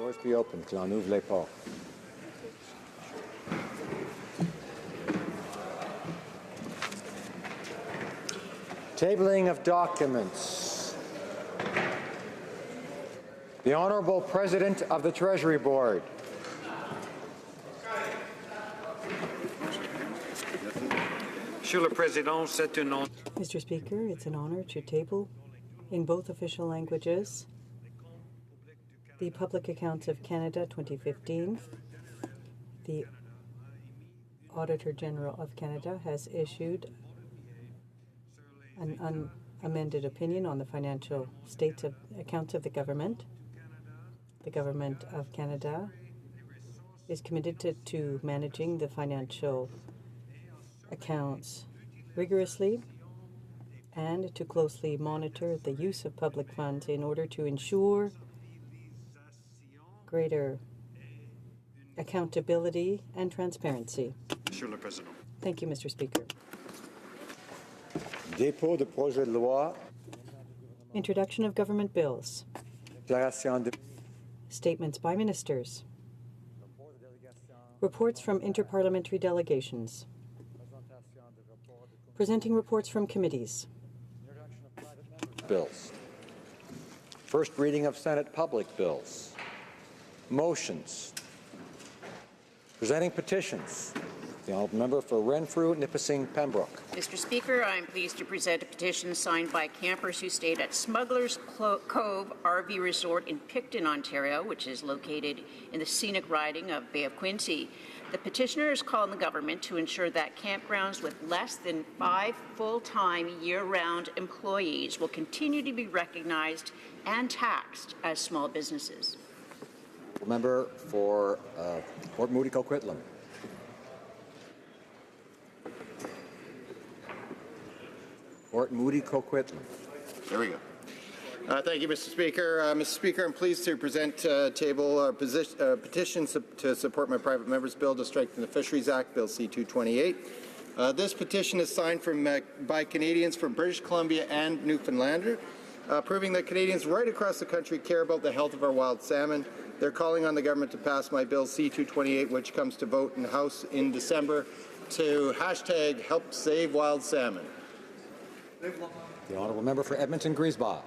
Doors be open. Que l'on ouvre les portes. Tabling of documents. The Honourable President of the Treasury Board. Mr. Speaker, it's an honor to table in both official languages the Public Accounts of Canada 2015. The Auditor General of Canada has issued an unamended opinion on the financial accounts of the government. The Government of Canada is committed to managing the financial accounts rigorously and to closely monitor the use of public funds in order to ensure greater accountability and transparency. Thank you, Mr. Speaker. Dépôt de projet de loi. Introduction of government bills. Déclaration de Statements by ministers. Reports from interparliamentary delegations. Presenting reports from committees. bills. First reading of Senate public bills. Motions. Presenting petitions. The Honourable Member for Renfrew, Nipissing, Pembroke. Mr. Speaker, I am pleased to present a petition signed by campers who stayed at Smugglers Cove RV Resort in Picton, Ontario, which is located in the scenic riding of Bay of Quincy. The petitioner is calling the government to ensure that campgrounds with less than 5 full-time year-round employees will continue to be recognized and taxed as small businesses. Member for Port Moody Coquitlam. Port Moody Coquitlam. There we go. Thank you, Mr. Speaker. Mr. Speaker, I'm pleased to present petitions to support my private member's bill to strengthen the Fisheries Act, Bill C-228. This petition is signed by Canadians from British Columbia and Newfoundland, proving that Canadians right across the country care about the health of our wild salmon. They're calling on the government to pass my bill C-228, which comes to vote in the House in December, to hashtag help save wild salmon. The Honourable Member for Edmonton Griesbach.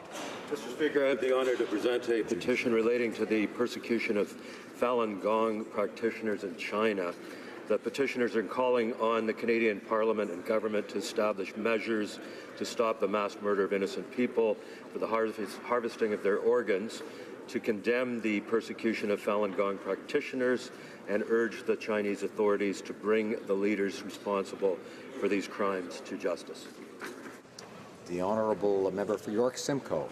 Mr. Speaker, I have the honour to present a petition relating to the persecution of Falun Gong practitioners in China. The petitioners are calling on the Canadian Parliament and government to establish measures to stop the mass murder of innocent people for the harvesting of their organs, to condemn the persecution of Falun Gong practitioners, and urge the Chinese authorities to bring the leaders responsible for these crimes to justice. The Honourable Member for York Simcoe.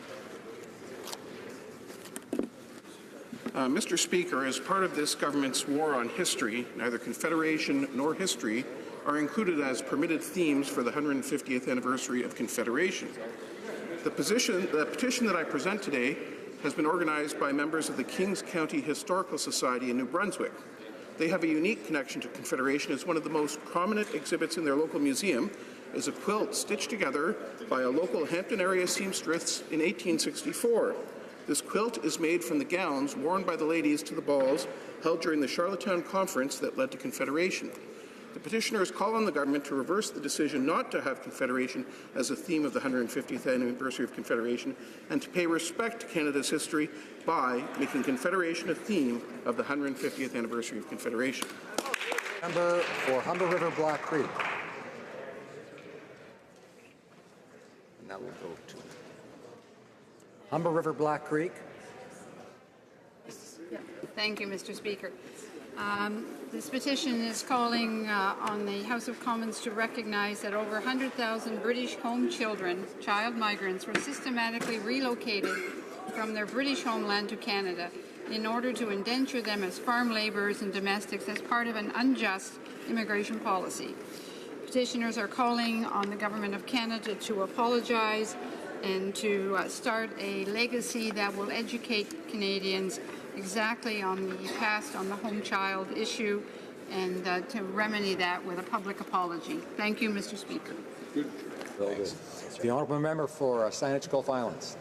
Mr. Speaker, as part of this government's war on history, neither Confederation nor history are included as permitted themes for the 150th anniversary of Confederation. The petition that I present today has been organized by members of the Kings County Historical Society in New Brunswick. They have a unique connection to Confederation, as one of the most prominent exhibits in their local museum is a quilt stitched together by a local Hampton area seamstress in 1864. This quilt is made from the gowns worn by the ladies to the balls held during the Charlottetown Conference that led to Confederation. The petitioners call on the government to reverse the decision not to have Confederation as a theme of the 150th anniversary of Confederation, and to pay respect to Canada's history by making Confederation a theme of the 150th anniversary of Confederation. Member for Humber River Black Creek. And now we'll go to Humber River Black Creek. Thank you, Mr. Speaker. This petition is calling on the House of Commons to recognize that over 100,000 British home children, child migrants, were systematically relocated from their British homeland to Canada in order to indenture them as farm labourers and domestics as part of an unjust immigration policy. Petitioners are calling on the Government of Canada to apologize and to start a legacy that will educate Canadians exactly on the past, on the home child issue, and to remedy that with a public apology. Thank you, Mr. Speaker. The Honourable Member for Saanich Gulf Islands.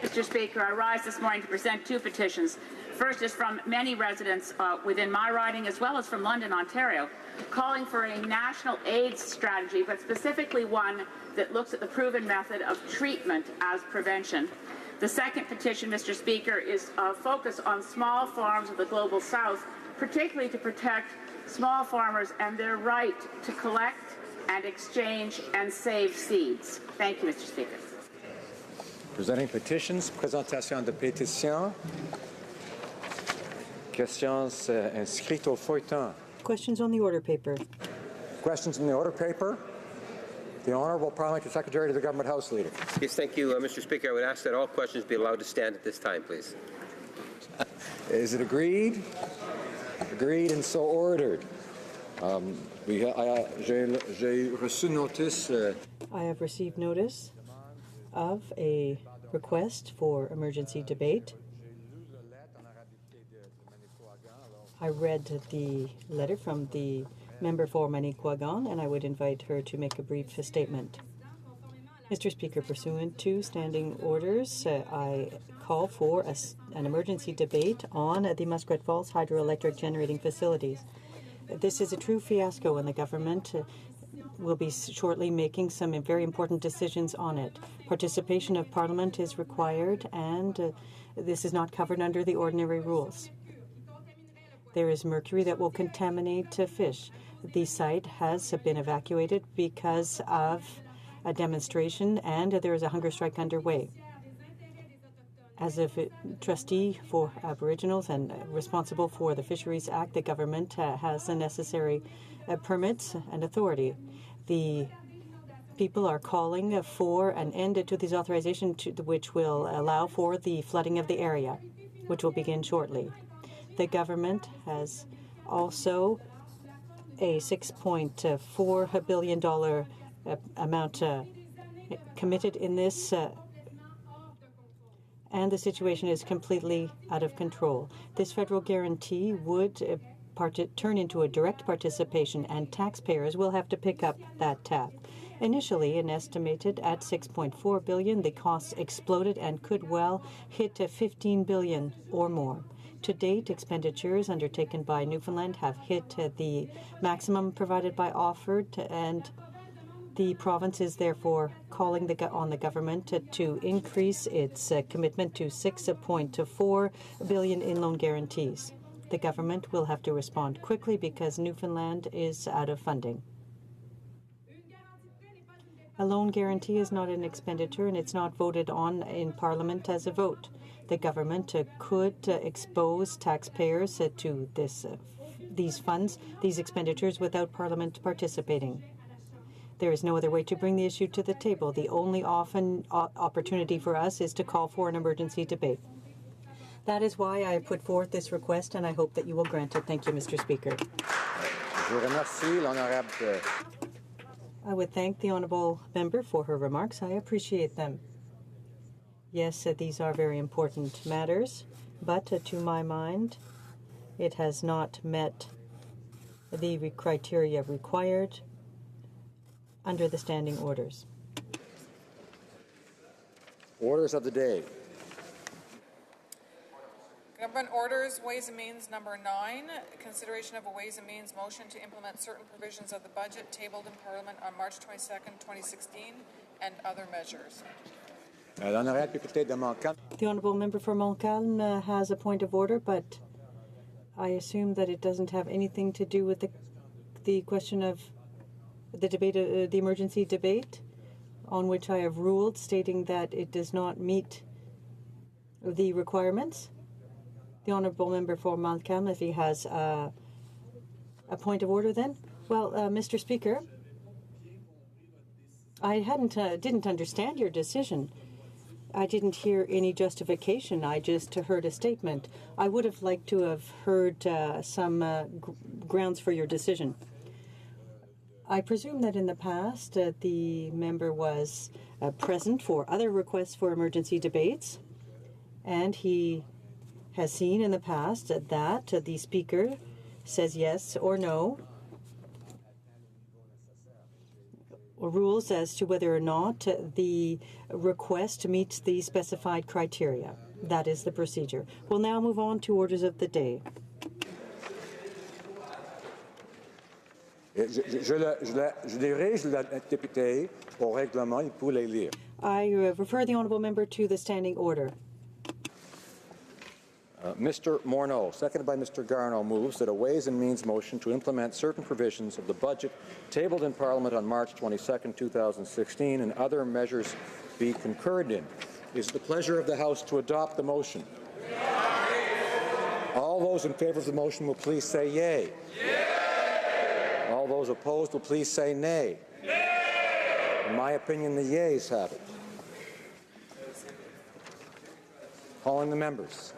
Mr. Speaker, I rise this morning to present two petitions. first is from many residents within my riding as well as from London, Ontario, calling for a national AIDS strategy, but specifically one that looks at the proven method of treatment as prevention. The second petition, Mr. Speaker, is focused on small farms of the Global South, particularly to protect small farmers and their right to collect and exchange and save seeds. Thank you, Mr. Speaker. Presenting petitions, présentation de pétitions. Questions inscrites au feuilleton. Questions on the order paper. Questions in the order paper. The Honourable Parliamentary Secretary to the Government House Leader. Yes, thank you, Mr. Speaker. I would ask that all questions be allowed to stand at this time, please. Is it agreed? Agreed and so ordered. J'ai reçu notice. I have received notice of a request for emergency debate. I read the letter from the member for Manicouagan, and I would invite her to make a brief statement. Mr. Speaker, pursuant to standing orders, I call for an emergency debate on the Muskrat Falls hydroelectric generating facilities. This is a true fiasco, and the government will be shortly making some very important decisions on it. Participation of Parliament is required, and this is not covered under the ordinary rules. There is mercury that will contaminate fish. The site has been evacuated because of a demonstration, and there is a hunger strike underway. As a trustee for Aboriginals and responsible for the Fisheries Act, the government has the necessary permits and authority. The people are calling for an end to these authorizations, which will allow for the flooding of the area, which will begin shortly. The government has also a $6.4 billion amount committed in this, and the situation is completely out of control. This federal guarantee would turn into a direct participation, and taxpayers will have to pick up that tab. Initially, an estimated at $6.4 billion, the costs exploded and could well hit $15 billion or more. To date, expenditures undertaken by Newfoundland have hit the maximum provided by offered, and the province is therefore calling on the government to increase its commitment to $6.4 billion in loan guarantees. The government will have to respond quickly because Newfoundland is out of funding. A loan guarantee is not an expenditure, and it's not voted on in Parliament as a vote. The government could expose taxpayers to these funds, these expenditures, without Parliament participating. There is no other way to bring the issue to the table. The only opportunity for us is to call for an emergency debate. That is why I put forth this request, and I hope that you will grant it. Thank you, Mr. Speaker. I would thank the honourable member for her remarks. I appreciate them. Yes, these are very important matters, but to my mind, it has not met the criteria required under the standing orders. Orders of the day. Government Orders, Ways and Means number 9, consideration of a Ways and Means motion to implement certain provisions of the budget tabled in Parliament on March 22nd, 2016, and other measures. The honourable member for Montcalm has a point of order, but I assume that it doesn't have anything to do with the question of the debate, the emergency debate, on which I have ruled, stating that it does not meet the requirements. The honourable member for Montcalm, if he has a point of order, then. Well, Mr. Speaker, I didn't understand your decision. I didn't hear any justification. I just heard a statement. I would have liked to have heard some grounds for your decision. I presume that in the past the member was present for other requests for emergency debates, and he has seen in the past that the Speaker says yes or no, rules as to whether or not the request meets the specified criteria. That is the procedure. We'll now move on to orders of the day. Je dirige la députée au règlement, il peut les lire. I refer the honourable member to the standing order. Mr. Morneau, seconded by Mr. Garneau, moves that a Ways and Means motion to implement certain provisions of the budget tabled in Parliament on March 22, 2016, and other measures be concurred in. Is it the pleasure of the House to adopt the motion? All those in favour of the motion will please say yea. All those opposed will please say nay. In my opinion, the yeas have it. Calling the members.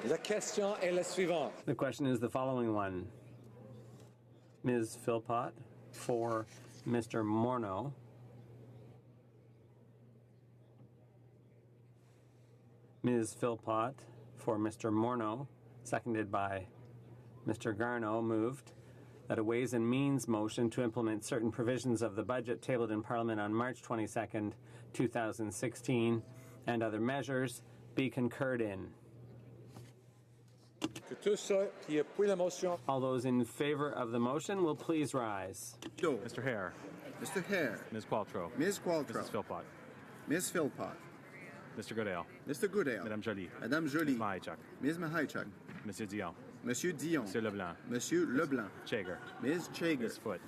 La question est la suivante. The question is the following one. Ms. Philpott for Mr. Morneau. Ms. Philpott for Mr. Morneau, seconded by Mr. Garneau, moved that a Ways and Means motion to implement certain provisions of the budget tabled in Parliament on March 22nd, 2016, and other measures be concurred in. All those in favor of the motion will please rise. Mr. Hare. Mr. Hare. Ms. Qualtrough. Ms. Qualtrough. Mrs. Philpott. Ms. Philpott. Mr. Goodale. Mr. Goodale. Madame Joly. Madame Joly. Ms. Mahaichuk. Ms. Mahaichuk. Monsieur Dion. Monsieur Dion. Monsieur Leblanc. Monsieur Leblanc. Chager. Ms. Chager. Ms. Foote.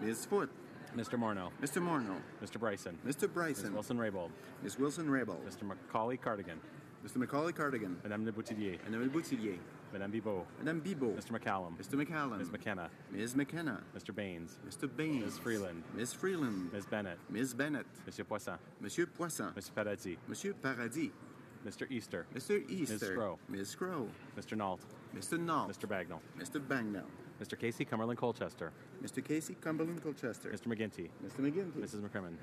Ms. Foote. Mr. Morneau. Mr. Morneau. Mr. Bryson. Mr. Bryson. Ms. Wilson-Raybould. Ms. Wilson-Raybould. Mr. Macaulay Cardigan. Mr. Macaulay Cardigan. Madame Le Boutillier. Madame Le Boutillier. Madame Bibeau. Madame Bibeau. Mr. McCallum. Mr. McCallum. Ms. McKenna. Ms. McKenna. Mr. Baines. Mr. Baines. Ms. Freeland. Ms. Freeland. Ms. Bennett. Ms. Bennett. Monsieur Poisson. Monsieur Poisson. Monsieur Paradis. Monsieur Paradis. Mr. Easter. Mr. Easter. Ms. Scrow. Ms. Scrow. Mr. Nault. Mr. Nault. Mr. Bagnall. Mr. Bagnall. Mr. Casey Cumberland Colchester. Mr. Casey Cumberland Colchester. Mr. McGinty. Mr. McGinty. Mrs. McCrimmon.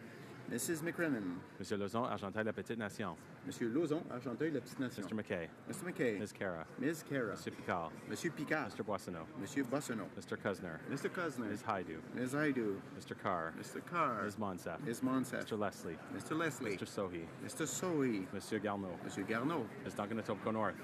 Mrs. McCrimmon. Monsieur Lauzon, Argenteuil La Petite Nation. Monsieur Lauzon, Argenteuil La Petite Nation. Mr. McKay. Mr. McKay. Ms. Cara. Ms. Cara. Monsieur Picard. Monsieur Picard. Mr. Boissonneau. Monsieur Boissonneau. Mr. Cusner. Mr. Cusner. Ms. Haidu. Ms. Haidu. Mr. Carr. Mr. Carr. Ms. Monsef. Ms. Monsef. Mr. Leslie. Mr. Leslie. Mr. Sohi. Mr. Sohi. Monsieur Garneau. Monsieur Garneau. Ms. Duncan Etobicoke North.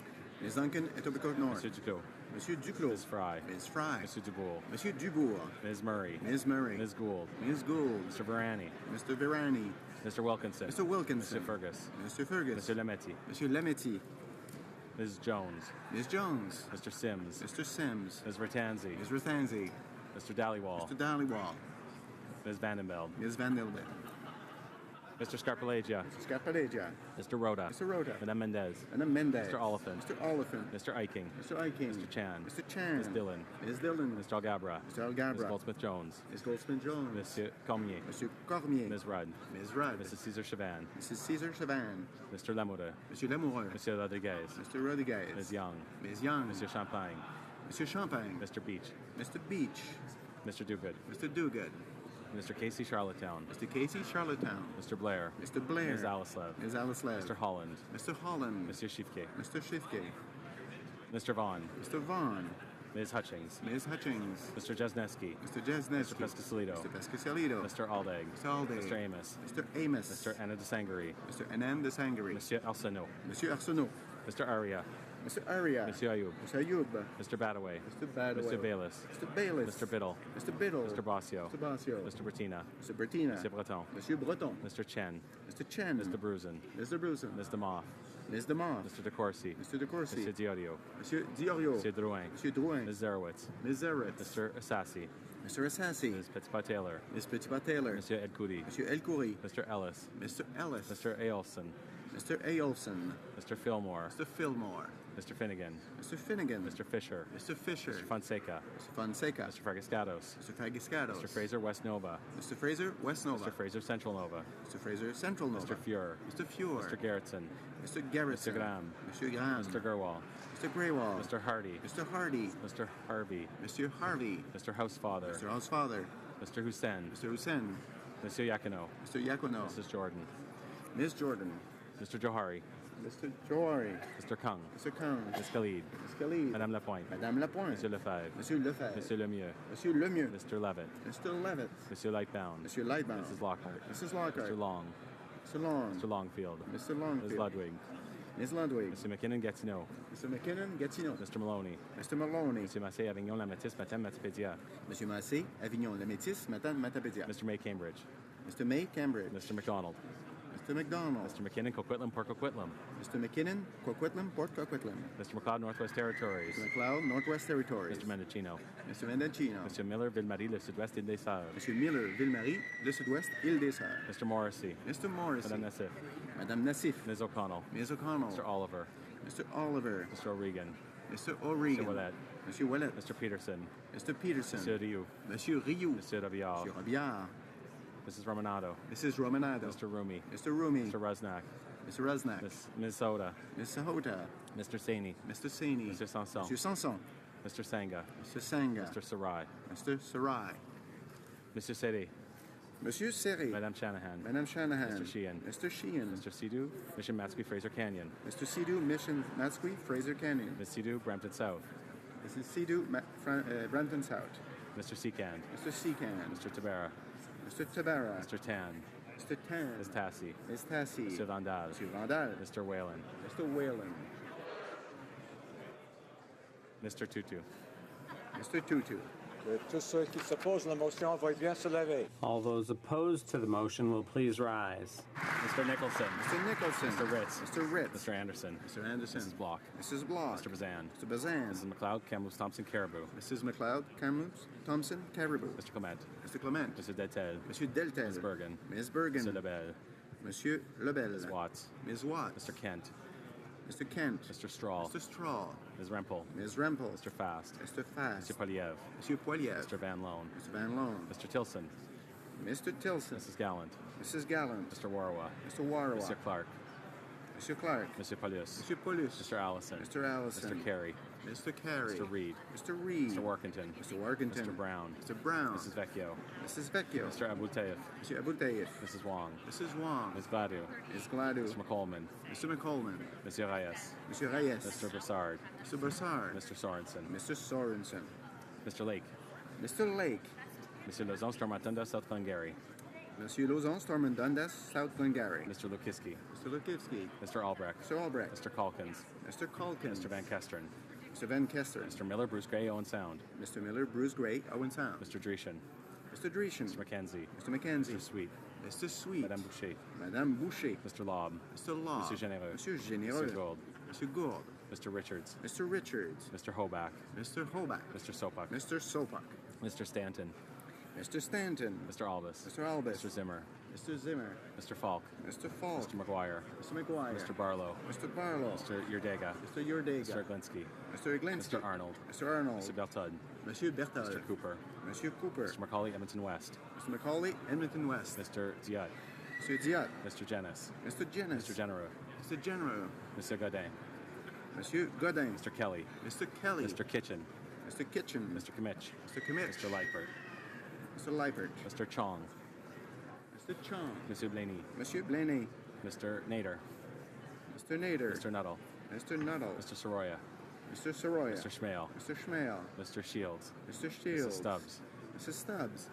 Ms. Duncan Etobicoke North. Monsieur Duclos. Monsieur Duclos. Ms. Fry. Ms. Fry. Monsieur Dubourg. Monsieur Dubourg. Ms. Murray. Ms. Murray. Ms. Gould. Ms. Gould. Mr. Virani. Mr. Virani. Mr. Wilkinson. Mr. Wilkinson. Mr. Fergus. Mr. Fergus. Monsieur Lametti. Monsieur Lametti. Ms. Jones. Ms. Jones. Mr. Sims. Mr. Sims. Ms. Vertanzi. Ms. Rathanzi. Mr. Dhaliwal. Mr. Dhaliwal. Ms. Vandenbeld. Ms. Vandenbeld. Mr. Scarpalegia. Mr. Scarpalegia. Mr. Rhoda. Mr. Rhoda. Madame Mendez. Madame Mendez. Mr. Oliphant. Mr. Oliphant. Mr. Eiking. Mr. Eiking. Mr. Chan. Mr. Chan. Ms. Dillon. Ms. Dillon. Mr. Algabra. Mr. Algabra. Ms. Goldsmith-Jones. Ms. Goldsmith-Jones. Monsieur Cormier. Monsieur Cormier. Ms. Rudd. Ms. Rudd. Mrs. Cesar Chavan. Mrs. Cesar Chavan. Mr. Lamoureux. Monsieur Lamoureux. Monsieur Rodriguez. Mr. Rodriguez. Ms. Young. Ms. Young. Monsieur Champagne. Monsieur Champagne. Mr. Beach. Mr. Beach. Mr. Duguid. Mr. Duguid. Mr. Casey Charlottetown. Mr. Casey Charlottetown. Mr. Blair. Mr. Blair. Ms. Alislev. Ms. Alislev. Mr. Holland. Mr. Holland. Monsieur Chiffke. Mr. Shifke. Mr. Vaughn. Mr. Vaughn. Ms. Hutchings. Ms. Hutchings. Mr. Jesneski. Mr. Jesneski. Mr. Pescasolido. Mr. Pescasolido. Mr. Aldag. Mr. Alday. Mr. Amos. Mr. Amos. Mr. Anna de Sangari. Mr. Anand de Sangari. Monsieur Arsenault. Monsieur Arsenault. Mr. Aria. Mr. Aria. Monsieur Ayoub. Mr. Ayoub. Mr. Badaway. Mr. Badaway. Mr. Bayless. Mr. Bayless. Mr. Biddle. Mr. Biddle. Mr. Bossio. Mr. Bossio. Mr. Bertina. Mr. Bertina. Monsieur Breton. Monsieur Breton. Mr. Chen. Mr. Chen. Mr. Bruzen. Mr. Bruzen. Ms. DeMoff. Ms. DeMoss. Mr. De Corsi. Mr. De Corsi. Monsieur Diorio. Monsieur Diorio. Monsieur Drouin. Monsieur Drouin. Ms. Zerowitz. Ms. Zerowitz. Mr. Assassi. Mr. Assassi. Ms. Petitpas-Taylor. Ms. Petitpas-Taylor. Monsieur Edcoudi. Monsieur Elcoury. Mr. Ellis. Mr. Ellis. Mr. Aolson. Mr. Aolson. Mr. Fillmore. Mr. Fillmore. Mr. Finnegan. Mr. Finnegan. Mr. Fisher. Mr. Fisher. Mr. Fonseca. Mr. Fonseca. Mr. Fragiscados. Mr. Fragiscados. Mr. Fraser West Nova. Mr. Fraser West Nova. Mr. Fraser Central Nova. Mr. Fraser Central Nova. Mr. Fuhrer. Mr. Fuhrer. Mr. Garrettson. Mr. Garrettson. Mr. Graham. Mr. Graham. Mr. Gerwall. Mr. Greywall. Mr. Hardy. Mr. Hardy. Mr. Harvey. Mr. Harvey. Mr. Housefather. Mr. Housefather. Mr. Hussein. Mr. Hussein. Monsieur Yacono. Mr. Yacono. Mrs. Jordan. Ms. Jordan. Mr. Johari. Mr. Johari. Mr. Kung. Mr. Kung. Ms. Khalid. Ms. Khalid. Madame Lapointe. Madame Lapointe. Monsieur Lefebvre. Monsieur Lefebvre. Monsieur Lemieux. Monsieur Lemieux. Mr. Levitt. Mr. Levitt. Monsieur Lightbound. Monsieur Lightbound. Mrs. Lockhart. Mrs. Lockhart. Mr. Long. Mr. Long. Mr. Longfield. Mr. Longfield. Ms. Ludwig. Ms. Ludwig. Mr. McKinnon Gatineau. Mr. McKinnon Gatineau. Mr. Maloney. Mr. Maloney. Monsieur Massé Avignon La Métis Matin Matipédia. Monsieur Massé Avignon La Métis Matin Matapédia. Mr. May Cambridge. Mr. May Cambridge. Mr. McDonald. Mr. McDonald. Mr. McKinnon Coquitlam Port Coquitlam. Mr. McKinnon Coquitlam Port Coquitlam. Mr. McLeod Northwest Territories. Mr. McLeod Northwest Territories. Mr. Mendocino. Mr. Mendocino. Monsieur Miller Ville-Marie Le Sud-Ouest Île des Sœurs. Monsieur Miller Ville-Marie Le Sud-Ouest Île des Sœurs. Mr. Morrissey. Mr. Morrissey. Madame Nassif. Madame Nassif. Ms. O'Connell. Ms. O'Connell. Mr. Oliver. Mr. Oliver. Mr. O'Regan. Mr. O'Regan. Mr. Ouellet. Monsieur Ouellet. Mr. Peterson. Mr. Peterson. Monsieur Rioux. Monsieur Rioux. Monsieur Robillard. Monsieur Robillard. Mrs. Romanado. Mrs. Romanado. Mr. Rumi. Mr. Rumi. Mr. Rusnak. Mr. Rusnak. Ms. Soda. Ms. Sahota. Mr. Saini. Mr. Saini. Mr. Sanson. Monsieur Sanson. Mr. Sanga. Mr. Sanga. Mr. Sarai. Mr. Sarai. Mr. Seri. Monsieur Seri. Madame Shanahan. Madame Shanahan. Mr. Sheehan. Mr. Sheehan. Mr. Sidhu. Mission Matsqui Fraser Canyon. Mr. Sidhu, Mission Matsqui, Fraser Canyon. Ms. Sidhu. Brampton South. Mrs. Sidhu, Brampton South. Mr. Seacand. Mr. Seacand. Mr. Tabara. Mr. Tabara. Mr. Tan. Mr. Tan. Ms. Tassi. Ms. Tassi. Mr. Vandal. Monsieur Vandal. Mr. Whalen. Mr. Whalen. Mr. Tutu. Mr. Tutu. Tous ceux qui s'opposent à la motion veuillent bien se lever. All those opposed to the motion will please rise. Mr. Nicholson. Mr. Nicholson. Mr. Ritz. Mr. Ritz. Mr. Anderson. Mr. Anderson. Mrs. Block. Mrs. Block. Mr. Bazan. Mr. Bazan. Mrs. McLeod, Kamloops, Thompson, Caribou. Mrs. McLeod, Kamloops, Thompson, Caribou. Mr. Clement. Mr. Clement. Mr. Detel. Monsieur Deltel. Ms. Bergen. Ms. Bergen. Mr. Lebel. Monsieur Lebel. Ms. Watts. Ms. Watts. Mr. Kent. Mr. Kent. Mr. Straw. Mr. Straw. Ms. Rempel. Ms. Rempel. Mr. Fast. Mr. Fast. Mr. Poliev. Monsieur Poiliev. Mr. Van Loan. Mr. Van Loan. Mr. Tilson. Mr. Tilson. Mrs. Gallant. Mrs. Gallant. Mr. Warwa. Mr. Warwa. Mr. Clark. Monsieur Clark. Mr. Paulus. Monsieur Paulus. Mr. Allison. Mr. Allison. Mr. Carey. Mr. Carey. Mr. Reed. Mr. Reed. Mr. Workington. Mr. Workington. Mr. Brown. Mr. Brown. Mrs. Vecchio. Mrs. Vecchio. Mr. Abouteif. Mr. Abouteif. Mrs. Wong. Mrs. Wong. Ms. Gladue. Ms. Gladue. Mr. McColeman. Mr. McColeman. Monsieur Reyes. Mr. Reyes. Mr. Broussard. Mr. Broussard. Mr. Sorensen. Mr. Sorensen. Mr. Lake. Mr. Lake. Monsieur Lozon, Stormatunda, South Glengarry. Monsieur Lozon, Storm Dundas, South Glengarry. Mr. Lukiski. Mr. Lukivsky. Mr. Albrecht. Mr. Albrecht. Mr. Calkins. Mr. Calkins. Mr. Van Kesteren. Mr. Van Kester. Mr. Miller, Bruce Gray, Owen Sound. Mr. Miller, Bruce Gray, Owen Sound. Mr. Dreeshen. Mr. Dreeshen. Mr. McKenzie. Mr. McKenzie. Mr. Sweet. Mr. Sweet. Madame Boucher. Madame Boucher. Mr. Lobb. Mr. Law. Monsieur Généreux. Monsieur Généreux. Mr. Gould. Mr. Gould. Mr. Richards. Mr. Richards. Mr. Hoback. Mr. Hoback. Mr. Sopak. Mr. Sopak. Mr. Stanton. Mr. Stanton. Mr. Albus. Mr. Albus. Mr. Zimmer. Mr. Zimmer. Mr. Falk. Mr. Falk. Mr. McGuire. Mr. McGuire. Mr. Barlow. Mr. Barlow. Mr. Yurdega. Mr. Yurdega. Mr. Glinsky. Mr. Iglinski. Mr. Arnold. Mr. Arnold. Mr. Bertud. Monsieur Bertal. Mr. Cooper. Monsieur Cooper. Mr. Macaulay, Edmonton West. Mr. Macaulay, Edmonton West. Mr. Diot. Monsieur Diot. Mr. Jennis. Mr. Jennis. Mr. Genereux. Mr. Genereux. Monsieur Godin. Monsieur Godin. Mr. Kelly. Mr. Kelly. Mr. Kitchen. Mr. Kitchen. Mr. Kimmich. Mr. Kimmich. Mr. Leipert. Mr. Leipert. Mr. Chong. Mr. Chong. Monsieur Blaney. Monsieur Blaney. Mr. Nader. Mr. Nader. Mr. Nuttall. Mr. Nuttall. Mr. Soroya. Mr. Soroya. Mr. Schmale. Mr. Schmale. Mr. Shields. Mr. Shields. Mrs. Stubbs. Mrs. Stubbs.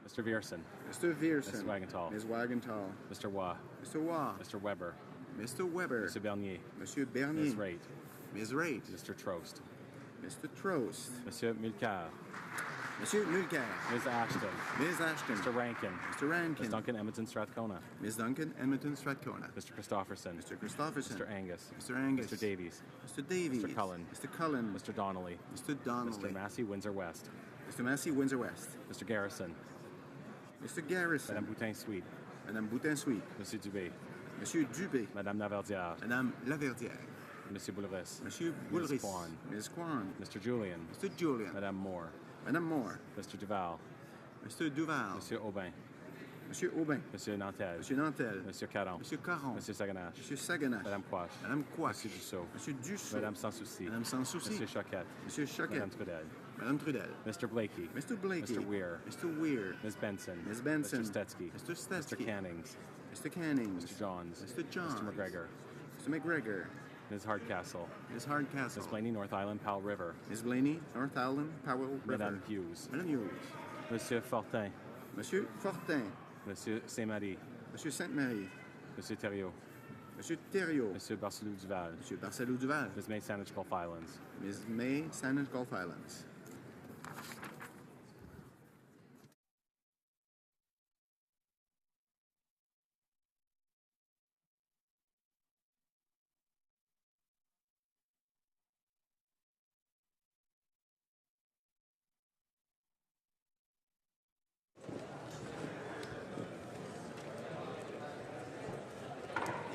Mr. Vierson. Mr. Vierson. Mrs. Wagenthal. Ms. Wagenthal. Mr. Waugh. Mr. Waugh. Mr. Weber. Mr. Weber. Mr. Bernier. Monsieur Bernier. Ms. Raitt. Ms. Raitt. Mr. Trost. Mr. Trost. Monsieur Mulcair. Monsieur Mulcair. Ms. Ashton. Ms. Ashton. Mr. Rankin. Mr. Rankin. Ms. Duncan, Edmonton, Strathcona. Ms. Duncan, Edmonton, Strathcona. Mr. Christopherson. Mr. Christopherson. Mr. Angus. Mr. Angus. Mr. Davies. Mr. Davies. Mr. Cullen. Mr. Cullen. Mr. Donnelly. Mr. Donnelly. Mr. Massey, Windsor West. Mr. Massey, Windsor West. Mr. Garrison. Mr. Garrison. Madame Boutin Sweet. Madame Boutin Sweet. Monsieur Dubé. Monsieur Dubé. Madame Laverdière. Madame Laverdière. Monsieur Boulris. Monsieur Ms. Boulris. Kwan. Ms. Kwan. Mr. Julian. Mr. Julian. Madame Moore. Madame Moore. Mr. Duval. Mr. Duval. Monsieur Aubin. Monsieur Aubin. Monsieur Nantel. Monsieur Nantel. Monsieur Caron. Monsieur Caron. Monsieur Saganache. Monsieur Saganache. Madame Quash. Madame Quash. Monsieur Dussault. Monsieur Dussault. Madame Sans Souci. Madame Sans Souci. Monsieur Choquette. Monsieur Choquette. Madame Trudel. Madame Trudel. Mr. Blakey. Mr. Blakey. Mr. Weir. Mr. Weir. Ms. Benson. Ms. Benson. Mr. Stetsky. Mr. Stetsky. Mr. Cannings. Mr. Cannings. Mr. Johns. Mr. Johns. Mr. McGregor. Mr. McGregor. Ms. Hardcastle. Ms. Hardcastle. Ms. Blaney, North Island, Powell River. Ms. Blaney, North Island, Powell River. Madame Hughes. Madame Hughes. Monsieur Fortin. Monsieur Fortin. Monsieur Saint-Marie. Monsieur Sainte-Marie. Monsieur Thériault. Monsieur Thériault. Monsieur Barcelou Duval. Monsieur Barcelou Duval. Ms. May Saanich Gulf Islands. Ms. May Saanich Gulf Islands.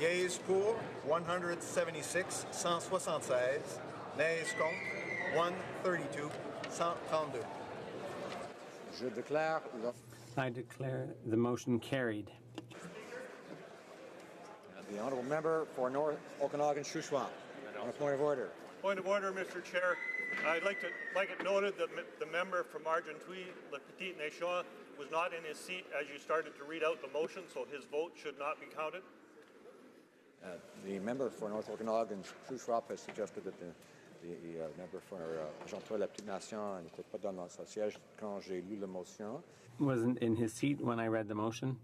Yeas pour 176, 176. Nays contre 132, 132. Je déclare I declare the motion carried. the honourable member for North Okanagan Shuswap. On a point of order. Point of order, Mr. Chair. I'd like it noted that the member from Argenteuil, Le Petit Nation, was not in his seat as you started to read out the motion, so his vote should not be counted. The member for North Okanagan Shuswap has suggested that the member for Argenteuil, La Petite Nation n'était pas dans son siège quand j'ai lu la motion. Wasn't in his seat when I read the motion.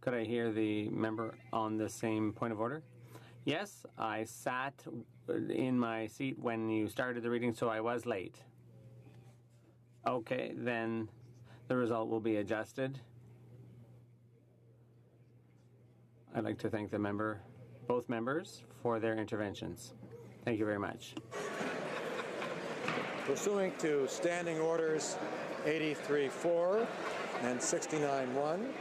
Could I hear the member on the same point of order? Yes, I sat in my seat when you started the reading, so I was late. Okay, then the result will be adjusted. I'd like to thank both members, for their interventions. Thank you very much. Pursuant to Standing Orders 83-4 and 69-1,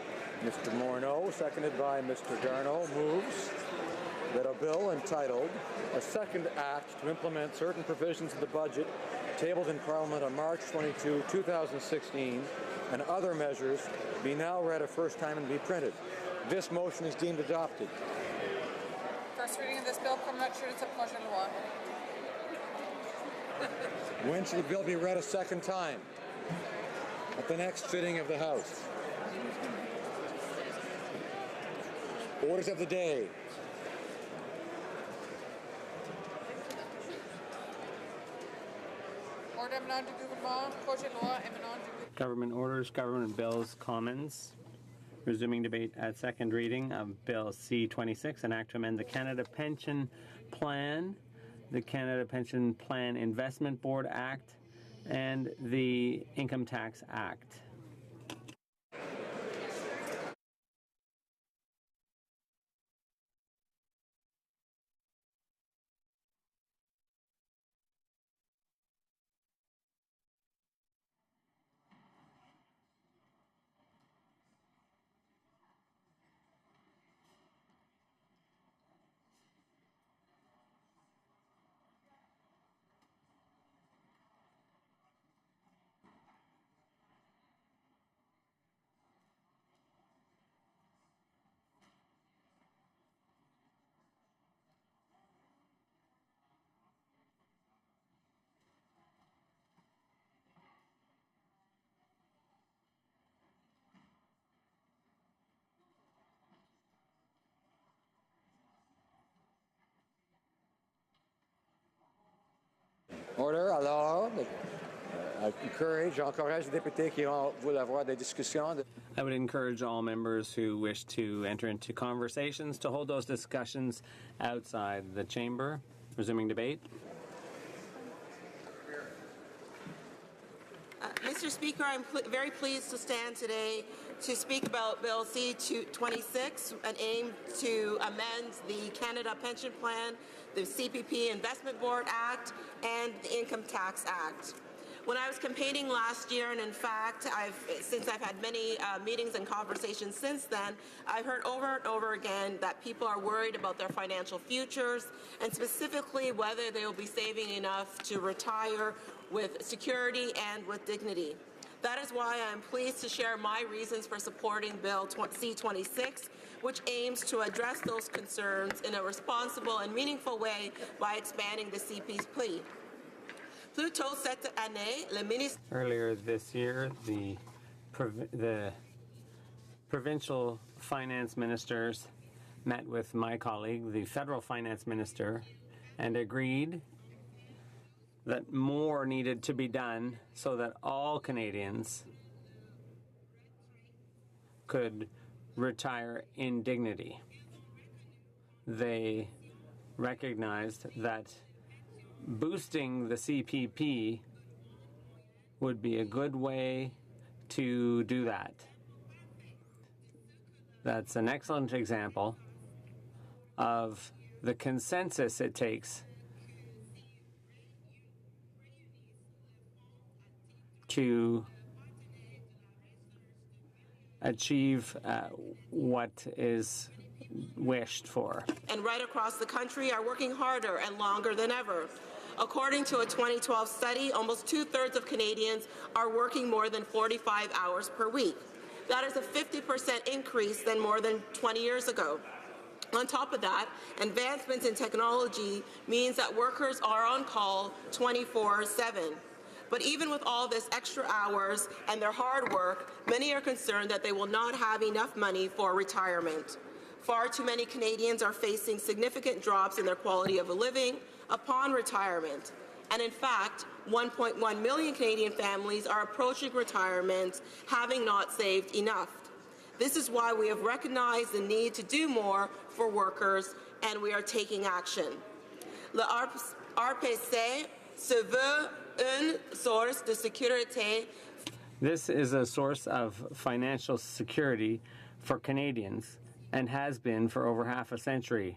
Mr. Morneau, seconded by Mr. Garneau, moves that a bill entitled A Second Act to Implement Certain Provisions of the Budget tabled in Parliament on March 22, 2016, and other measures be now read a first time and be printed. This motion is deemed adopted. First reading of this bill, promettre de ce projet de loi. When should the bill be read a second time? At the next sitting of the House. Orders of the day. Ordre émanant du gouvernement, projet de loi émanant du gouvernement. Government orders, government bills, commons. Resuming debate at second reading of Bill C-26, an act to amend the Canada Pension Plan, the Canada Pension Plan Investment Board Act, and the Income Tax Act. Order. Alors, j'encourage les députés qui veulent avoir des discussions. I would encourage all members who wish to enter into conversations to hold those discussions outside the chamber. Resuming debate. Mr. Speaker, I'm very pleased to stand today to speak about Bill C-26, an aim to amend the Canada Pension Plan, the CPP Investment Board Act, and the Income Tax Act. When I was campaigning last year, and in fact, since I've had many meetings and conversations since then, I've heard over and over again that people are worried about their financial futures, and specifically whether they will be saving enough to retire with security and with dignity. That is why I am pleased to share my reasons for supporting Bill C-26, which aims to address those concerns in a responsible and meaningful way by expanding the CPP. Earlier this year, the provincial finance ministers met with my colleague, the federal finance minister, and agreed that more needed to be done so that all Canadians could retire in dignity. They recognized that boosting the CPP would be a good way to do that. That's an excellent example of the consensus it takes to achieve what is wished for. And right across the country are working harder and longer than ever. According to a 2012 study, almost two-thirds of Canadians are working more than 45 hours per week. That is a 50% increase than more than 20 years ago. On top of that, advancements in technology means that workers are on call 24/7. But even with all this extra hours and their hard work, many are concerned that they will not have enough money for retirement. Far too many Canadians are facing significant drops in their quality of living upon retirement. And in fact, 1.1 million Canadian families are approaching retirement having not saved enough. This is why we have recognized the need to do more for workers, and we are taking action. Le RPC se veut une source de sécurité. This is a source of financial security for Canadians and has been for over half a century.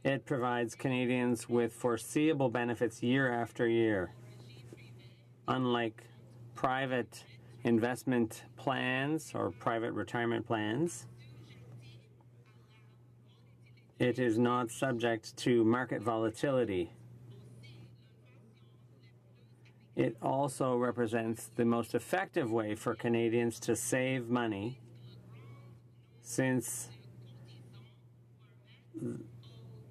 It provides Canadians with foreseeable benefits year after year. Unlike private investment plans or private retirement plans, it is not subject to market volatility. It also represents the most effective way for Canadians to save money since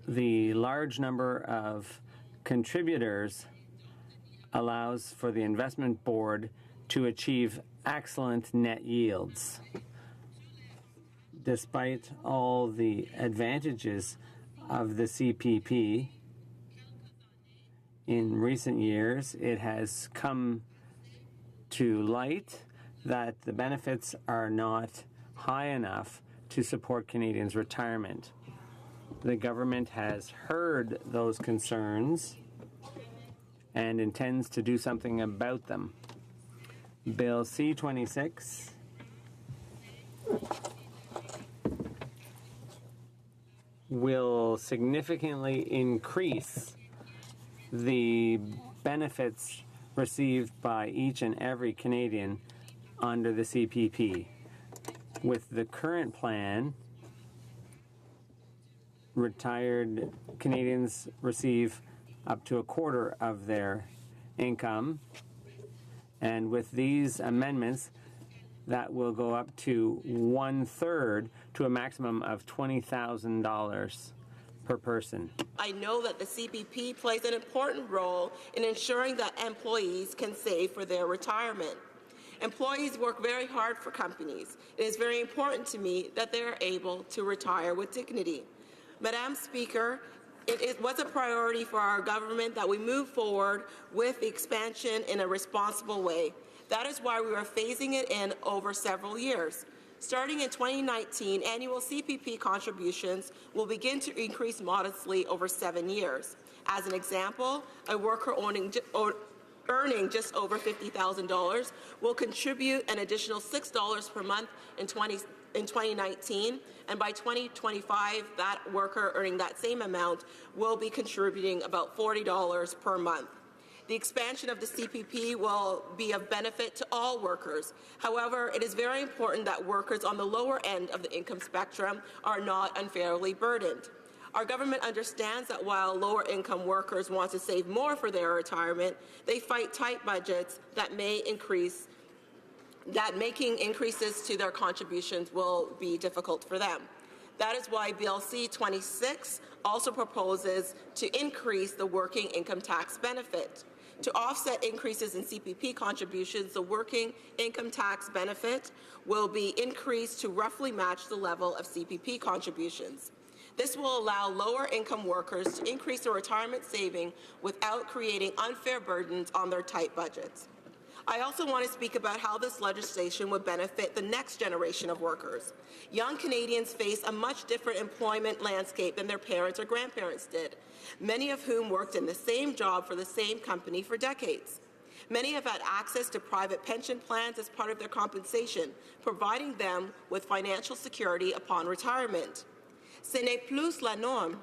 the large number of contributors allows for the investment board to achieve excellent net yields. Despite all the advantages of the CPP, in recent years it has come to light that the benefits are not high enough to support Canadians' retirement. The government has heard those concerns and intends to do something about them. Bill C-26 will significantly increase the benefits received by each and every Canadian under the CPP. With the current plan, retired Canadians receive up to a quarter of their income, and with these amendments, that will go up to 1/3 to a maximum of $20,000 per person. I know that the CPP plays an important role in ensuring that employees can save for their retirement. Employees work very hard for companies. It is very important to me that they are able to retire with dignity. Madam Speaker, it was a priority for our government that we move forward with the expansion in a responsible way. That is why we are phasing it in over several years. Starting in 2019, annual CPP contributions will begin to increase modestly over 7 years. As an example, a worker earning just over $50,000 will contribute an additional $6 per month in 2019, and by 2025, that worker earning that same amount will be contributing about $40 per month. The expansion of the CPP will be of benefit to all workers. However, it is very important that workers on the lower end of the income spectrum are not unfairly burdened. Our government understands that while lower-income workers want to save more for their retirement, they fight tight budgets that making increases to their contributions will be difficult for them. That is why Bill C-26 also proposes to increase the working income tax benefit. To offset increases in CPP contributions, the working income tax benefit will be increased to roughly match the level of CPP contributions. This will allow lower-income workers to increase their retirement saving without creating unfair burdens on their tight budgets. I also want to speak about how this legislation would benefit the next generation of workers. Young Canadians face a much different employment landscape than their parents or grandparents did, many of whom worked in the same job for the same company for decades. Many have had access to private pension plans as part of their compensation, providing them with financial security upon retirement. Ce n'est plus la norme.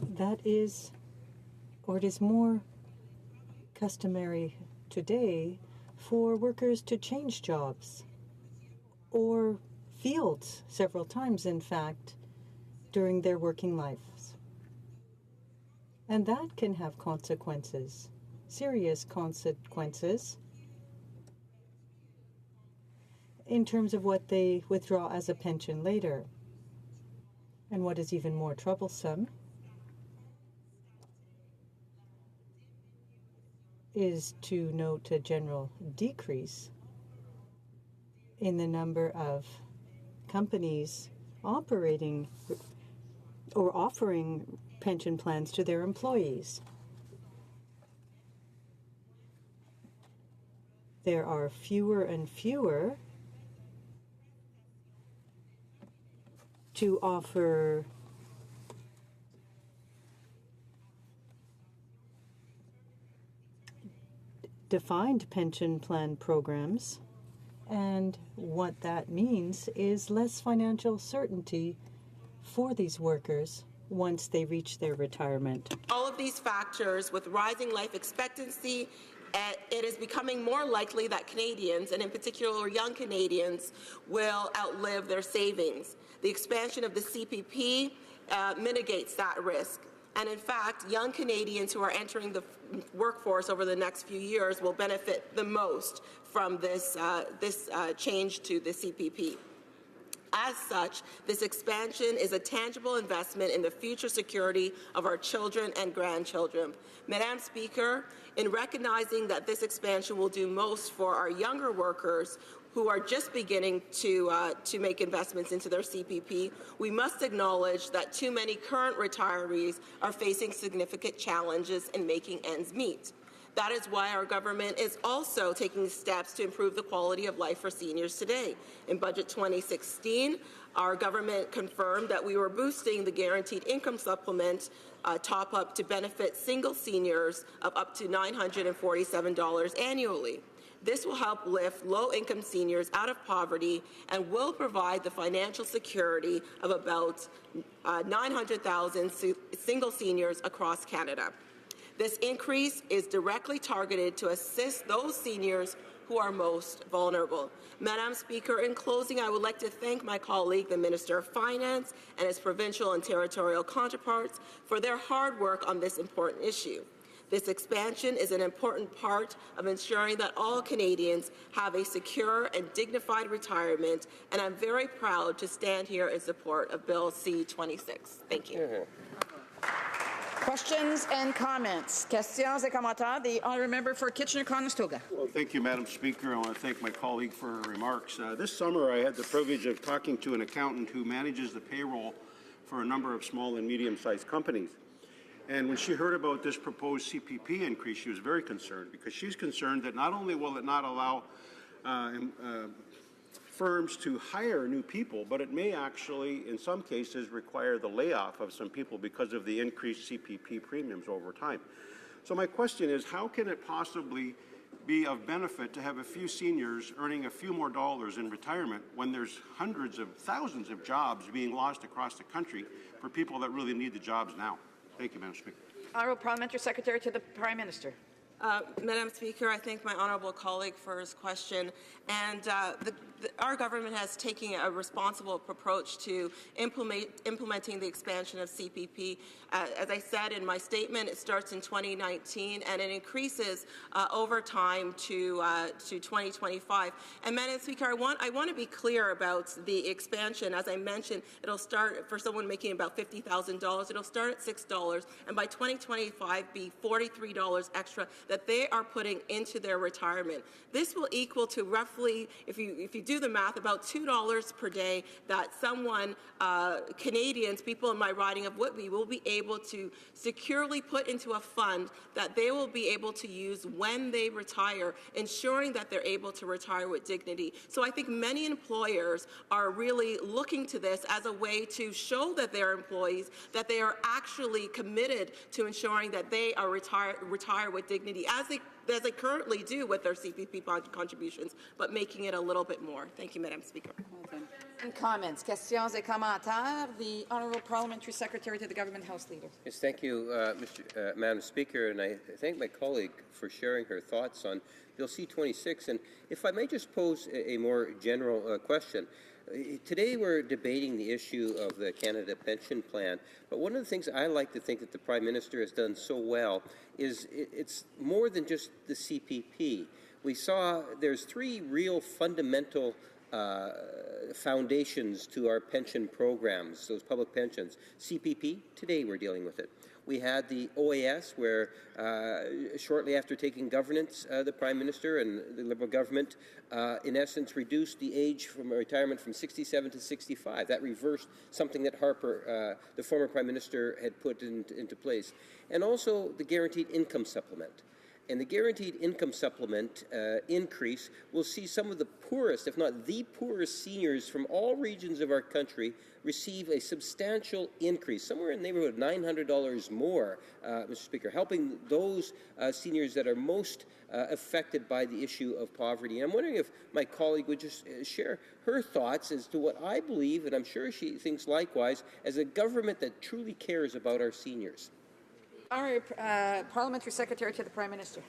That is, or it is more customary today for workers to change jobs or fields several times, in fact, during their working lives. And that can have consequences, serious consequences, in terms of what they withdraw as a pension later. And what is even more troublesome is to note a general decrease in the number of companies operating or offering pension plans to their employees. There are fewer and fewer to offer defined pension plan programs, and what that means is less financial certainty for these workers once they reach their retirement. All of these factors, with rising life expectancy, it is becoming more likely that Canadians, and in particular young Canadians, will outlive their savings. The expansion of the CPP mitigates that risk. And in fact, young Canadians who are entering the workforce over the next few years will benefit the most from this change to the CPP. As such, this expansion is a tangible investment in the future security of our children and grandchildren. Madam Speaker, in recognizing that this expansion will do most for our younger workers who are just beginning to make investments into their CPP, we must acknowledge that too many current retirees are facing significant challenges in making ends meet. That is why our government is also taking steps to improve the quality of life for seniors today. In Budget 2016, our government confirmed that we were boosting the Guaranteed Income Supplement top-up to benefit single seniors of up to $947 annually. This will help lift low-income seniors out of poverty and will provide the financial security of about 900,000 single seniors across Canada. This increase is directly targeted to assist those seniors who are most vulnerable. Madam Speaker, in closing, I would like to thank my colleague, the Minister of Finance, and his provincial and territorial counterparts for their hard work on this important issue. This expansion is an important part of ensuring that all Canadians have a secure and dignified retirement, and I'm very proud to stand here in support of Bill C-26. Thank you. Questions and comments. Questions et commentaires. The honourable member for Kitchener-Conestoga. Well, thank you, Madam Speaker. I want to thank my colleague for her remarks. This summer, I had the privilege of talking to an accountant who manages the payroll for a number of small and medium-sized companies. And when she heard about this proposed CPP increase, she was very concerned, because she's concerned that not only will it not allow firms to hire new people, but it may actually, in some cases, require the layoff of some people because of the increased CPP premiums over time. So my question is, how can it possibly be of benefit to have a few seniors earning a few more dollars in retirement when there's hundreds of thousands of jobs being lost across the country for people that really need the jobs now? Thank you, Madam Speaker. Honourable Parliamentary Secretary to the Prime Minister. Madam Speaker, I thank my honourable colleague for his question. And our government has taken a responsible approach to implementing the expansion of CPP. As I said in my statement, it starts in 2019 and it increases over time to 2025. And Madam Speaker, I want to be clear about the expansion. As I mentioned, it'll start for someone making about $50,000. It'll start at $6, and by 2025 be $43 extra that they are putting into their retirement. This will equal to roughly, if you do the math, about $2 per day that someone, Canadians, people in my riding of Whitby, will be able to securely put into a fund that they will be able to use when they retire, ensuring that they're able to retire with dignity. So I think many employers are really looking to this as a way to show that their employees that they are actually committed to ensuring that they are retire with dignity, as they currently do with their CPP contributions, but making it a little bit more. Thank you, Madam Speaker. And comments. Questions et commentaires. The Honourable Parliamentary Secretary to the Government House Leader. Yes, thank you, Madam Speaker, and I thank my colleague for sharing her thoughts on Bill C-26. And if I may just pose a more general question. Today we're debating the issue of the Canada Pension Plan, but one of the things I like to think that the Prime Minister has done so well is it's more than just the CPP. We saw there's three real fundamental foundations to our pension programs, those public pensions. CPP, today we're dealing with it. We had the OAS, where shortly after taking governance, the Prime Minister and the Liberal government, in essence, reduced the age from retirement from 67 to 65. That reversed something that Harper, the former Prime Minister, had put into place. And also the Guaranteed Income Supplement. And the Guaranteed Income Supplement increase will see some of the poorest, if not the poorest seniors from all regions of our country receive a substantial increase, somewhere in the neighborhood of $900 more, Mr. Speaker, helping those seniors that are most affected by the issue of poverty. And I'm wondering if my colleague would just share her thoughts as to what I believe, and I'm sure she thinks likewise, as a government that truly cares about our seniors. Parliamentary Secretary to the Prime Minister.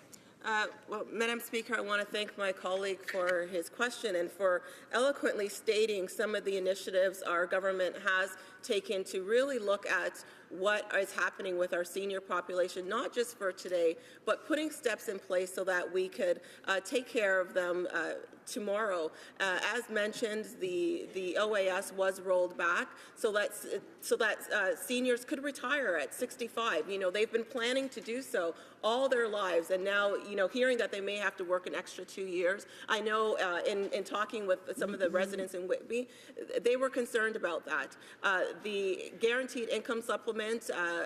Well, Madam Speaker, I want to thank my colleague for his question and for eloquently stating some of the initiatives our government has taken to really look at what is happening with our senior population, not just for today, but putting steps in place so that we could take care of them tomorrow. As mentioned, the OAS was rolled back so that seniors could retire at 65. You know, they've been planning to do so all their lives, and now, you know, hearing that they may have to work an extra 2 years. I know in talking with some of the residents in Whitby, they were concerned about that. The guaranteed income supplement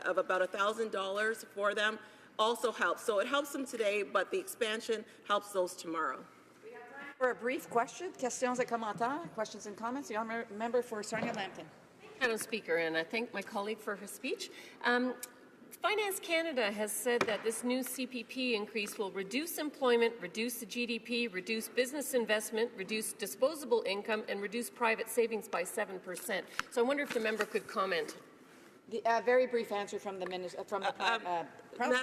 of about $1,000 for them also helps. So it helps them today, but the expansion helps those tomorrow. For a brief question, questions et commentaires, questions and comments. The honourable member for Sarnia-Lambton. Madam Speaker, and I thank my colleague for her speech. Finance Canada has said that this new CPP increase will reduce employment, reduce the GDP, reduce business investment, reduce disposable income, and reduce private savings by 7%. So I wonder if the member could comment. The very brief answer from the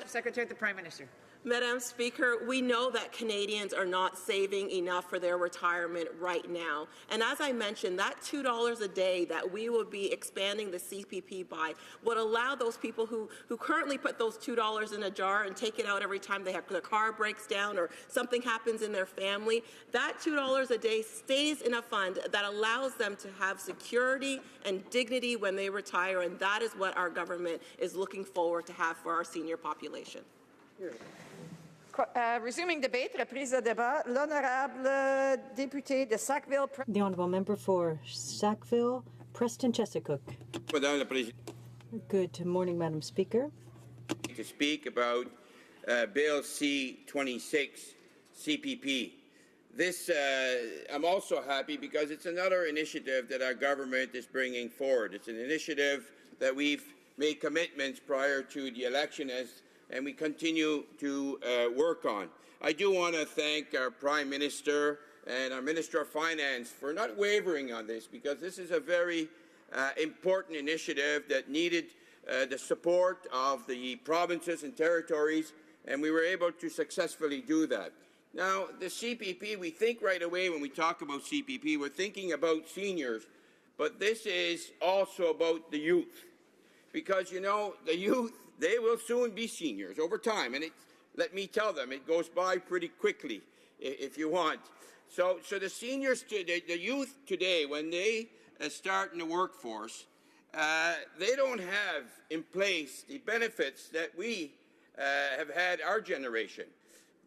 Secretary of the Prime Minister. Madam Speaker, we know that Canadians are not saving enough for their retirement right now. And as I mentioned, that $2 a day that we will be expanding the CPP by would allow those people who currently put those $2 in a jar and take it out every time their car breaks down or something happens in their family, that $2 a day stays in a fund that allows them to have security and dignity when they retire, and that is what our government is looking forward to have for our senior population. Resuming debate, reprise de débat, l'honorable député de Sackville. The honourable member for Sackville, Preston Chesacook. Madame la Présidente. Good morning, Madam Speaker. To speak about Bill C-26, CPP. This, I'm also happy because it's another initiative that our government is bringing forward. It's an initiative that we've made commitments prior to the election and we continue to work on. I do want to thank our Prime Minister and our Minister of Finance for not wavering on this, because this is a very important initiative that needed the support of the provinces and territories, and we were able to successfully do that. Now, the CPP, we think right away when we talk about CPP, we're thinking about seniors, but this is also about the youth, because, you know, the youth, they will soon be seniors over time, and let me tell them, it goes by pretty quickly, if you want. So the seniors, the youth today, when they start in the workforce, they don't have in place the benefits that we have had our generation.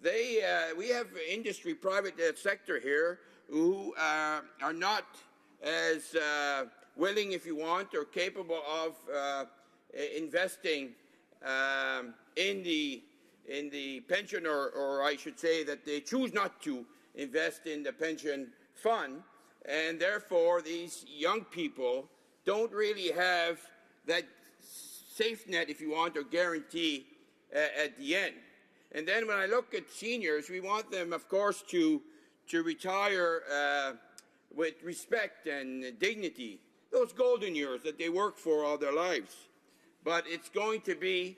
We have industry, private sector here, who are not as willing, if you want, or capable of investing in the pension, or I should say that they choose not to invest in the pension fund, and therefore these young people don't really have that safe net, if you want, or guarantee at the end. And then when I look at seniors, we want them, of course, to retire with respect and dignity, those golden years that they work for all their lives. But it's going to be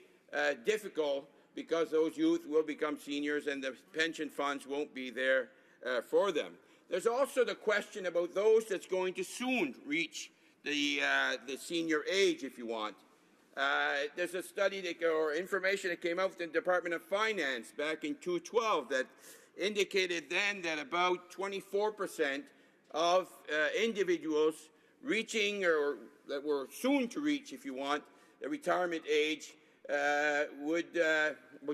difficult because those youth will become seniors and the pension funds won't be there for them. There's also the question about those that's going to soon reach the senior age, if you want. There's a study or information that came out from the Department of Finance back in 2012 that indicated then that about 24% of individuals reaching, or that were soon to reach, if you want, the retirement age, about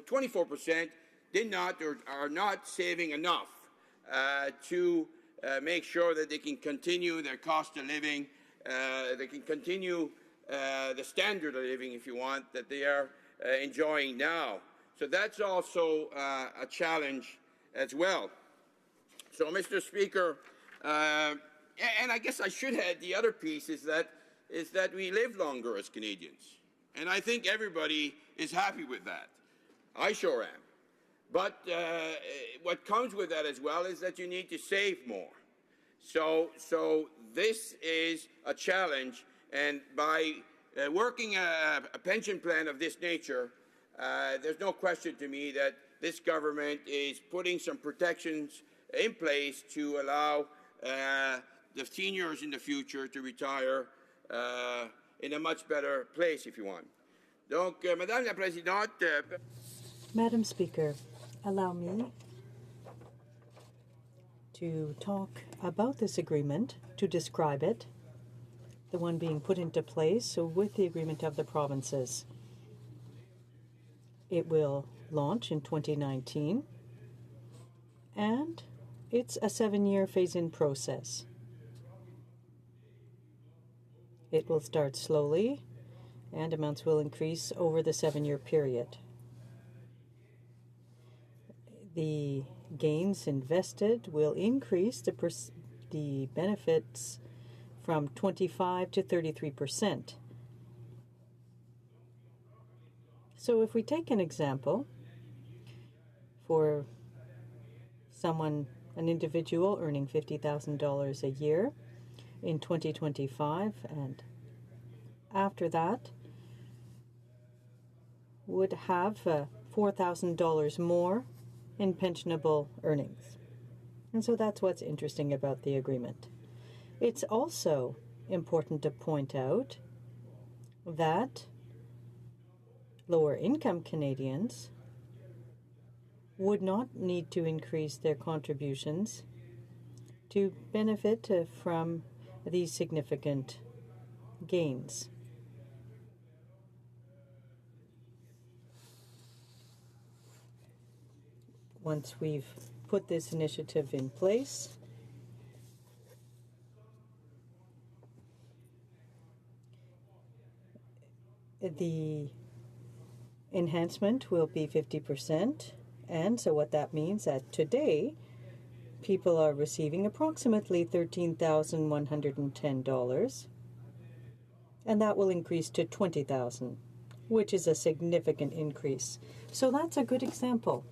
24% did not or are not saving enough to make sure that they can continue their cost of living, they can continue the standard of living, if you want, that they are enjoying now. So that's also a challenge as well. So, Mr. Speaker, and I guess I should add the other piece is that we live longer as Canadians. And I think everybody is happy with that. I sure am. But what comes with that as well is that you need to save more. So this is a challenge, and by working a pension plan of this nature, there's no question to me that this government is putting some protections in place to allow the seniors in the future to retire in a much better place, if you want. Donc, Madame la Présidente, Madam Speaker, allow me to talk about this agreement, to describe it, the one being put into place with the agreement of the provinces. It will launch in 2019, and it's a 7-year phase-in process. It will start slowly, and amounts will increase over the 7-year period. The gains invested will increase the benefits from 25 to 33%. So if we take an example for someone, an individual earning $50,000 a year in 2025, and after that would have $4,000 more in pensionable earnings. And so that's what's interesting about the agreement. It's also important to point out that lower income Canadians would not need to increase their contributions to benefit from these significant gains. Once we've put this initiative in place, the enhancement will be 50%, and so what that means that today people are receiving approximately $13,110, and that will increase to $20,000, which is a significant increase. So that's a good example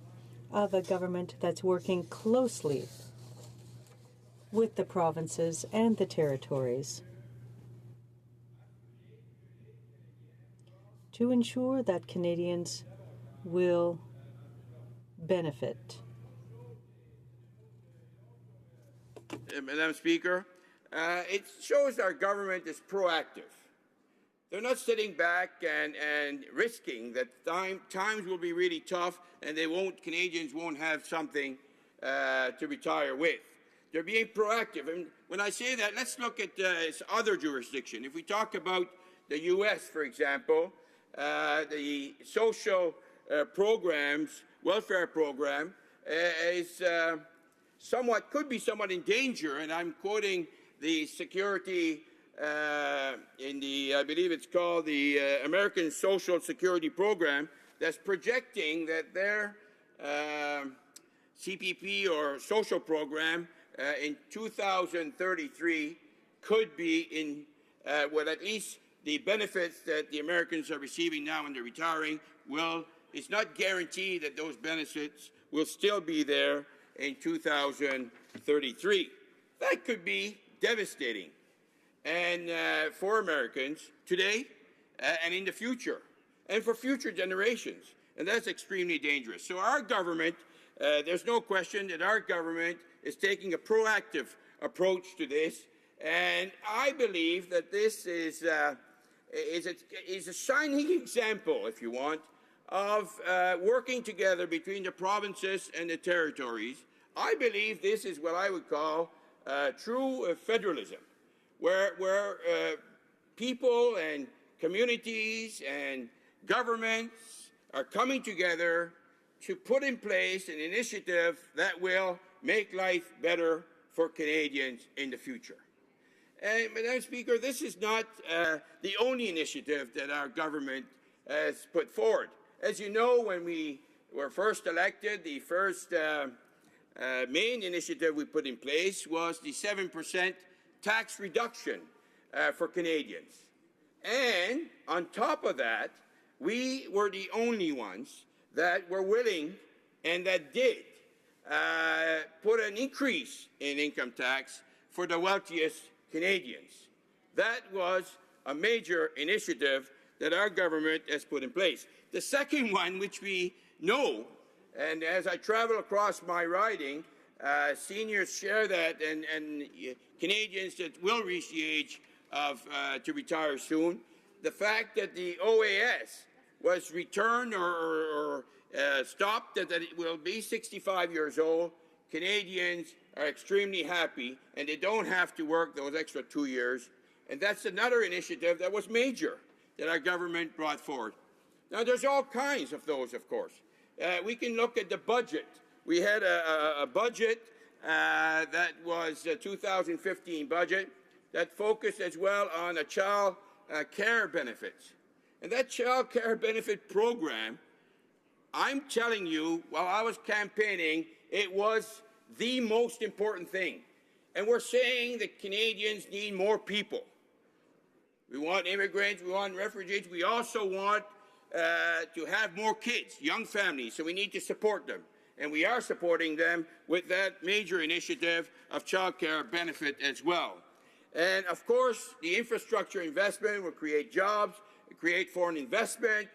of a government that's working closely with the provinces and the territories to ensure that Canadians will benefit. Madam Speaker, it shows our government is proactive. They're not sitting back and risking that times will be really tough and Canadians won't have something to retire with. They're being proactive. And when I say that, let's look at other jurisdiction. If we talk about the U.S., for example, the social programs, welfare program, could be somewhat in danger, and I'm quoting the security in the, I believe it's called the American Social Security Program, that's projecting that their CPP or social program in 2033 could be in, well, at least the benefits that the Americans are receiving now when they're retiring it's not guaranteed that those benefits will still be there in 2033. That could be devastating and for Americans today and in the future, and for future generations. And that's extremely dangerous. So our government, there's no question that our government is taking a proactive approach to this. And I believe that this is a shining example, if you want, of working together between the provinces and the territories. I believe this is what I would call true federalism, where people and communities and governments are coming together to put in place an initiative that will make life better for Canadians in the future. And, Madam Speaker, this is not the only initiative that our government has put forward. As you know, when we were first elected, the first main initiative we put in place was the 7% tax reduction for Canadians. And on top of that, we were the only ones that were willing and that did put an increase in income tax for the wealthiest Canadians. That was a major initiative that our government has put in place. The second one, which we know, and as I travel across my riding, seniors share that, and Canadians that will reach the age of to retire soon, the fact that the OAS was returned or stopped, that it will be 65 years old. Canadians are extremely happy, and they don't have to work those extra 2 years. And that's another initiative that was major that our government brought forward. Now, there's all kinds of those, of course. We can look at the budget. We had a budget that was a 2015 budget that focused as well on the child care benefits. And that child care benefit program, I'm telling you, while I was campaigning, it was the most important thing. And we're saying that Canadians need more people. We want immigrants, we want refugees, we also want to have more kids, young families, so we need to support them. And we are supporting them with that major initiative of child care benefit as well. And of course, the infrastructure investment will create jobs, create foreign investment.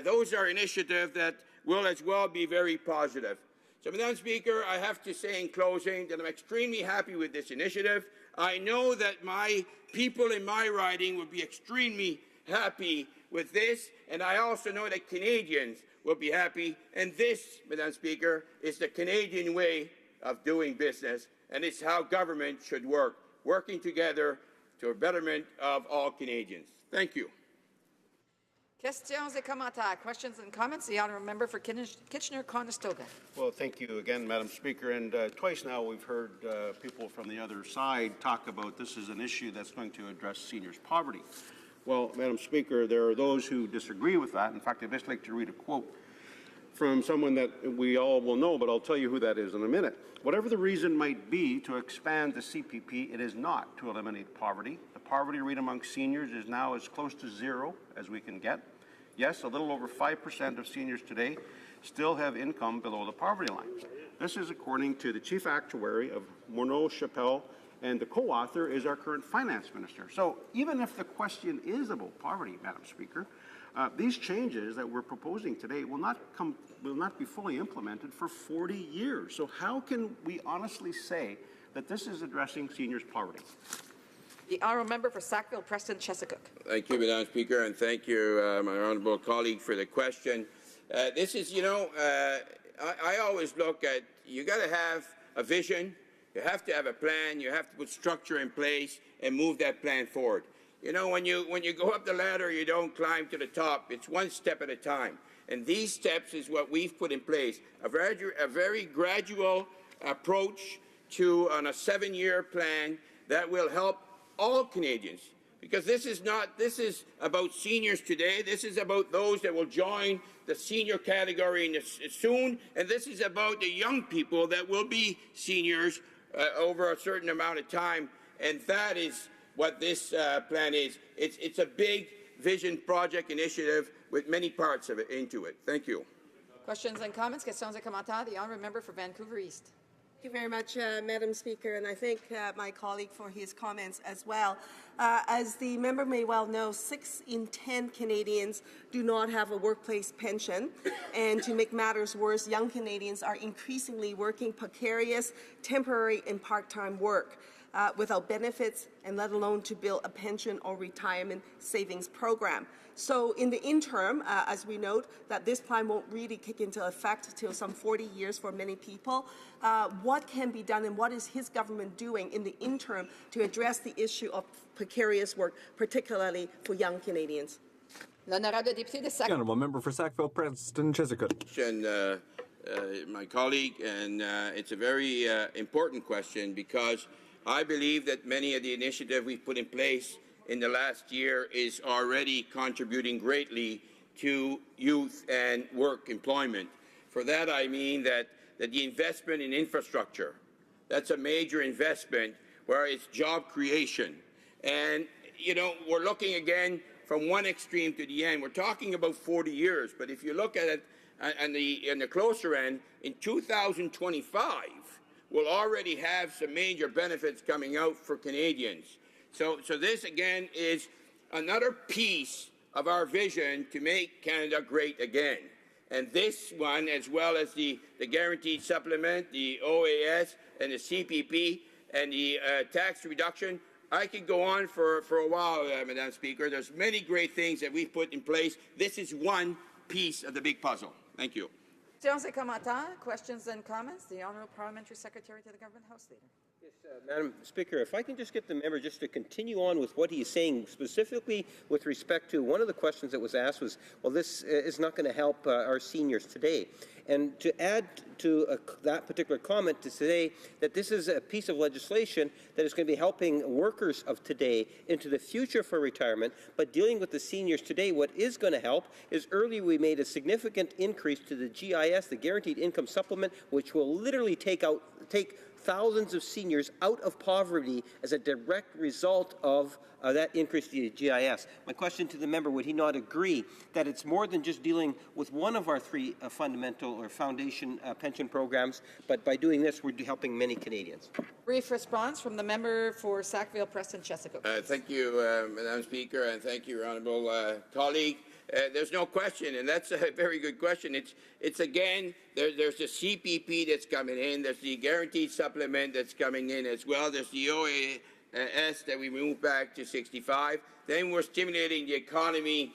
Those are initiatives that will as well be very positive. So, Madam Speaker, I have to say in closing that I'm extremely happy with this initiative. I know that my people in my riding will be extremely happy with this, and I also know that Canadians will be happy. And this, Madam Speaker, is the Canadian way of doing business, and it's how government should work, working together to a betterment of all Canadians. Thank you. Questions et commentaires. Questions and comments. The honourable member for Kitchener-Conestoga. Well, thank you again, Madam Speaker. And twice now we've heard people from the other side talk about this is an issue that's going to address seniors' poverty. Well, Madam Speaker, there are those who disagree with that. In fact, I'd just like to read a quote from someone that we all will know, but I'll tell you who that is in a minute. Whatever the reason might be to expand the CPP, it is not to eliminate poverty. The poverty rate among seniors is now as close to zero as we can get. Yes, a little over 5% of seniors today still have income below the poverty line. This is according to the chief actuary of Morneau Shepell, and the co-author is our current finance minister. So even if the question is about poverty, Madam Speaker, these changes that we're proposing today will not be fully implemented for 40 years. So how can we honestly say that this is addressing seniors' poverty? The honourable member for Sackville-Preston Chesapeake. Thank you, Madam Speaker, and thank you, my honourable colleague, for the question. This is, I always look at, you got to have a vision, you have to have a plan, you have to put structure in place and move that plan forward. You know, when you go up the ladder, you don't climb to the top. It's one step at a time. And these steps is what we've put in place, a very gradual approach on a 7-year plan that will help all Canadians. Because this is about seniors today. This is about those that will join the senior category soon. And this is about the young people that will be seniors over a certain amount of time. And that is what this plan is. It's a big vision project initiative with many parts of it into it. Thank you. Questions and comments. Questions et commentaires. The honourable member for Vancouver East. Thank you very much, Madam Speaker, and I thank my colleague for his comments as well. As the member may well know, 6 in 10 Canadians do not have a workplace pension, and to make matters worse, young Canadians are increasingly working precarious, temporary and part-time work without benefits, and let alone to build a pension or retirement savings program. So in the interim, as we note, that this plan won't really kick into effect until some 40 years for many people, what can be done and what is his government doing in the interim to address the issue of precarious work, particularly for young Canadians? L'honorable député de Sackville. Honourable member for Sackville-Preston Chesapeake. My colleague, and it's a very important question because I believe that many of the initiatives we've put in place in the last year is already contributing greatly to youth and work employment. For that, I mean that the investment in infrastructure, that's a major investment where it's job creation. And, we're looking again from one extreme to the end. We're talking about 40 years, but if you look at it on the closer end, in 2025, we'll already have some major benefits coming out for Canadians. So this, again, is another piece of our vision to make Canada great again. And this one, as well as the Guaranteed Supplement, the OAS, and the CPP, and the tax reduction, I could go on for a while, Madam Speaker. There's many great things that we've put in place. This is one piece of the big puzzle. Thank you. Questions et commentaires, questions and comments. The Honourable Parliamentary Secretary to the Government House Leader. Yes, Madam Speaker, if I can just get the member just to continue on with what he is saying, specifically with respect to one of the questions that was asked was, well, this is not going to help our seniors today. And to add to that particular comment to say that this is a piece of legislation that is going to be helping workers of today into the future for retirement, but dealing with the seniors today, what is going to help is earlier we made a significant increase to the GIS, the Guaranteed Income Supplement, which will literally take thousands of seniors out of poverty as a direct result of that increase to the GIS. My question to the member, would he not agree that it's more than just dealing with one of our three fundamental or foundation pension programs, but by doing this, we're helping many Canadians? Brief response from the member for Sackville, Preston, Chesapeake. Thank you, Madam Speaker, and thank you, honourable colleague. There's no question, and that's a very good question. It's again, there's the CPP that's coming in, there's the guaranteed supplement that's coming in as well, there's the OAS that we moved back to 65. Then we're stimulating the economy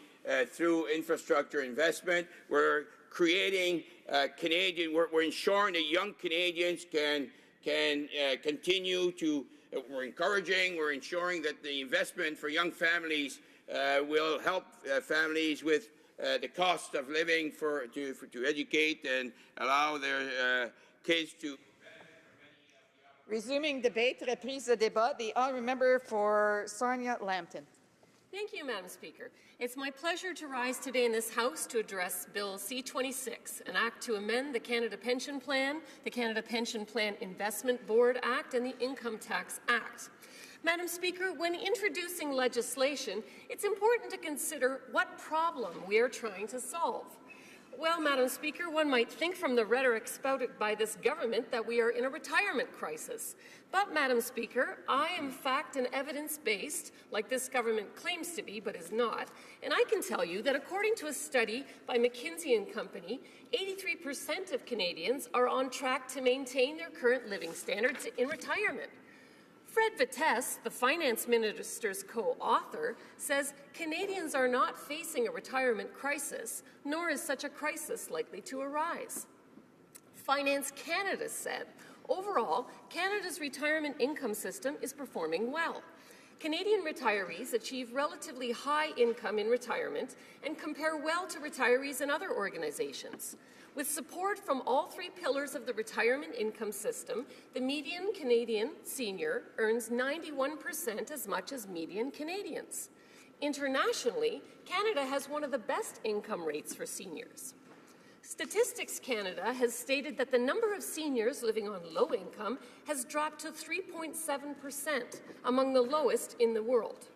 through infrastructure investment. We're creating we're ensuring that young Canadians can continue to, we're ensuring that the investment for young families will help families with the cost of living to educate and allow their kids to. Resuming debate, reprise de débat. The honourable member for Sarnia-Lambton. Thank you, Madam Speaker. It's my pleasure to rise today in this House to address Bill C-26, an act to amend the Canada Pension Plan, the Canada Pension Plan Investment Board Act, and the Income Tax Act. Madam Speaker, when introducing legislation, it's important to consider what problem we are trying to solve. Well, Madam Speaker, one might think from the rhetoric spouted by this government that we are in a retirement crisis. But, Madam Speaker, I am fact and evidence-based, like this government claims to be but is not, and I can tell you that according to a study by McKinsey & Company, 83% of Canadians are on track to maintain their current living standards in retirement. Fred Vitesse, the finance minister's co-author, says Canadians are not facing a retirement crisis, nor is such a crisis likely to arise. Finance Canada said, overall, Canada's retirement income system is performing well. Canadian retirees achieve relatively high income in retirement and compare well to retirees in other organizations. With support from all three pillars of the retirement income system, the median Canadian senior earns 91% as much as median Canadians. Internationally, Canada has one of the best income rates for seniors. Statistics Canada has stated that the number of seniors living on low income has dropped to 3.7%, among the lowest in the world.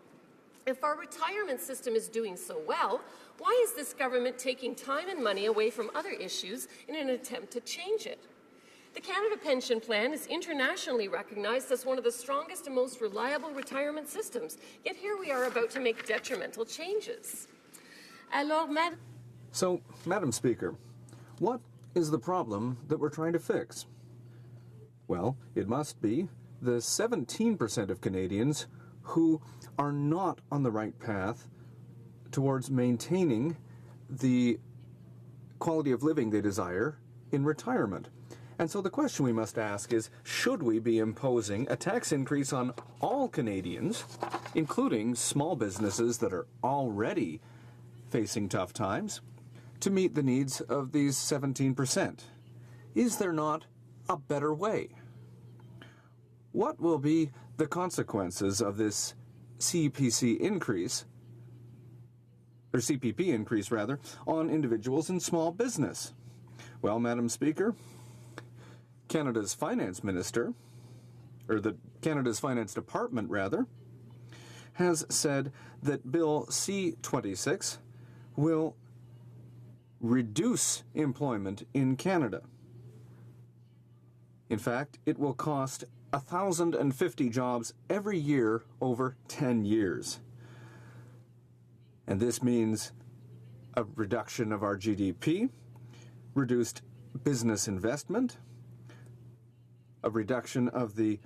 If our retirement system is doing so well, why is this government taking time and money away from other issues in an attempt to change it? The Canada Pension Plan is internationally recognized as one of the strongest and most reliable retirement systems, yet here we are about to make detrimental changes. So, Madam Speaker, what is the problem that we're trying to fix? Well, it must be the 17% of Canadians who are not on the right path towards maintaining the quality of living they desire in retirement. And so the question we must ask is, should we be imposing a tax increase on all Canadians, including small businesses that are already facing tough times, to meet the needs of these 17%? Is there not a better way? What will be the consequences of this CPP increase, on individuals and small business? Well, Madam Speaker, Canada's finance minister, or Canada's finance department rather, has said that Bill C-26 will reduce employment in Canada. In fact, it will cost 1,050 jobs every year over 10 years. And this means a reduction of our GDP, reduced business investment, a reduction of the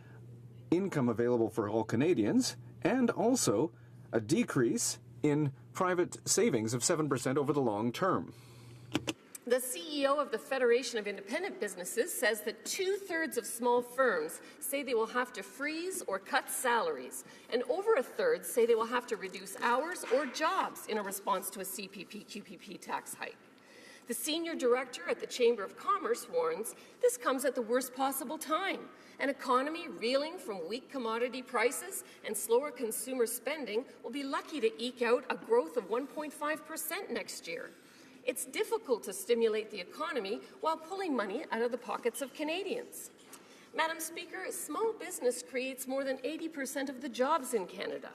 income available for all Canadians, and also a decrease in private savings of 7% over the long term. The CEO of the Federation of Independent Businesses says that 2/3 of small firms say they will have to freeze or cut salaries, and over a third say they will have to reduce hours or jobs in a response to a CPP-QPP tax hike. The senior director at the Chamber of Commerce warns this comes at the worst possible time. An economy reeling from weak commodity prices and slower consumer spending will be lucky to eke out a growth of 1.5% next year. It's difficult to stimulate the economy while pulling money out of the pockets of Canadians. Madam Speaker, small business creates more than 80% of the jobs in Canada.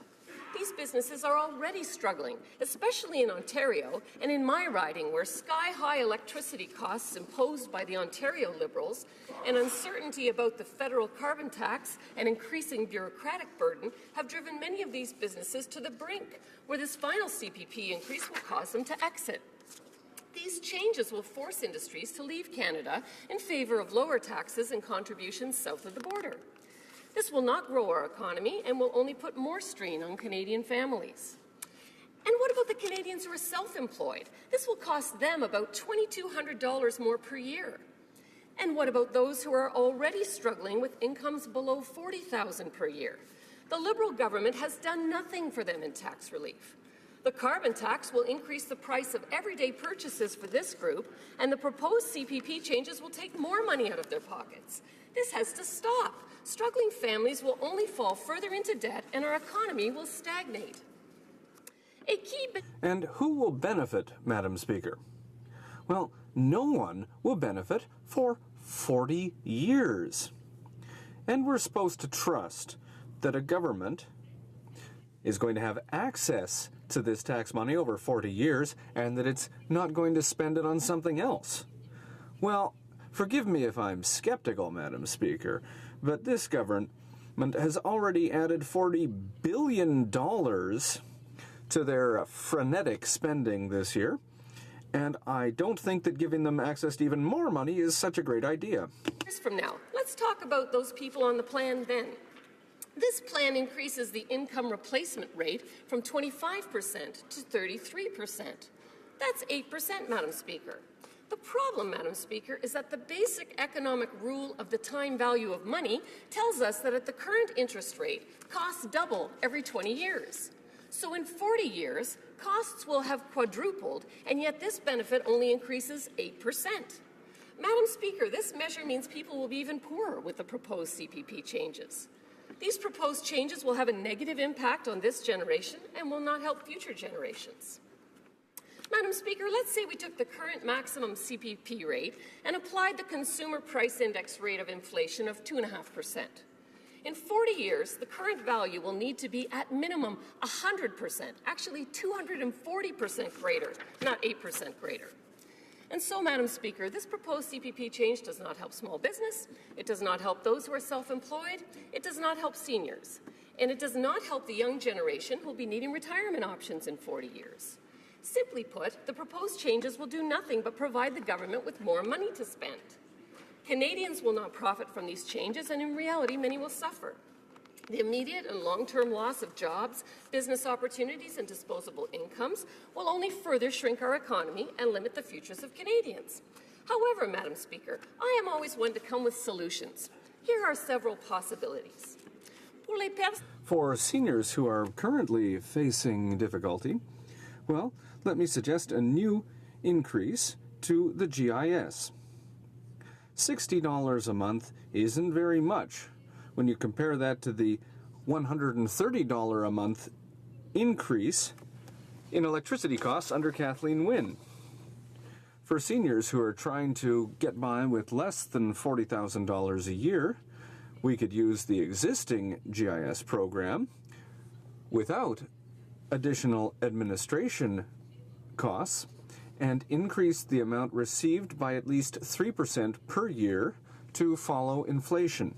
These businesses are already struggling, especially in Ontario and in my riding, where sky-high electricity costs imposed by the Ontario Liberals and uncertainty about the federal carbon tax and increasing bureaucratic burden have driven many of these businesses to the brink, where this final CPP increase will cause them to exit. These changes will force industries to leave Canada in favour of lower taxes and contributions south of the border. This will not grow our economy and will only put more strain on Canadian families. And what about the Canadians who are self-employed? This will cost them about $2,200 more per year. And what about those who are already struggling with incomes below $40,000 per year? The Liberal government has done nothing for them in tax relief. The carbon tax will increase the price of everyday purchases for this group, and the proposed CPP changes will take more money out of their pockets. This has to stop. Struggling families will only fall further into debt, and our economy will stagnate. And who will benefit, Madam Speaker? Well, no one will benefit for 40 years. And we're supposed to trust that a government is going to have access to this tax money over 40 years and that it's not going to spend it on something else. Well, forgive me if I'm skeptical, Madam Speaker, but this government has already added $40 billion to their frenetic spending this year, and I don't think that giving them access to even more money is such a great idea. Years from now, let's talk about those people on the plan then. This plan increases the income replacement rate from 25% to 33%. That's 8%, Madam Speaker. The problem, Madam Speaker, is that the basic economic rule of the time value of money tells us that at the current interest rate, costs double every 20 years. So in 40 years, costs will have quadrupled, and yet this benefit only increases 8%. Madam Speaker, this measure means people will be even poorer with the proposed CPP changes. These proposed changes will have a negative impact on this generation and will not help future generations. Madam Speaker, let's say we took the current maximum CPP rate and applied the Consumer Price Index rate of inflation of 2.5%. In 40 years, the current value will need to be at minimum 100%, actually 240% greater, not 8% greater. And so, Madam Speaker, this proposed CPP change does not help small business, it does not help those who are self-employed, it does not help seniors, and it does not help the young generation who will be needing retirement options in 40 years. Simply put, the proposed changes will do nothing but provide the government with more money to spend. Canadians will not profit from these changes, and in reality, many will suffer. The immediate and long-term loss of jobs, business opportunities, and disposable incomes will only further shrink our economy and limit the futures of Canadians. However, Madam Speaker, I am always one to come with solutions. Here are several possibilities. For seniors who are currently facing difficulty, well, let me suggest a new increase to the GIS. $60 a month isn't very much when you compare that to the $130 a month increase in electricity costs under Kathleen Wynne. For seniors who are trying to get by with less than $40,000 a year, we could use the existing GIS program without additional administration costs and increase the amount received by at least 3% per year to follow inflation.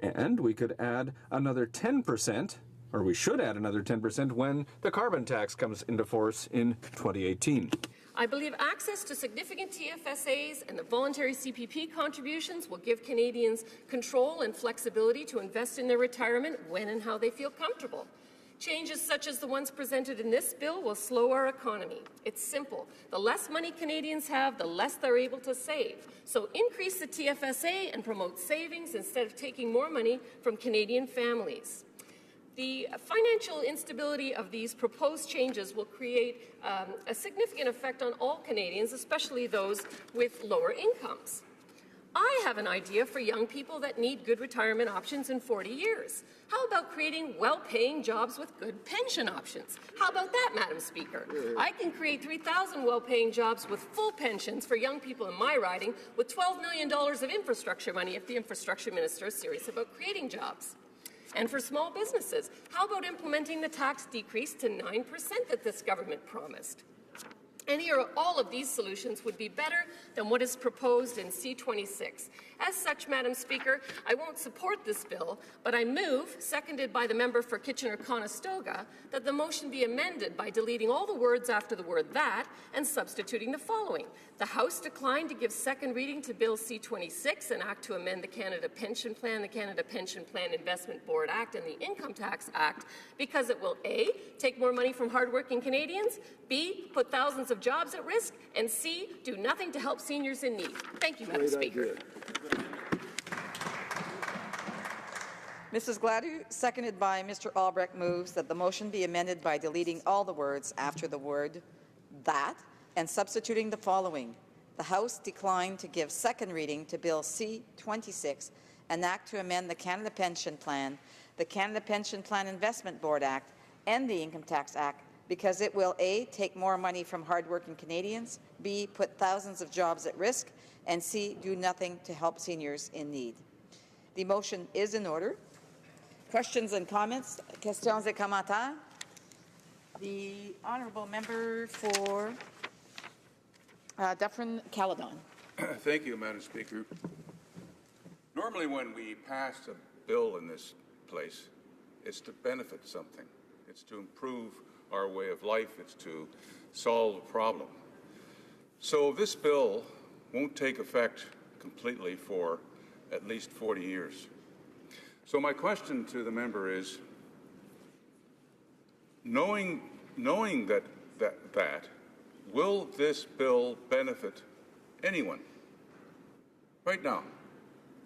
And we could add another 10%, or we should add another 10% when the carbon tax comes into force in 2018. I believe access to significant TFSAs and the voluntary CPP contributions will give Canadians control and flexibility to invest in their retirement when and how they feel comfortable. Changes such as the ones presented in this bill will slow our economy. It's simple. The less money Canadians have, the less they're able to save. So increase the TFSA and promote savings instead of taking more money from Canadian families. The financial instability of these proposed changes will create a significant effect on all Canadians, especially those with lower incomes. I have an idea for young people that need good retirement options in 40 years. How about creating well-paying jobs with good pension options? How about that, Madam Speaker? I can create 3,000 well-paying jobs with full pensions for young people in my riding with $12 million of infrastructure money if the infrastructure minister is serious about creating jobs. And for small businesses, how about implementing the tax decrease to 9% that this government promised? Any or all of these solutions would be better than what is proposed in C-26. As such, Madam Speaker, I won't support this bill, but I move, seconded by the member for Kitchener-Conestoga, that the motion be amended by deleting all the words after the word that and substituting the following. The House declined to give second reading to Bill C-26, an act to amend the Canada Pension Plan, the Canada Pension Plan Investment Board Act, and the Income Tax Act, because it will A, take more money from hardworking Canadians, B, put thousands of jobs at risk, and C, do nothing to help seniors in need. Thank you, Madam Speaker. Mrs. Gladue, seconded by Mr. Albrecht, moves that the motion be amended by deleting all the words after the word that and substituting the following. The House declined to give second reading to Bill C-26, an act to amend the Canada Pension Plan, the Canada Pension Plan Investment Board Act, and the Income Tax Act, because it will A, take more money from hardworking Canadians, B, put thousands of jobs at risk, and C, do nothing to help seniors in need. The motion is in order. Questions and comments? Questions et commentaires? The honourable member for Dufferin-Caledon. Thank you, Madam Speaker. Normally when we pass a bill in this place, it's to benefit something. It's to improve our way of life. It's to solve a problem. So this bill won't take effect completely for at least 40 years. So my question to the member is, knowing that, will this bill benefit anyone right now?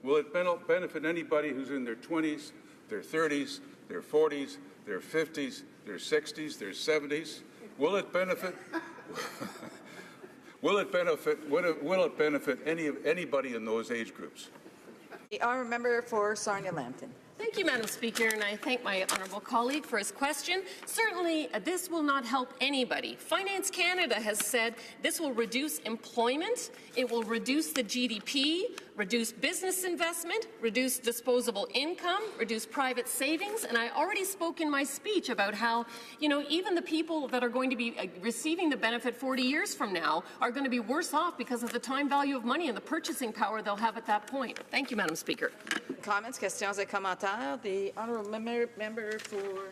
Will it benefit anybody who's in their 20s, their 30s, their 40s, their 50s, their 60s, their 70s? Will it benefit? Will it benefit anybody in those age groups? The honourable member for Sarnia-Lambton. Thank you, Madam Speaker, and I thank my honourable colleague for his question. Certainly, this will not help anybody. Finance Canada has said this will reduce employment, it will reduce the GDP, reduce business investment, reduce disposable income, reduce private savings, and I already spoke in my speech about how, even the people that are going to be receiving the benefit 40 years from now are going to be worse off because of the time value of money and the purchasing power they'll have at that point. Thank you, Madam Speaker. Comments, questions et commentaires? The honourable member for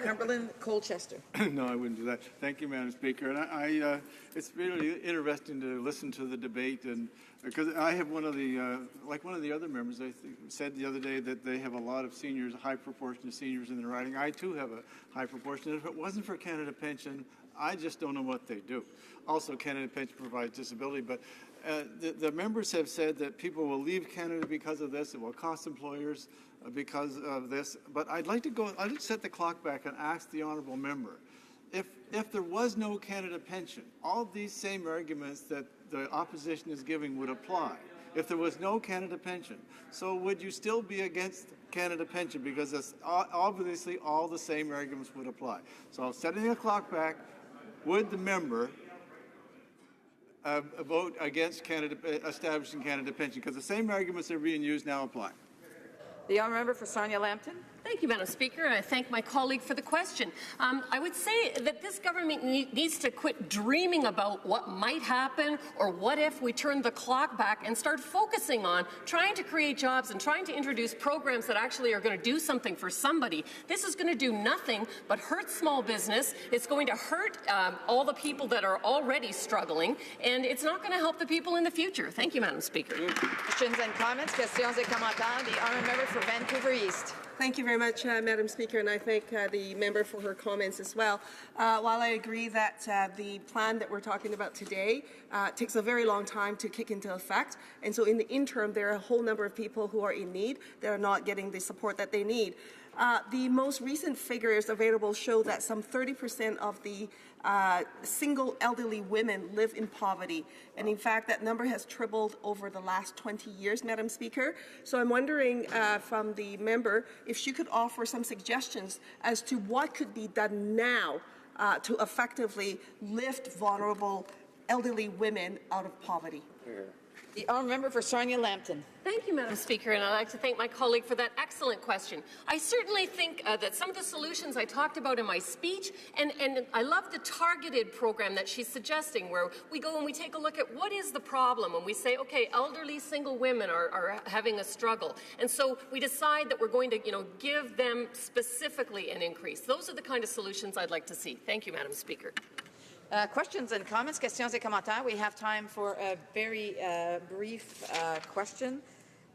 Cumberland Colchester. No, I wouldn't do that. Thank you, Madam Speaker. And it's really interesting to listen to the debate, and because I have one of the other members, I think, said the other day that they have a lot of seniors, a high proportion of seniors in their riding. I too have a high proportion. If it wasn't for Canada Pension, I just don't know what they do. Also, Canada Pension provides disability, but the members have said that people will leave Canada because of this. It will cost employers because of this. But I'd like to set the clock back and ask the honourable member, if there was no Canada Pension, all these same arguments that the opposition is giving would apply. If there was no Canada Pension, so would you still be against Canada Pension? Because it's obviously all the same arguments would apply. So setting the clock back, would the member vote against establishing Canada Pension? Because the same arguments that are being used now apply. The honourable member for Sarnia-Lambton. Thank you, Madam Speaker, and I thank my colleague for the question. I would say that this government needs to quit dreaming about what might happen or what if we turn the clock back and start focusing on trying to create jobs and trying to introduce programs that actually are going to do something for somebody. This is going to do nothing but hurt small business. It's going to hurt all the people that are already struggling, and it's not going to help the people in the future. Thank you, Madam Speaker. Questions and comments, questions et commentaires. The honourable member for Vancouver East. Thank you very much, Madam Speaker, and I thank the member for her comments as well. While I agree that the plan that we're talking about today takes a very long time to kick into effect, and so in the interim, there are a whole number of people who are in need that are not getting the support that they need. The most recent figures available show that some 30% of the single elderly women live in poverty. And in fact, that number has tripled over the last 20 years, Madam Speaker. So I'm wondering from the member if she could offer some suggestions as to what could be done now to effectively lift vulnerable elderly women out of poverty. The honourable member for Sarnia-Lambton. Thank you, Madam Speaker, and I'd like to thank my colleague for that excellent question. I certainly think that some of the solutions I talked about in my speech, and I love the targeted program that she's suggesting, where we go and we take a look at what is the problem, and we say, okay, elderly single women are having a struggle, and so we decide that we're going to, give them specifically an increase. Those are the kind of solutions I'd like to see. Thank you, Madam Speaker. Questions and comments, questions et commentaires. We have time for a very brief question.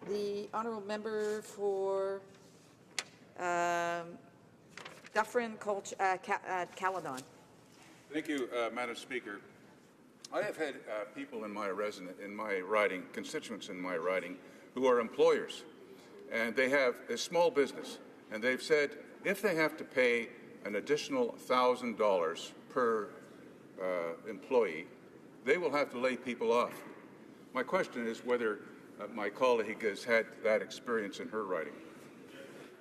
The honourable member for Dufferin Caledon. Thank you, Madam Speaker. I have had people in my riding, constituents in my riding, who are employers, and they have a small business, and they've said if they have to pay an additional $1,000 per employee, they will have to lay people off. My question is whether my colleague has had that experience in her riding.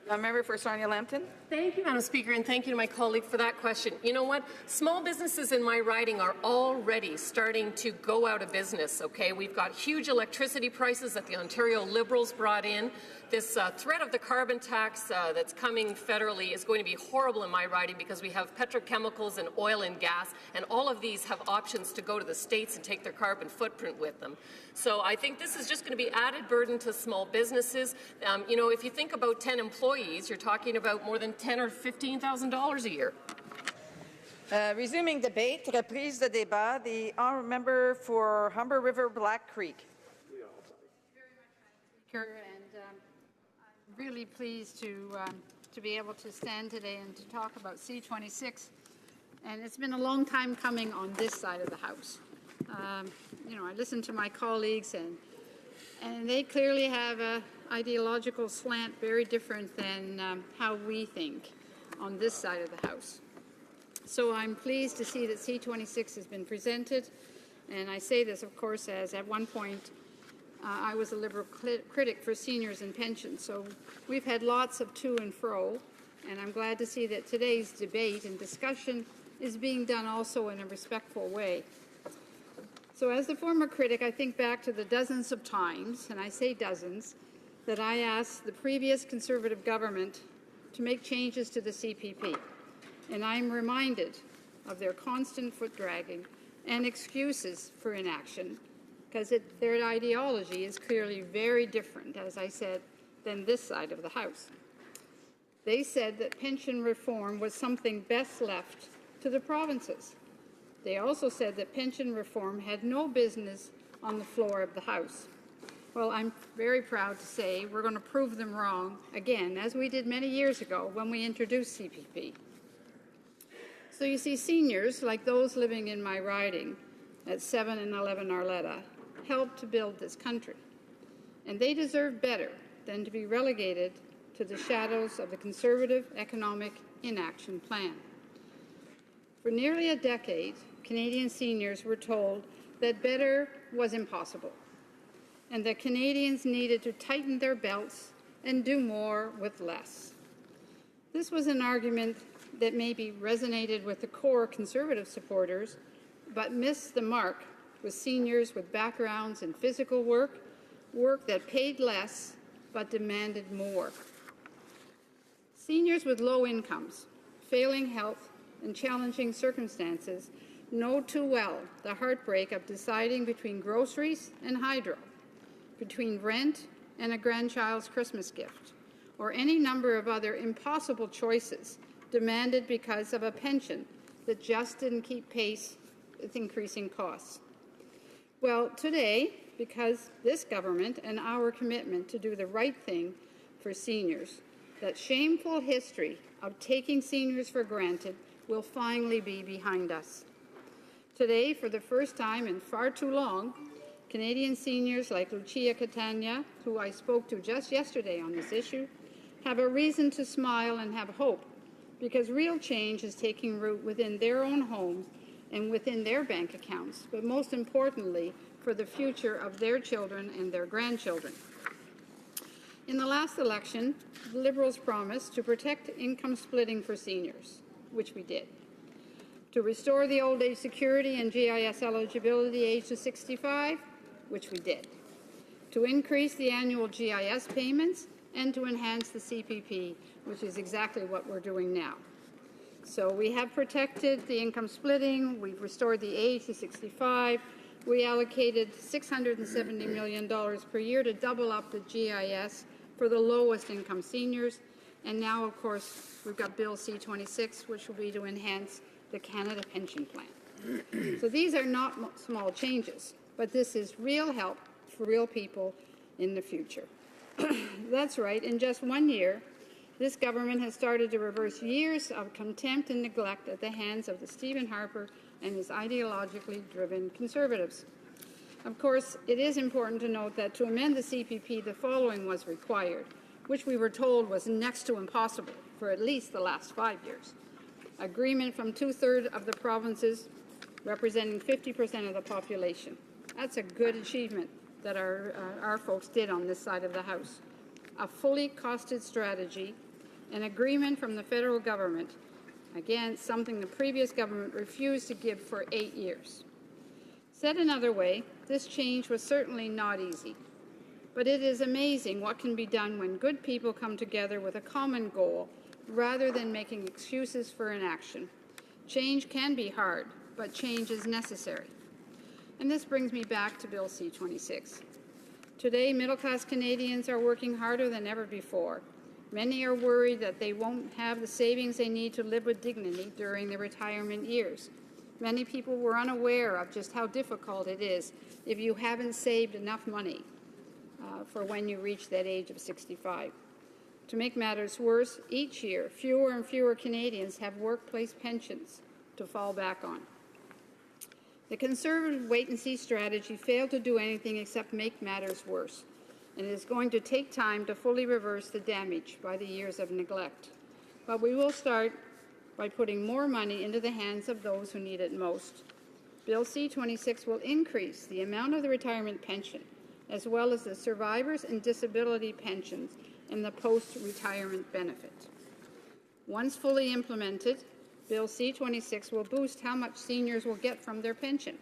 Member for Sarnia-Lambton. Thank you, Madam Speaker, and thank you to my colleague for that question. You know what? Small businesses in my riding are already starting to go out of business, okay? We've got huge electricity prices that the Ontario Liberals brought in. This threat of the carbon tax that's coming federally is going to be horrible in my riding because we have petrochemicals and oil and gas, and all of these have options to go to the States and take their carbon footprint with them. So I think this is just going to be added burden to small businesses. If you think about 10 employees, you're talking about more than $10,000 or $15,000 a year. Resuming debate, reprise de débat. The honourable member for Humber River Black Creek. And I'm really pleased to be able to stand today and to talk about C26. And it's been a long time coming on this side of the House. I listen to my colleagues, and they clearly have an ideological slant very different than how we think on this side of the House. So I'm pleased to see that C26 has been presented, and I say this, of course, as at one point I was a Liberal critic for seniors and pensions. So we've had lots of to and fro, and I'm glad to see that today's debate and discussion is being done also in a respectful way. So as the former critic, I think back to the dozens of times, and I say dozens, that I asked the previous Conservative government to make changes to the CPP. And I'm reminded of their constant foot-dragging and excuses for inaction, because their ideology is clearly very different, as I said, than this side of the House. They said that pension reform was something best left to the provinces. They also said that pension reform had no business on the floor of the House. Well, I'm very proud to say we're going to prove them wrong again, as we did many years ago when we introduced CPP. So you see, seniors, like those living in my riding at 7 and 11 Arletta, helped to build this country. And they deserve better than to be relegated to the shadows of the Conservative Economic Inaction Plan. For nearly a decade, Canadian seniors were told that better was impossible, and that Canadians needed to tighten their belts and do more with less. This was an argument that maybe resonated with the core Conservative supporters, but missed the mark with seniors with backgrounds in physical work that paid less but demanded more. Seniors with low incomes, failing health, and challenging circumstances know too well the heartbreak of deciding between groceries and hydro, between rent and a grandchild's Christmas gift, or any number of other impossible choices demanded because of a pension that just didn't keep pace with increasing costs. Well, today, because this government and our commitment to do the right thing for seniors, that shameful history of taking seniors for granted will finally be behind us. Today, for the first time in far too long, Canadian seniors like Lucia Catania, who I spoke to just yesterday on this issue, have a reason to smile and have hope, because real change is taking root within their own homes and within their bank accounts, but most importantly, for the future of their children and their grandchildren. In the last election, the Liberals promised to protect income splitting for seniors, which we did. To restore the old age security and GIS eligibility age to 65, which we did. To increase the annual GIS payments and to enhance the CPP, which is exactly what we're doing now. So we have protected the income splitting, we've restored the age to 65, we allocated $670 million per year to double up the GIS for the lowest income seniors, and now, of course, we've got Bill C-26, which will be to enhance the Canada Pension Plan. So these are not small changes, but this is real help for real people in the future. That's right, in just 1 year, this government has started to reverse years of contempt and neglect at the hands of the Stephen Harper and his ideologically driven Conservatives. Of course, it is important to note that to amend the CPP, the following was required, which we were told was next to impossible for at least the last 5 years. Agreement from 2/3 of the provinces, representing 50% of the population. That's a good achievement that our folks did on this side of the House. A fully costed strategy, an agreement from the federal government, again, something the previous government refused to give for 8 years. Said another way, this change was certainly not easy, but it is amazing what can be done when good people come together with a common goal rather than making excuses for inaction. Change can be hard, but change is necessary. And this brings me back to Bill C-26. Today, middle-class Canadians are working harder than ever before. Many are worried that they won't have the savings they need to live with dignity during their retirement years. Many people were unaware of just how difficult it is if you haven't saved enough money for when you reach that age of 65. To make matters worse, each year, fewer and fewer Canadians have workplace pensions to fall back on. The Conservative wait-and-see strategy failed to do anything except make matters worse, and it is going to take time to fully reverse the damage by the years of neglect. But we will start by putting more money into the hands of those who need it most. Bill C-26 will increase the amount of the retirement pension, as well as the survivors and disability pensions and the post-retirement benefit. Once fully implemented, Bill C-26 will boost how much seniors will get from their pension,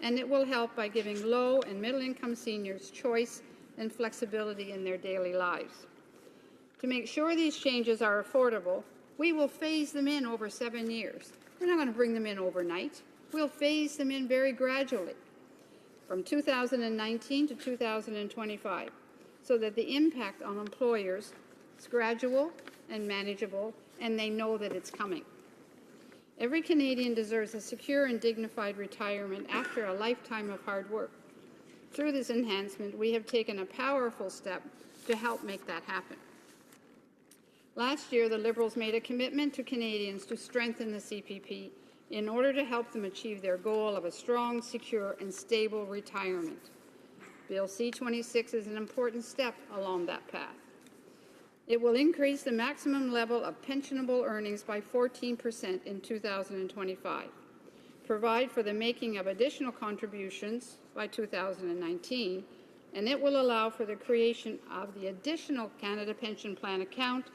and it will help by giving low and middle-income seniors choice and flexibility in their daily lives. To make sure these changes are affordable, we will phase them in over 7 years. We're not going to bring them in overnight. We'll phase them in very gradually, from 2019 to 2025, so that the impact on employers is gradual and manageable, and they know that it's coming. Every Canadian deserves a secure and dignified retirement after a lifetime of hard work. Through this enhancement, we have taken a powerful step to help make that happen. Last year, the Liberals made a commitment to Canadians to strengthen the CPP in order to help them achieve their goal of a strong, secure, and stable retirement. Bill C-26 is an important step along that path. It will increase the maximum level of pensionable earnings by 14% in 2025, provide for the making of additional contributions by 2019, and it will allow for the creation of the additional Canada Pension Plan account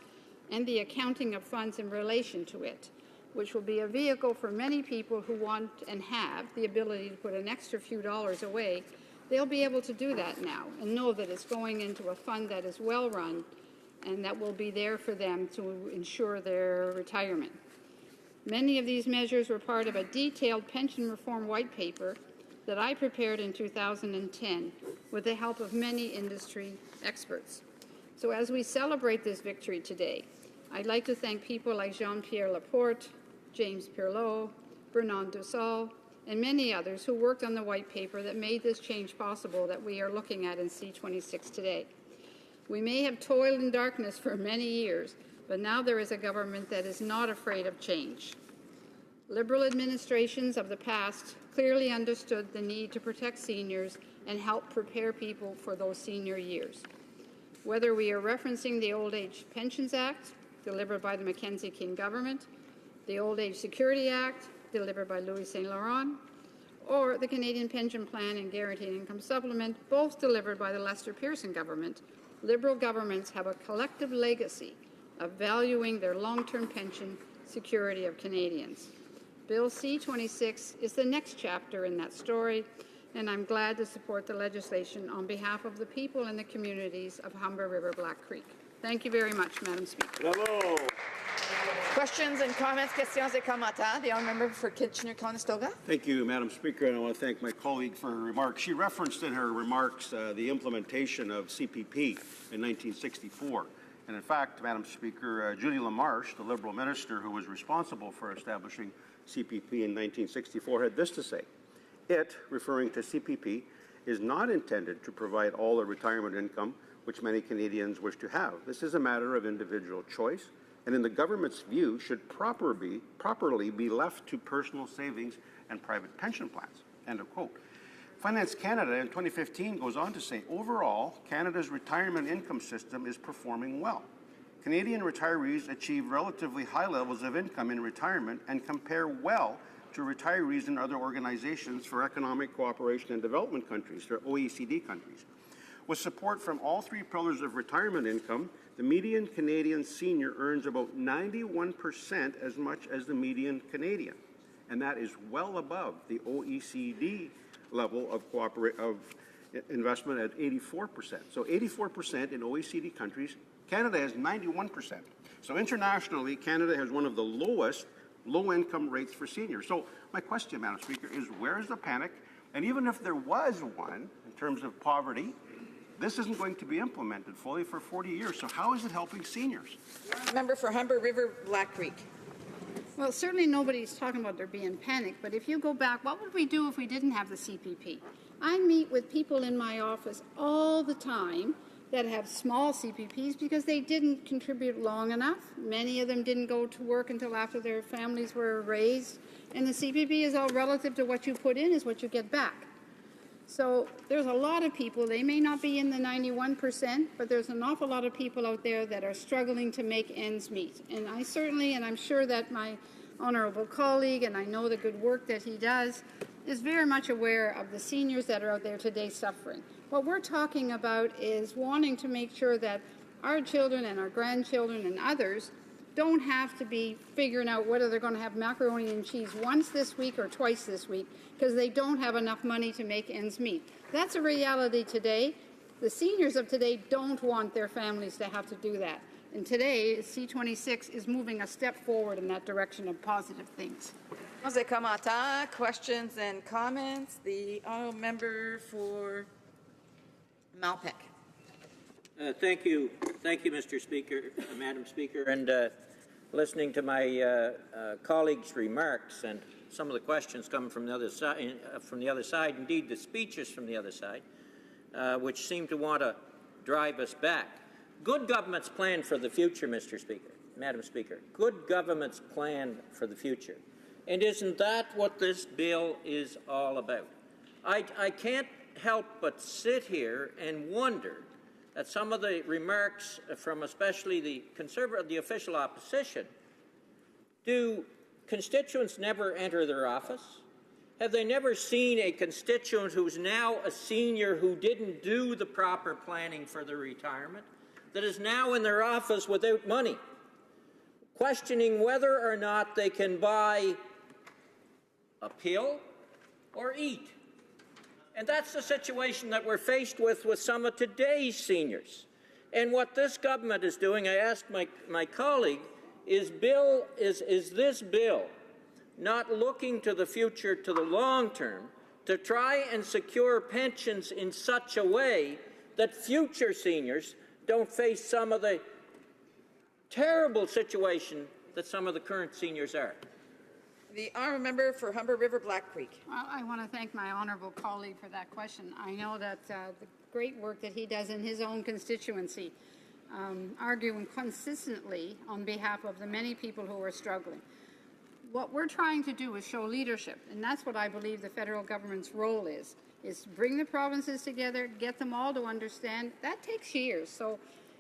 and the accounting of funds in relation to it, which will be a vehicle for many people who want and have the ability to put an extra few dollars away. They'll be able to do that now and know that it's going into a fund that is well run and that will be there for them to ensure their retirement. Many of these measures were part of a detailed pension reform white paper that I prepared in 2010 with the help of many industry experts. So as we celebrate this victory today, I'd like to thank people like Jean-Pierre Laporte, James Pirlo, Bernard Dussal, and many others who worked on the white paper that made this change possible that we are looking at in C26 today. We may have toiled in darkness for many years, but now there is a government that is not afraid of change. Liberal administrations of the past clearly understood the need to protect seniors and help prepare people for those senior years. Whether we are referencing the Old Age Pensions Act, delivered by the Mackenzie King government, the Old Age Security Act, delivered by Louis St. Laurent, or the Canadian Pension Plan and Guaranteed Income Supplement, both delivered by the Lester Pearson government, Liberal governments have a collective legacy of valuing their long-term pension security of Canadians. Bill C-26 is the next chapter in that story, and I'm glad to support the legislation on behalf of the people and the communities of Humber River Black Creek. Thank you very much, Madam Speaker. Bravo. Questions and comments, questions et commentaires. The honourable member for Kitchener-Conestoga. Thank you, Madam Speaker, and I want to thank my colleague for her remarks. She referenced in her remarks the implementation of CPP in 1964. And in fact, Madam Speaker, Judy LaMarche, the Liberal minister who was responsible for establishing CPP in 1964, had this to say. It, referring to CPP, is not intended to provide all the retirement income which many Canadians wish to have. This is a matter of individual choice, and in the government's view, should properly be left to personal savings and private pension plans. End of quote. Finance Canada in 2015 goes on to say, overall, Canada's retirement income system is performing well. Canadian retirees achieve relatively high levels of income in retirement and compare well to retirees in other organizations for economic cooperation and development countries, or OECD countries. With support from all three pillars of retirement income, the median Canadian senior earns about 91% as much as the median Canadian, and that is well above the OECD level of investment at 84%. So 84% in OECD countries. Canada has 91%. So internationally, Canada has one of the lowest low-income rates for seniors. So my question, Madam Speaker, is where is the panic? And even if there was one, in terms of poverty, this isn't going to be implemented fully for 40 years. So how is it helping seniors? Member for Humber River Black Creek. Well, certainly nobody's talking about there being panic, but if you go back, what would we do if we didn't have the CPP? I meet with people in my office all the time that have small CPPs because they didn't contribute long enough. Many of them didn't go to work until after their families were raised, and the CPP is all relative to what you put in is what you get back. So there's a lot of people, they may not be in the 91%, but there's an awful lot of people out there that are struggling to make ends meet. And I certainly, and I'm sure that my honourable colleague, and I know the good work that he does, is very much aware of the seniors that are out there today suffering. What we're talking about is wanting to make sure that our children and our grandchildren and others don't have to be figuring out whether they're going to have macaroni and cheese once this week or twice this week because they don't have enough money to make ends meet. That's a reality today. The seniors of today don't want their families to have to do that. And today, C26 is moving a step forward in that direction of positive things. Questions and comments. The honourable member for Malpeque. Thank you, Mr. Speaker, Madam Speaker, and listening to my colleagues' remarks and some of the questions coming from the other side, indeed the speeches from the other side, which seem to want to drive us back. Good governments plan for the future, Mr. Speaker, Madam Speaker. Good governments plan for the future. And isn't that what this bill is all about? I can't help but sit here and wonder at some of the remarks from especially the official opposition. Do constituents never enter their office? Have they never seen a constituent who's now a senior who didn't do the proper planning for their retirement, that is now in their office without money, questioning whether or not they can buy a pill or eat? And that's the situation that we're faced with some of today's seniors. And what this government is doing, I asked my colleague, is this bill not looking to the future, to the long term, to try and secure pensions in such a way that future seniors don't face some of the terrible situation that some of the current seniors are? The honourable member for Humber River Black Creek. Well, I want to thank my honourable colleague for that question. I know that the great work that he does in his own constituency, arguing consistently on behalf of the many people who are struggling. What we're trying to do is show leadership, and that's what I believe the federal government's role is bring the provinces together, get them all to understand. That takes years. So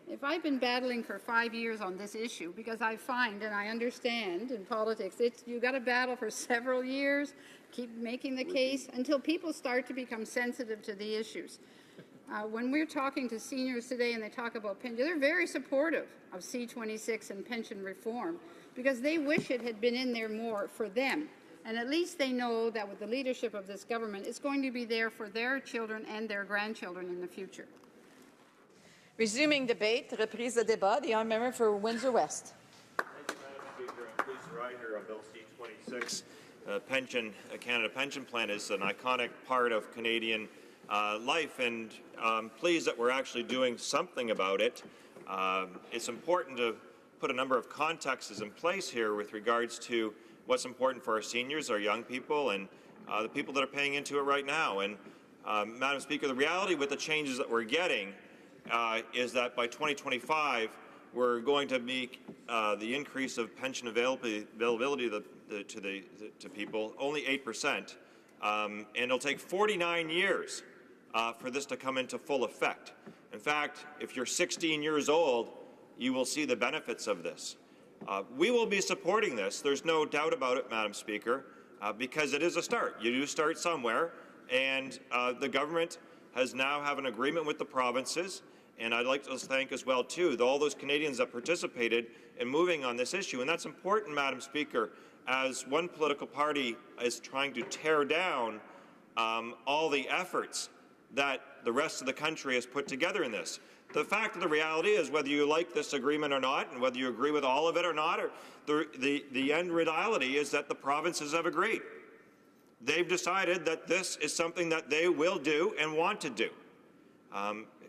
if I've been battling for 5 years on this issue, because I find and I understand in politics, you've got to battle for several years, keep making the case until people start to become sensitive to the issues. When we're talking to seniors today and they talk about pension, they're very supportive of C-26 and pension reform because they wish it had been in there more for them. And at least they know that with the leadership of this government, it's going to be there for their children and their grandchildren in the future. Resuming debate, reprise de débat, the honourable member for Windsor West. Thank you, Madam Speaker. I'm pleased to ride here on Bill C-26. Canada Pension Plan is an iconic part of Canadian life, and I'm pleased that we're actually doing something about it. It's important to put a number of contexts in place here with regards to what's important for our seniors, our young people, and the people that are paying into it right now. And Madam Speaker, the reality with the changes that we're getting is that by 2025, we're going to make the increase of pension availability to people only 8%, and it'll take 49 years for this to come into full effect. In fact, if you're 16 years old, you will see the benefits of this. We will be supporting this. There's no doubt about it, Madam Speaker, because it is a start. You do start somewhere, and the government has now have an agreement with the provinces. And I'd like to thank as well, too, all those Canadians that participated in moving on this issue. And that's important, Madam Speaker, as one political party is trying to tear down all the efforts that the rest of the country has put together in this. The fact of the reality is, whether you like this agreement or not, and whether you agree with all of it or not, the end reality is that the provinces have agreed. They've decided that this is something that they will do and want to do.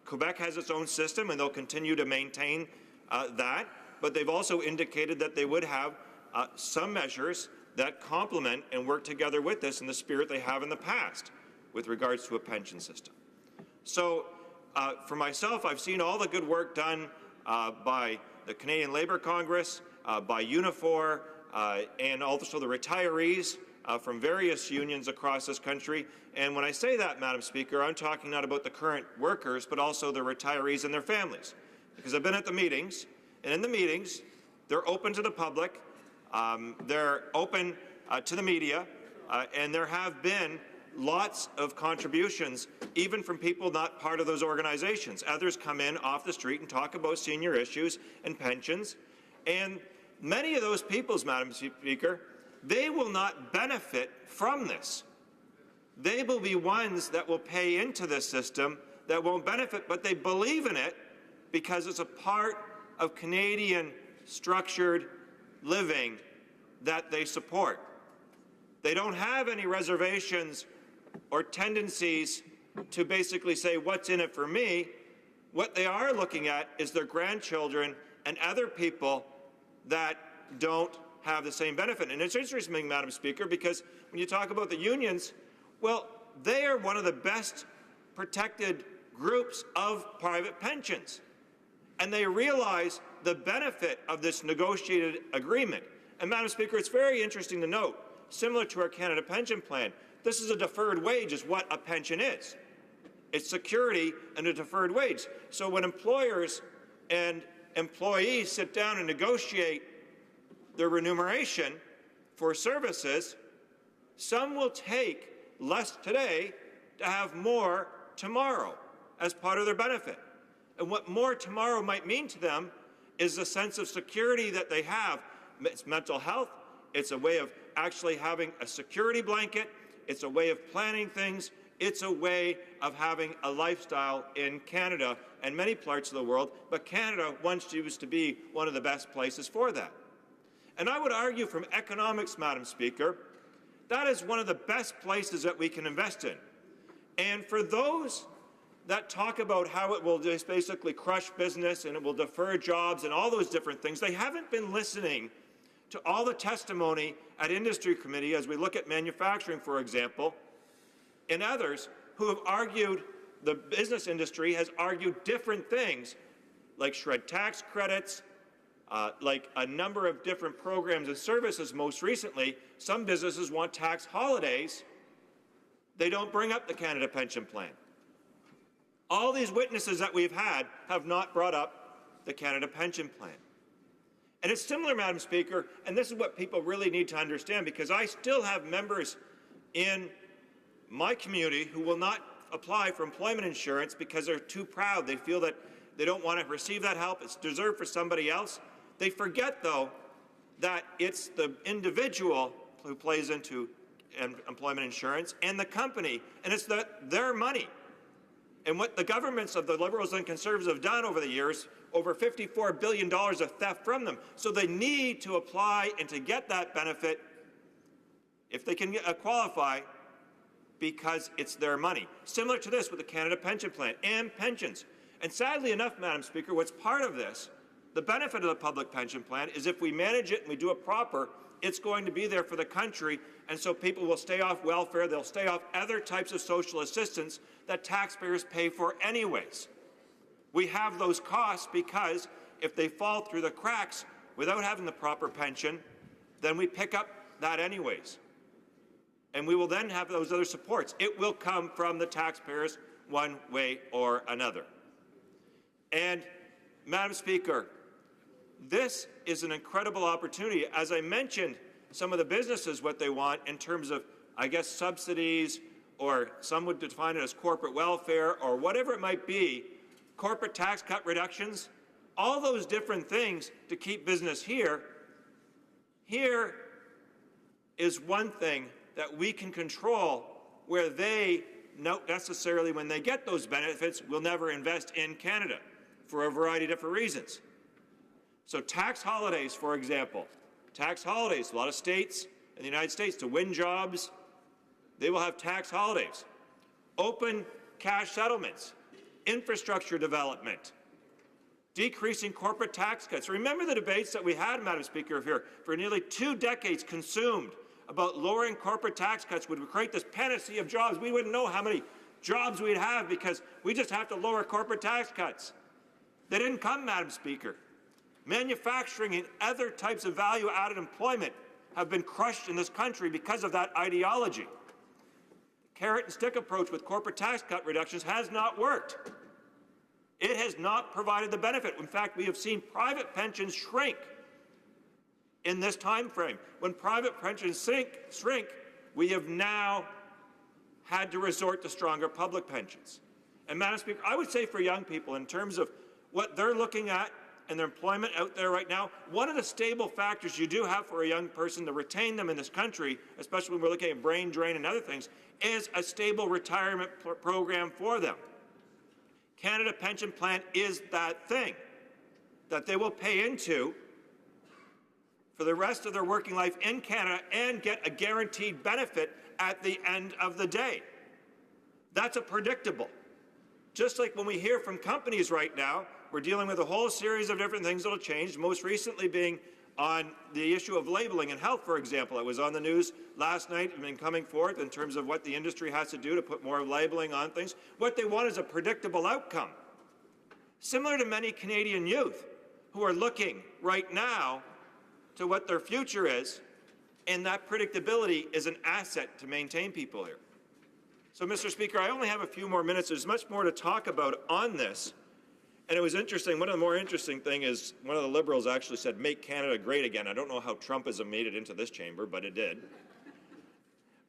Quebec has its own system, and they'll continue to maintain that, but they've also indicated that they would have some measures that complement and work together with this in the spirit they have in the past with regards to a pension system. So for myself, I've seen all the good work done by the Canadian Labour Congress, by Unifor, and also the retirees from various unions across this country. And when I say that, Madam Speaker, I'm talking not about the current workers, but also the retirees and their families. Because I've been at the meetings, and in the meetings, they're open to the public, they're open to the media, and there have been lots of contributions, even from people not part of those organizations. Others come in off the street and talk about senior issues and pensions. And many of those peoples, Madam Speaker, they will not benefit from this. They will be ones that will pay into this system that won't benefit, but they believe in it because it's a part of Canadian structured living that they support. They don't have any reservations or tendencies to basically say, what's in it for me? What they are looking at is their grandchildren and other people that don't have the same benefit. And it's interesting, Madam Speaker, because when you talk about the unions, well, they are one of the best protected groups of private pensions. And they realize the benefit of this negotiated agreement. And, Madam Speaker, it's very interesting to note, similar to our Canada Pension Plan, this is a deferred wage is what a pension is. It's security and a deferred wage. So when employers and employees sit down and negotiate their remuneration for services, some will take less today to have more tomorrow as part of their benefit. And what more tomorrow might mean to them is the sense of security that they have. It's mental health. It's a way of actually having a security blanket. It's a way of planning things It's a way of having a lifestyle in Canada and many parts of the world, but Canada once used to be one of the best places for that. And I would argue from economics, Madam Speaker, that is one of the best places that we can invest in. And for those that talk about how it will just basically crush business and it will defer jobs and all those different things, they haven't been listening to all the testimony at Industry Committee as we look at manufacturing, for example, and others who have argued, the business industry has argued different things, like shred tax credits, like a number of different programs and services. Most recently, some businesses want tax holidays. They don't bring up the Canada Pension Plan. All these witnesses that we've had have not brought up the Canada Pension Plan. And it's similar, Madam Speaker, and this is what people really need to understand, because I still have members in my community who will not apply for employment insurance because they're too proud. They feel that they don't want to receive that help. It's reserved for somebody else. They forget, though, that it's the individual who plays into employment insurance and the company, and it's their money. And what the governments of the Liberals and Conservatives have done over the years, over $54 billion of theft from them. So they need to apply and to get that benefit, if they can qualify, because it's their money. Similar to this with the Canada Pension Plan and pensions. And sadly enough, Madam Speaker, what's part of this, the benefit of the public pension plan, is if we manage it and we do it proper, it's going to be there for the country, and so people will stay off welfare, they'll stay off other types of social assistance that taxpayers pay for anyways. We have those costs because if they fall through the cracks without having the proper pension, then we pick up that anyways. And we will then have those other supports. It will come from the taxpayers one way or another. And, Madam Speaker, this is an incredible opportunity. As I mentioned, some of the businesses, what they want in terms of, I guess, subsidies, or some would define it as corporate welfare, or whatever it might be, corporate tax cut reductions, all those different things to keep business here. Here is one thing that we can control, where they not necessarily, when they get those benefits, will never invest in Canada for a variety of different reasons. So tax holidays, for example, tax holidays, a lot of states in the United States, to win jobs, they will have tax holidays. Open cash settlements, infrastructure development, decreasing corporate tax cuts. Remember the debates that we had, Madam Speaker, here for nearly 2 decades consumed about lowering corporate tax cuts would create this panacea of jobs. We wouldn't know how many jobs we'd have because we just have to lower corporate tax cuts. They didn't come, Madam Speaker. Manufacturing and other types of value-added employment have been crushed in this country because of that ideology. The carrot and stick approach with corporate tax cut reductions has not worked. It has not provided the benefit. In fact, we have seen private pensions shrink in this time frame. When private pensions shrink, we have now had to resort to stronger public pensions. And, Madam Speaker, I would say for young people, in terms of what they're looking at and their employment out there right now, one of the stable factors you do have for a young person to retain them in this country, especially when we're looking at brain drain and other things, is a stable retirement program for them. Canada Pension Plan is that thing that they will pay into for the rest of their working life in Canada and get a guaranteed benefit at the end of the day. That's a predictable. Just like when we hear from companies right now, we're dealing with a whole series of different things that will change, most recently being on the issue of labeling and health, for example. It was on the news last night and been coming forth in terms of what the industry has to do to put more labeling on things. What they want is a predictable outcome. Similar to many Canadian youth who are looking right now to what their future is, and that predictability is an asset to maintain people here. So, Mr. Speaker, I only have a few more minutes. There's much more to talk about on this. And it was interesting, one of the more interesting things is one of the Liberals actually said, make Canada great again. I don't know how Trumpism made it into this chamber, but it did.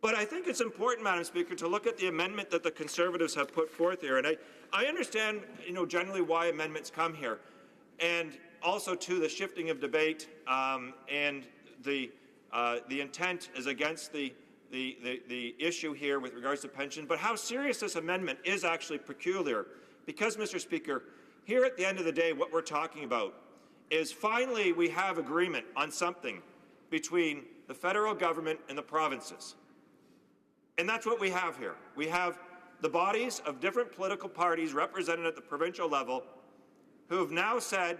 But I think it's important, Madam Speaker, to look at the amendment that the Conservatives have put forth here. And I understand, generally why amendments come here. And also, too, the shifting of debate and the intent is against the the issue here with regards to pension, but how serious this amendment is actually peculiar. Because, Mr. Speaker, here at the end of the day, what we're talking about is finally we have agreement on something between the federal government and the provinces. And that's what we have here. We have the bodies of different political parties represented at the provincial level who have now said,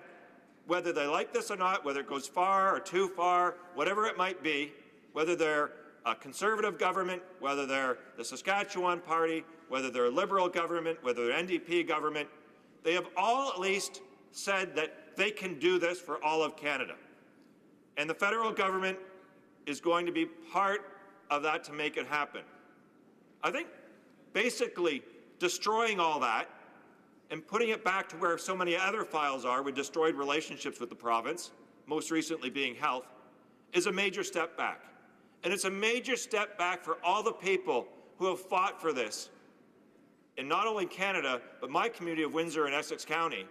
whether they like this or not, whether it goes far or too far, whatever it might be, whether they're a Conservative government, whether they're the Saskatchewan Party, whether they're a Liberal government, whether they're NDP government, they have all at least said that they can do this for all of Canada. And the federal government is going to be part of that to make it happen. I think basically destroying all that and putting it back to where so many other files are with destroyed relationships with the province, most recently being health, is a major step back. And it's a major step back for all the people who have fought for this in not only Canada, but my community of Windsor and Essex County,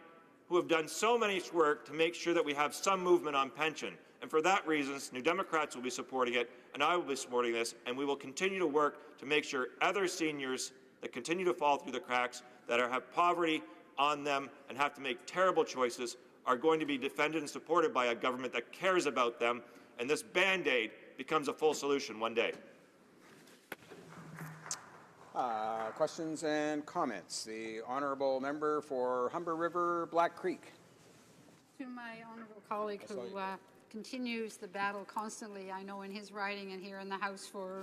who have done so much work to make sure that we have some movement on pension. And for that reason, New Democrats will be supporting it, and I will be supporting this, and we will continue to work to make sure other seniors that continue to fall through the cracks, that have poverty on them and have to make terrible choices, are going to be defended and supported by a government that cares about them, and this Band-Aid becomes a full solution one day. Questions and comments. The honourable member for Humber River, Black Creek. To my honourable colleague who continues the battle constantly, I know in his riding and here in the House, for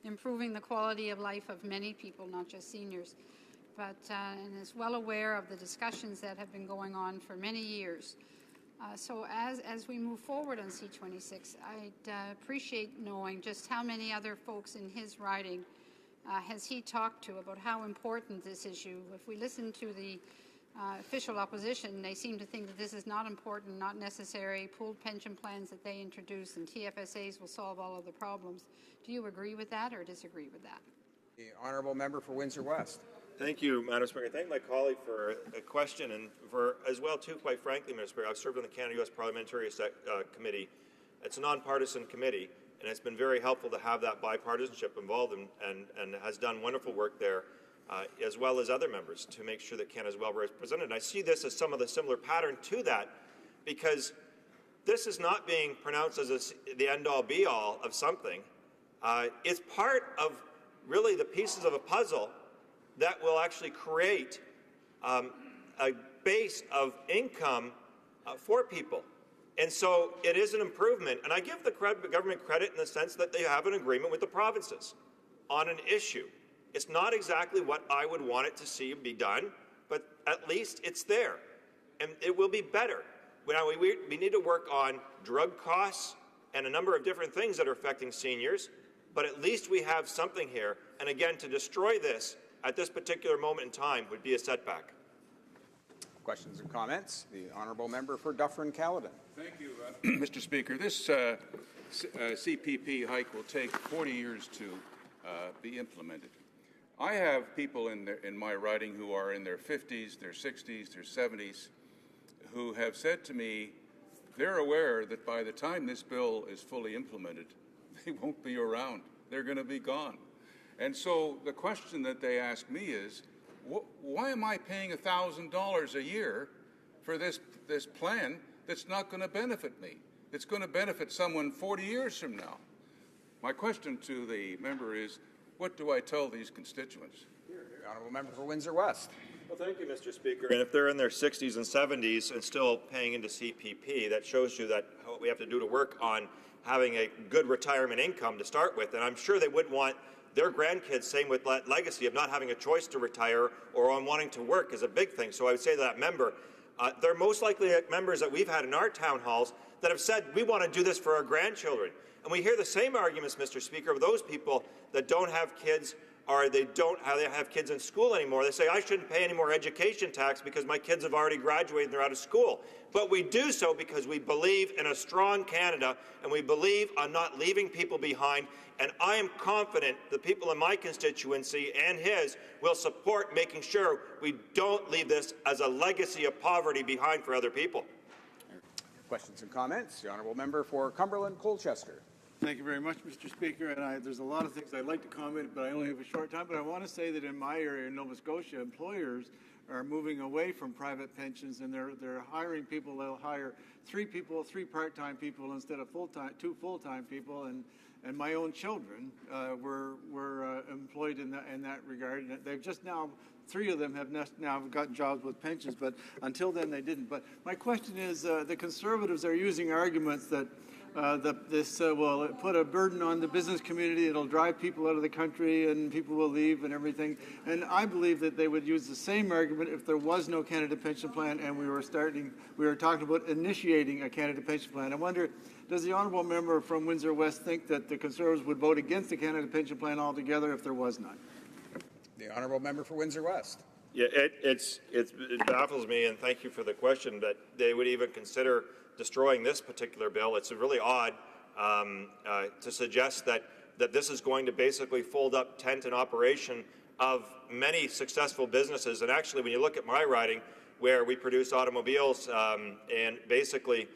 improving the quality of life of many people, not just seniors, but and is well aware of the discussions that have been going on for many years. So as we move forward on C-26, I'd appreciate knowing just how many other folks in his riding has he talked to about how important this issue. If we listen to the official opposition, they seem to think that this is not important, not necessary, pooled pension plans that they introduce and TFSAs will solve all of the problems. Do you agree with that or disagree with that? The honourable member for Windsor West. Thank you, Madam Speaker. Thank my colleague for a question and for, as well, too, quite frankly, Madam Speaker, I've served on the Canada-U.S. Parliamentary Committee. It's a nonpartisan committee, and it's been very helpful to have that bipartisanship involved and has done wonderful work there, as well as other members, to make sure that Canada is well represented. And I see this as some of the similar pattern to that, because this is not being pronounced as the end-all, be-all of something. It's part of really the pieces of a puzzle that will actually create a base of income for people. And so it is an improvement, and I give the government credit in the sense that they have an agreement with the provinces on an issue. It's not exactly what I would want it to see be done, but at least it's there, and it will be better. Now, we need to work on drug costs and a number of different things that are affecting seniors, but at least we have something here. And again, to destroy this at this particular moment in time would be a setback. Questions and comments. The honourable member for Dufferin-Caledon. Thank you, Mr. Speaker. This CPP hike will take 40 years to be implemented. I have people in my riding who are in their 50s, their 60s, their 70s, who have said to me they're aware that by the time this bill is fully implemented, they won't be around. They're going to be gone. And so the question that they ask me is, why am I paying $1,000 a year for this plan that's not going to benefit me? It's going to benefit someone 40 years from now. My question to the member is, what do I tell these constituents? The honourable member for Windsor West. Well, thank you, Mr. Speaker. And if they're in their 60s and 70s and still paying into CPP, that shows you that what we have to do to work on having a good retirement income to start with. And I'm sure they wouldn't want their grandkids, same with that legacy of not having a choice to retire or on wanting to work is a big thing. So I would say to that member, they're most likely members that we've had in our town halls that have said, we want to do this for our grandchildren. And we hear the same arguments, Mr. Speaker, of those people that don't have kids or they have kids in school anymore. They say, I shouldn't pay any more education tax because my kids have already graduated and they're out of school. But we do so because we believe in a strong Canada and we believe on not leaving people behind. And I am confident the people in my constituency and his will support making sure we don't leave this as a legacy of poverty behind for other people. Questions and comments? The honourable member for Cumberland Colchester. Thank you very much, Mr. Speaker. And there's a lot of things I'd like to comment, but I only have a short time. But I want to say that in my area, in Nova Scotia, employers are moving away from private pensions, and they're hiring people. They'll hire three part-time people instead of two full-time people. And my own children were employed in that regard. And they've just now, three of them have now got jobs with pensions, but until then they didn't. But my question is, the Conservatives are using arguments that this will put a burden on the business community. It'll drive people out of the country and people will leave and everything. And I believe that they would use the same argument if there was no Canada Pension Plan and we were talking about initiating a Canada Pension Plan. I wonder, does the honourable member from Windsor West think that the Conservatives would vote against the Canada Pension Plan altogether if there was none? The honourable member for Windsor West. Yeah, it baffles me, and thank you for the question, that they would even consider destroying this particular bill. It's really odd to suggest that this is going to basically fold up tent and operation of many successful businesses. And actually, when you look at my riding, where we produce automobiles and basically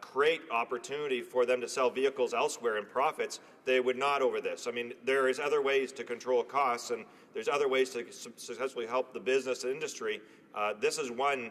create opportunity for them to sell vehicles elsewhere in profits, they would not over this. I mean, there is other ways to control costs, and there's other ways to successfully help the business industry. This is one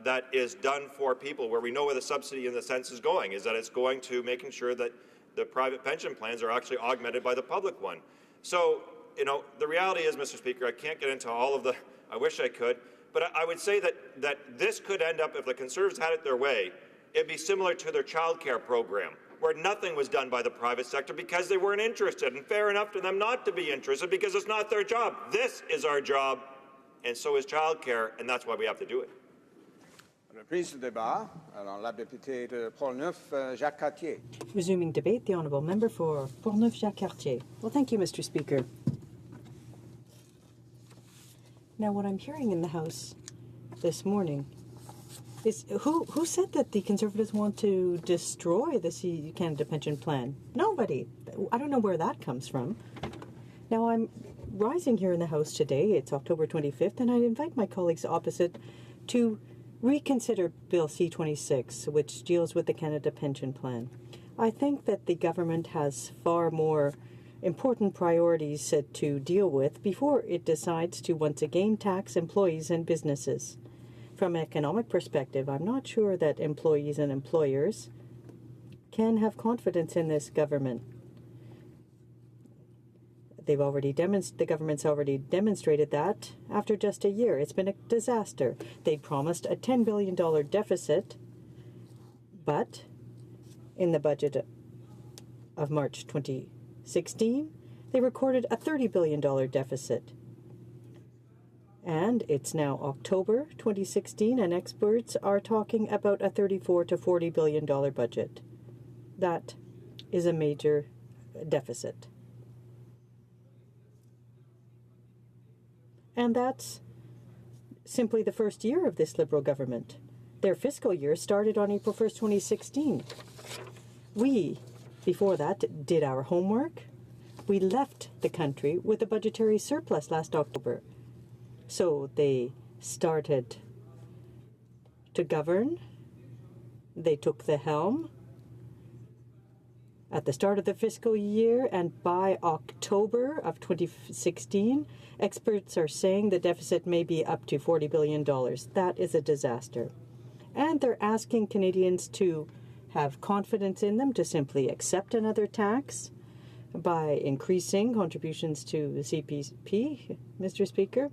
that is done for people, where we know where the subsidy in the sense is going, is that it's going to making sure that the private pension plans are actually augmented by the public one. So, the reality is, Mr. Speaker, I can't get into all of the, I wish I could, but I would say that this could end up, if the Conservatives had it their way, it'd be similar to their child care program, where nothing was done by the private sector because they weren't interested, and fair enough to them not to be interested because it's not their job. This is our job, and so is child care, and that's why we have to do it. Reprise du débat. Alors, la députée de Portneuf, Jacques Cartier. Resuming debate, the honourable member for Portneuf, Jacques Cartier. Well, thank you, Mr. Speaker. Now, what I'm hearing in the House this morning is who said that the Conservatives want to destroy the Canada Pension Plan? Nobody. I don't know where that comes from. Now, I'm rising here in the House today. It's October 25th, and I invite my colleagues opposite to reconsider Bill C-26, which deals with the Canada Pension Plan. I think that the government has far more important priorities to deal with before it decides to once again tax employees and businesses. From an economic perspective, I'm not sure that employees and employers can have confidence in this government. The government's already demonstrated that after just a year. It's been a disaster. They promised a $10 billion deficit, but in the budget of March 2016, they recorded a $30 billion deficit. And it's now October 2016, and experts are talking about a $34 to $40 billion budget. That is a major deficit. And that's simply the first year of this Liberal government. Their fiscal year started on April 1st, 2016. We, before that, did our homework. We left the country with a budgetary surplus last October. So they started to govern. They took the helm at the start of the fiscal year, and by October of 2016, experts are saying the deficit may be up to $40 billion. That is a disaster. And they're asking Canadians to have confidence in them, to simply accept another tax by increasing contributions to the CPP, Mr. Speaker.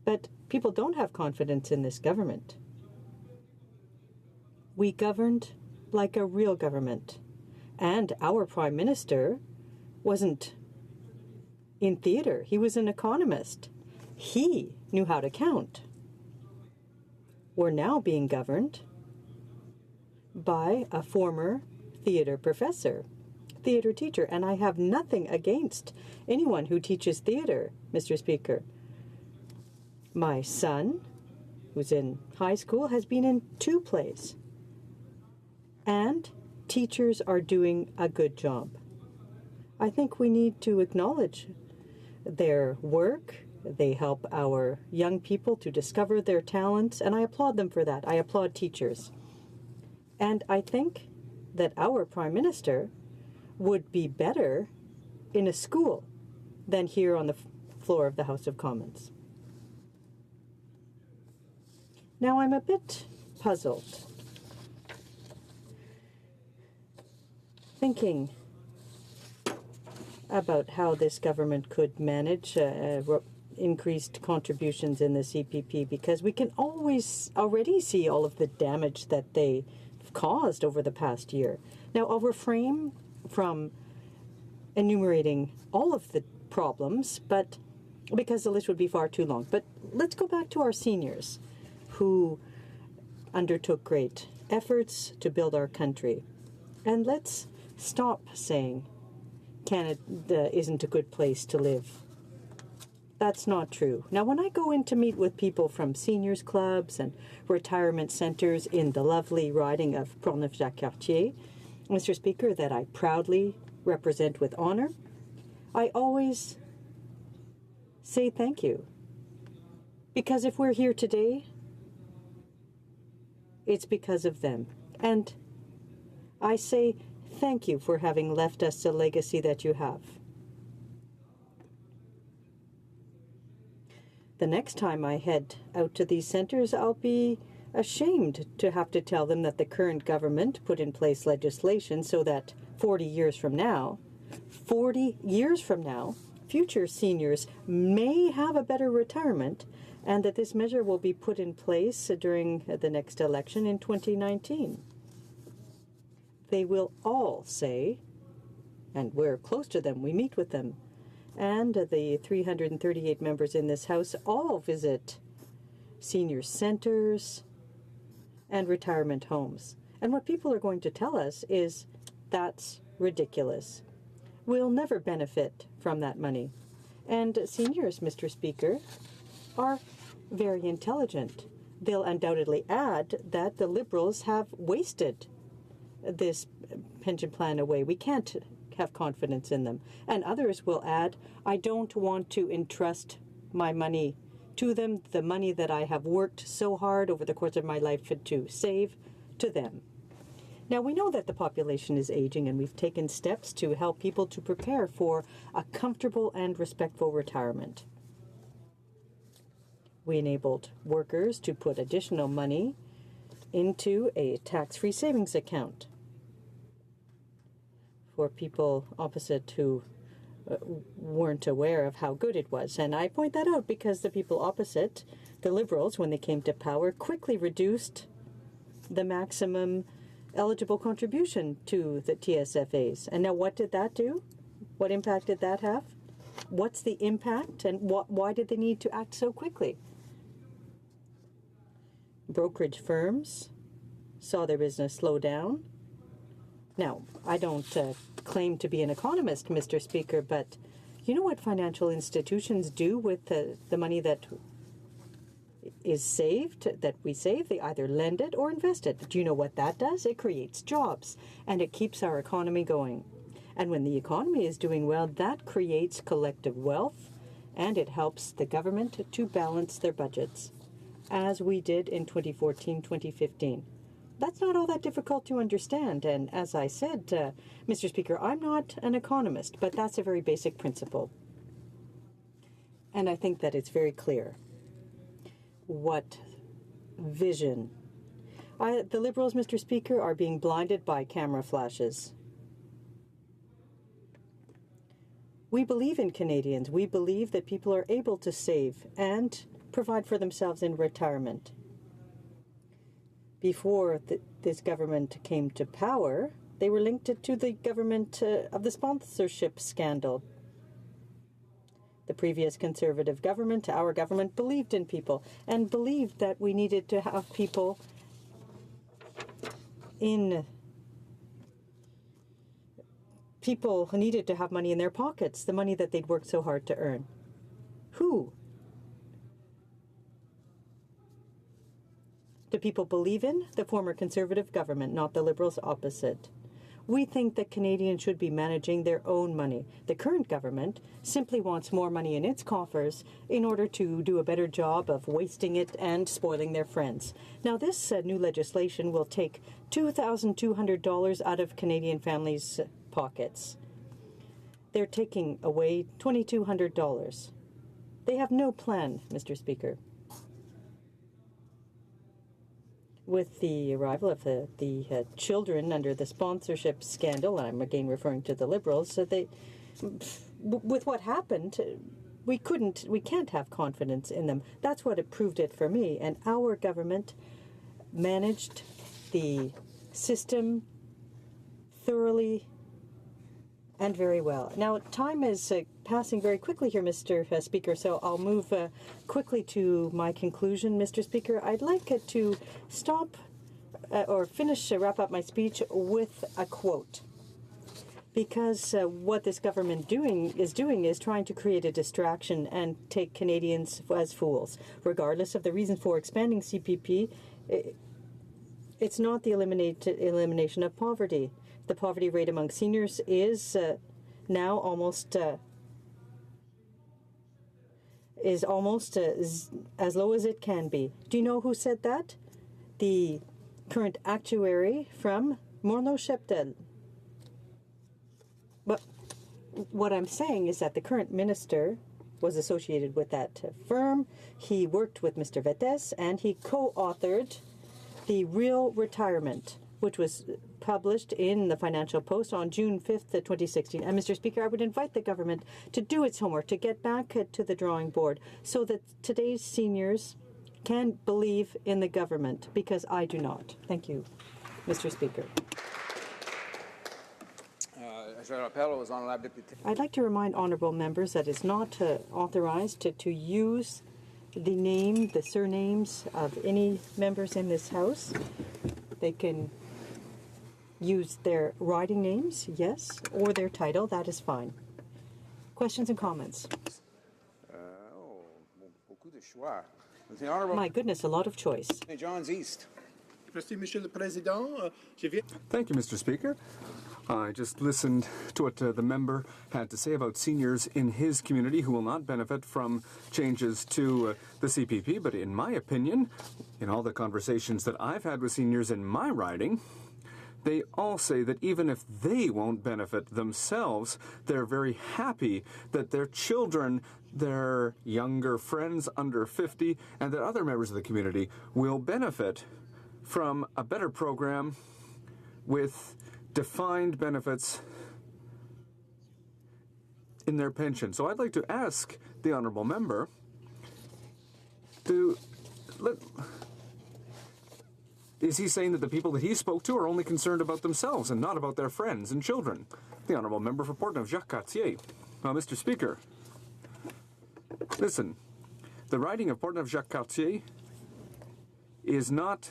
But people don't have confidence in this government. We governed like a real government. And our Prime Minister wasn't in theatre. He was an economist. He knew how to count. We're now being governed by a former theatre professor, theatre teacher, and I have nothing against anyone who teaches theatre, Mr. Speaker. My son, who's in high school, has been in 2 plays. And teachers are doing a good job. I think we need to acknowledge their work. They help our young people to discover their talents, and I applaud them for that. I applaud teachers. And I think that our Prime Minister would be better in a school than here on the floor of the House of Commons. Now I'm a bit puzzled, thinking about how this government could manage increased contributions in the CPP, because we can already see all of the damage that they've caused over the past year. Now, I'll refrain from enumerating all of the problems, but because the list would be far too long. But let's go back to our seniors who undertook great efforts to build our country. And let's stop saying Canada isn't a good place to live. That's not true. Now, when I go in to meet with people from seniors clubs and retirement centres in the lovely riding of Portneuf-Jacques-Cartier, Mr. Speaker, that I proudly represent with honour, I always say thank you. Because if we're here today, it's because of them. And I say thank you for having left us the legacy that you have. The next time I head out to these centres, I'll be ashamed to have to tell them that the current government put in place legislation so that 40 years from now, future seniors may have a better retirement, and that this measure will be put in place during the next election in 2019. They will all say, and we're close to them, we meet with them, and the 338 members in this House all visit senior centres and retirement homes. And what people are going to tell us is that's ridiculous. We'll never benefit from that money. And seniors, Mr. Speaker, are very intelligent. They'll undoubtedly add that the Liberals have wasted this pension plan away. We can't have confidence in them. And others will add, I don't want to entrust my money to them, the money that I have worked so hard over the course of my life to save, to them. Now, we know that the population is aging, and we've taken steps to help people to prepare for a comfortable and respectful retirement. We enabled workers to put additional money into a tax-free savings account for people opposite who weren't aware of how good it was. And I point that out because the people opposite, the Liberals, when they came to power, quickly reduced the maximum eligible contribution to the TSFAs. And now what did that do? What impact did that have? What's the impact, and why did they need to act so quickly? Brokerage firms saw their business slow down. Now, I don't claim to be an economist, Mr. Speaker, but you know what financial institutions do with the money that is saved, that we save? They either lend it or invest it. Do you know what that does? It creates jobs, and it keeps our economy going. And when the economy is doing well, that creates collective wealth, and it helps the government to balance their budgets, as we did in 2014-2015. That's not all that difficult to understand, and as I said, Mr. Speaker, I'm not an economist, but that's a very basic principle. And I think that it's very clear what vision. The Liberals, Mr. Speaker, are being blinded by camera flashes. We believe in Canadians. We believe that people are able to save and provide for themselves in retirement. Before this government came to power, they were linked to the government of the sponsorship scandal. The previous Conservative government, our government, believed in people and believed that we needed to have people who needed to have money in their pockets, the money that they'd worked so hard to earn. Who do people believe in? The former Conservative government, not the Liberals opposite. We think that Canadians should be managing their own money. The current government simply wants more money in its coffers in order to do a better job of wasting it and spoiling their friends. Now, this new legislation will take $2,200 out of Canadian families' pockets. They're taking away $2,200. They have no plan, Mr. Speaker. With the arrival of the children under the sponsorship scandal, and I'm again referring to the Liberals, with what happened, we can't have confidence in them. That's what it proved it for me. And our government managed the system thoroughly and very well. Now, time is passing very quickly here, Mr. Speaker, so I'll move quickly to my conclusion, Mr. Speaker. I'd like to stop or wrap up my speech with a quote. Because what this government is trying to create a distraction and take Canadians as fools. Regardless of the reason for expanding CPP, it's not the elimination of poverty. The poverty rate among seniors is now almost as low as it can be. Do you know who said that? The current actuary from Morneau Cheptel. But what I'm saying is that the current minister was associated with that firm. He worked with Mr. Vettes, and he co-authored the Real Retirement, which was published in the Financial Post on June 5th, 2016. And, Mr. Speaker, I would invite the government to do its homework, to get back to the drawing board so that today's seniors can believe in the government, because I do not. Thank you, Mr. Speaker. I'd like to remind honourable members that it's not authorized to use the surnames of any members in this House. They can use their riding names, yes, or their title. That is fine. Questions and comments? My goodness, a lot of choice. John's East. Thank you, Mr. Speaker. I just listened to what the member had to say about seniors in his community who will not benefit from changes to the CPP. But in my opinion, in all the conversations that I've had with seniors in my riding, they all say that even if they won't benefit themselves, they're very happy that their children, their younger friends under 50, and that other members of the community will benefit from a better program with defined benefits in their pension. So I'd like to ask the honourable member is he saying that the people that he spoke to are only concerned about themselves and not about their friends and children? The honourable member for Portneuf-Jacques-Cartier. Well, Mr. Speaker, listen, the riding of Portneuf-Jacques-Cartier is not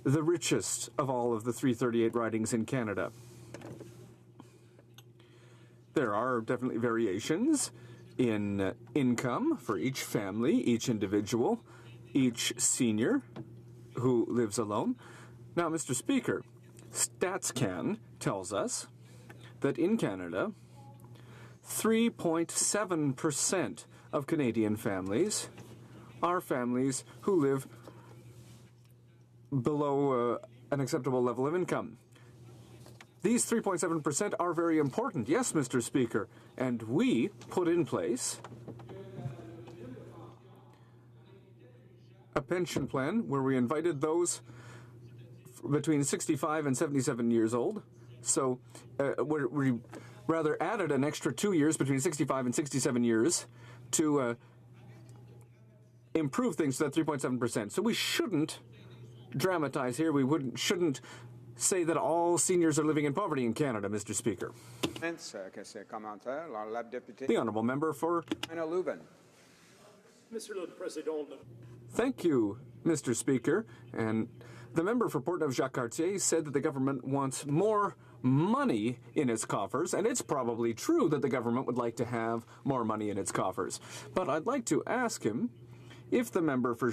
the richest of all of the 338 ridings in Canada. There are definitely variations in income for each family, each individual, each senior who lives alone. Now, Mr. Speaker, StatsCan tells us that in Canada, 3.7% of Canadian families are families who live below an acceptable level of income. These 3.7% are very important, yes, Mr. Speaker, and we put in place a pension plan where we invited those between 65 and 77 years old. So we rather added an extra 2 years between 65 and 67 years to improve things to that 3.7%. So we shouldn't dramatize here. We shouldn't say that all seniors are living in poverty in Canada, Mr. Speaker. The honourable member for Anna Lubin. Mr. le Président. Thank you, Mr. Speaker. And the member for Portneuf-Jacques-Cartier said that the government wants more money in its coffers, and it's probably true that the government would like to have more money in its coffers. But I'd like to ask him if the member for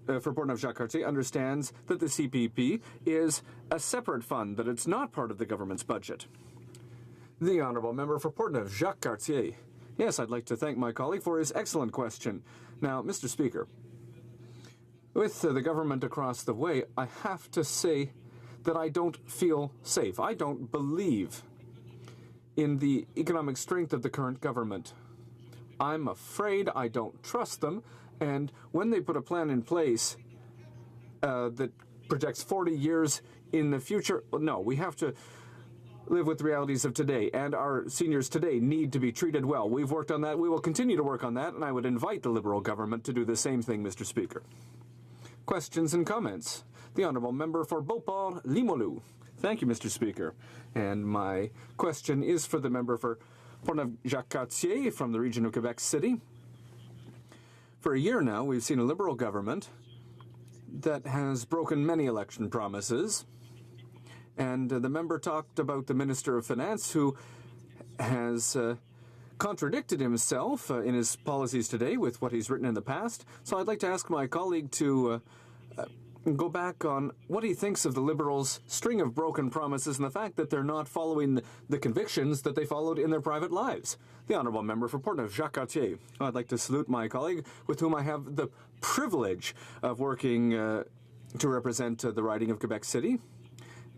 for Portneuf-Jacques-Cartier understands that the CPP is a separate fund, that it's not part of the government's budget. The honourable member for Portneuf-Jacques-Cartier. Yes, I'd like to thank my colleague for his excellent question. Now, Mr. Speaker, with the government across the way, I have to say that I don't feel safe. I don't believe in the economic strength of the current government. I'm afraid, I don't trust them, and when they put a plan in place that projects 40 years in the future, no, we have to live with the realities of today, and our seniors today need to be treated well. We've worked on that. We will continue to work on that, and I would invite the Liberal government to do the same thing, Mr. Speaker. Questions and comments? The honourable member for Beauport-Limoilou. Thank you, Mr. Speaker. And my question is for the member for Portneuf-Jacques-Cartier from the region of Quebec City. For a year now, we've seen a Liberal government that has broken many election promises. And the member talked about the Minister of Finance, who has contradicted himself in his policies today with what he's written in the past. So I'd like to ask my colleague to go back on what he thinks of the Liberals' string of broken promises and the fact that they're not following the convictions that they followed in their private lives. The honourable member for Portneuf-Jacques-Cartier. I'd like to salute my colleague with whom I have the privilege of working to represent the riding of Quebec City.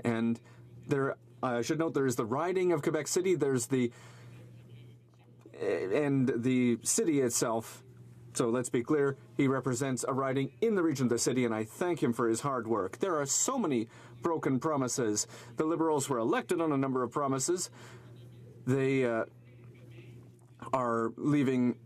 And there, I should note, there is the riding of Quebec City, there's the city itself. So let's be clear, he represents a riding in the region of the city, and I thank him for his hard work. There are so many broken promises. The Liberals were elected on a number of promises. They are leaving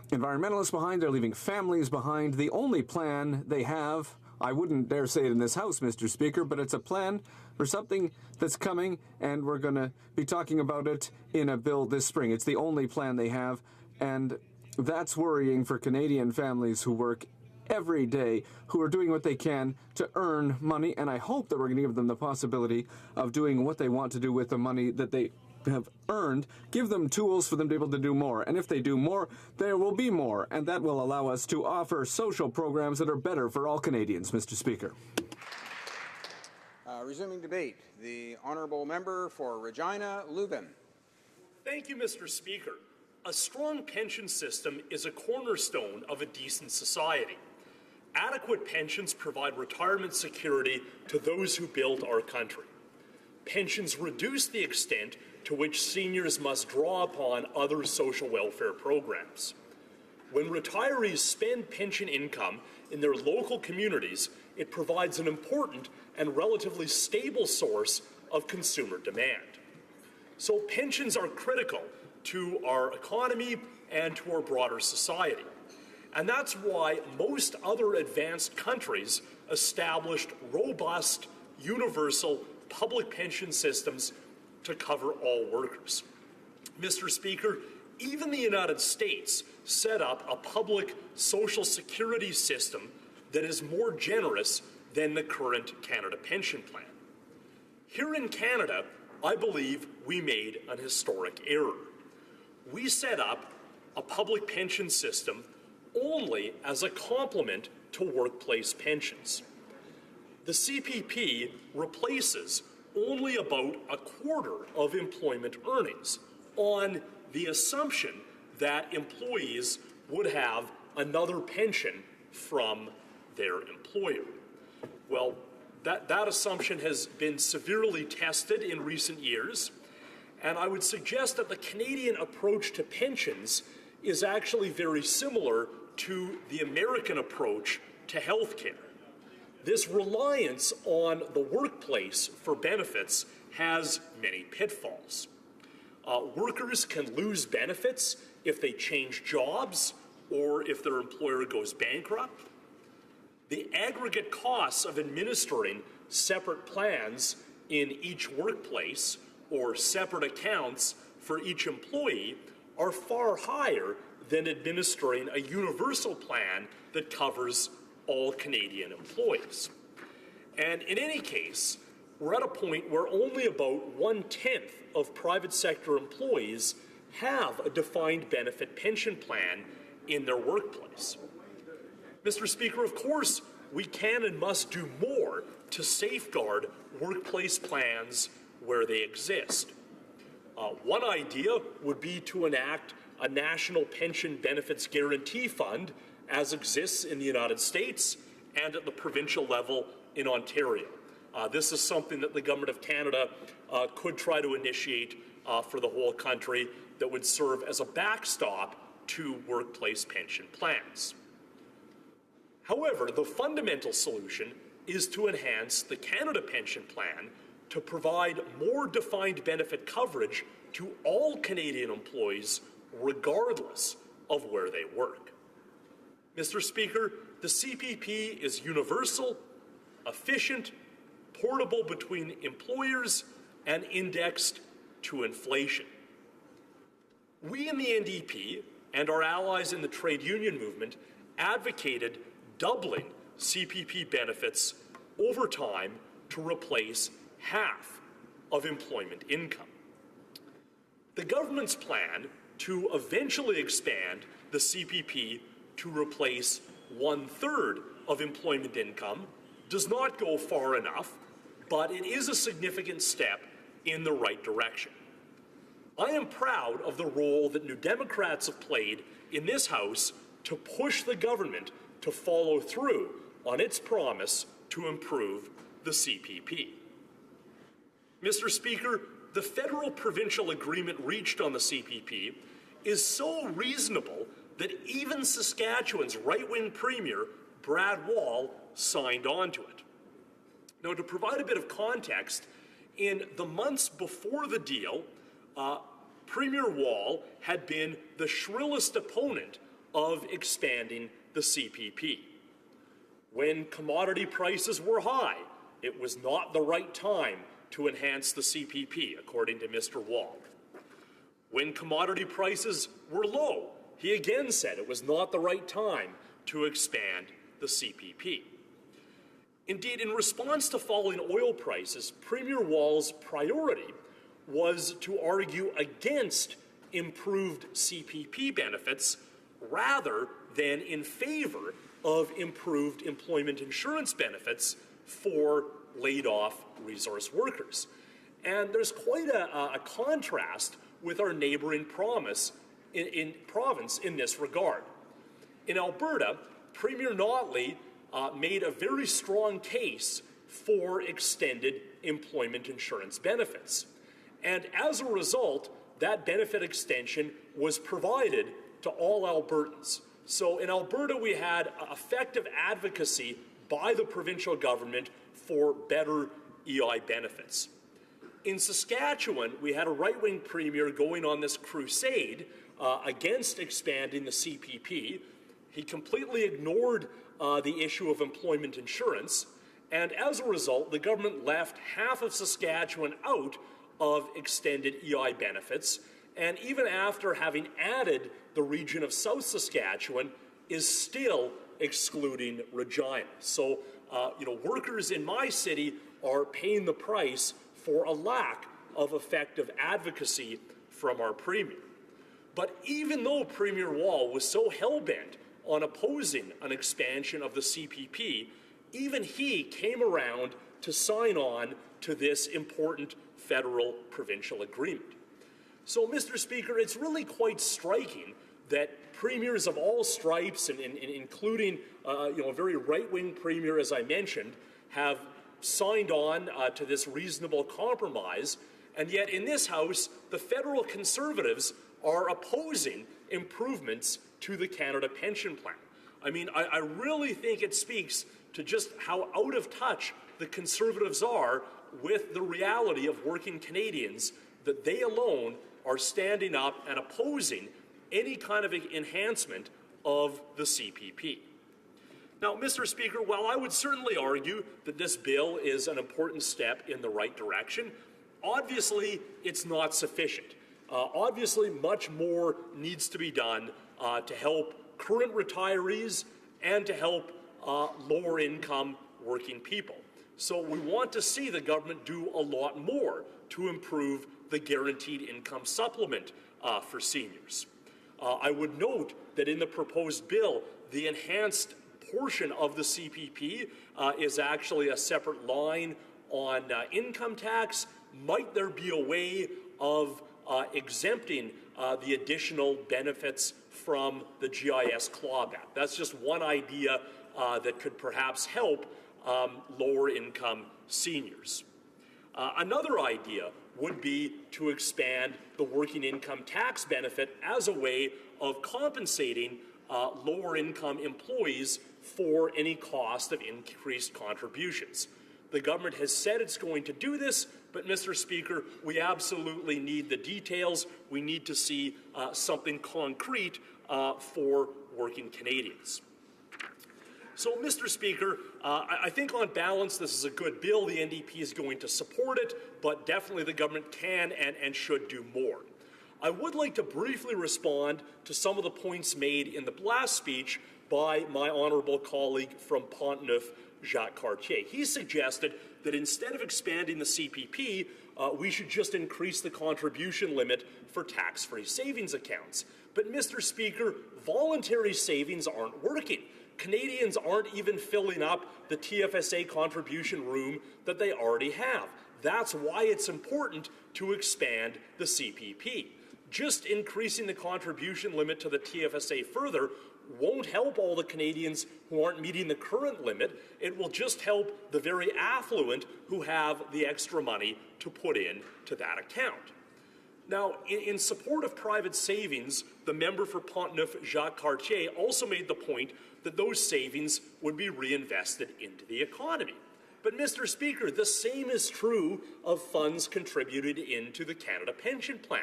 environmentalists behind, they're leaving families behind. The only plan they have, I wouldn't dare say it in this House, Mr. Speaker, but it's a plan for something that's coming, and we're going to be talking about it in a bill this spring. It's the only plan they have, and that's worrying for Canadian families who work every day, who are doing what they can to earn money, and I hope that we're going to give them the possibility of doing what they want to do with the money that they have earned, give them tools for them to be able to do more. And if they do more, there will be more, and that will allow us to offer social programs that are better for all Canadians, Mr. Speaker. Resuming debate, the honourable member for Regina Leuven. Thank you, Mr. Speaker. A strong pension system is a cornerstone of a decent society. Adequate pensions provide retirement security to those who build our country. Pensions reduce the extent to which seniors must draw upon other social welfare programs. When retirees spend pension income in their local communities, it provides an important and relatively stable source of consumer demand. So pensions are critical to our economy and to our broader society. And that's why most other advanced countries established robust, universal public pension systems to cover all workers. Mr. Speaker, even the United States set up a public social security system that is more generous than the current Canada Pension Plan. Here in Canada, I believe we made an historic error. We set up a public pension system only as a complement to workplace pensions. The CPP replaces only about a quarter of employment earnings on the assumption that employees would have another pension from their employer. Well, that assumption has been severely tested in recent years, and I would suggest that the Canadian approach to pensions is actually very similar to the American approach to health care. This reliance on the workplace for benefits has many pitfalls. Workers can lose benefits if they change jobs or if their employer goes bankrupt. The aggregate costs of administering separate plans in each workplace or separate accounts for each employee are far higher than administering a universal plan that covers all Canadian employees. And in any case, we're at a point where only about 1/10 of private sector employees have a defined benefit pension plan in their workplace. Mr. Speaker, of course, we can and must do more to safeguard workplace plans where they exist. One idea would be to enact a national pension benefits guarantee fund as exists in the United States and at the provincial level in Ontario. This is something that the Government of Canada could try to initiate for the whole country that would serve as a backstop to workplace pension plans. However, the fundamental solution is to enhance the Canada Pension Plan to provide more defined benefit coverage to all Canadian employees regardless of where they work. Mr. Speaker, the CPP is universal, efficient, portable between employers, and indexed to inflation. We in the NDP and our allies in the trade union movement advocated doubling CPP benefits over time to replace half of employment income. The government's plan to eventually expand the CPP to replace 1/3 of employment income does not go far enough, but it is a significant step in the right direction. I am proud of the role that New Democrats have played in this House to push the government to follow through on its promise to improve the CPP. Mr. Speaker, the federal-provincial agreement reached on the CPP is so reasonable that even Saskatchewan's right-wing premier, Brad Wall, signed on to it. Now, to provide a bit of context, in the months before the deal, Premier Wall had been the shrillest opponent of expanding the CPP. When commodity prices were high, it was not the right time to enhance the CPP, according to Mr. Wall. When commodity prices were low, he again said it was not the right time to expand the CPP. Indeed, in response to falling oil prices, Premier Wall's priority was to argue against improved CPP benefits rather than in favor of improved employment insurance benefits for laid-off resource workers. And there's quite a contrast with our neighboring province in this regard. In Alberta, Premier Notley made a very strong case for extended employment insurance benefits. And as a result, that benefit extension was provided to all Albertans. So in Alberta, we had effective advocacy by the provincial government for better EI benefits. In Saskatchewan, we had a right-wing premier going on this crusade against expanding the CPP. He completely ignored the issue of employment insurance, and as a result, the government left half of Saskatchewan out of extended EI benefits, and even after having added the region of South Saskatchewan, is still excluding Regina. So, workers in my city are paying the price for a lack of effective advocacy from our premier. But even though Premier Wall was so hell-bent on opposing an expansion of the CPP, even he came around to sign on to this important federal-provincial agreement. So, Mr. Speaker, it's really quite striking that premiers of all stripes, and including a very right-wing premier, as I mentioned, have signed on to this reasonable compromise, and yet in this House, the federal Conservatives are opposing improvements to the Canada Pension Plan. I mean, I really think it speaks to just how out of touch the Conservatives are with the reality of working Canadians, that they alone are standing up and opposing any kind of enhancement of the CPP. Now, Mr. Speaker, while I would certainly argue that this bill is an important step in the right direction, obviously it's not sufficient. Obviously, much more needs to be done to help current retirees and to help lower-income working people. So we want to see the government do a lot more to improve the guaranteed income supplement for seniors. I would note that in the proposed bill, the enhanced portion of the CPP is actually a separate line on income tax. Might there be a way of exempting the additional benefits from the GIS clawback? That's just one idea that could perhaps help lower income seniors. Another idea would be to expand the working income tax benefit as a way of compensating lower income employees for any cost of increased contributions. The government has said it's going to do this, but Mr. Speaker, we absolutely need the details. We need to see something concrete for working Canadians. So, Mr. Speaker, I think on balance this is a good bill. The NDP is going to support it, but definitely the government can and should do more. I would like to briefly respond to some of the points made in the last speech by my honourable colleague from Pont-Neuf, Jacques Cartier. He suggested that instead of expanding the CPP, we should just increase the contribution limit for tax-free savings accounts. But, Mr. Speaker, voluntary savings aren't working. Canadians aren't even filling up the TFSA contribution room that they already have. That's why it's important to expand the CPP. Just increasing the contribution limit to the TFSA further won't help all the Canadians who aren't meeting the current limit. It will just help the very affluent who have the extra money to put in to that account. Now, in support of private savings, the member for Pont-Neuf, Jacques Cartier, also made the point that those savings would be reinvested into the economy. But, Mr. Speaker, the same is true of funds contributed into the Canada Pension Plan.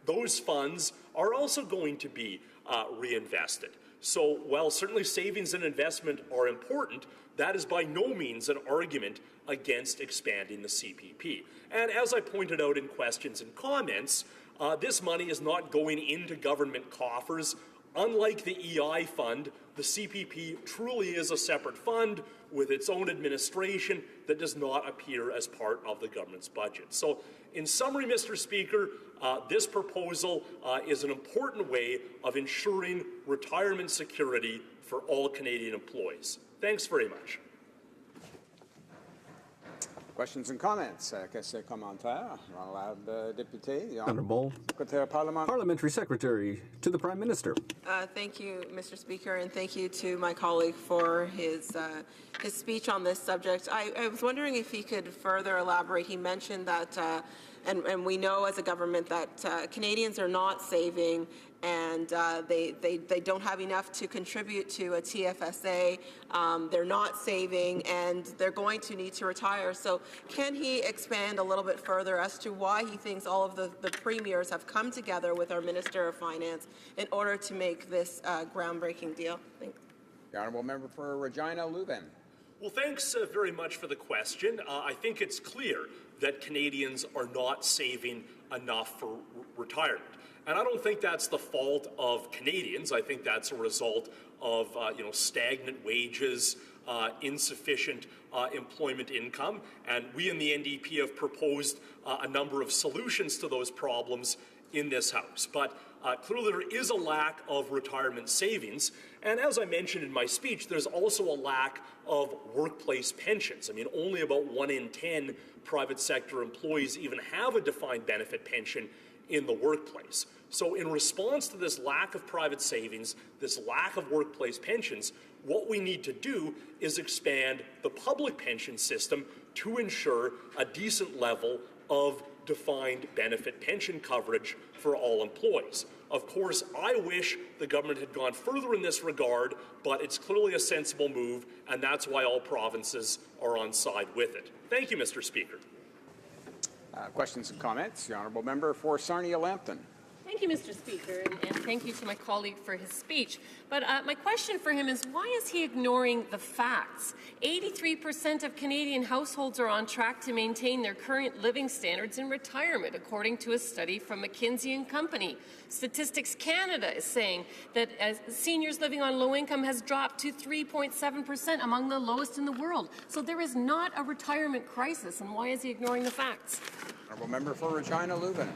Those funds are also going to be reinvested. So while certainly savings and investment are important, that is by no means an argument against expanding the CPP. And as I pointed out in questions and comments, this money is not going into government coffers. Unlike the EI fund, the CPP truly is a separate fund with its own administration that does not appear as part of the government's budget. So, in summary, Mr. Speaker, this proposal is an important way of ensuring retirement security for all Canadian employees. Thanks very much. Questions and comments? Questions et commentaires? Honorable député. The Honourable Parliamentary Secretary to the Prime Minister. Thank you, Mr. Speaker, and thank you to my colleague for his speech on this subject. I was wondering if he could further elaborate. He mentioned that, and we know as a government that Canadians are not saving, and they don't have enough to contribute to a TFSA. They're not saving, and they're going to need to retire. So can he expand a little bit further as to why he thinks all of the premiers have come together with our Minister of Finance in order to make this groundbreaking deal? Thanks. The Honourable Member for Regina Lubin. Well, thanks very much for the question. I think it's clear that Canadians are not saving enough for retirement. And I don't think that's the fault of Canadians. I think that's a result of stagnant wages, insufficient employment income. And we in the NDP have proposed a number of solutions to those problems in this House. But clearly there is a lack of retirement savings. And as I mentioned in my speech, there's also a lack of workplace pensions. I mean, only about 1 in 10 private sector employees even have a defined benefit pension in the workplace. So in response to this lack of private savings, this lack of workplace pensions, what we need to do is expand the public pension system to ensure a decent level of defined benefit pension coverage for all employees. Of course, I wish the government had gone further in this regard, but it's clearly a sensible move, and that's why all provinces are on side with it. Thank you, Mr. Speaker. Questions and comments? The Honourable Member for Sarnia-Lambton. Thank you, Mr. Speaker, and thank you to my colleague for his speech. But my question for him is, why is he ignoring the facts? 83% of Canadian households are on track to maintain their current living standards in retirement, according to a study from McKinsey & Company. Statistics Canada is saying that seniors living on low income has dropped to 3.7%, among the lowest in the world. So there is not a retirement crisis, and why is he ignoring the facts? Honourable Member for Regina Lubin.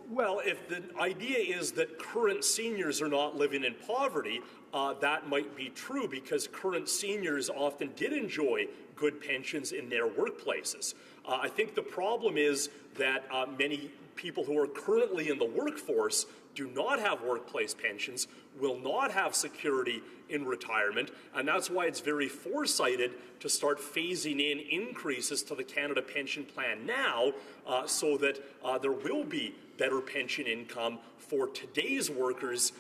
Well, if the idea is that current seniors are not living in poverty, that might be true because current seniors often did enjoy good pensions in their workplaces. I think the problem is that many people who are currently in the workforce do not have workplace pensions, will not have security in retirement, and that's why it's very foresighted to start phasing in increases to the Canada Pension Plan now so that there will be better pension income for today's workers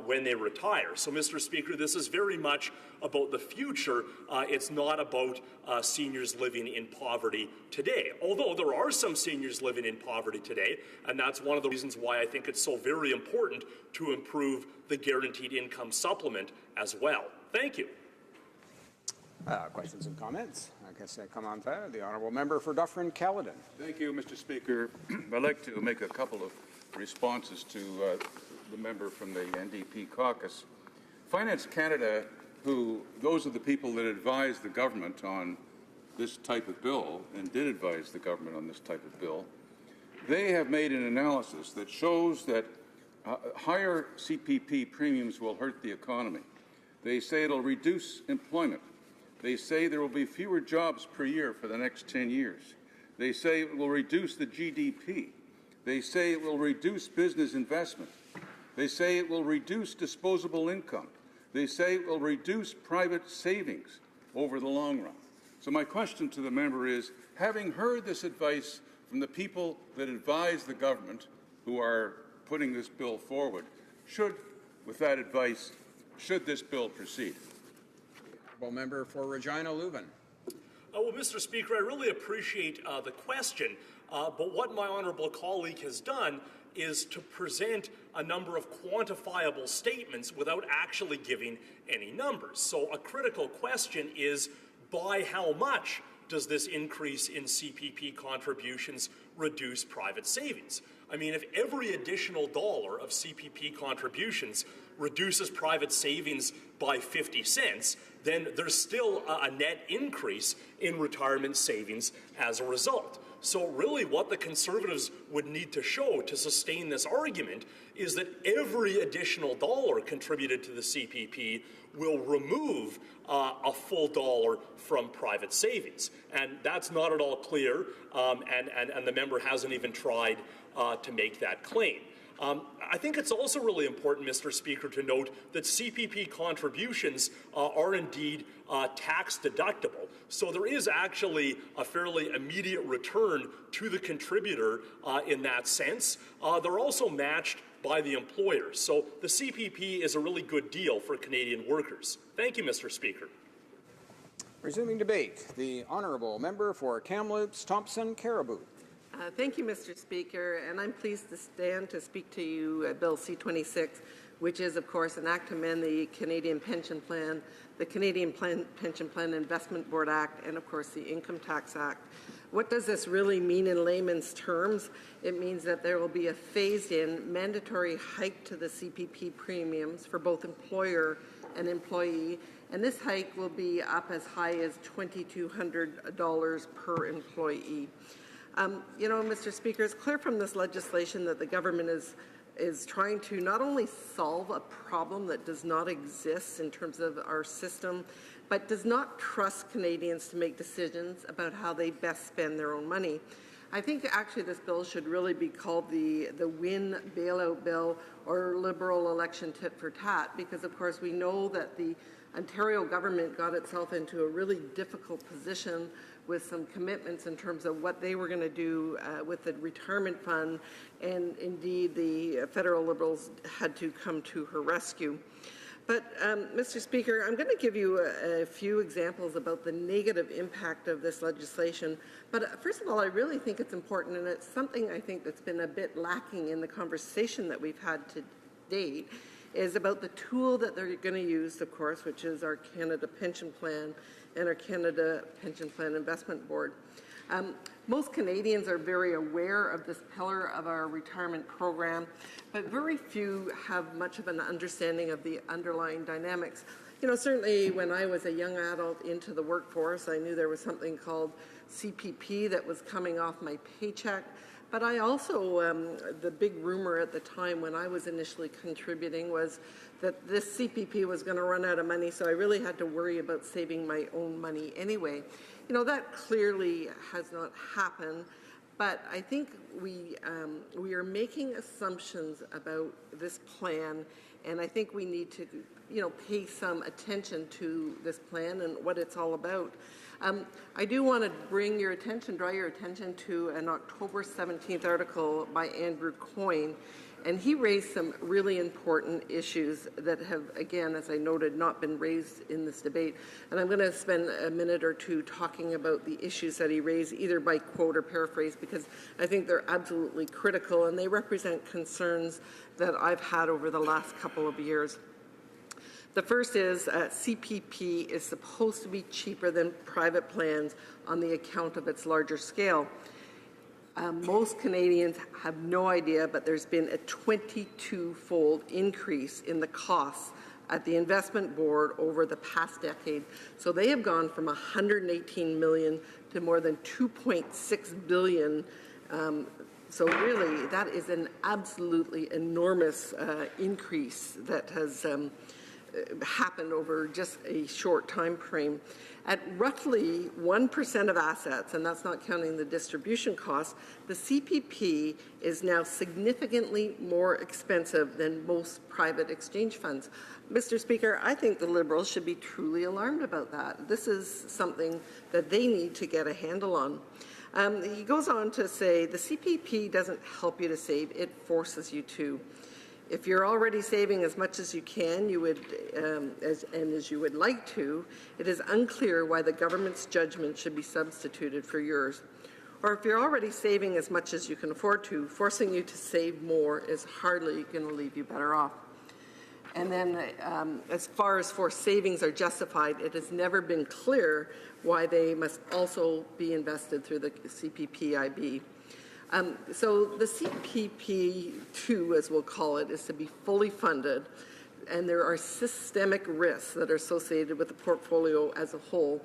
when they retire. So, Mr. Speaker, this is very much about the future. It's not about seniors living in poverty today, although there are some seniors living in poverty today, and that's one of the reasons why I think it's so very important to improve the guaranteed income supplement as well. Thank you. Questions and comments? I guess I come on to the honourable member for Dufferin-Caledon. Thank you, Mr. Speaker. I'd like to make a couple of responses to the member from the NDP caucus. Finance Canada, those are the people that advise the government on this type of bill and did advise the government on this type of bill, they have made an analysis that shows that higher CPP premiums will hurt the economy. They say it'll reduce employment. They say there will be fewer jobs per year for the next 10 years. They say it will reduce the GDP. They say it will reduce business investment. They say it will reduce disposable income. They say it will reduce private savings over the long run. So my question to the member is, having heard this advice from the people that advise the government who are putting this bill forward, with that advice, should this bill proceed? Honourable member for Regina Leuven. Well, Mr. Speaker, I really appreciate the question, but what my honourable colleague has done is to present a number of quantifiable statements without actually giving any numbers. So a critical question is, by how much does this increase in CPP contributions reduce private savings? I mean, if every additional dollar of CPP contributions reduces private savings by 50 cents, then there's still a net increase in retirement savings as a result. So really what the Conservatives would need to show to sustain this argument is that every additional dollar contributed to the CPP will remove a full dollar from private savings. And that's not at all clear, and the member hasn't even tried to make that claim. I think it's also really important, Mr. Speaker, to note that CPP contributions are indeed tax deductible. So there is actually a fairly immediate return to the contributor in that sense. They're also matched by the employer. So the CPP is a really good deal for Canadian workers. Thank you, Mr. Speaker. Resuming debate, the honourable member for Kamloops, Thompson, Caribou. Thank you, Mr. Speaker, and I'm pleased to stand to speak to you Bill C-26, which is, of course, an act to amend the Canadian Pension Plan, the Canadian Pension Plan Investment Board Act, and, of course, the Income Tax Act. What does this really mean in layman's terms? It means that there will be a phased-in mandatory hike to the CPP premiums for both employer and employee, and this hike will be up as high as $2,200 per employee. You know, Mr. Speaker, it's clear from this legislation that the government is trying to not only solve a problem that does not exist in terms of our system, but does not trust Canadians to make decisions about how they best spend their own money. I think actually this bill should really be called the Win Bailout Bill or Liberal Election Tit for Tat, because of course we know that the Ontario government got itself into a really difficult position with some commitments in terms of what they were going to do with the retirement fund, and indeed the federal Liberals had to come to her rescue. But, Mr. Speaker, I'm going to give you a few examples about the negative impact of this legislation. But first of all, I really think it's important, and it's something I think that's been a bit lacking in the conversation that we've had to date, is about the tool that they're going to use, of course, which is our Canada Pension Plan and our Canada Pension Plan Investment Board. Most Canadians are very aware of this pillar of our retirement program, but very few have much of an understanding of the underlying dynamics. You know, certainly when I was a young adult into the workforce, I knew there was something called CPP that was coming off my paycheck. But I also, the big rumor at the time when I was initially contributing was that this CPP was going to run out of money, so I really had to worry about saving my own money anyway. You know, that clearly has not happened, but I think we are making assumptions about this plan, and I think we need to, pay some attention to this plan and what it's all about. I do want to draw your attention to an October 17th article by Andrew Coyne, and he raised some really important issues that have, again, as I noted, not been raised in this debate. And I'm going to spend a minute or two talking about the issues that he raised, either by quote or paraphrase, because I think they're absolutely critical, and they represent concerns that I've had over the last couple of years. The first is CPP is supposed to be cheaper than private plans on the account of its larger scale. Most Canadians have no idea, but there's been a 22-fold increase in the costs at the investment board over the past decade. So they have gone from $118 million to more than $2.6 billion. So really, that is an absolutely enormous increase that has happened over just a short time frame. At roughly 1% of assets, and that's not counting the distribution costs, the CPP is now significantly more expensive than most private exchange funds. Mr. Speaker, I think the Liberals should be truly alarmed about that. This is something that they need to get a handle on. He goes on to say, the CPP doesn't help you to save, it forces you to. If you're already saving as much as you can, as you would like to, it is unclear why the government's judgment should be substituted for yours. Or if you're already saving as much as you can afford to, forcing you to save more is hardly going to leave you better off. And then as far as forced savings are justified, it has never been clear why they must also be invested through the CPPIB. So the CPP2, as we'll call it, is to be fully funded, and there are systemic risks that are associated with the portfolio as a whole.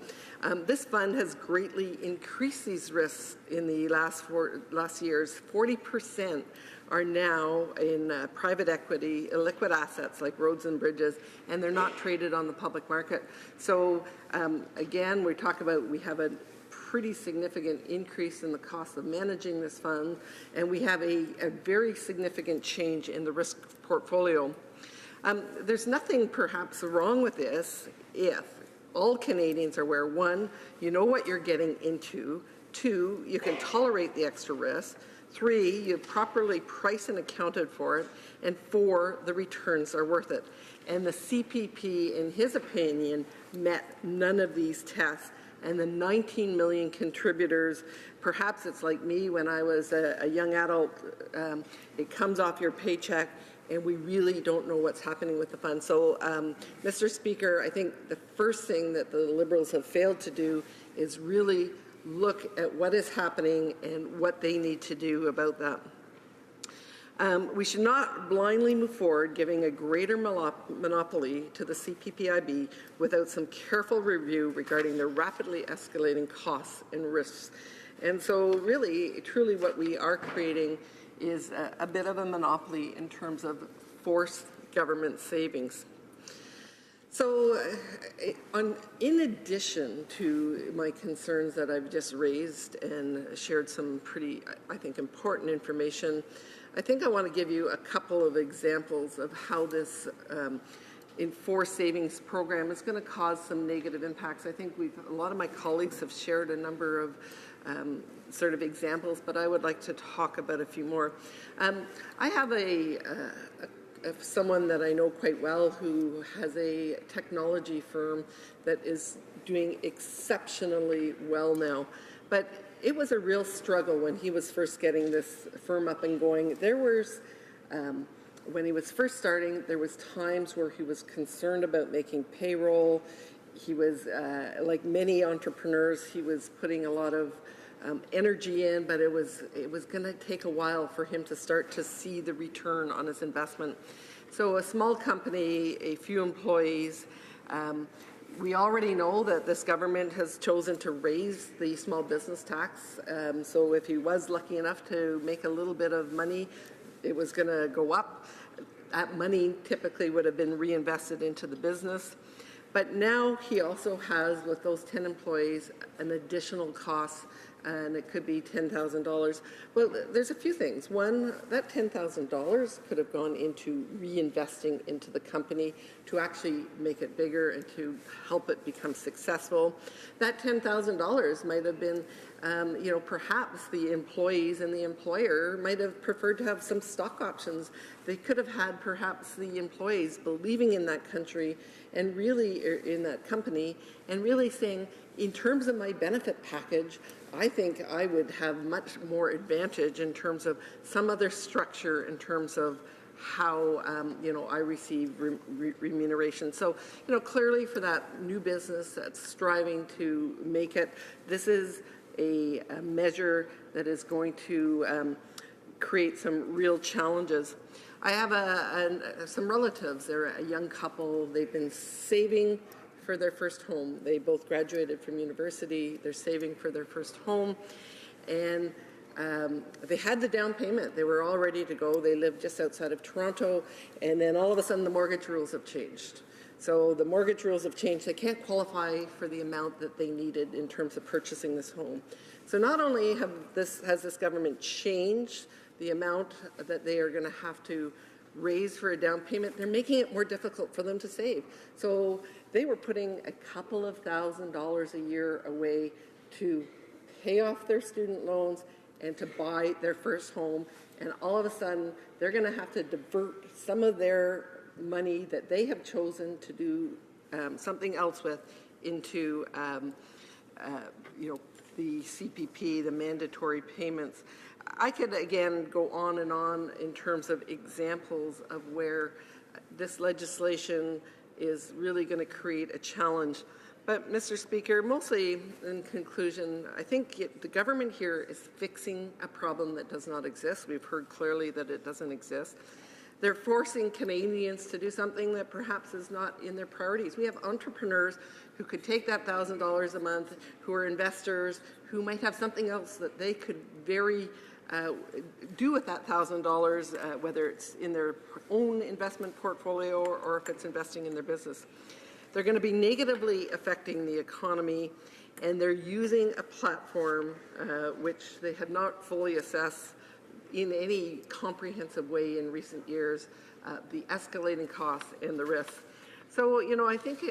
This fund has greatly increased these risks in the last years. 40% are now in private equity, illiquid assets like roads and bridges, and they're not traded on the public market. So again, we have a pretty significant increase in the cost of managing this fund, and we have a very significant change in the risk portfolio. There's nothing perhaps wrong with this if all Canadians are aware, 1, you know what you're getting into, 2, you can tolerate the extra risk, 3, you've properly priced and accounted for it, and 4, the returns are worth it. And the CPP, in his opinion, met none of these tests. And the 19 million contributors, perhaps it's like me when I was a young adult, it comes off your paycheck and we really don't know what's happening with the fund. So, Mr. Speaker, I think the first thing that the Liberals have failed to do is really look at what is happening and what they need to do about that. We should not blindly move forward giving a greater monopoly to the CPPIB without some careful review regarding the rapidly escalating costs and risks. And so really, truly what we are creating is a bit of a monopoly in terms of forced government savings. So in addition to my concerns that I've just raised and shared some pretty, I think, important information, I think I want to give you a couple of examples of how this enforced savings program is going to cause some negative impacts. I think a lot of my colleagues have shared a number of sort of examples, but I would like to talk about a few more. I have someone that I know quite well who has a technology firm that is doing exceptionally well now, but it was a real struggle when he was first getting this firm up and going. There was, when he was first starting, there was times where he was concerned about making payroll. He was, like many entrepreneurs, he was putting a lot of energy in, but it was going to take a while for him to start to see the return on his investment. So a small company, a few employees, We already know that this government has chosen to raise the small business tax. So if he was lucky enough to make a little bit of money, it was going to go up. That money typically would have been reinvested into the business. But now he also has, with those 10 employees, an additional cost, and it could be $10,000. Well, there's a few things. One, that $10,000 could have gone into reinvesting into the company to actually make it bigger and to help it become successful. That $10,000 might have been, perhaps the employees and the employer might have preferred to have some stock options. They could have had perhaps the employees believing in that country and really in that company and really saying, in terms of my benefit package, I think I would have much more advantage in terms of some other structure in terms of how, I receive remuneration. So, clearly for that new business that's striving to make it, this is a measure that is going to create some real challenges. I have some relatives. They're a young couple. They've been saving for their first home. They both graduated from university. They're saving for their first home. And they had the down payment. They were all ready to go. They lived just outside of Toronto. And then all of a sudden the mortgage rules have changed. So the mortgage rules have changed. They can't qualify for the amount that they needed in terms of purchasing this home. So not only has this government changed the amount that they are going to have to raise for a down payment, they're making it more difficult for them to save. So they were putting a couple of $1,000s a year away to pay off their student loans and to buy their first home. And all of a sudden, they're going to have to divert some of their money that they have chosen to do something else with into, the CPP, the mandatory payments. I could, again, go on and on in terms of examples of where this legislation is really going to create a challenge. But, Mr. Speaker, mostly in conclusion, I think the government here is fixing a problem that does not exist. We've heard clearly that it doesn't exist. They're forcing Canadians to do something that perhaps is not in their priorities. We have entrepreneurs who could take that $1,000 a month, who are investors, who might have something else that they could do with that $1,000, whether it's in their own investment portfolio or if it's investing in their business. They're going to be negatively affecting the economy, and they're using a platform which they have not fully assessed in any comprehensive way in recent years, the escalating costs and the risks. So, I think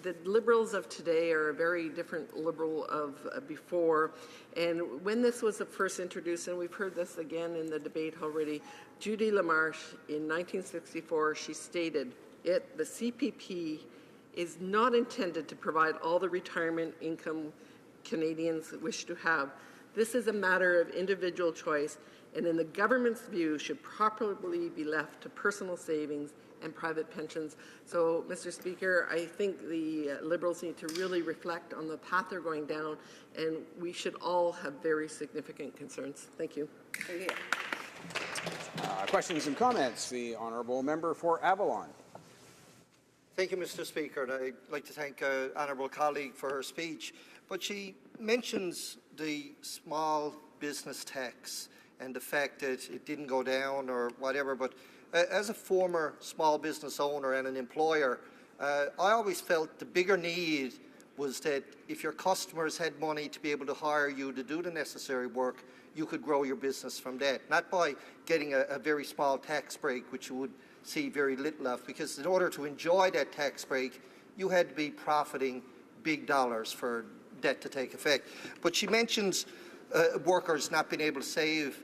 the Liberals of today are a very different Liberal of before. And when this was first introduced, and we've heard this again in the debate already, Judy LaMarche in 1964, she stated, the CPP is not intended to provide all the retirement income Canadians wish to have. This is a matter of individual choice, and in the government's view, should properly be left to personal savings and private pensions. So, Mr. Speaker, I think the Liberals need to really reflect on the path they're going down, and we should all have very significant concerns. Thank you. Questions and comments? The honourable member for Avalon. Thank you, Mr. Speaker. And I'd like to thank an honourable colleague for her speech. But she mentions the small business tax and the fact that it didn't go down or whatever. But as a former small business owner and an employer, I always felt the bigger need was that if your customers had money to be able to hire you to do the necessary work, you could grow your business from that. Not by getting a very small tax break, which you would see very little of, because in order to enjoy that tax break, you had to be profiting big dollars for that to take effect. But she mentions workers not being able to save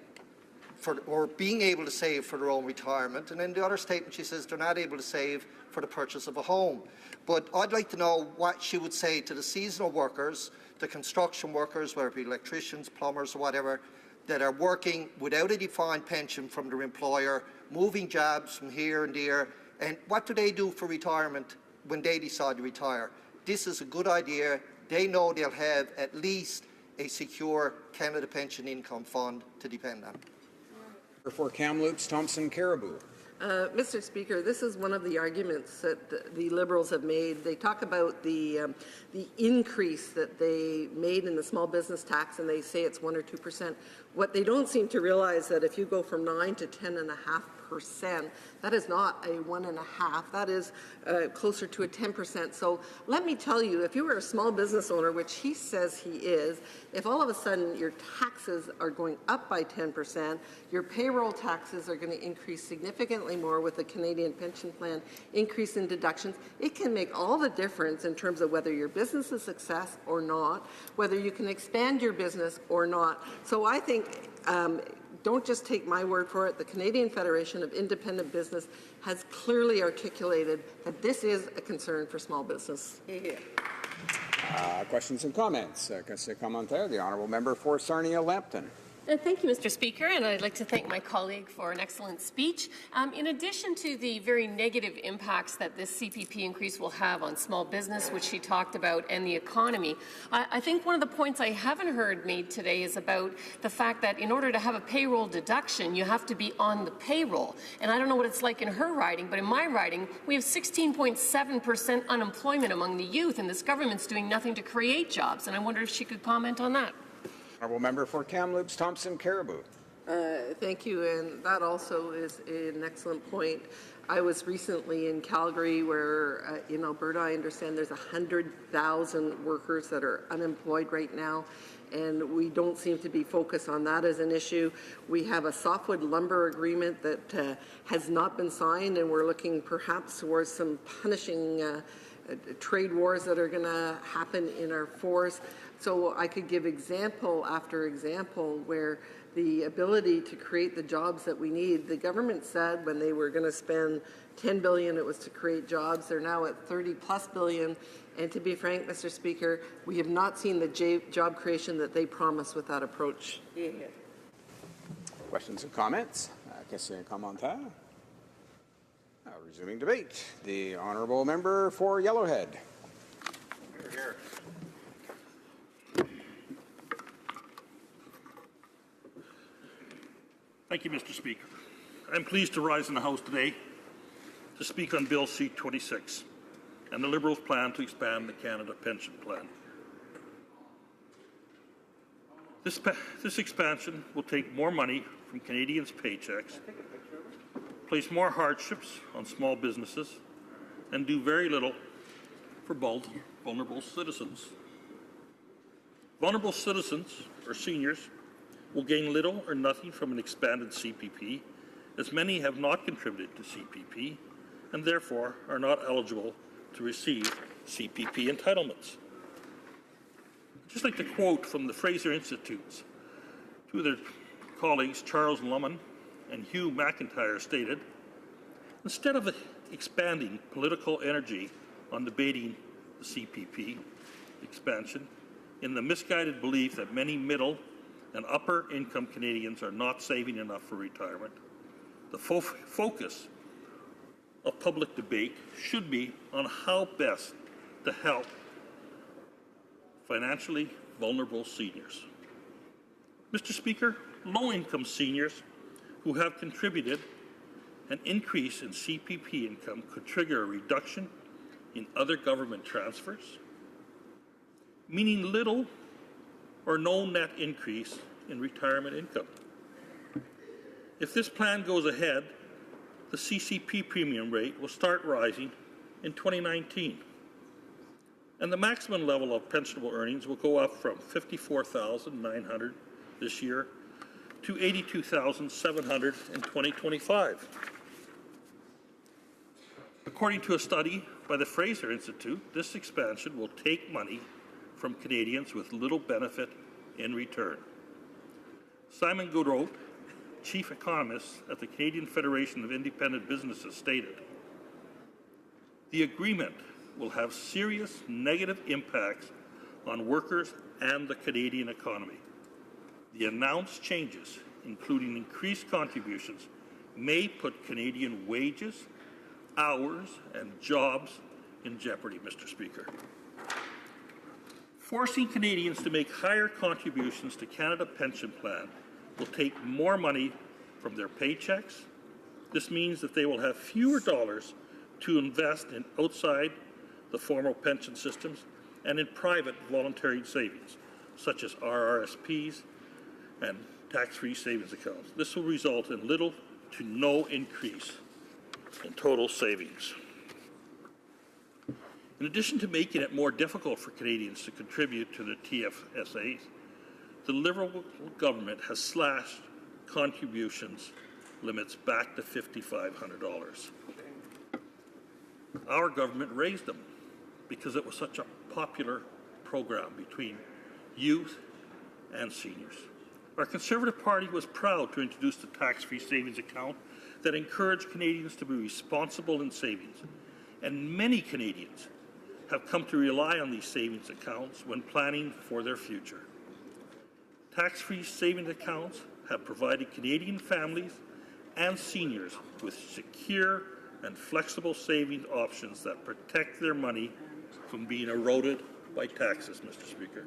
or being able to save for their own retirement, and in the other statement she says they're not able to save for the purchase of a home. But I'd like to know what she would say to the seasonal workers, the construction workers, whether it be electricians, plumbers or whatever, that are working without a defined pension from their employer, moving jobs from here and there, and what do they do for retirement when they decide to retire? This is a good idea. They know they'll have at least a secure Canada Pension Income Fund to depend on. For Kamloops, Thompson Caribou. Mr. Speaker, this is one of the arguments that the Liberals have made. They talk about the increase that they made in the small business tax, and they say it's 1 or 2%. What they don't seem to realize that if you go from 9 to 10.5%, that is not a 1.5. That is closer to a 10%. So let me tell you, if you were a small business owner, which he says he is, if all of a sudden your taxes are going up by 10%, your payroll taxes are going to increase significantly more with the Canadian Pension Plan increase in deductions, it can make all the difference in terms of whether your business is a success or not, whether you can expand your business or not. So I think don't just take my word for it. The Canadian Federation of Independent Business has clearly articulated that this is a concern for small business. Questions and comments. Question commentaire. The honourable member for Sarnia-Lambton. Thank you, Mr. Speaker, and I'd like to thank my colleague for an excellent speech. In addition to the very negative impacts that this CPP increase will have on small business, which she talked about, and the economy, I think one of the points I haven't heard made today is about the fact that in order to have a payroll deduction, you have to be on the payroll. And I don't know what it's like in her riding, but in my riding, we have 16.7% unemployment among the youth, and this government's doing nothing to create jobs. And I wonder if she could comment on that. Honourable member for Kamloops, Thompson, Caribou. Thank you, and that also is an excellent point. I was recently in Calgary where in Alberta I understand there's 100,000 workers that are unemployed right now, and we don't seem to be focused on that as an issue. We have a softwood lumber agreement that has not been signed, and we're looking perhaps towards some punishing trade wars that are going to happen in our forests. So I could give example after example where the ability to create the jobs that we need. The government said when they were going to spend $10 billion, it was to create jobs. They're now at $30+ billion. And to be frank, Mr. Speaker, we have not seen the job creation that they promised with that approach. Questions and comments. Question and commentaire. Resuming debate. The honourable member for Yellowhead. Here, here. Thank you, Mr. Speaker. I'm pleased to rise in the House today to speak on Bill C-26 and the Liberals' plan to expand the Canada Pension Plan. This expansion will take more money from Canadians' paychecks, place more hardships on small businesses, and do very little for vulnerable citizens. Vulnerable citizens, or seniors, will gain little or nothing from an expanded CPP, as many have not contributed to CPP and therefore are not eligible to receive CPP entitlements. I'd just like to quote from the Fraser Institute. Two of their colleagues, Charles Lumman and Hugh McIntyre, stated, instead of expanding political energy on debating the CPP expansion in the misguided belief that many middle and upper-income Canadians are not saving enough for retirement, the focus of public debate should be on how best to help financially vulnerable seniors. Mr. Speaker, low-income seniors who have contributed an increase in CPP income could trigger a reduction in other government transfers, meaning little or no net increase in retirement income. If this plan goes ahead, the CCP premium rate will start rising in 2019, and the maximum level of pensionable earnings will go up from $54,900 this year to $82,700 in 2025. According to a study by the Fraser Institute, this expansion will take money from Canadians with little benefit in return. Simon Goodrow, chief economist at the Canadian Federation of Independent Businesses, stated, the agreement will have serious negative impacts on workers and the Canadian economy. The announced changes, including increased contributions, may put Canadian wages, hours, and jobs in jeopardy, Mr. Speaker. Forcing Canadians to make higher contributions to Canada Pension Plan will take more money from their paychecks This means that they will have fewer dollars to invest in outside the formal pension systems and in private voluntary savings, such as RRSPs and tax-free savings accounts. This will result in little to no increase in total savings. In addition to making it more difficult for Canadians to contribute to the TFSAs, the Liberal government has slashed contributions limits back to $5,500. Our government raised them because it was such a popular program between youth and seniors. Our Conservative Party was proud to introduce the tax-free savings account that encouraged Canadians to be responsible in savings, and many Canadians have come to rely on these savings accounts when planning for their future. Tax-free savings accounts have provided Canadian families and seniors with secure and flexible savings options that protect their money from being eroded by taxes, Mr. Speaker.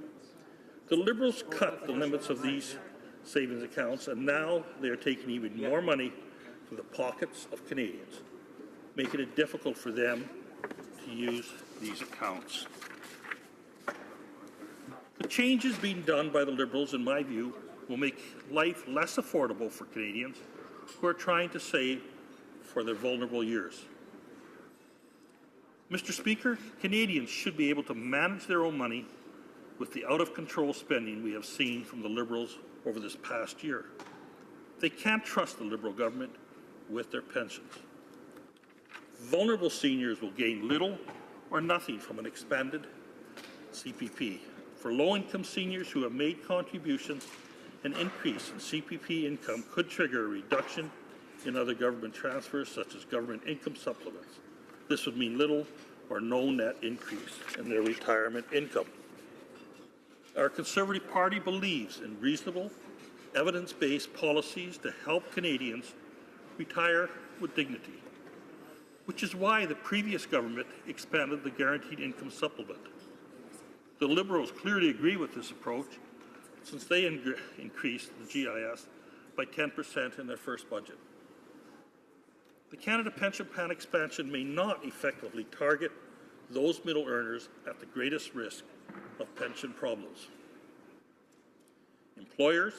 The Liberals cut the limits of these savings accounts, and now they are taking even more money from the pockets of Canadians, making it difficult for them to use these accounts. The changes being done by the Liberals, in my view, will make life less affordable for Canadians who are trying to save for their vulnerable years. Mr. Speaker, Canadians should be able to manage their own money with the out-of-control spending we have seen from the Liberals over this past year. They can't trust the Liberal government with their pensions. Vulnerable seniors will gain little or nothing from an expanded CPP. For low-income seniors who have made contributions, an increase in CPP income could trigger a reduction in other government transfers, such as government income supplements. This would mean little or no net increase in their retirement income. Our Conservative Party believes in reasonable, evidence-based policies to help Canadians retire with dignity, which is why the previous government expanded the Guaranteed Income Supplement. The Liberals clearly agree with this approach, since they increased the GIS by 10% in their first budget. The Canada Pension Plan expansion may not effectively target those middle earners at the greatest risk of pension problems. Employers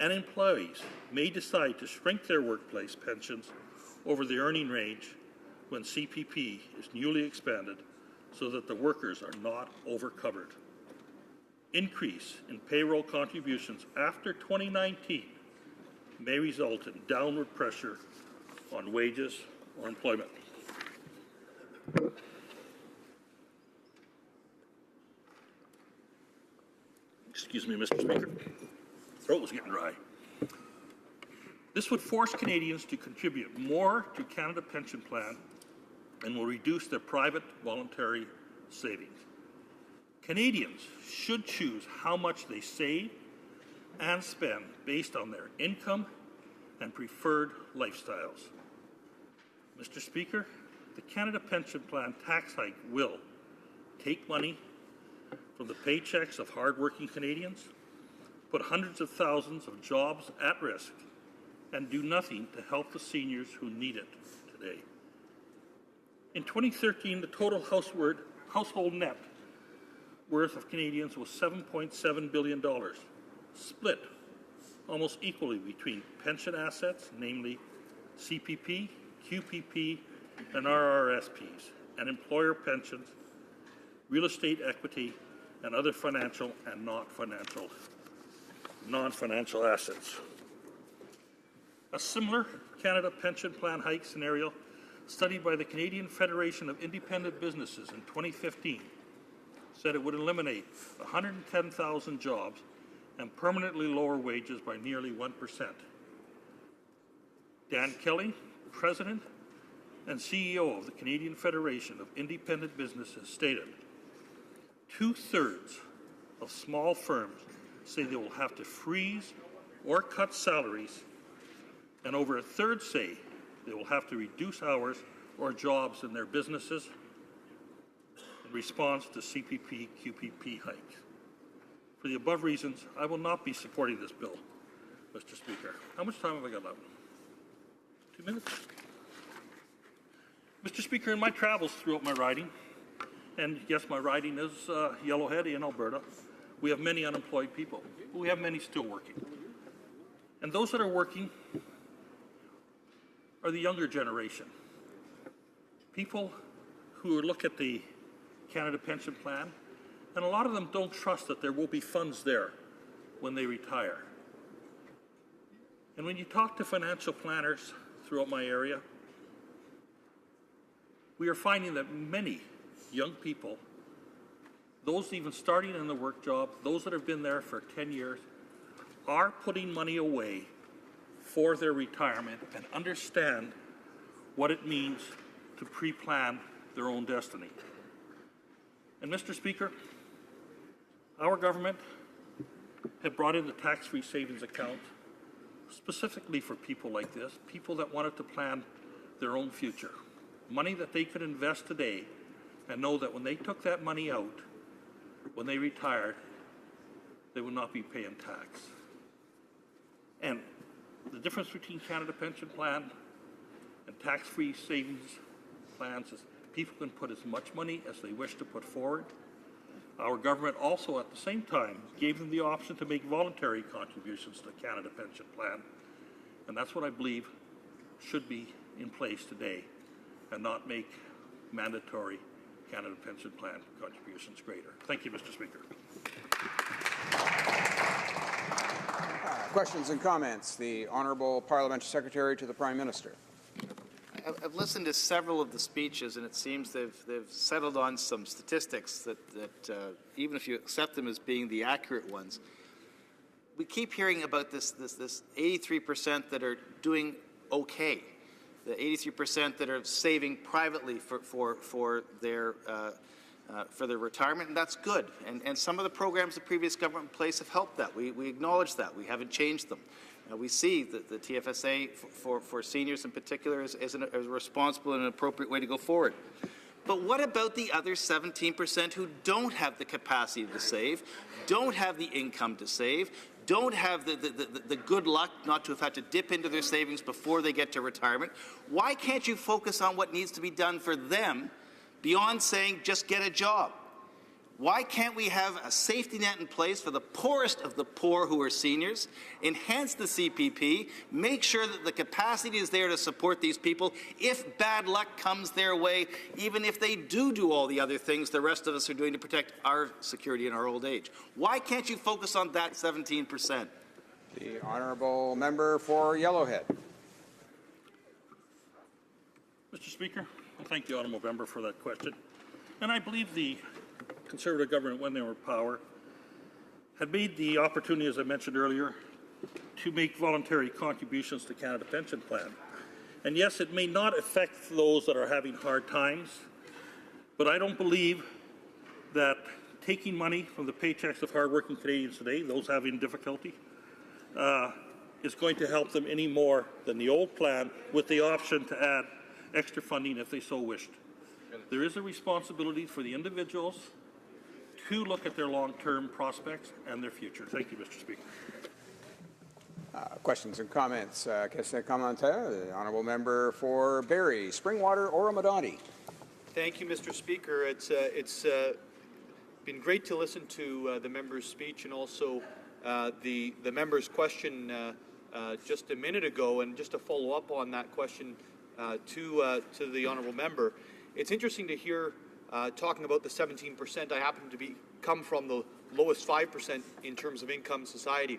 and employees may decide to shrink their workplace pensions over the earning range when CPP is newly expanded so that the workers are not overcovered. Increase in payroll contributions after 2019 may result in downward pressure on wages or employment. Excuse me, Mr. Speaker. Throat was getting dry. This would force Canadians to contribute more to Canada Pension Plan and will reduce their private voluntary savings. Canadians should choose how much they save and spend based on their income and preferred lifestyles. Mr. Speaker, the Canada Pension Plan tax hike will take money from the paychecks of hardworking Canadians, put hundreds of thousands of jobs at risk, and do nothing to help the seniors who need it today. In 2013, the total household net worth of Canadians was $7.7 billion, split almost equally between pension assets, namely CPP, QPP, and RRSPs, and employer pensions, real estate equity, and other financial and non-financial assets. A similar Canada Pension Plan hike scenario studied by the Canadian Federation of Independent Businesses in 2015 said it would eliminate 110,000 jobs and permanently lower wages by nearly 1%. Dan Kelly, President and CEO of the Canadian Federation of Independent Businesses, stated, 2/3 of small firms say they will have to freeze or cut salaries, and over 1/3 say they will have to reduce hours or jobs in their businesses in response to CPP, QPP hikes. For the above reasons, I will not be supporting this bill, Mr. Speaker. How much time have I got left? 2 minutes. Mr. Speaker, in my travels throughout my riding, and yes, my riding is Yellowhead in Alberta, we have many unemployed people, but we have many still working. And those that are working are the younger generation. People who look at the Canada Pension Plan, and a lot of them don't trust that there will be funds there when they retire. And when you talk to financial planners throughout my area, we are finding that many young people, those even starting in the work job, those that have been there for 10 years, are putting money away for their retirement and understand what it means to pre-plan their own destiny. And Mr. Speaker, our government had brought in the tax-free savings account specifically for people like this, people that wanted to plan their own future, money that they could invest today and know that when they took that money out, when they retired, they would not be paying tax. And the difference between Canada Pension Plan and tax-free savings plans is people can put as much money as they wish to put forward. Our government also at the same time gave them the option to make voluntary contributions to the Canada Pension Plan. And that's what I believe should be in place today and not make mandatory Canada Pension Plan contributions greater. Thank you, Mr. Speaker. Questions and comments. The Honourable Parliamentary Secretary to the Prime Minister. I've listened to several of the speeches, and it seems they've settled on some statistics that even if you accept them as being the accurate ones, we keep hearing about this 83% that are doing okay, the 83% that are saving privately for their retirement, and that's good. And some of the programs the previous government in place have helped that. We acknowledge that. We haven't changed them. We see that the TFSA for seniors in particular is a responsible and an appropriate way to go forward. But what about the other 17% who don't have the capacity to save, don't have the income to save, don't have the good luck not to have had to dip into their savings before they get to retirement? Why can't you focus on what needs to be done for them beyond saying just get a job? Why can't we have a safety net in place for the poorest of the poor who are seniors, enhance the CPP, make sure that the capacity is there to support these people if bad luck comes their way, even if they do all the other things the rest of us are doing to protect our security in our old age? Why can't you focus on that 17%? The Honourable Member for Yellowhead. Mr. Speaker, I thank the Honourable Member for that question. And I believe the Conservative government, when they were in power, had made the opportunity, as I mentioned earlier, to make voluntary contributions to Canada Pension Plan. And yes, it may not affect those that are having hard times, but I don't believe that taking money from the paychecks of hardworking Canadians today, those having difficulty, is going to help them any more than the old plan with the option to add extra funding if they so wished. There is a responsibility for the individuals to look at their long-term prospects and their future. Thank you, Mr. Speaker. Questions and comments. Question commentaire. The Honourable Member for Barrie, Springwater, Oromadani. Thank you, Mr. Speaker. It's been great to listen to the member's speech and also the member's question just a minute ago, and just to follow up on that question to the Honourable Member. It's interesting to hear talking about the 17%. I happen to come from the lowest 5% in terms of income in society.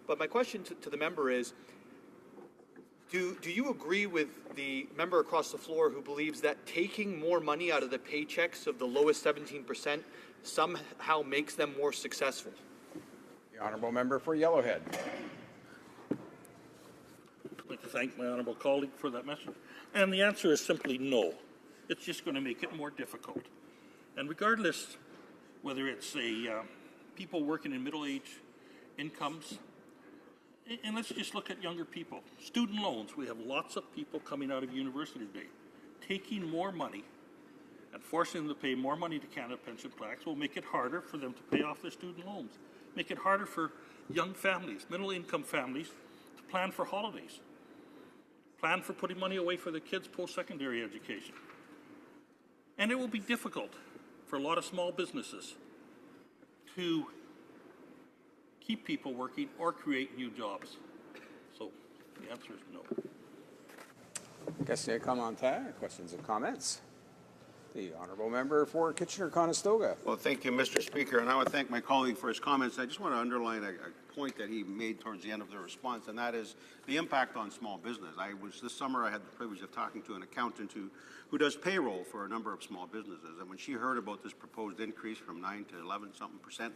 But my question to the member is, do you agree with the member across the floor who believes that taking more money out of the paychecks of the lowest 17% somehow makes them more successful? The Honourable Member for Yellowhead. I'd like to thank my honourable colleague for that message. And the answer is simply no. It's just going to make it more difficult. And regardless whether it's people working in middle-age incomes, and let's just look at younger people. Student loans, we have lots of people coming out of university today. Taking more money and forcing them to pay more money to Canada Pension Plans will make it harder for them to pay off their student loans. Make it harder for young families, middle-income families, to plan for holidays. plan for putting money away for the kids' post-secondary education. And it will be difficult for a lot of small businesses to keep people working or create new jobs. So the answer is no. Question commentaire, questions and comments? The honourable member for Kitchener-Conestoga. Well, thank you, Mr. Speaker, and I want to thank my colleague for his comments. I just want to underline a point that he made towards the end of the response, and that is the impact on small business. This summer I had the privilege of talking to an accountant who does payroll for a number of small businesses, and when she heard about this proposed increase from 9 to 11-something%,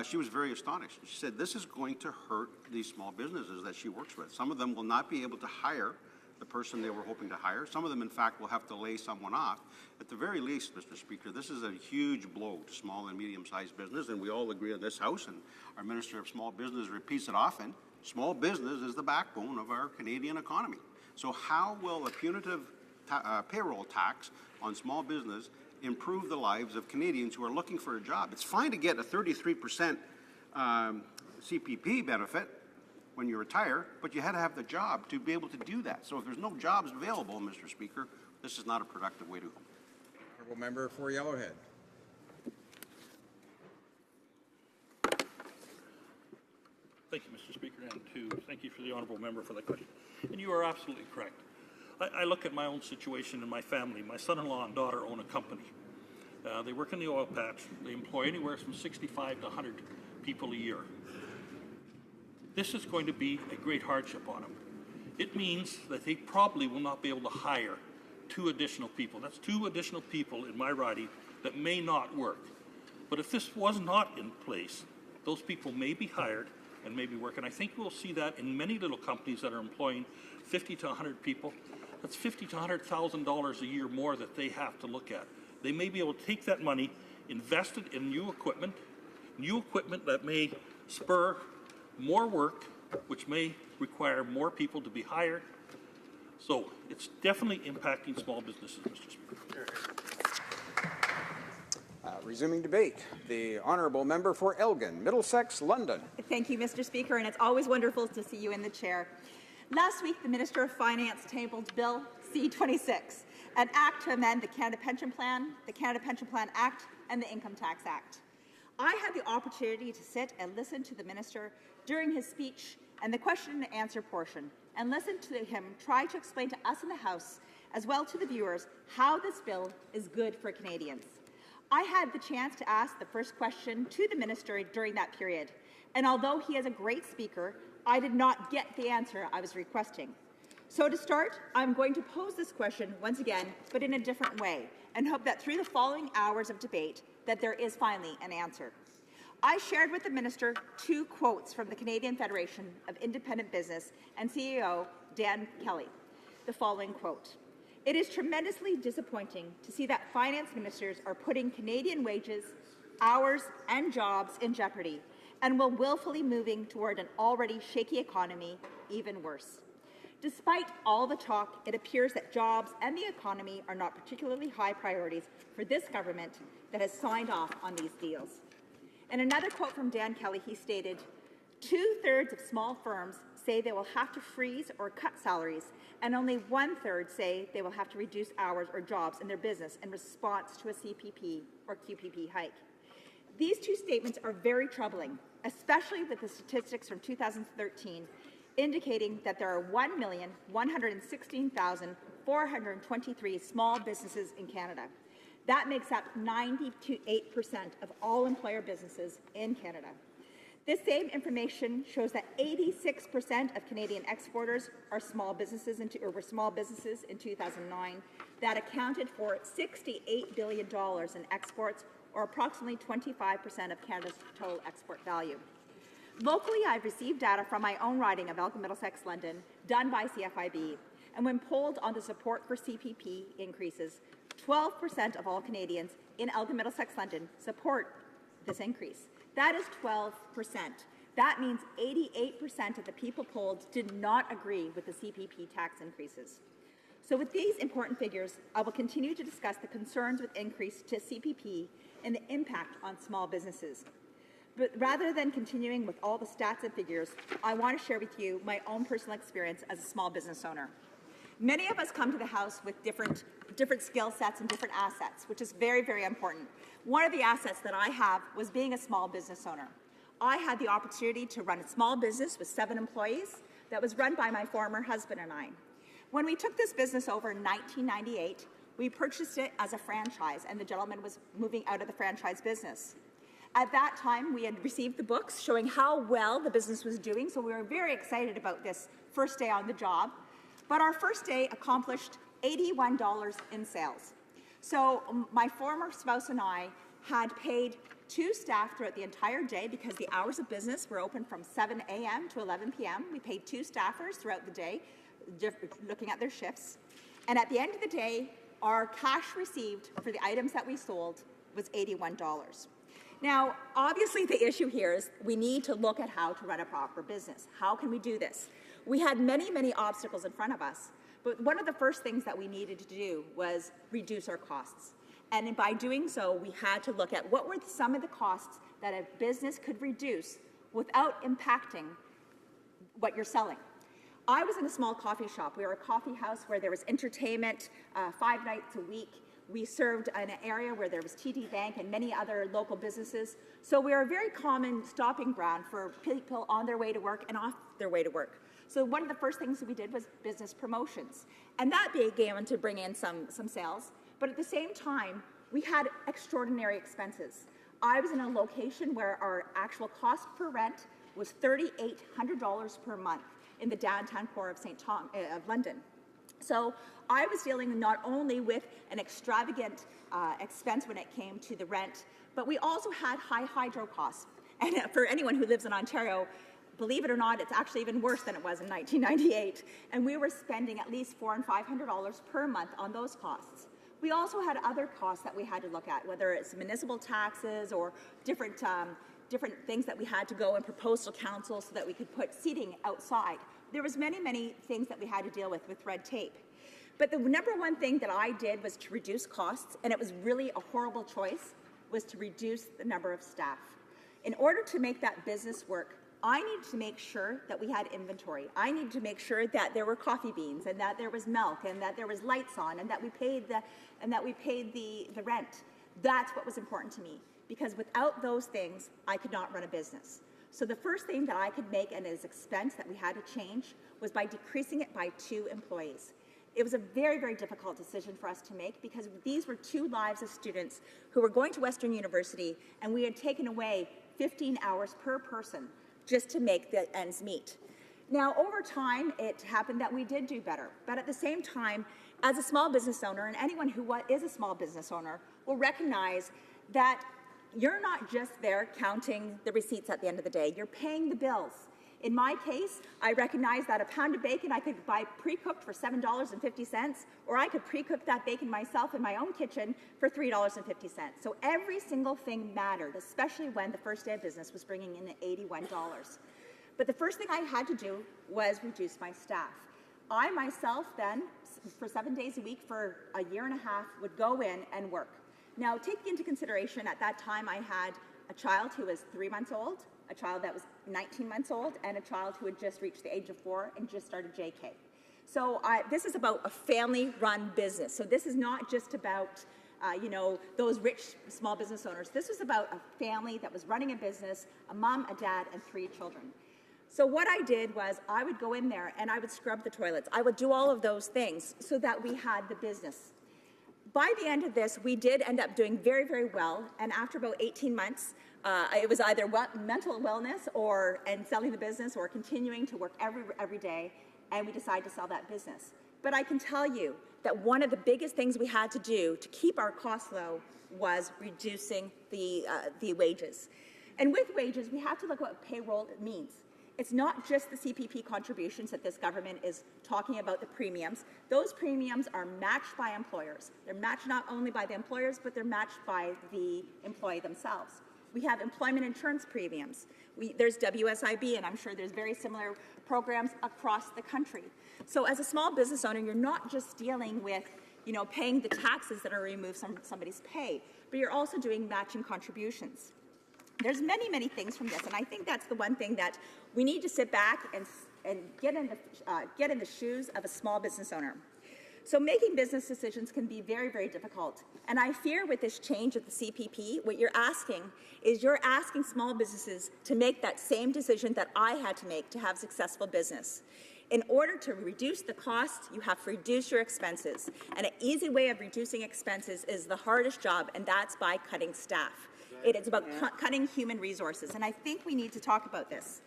she was very astonished. She said this is going to hurt these small businesses that she works with. Some of them will not be able to hire the person they were hoping to hire. Some of them, in fact, will have to lay someone off. At the very least, Mr. Speaker, this is a huge blow to small and medium-sized business, and we all agree in this House, and our Minister of Small Business repeats it often, small business is the backbone of our Canadian economy. So how will a punitive payroll tax on small business improve the lives of Canadians who are looking for a job? It's fine to get a 33% CPP benefit when you retire, but you had to have the job to be able to do that. So if there's no jobs available, Mr. Speaker, this is not a productive way to go. Honourable member for Yellowhead. Thank you, Mr. Speaker, and thank you for the honourable member for that question. And you are absolutely correct. I look at my own situation and my family. My son-in-law and daughter own a company. They work in the oil patch. They employ anywhere from 65 to 100 people a year. This is going to be a great hardship on them. It means that they probably will not be able to hire 2 additional people. That's 2 additional people in my riding that may not work. But if this was not in place, those people may be hired and may be working. I think we'll see that in many little companies that are employing 50 to 100 people. That's $50,000 to $100,000 a year more that they have to look at. They may be able to take that money, invest it in new equipment that may spur more work, which may require more people to be hired. So it's definitely impacting small businesses, Mr. Speaker. Resuming debate, the honourable member for Elgin, Middlesex, London. Thank you, Mr. Speaker, and it's always wonderful to see you in the chair. Last week, the Minister of Finance tabled Bill C-26, an act to amend the Canada Pension Plan, the Canada Pension Plan Act, and the Income Tax Act. I had the opportunity to sit and listen to the Minister during his speech and the question and answer portion, and listen to him try to explain to us in the House, as well to the viewers, how this bill is good for Canadians. I had the chance to ask the first question to the Minister during that period, and although he is a great speaker, I did not get the answer I was requesting. So to start, I'm going to pose this question once again, but in a different way, and hope that through the following hours of debate, that there is finally an answer. I shared with the Minister 2 quotes from the Canadian Federation of Independent Business and CEO Dan Kelly. The following quote: "It is tremendously disappointing to see that finance ministers are putting Canadian wages, hours, and jobs in jeopardy, and will willfully moving toward an already shaky economy even worse. Despite all the talk, it appears that jobs and the economy are not particularly high priorities for this government that has signed off on these deals." In another quote from Dan Kelly, he stated, "2/3 of small firms say they will have to freeze or cut salaries, and only 1/3 say they will have to reduce hours or jobs in their business in response to a CPP or QPP hike." These 2 statements are very troubling, especially with the statistics from 2013 indicating that there are 1,116,423 small businesses in Canada. That makes up 98% of all employer businesses in Canada. This same information shows that 86% of Canadian exporters are small businesses were small businesses in 2009. That accounted for $68 billion in exports, or approximately 25% of Canada's total export value. Locally, I've received data from my own riding of Elgin Middlesex London, done by CFIB, and when polled on the support for CPP increases, 12% of all Canadians in Elgin Middlesex London support this increase. That is 12%. That means 88% of the people polled did not agree with the CPP tax increases. So with these important figures, I will continue to discuss the concerns with increase to CPP and the impact on small businesses. But rather than continuing with all the stats and figures, I want to share with you my own personal experience as a small business owner. Many of us come to the House with different skill sets and different assets, which is very, very important. One of the assets that I have was being a small business owner. I had the opportunity to run a small business with 7 employees that was run by my former husband and I. When we took this business over in 1998, we purchased it as a franchise, and the gentleman was moving out of the franchise business. At that time, we had received the books showing how well the business was doing, so we were very excited about this first day on the job. But our first day accomplished $81 in sales. So my former spouse and I had paid 2 staff throughout the entire day because the hours of business were open from 7 a.m. to 11 p.m. We paid 2 staffers throughout the day, looking at their shifts. And at the end of the day, our cash received for the items that we sold was $81. Now, obviously the issue here is we need to look at how to run a proper business. How can we do this? We had many, many obstacles in front of us, but one of the first things that we needed to do was reduce our costs. And by doing so, we had to look at what were some of the costs that a business could reduce without impacting what you're selling. I was in a small coffee shop. We were a coffee house where there was entertainment 5 nights a week. We served in an area where there was TD Bank and many other local businesses. So we were a very common stopping ground for people on their way to work and off their way to work. So one of the first things that we did was business promotions. And that began to bring in some sales. But at the same time, we had extraordinary expenses. I was in a location where our actual cost per rent was $3,800 per month in the downtown core of of London. So I was dealing not only with an extravagant expense when it came to the rent, but we also had high hydro costs. And for anyone who lives in Ontario, believe it or not, it's actually even worse than it was in 1998. And we were spending at least $400 and $500 per month on those costs. We also had other costs that we had to look at, whether it's municipal taxes or different things that we had to go and propose to council so that we could put seating outside. There was many, many things that we had to deal with red tape. But the number one thing that I did was to reduce costs, and it was really a horrible choice, was to reduce the number of staff. In order to make that business work, I needed to make sure that we had inventory. I needed to make sure that there were coffee beans and that there was milk and that there was lights on and that we paid the rent. That's what was important to me, because without those things, I could not run a business. So the first thing that I could make and as expense that we had to change was by decreasing it by 2 employees. It was a very, very difficult decision for us to make because these were 2 lives of students who were going to Western University, and we had taken away 15 hours per person just to make the ends meet. Now, over time, it happened that we did do better. But at the same time, as a small business owner, and anyone who is a small business owner will recognize that you're not just there counting the receipts at the end of the day. You're paying the bills. In my case, I recognize that a pound of bacon I could buy pre-cooked for $7.50, or I could pre-cook that bacon myself in my own kitchen for $3.50. So every single thing mattered, especially when the first day of business was bringing in $81. But the first thing I had to do was reduce my staff. I myself then, for 7 days a week for a year and a half, would go in and work. Now, taking into consideration, at that time I had a child who was 3 months old, a child that was 19 months old, and a child who had just reached the age of 4 and just started JK. So this is about a family-run business. So this is not just about those rich small business owners. This was about a family that was running a business, a mom, a dad, and 3 children. So what I did was I would go in there and I would scrub the toilets. I would do all of those things so that we had the business. By the end of this, we did end up doing very, very well. And after about 18 months, it was either mental wellness and selling the business or continuing to work every day. And we decided to sell that business. But I can tell you that one of the biggest things we had to do to keep our costs low was reducing the wages. And with wages, we have to look at what payroll means. It's not just the CPP contributions that this government is talking about, the premiums. Those premiums are matched by employers. They're matched not only by the employers, but they're matched by the employee themselves. We have employment insurance premiums. There's WSIB, and I'm sure there's very similar programs across the country. So as a small business owner, you're not just dealing with paying the taxes that are removed from somebody's pay, but you're also doing matching contributions. There's many, many things from this, and I think that's the one thing that we need to sit back and get in the shoes of a small business owner. So making business decisions can be very, very difficult. And I fear with this change of the CPP, what you're asking small businesses to make that same decision that I had to make to have successful business. In order to reduce the cost, you have to reduce your expenses. And an easy way of reducing expenses is the hardest job, and that's by cutting staff. It is about cutting human resources, and I think we need to talk about this.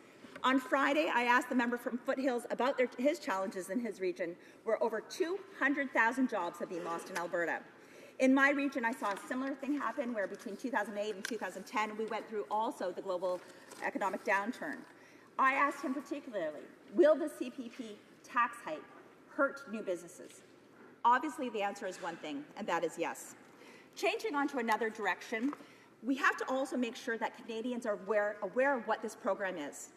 On Friday, I asked the member from Foothills about his challenges in his region, where over 200,000 jobs have been lost in Alberta. In my region, I saw a similar thing happen where between 2008 and 2010, we went through also the global economic downturn. I asked him particularly, will the CPP tax hike hurt new businesses? Obviously, the answer is one thing, and that is yes. Changing on to another direction, we have to also make sure that Canadians are aware of what this program is.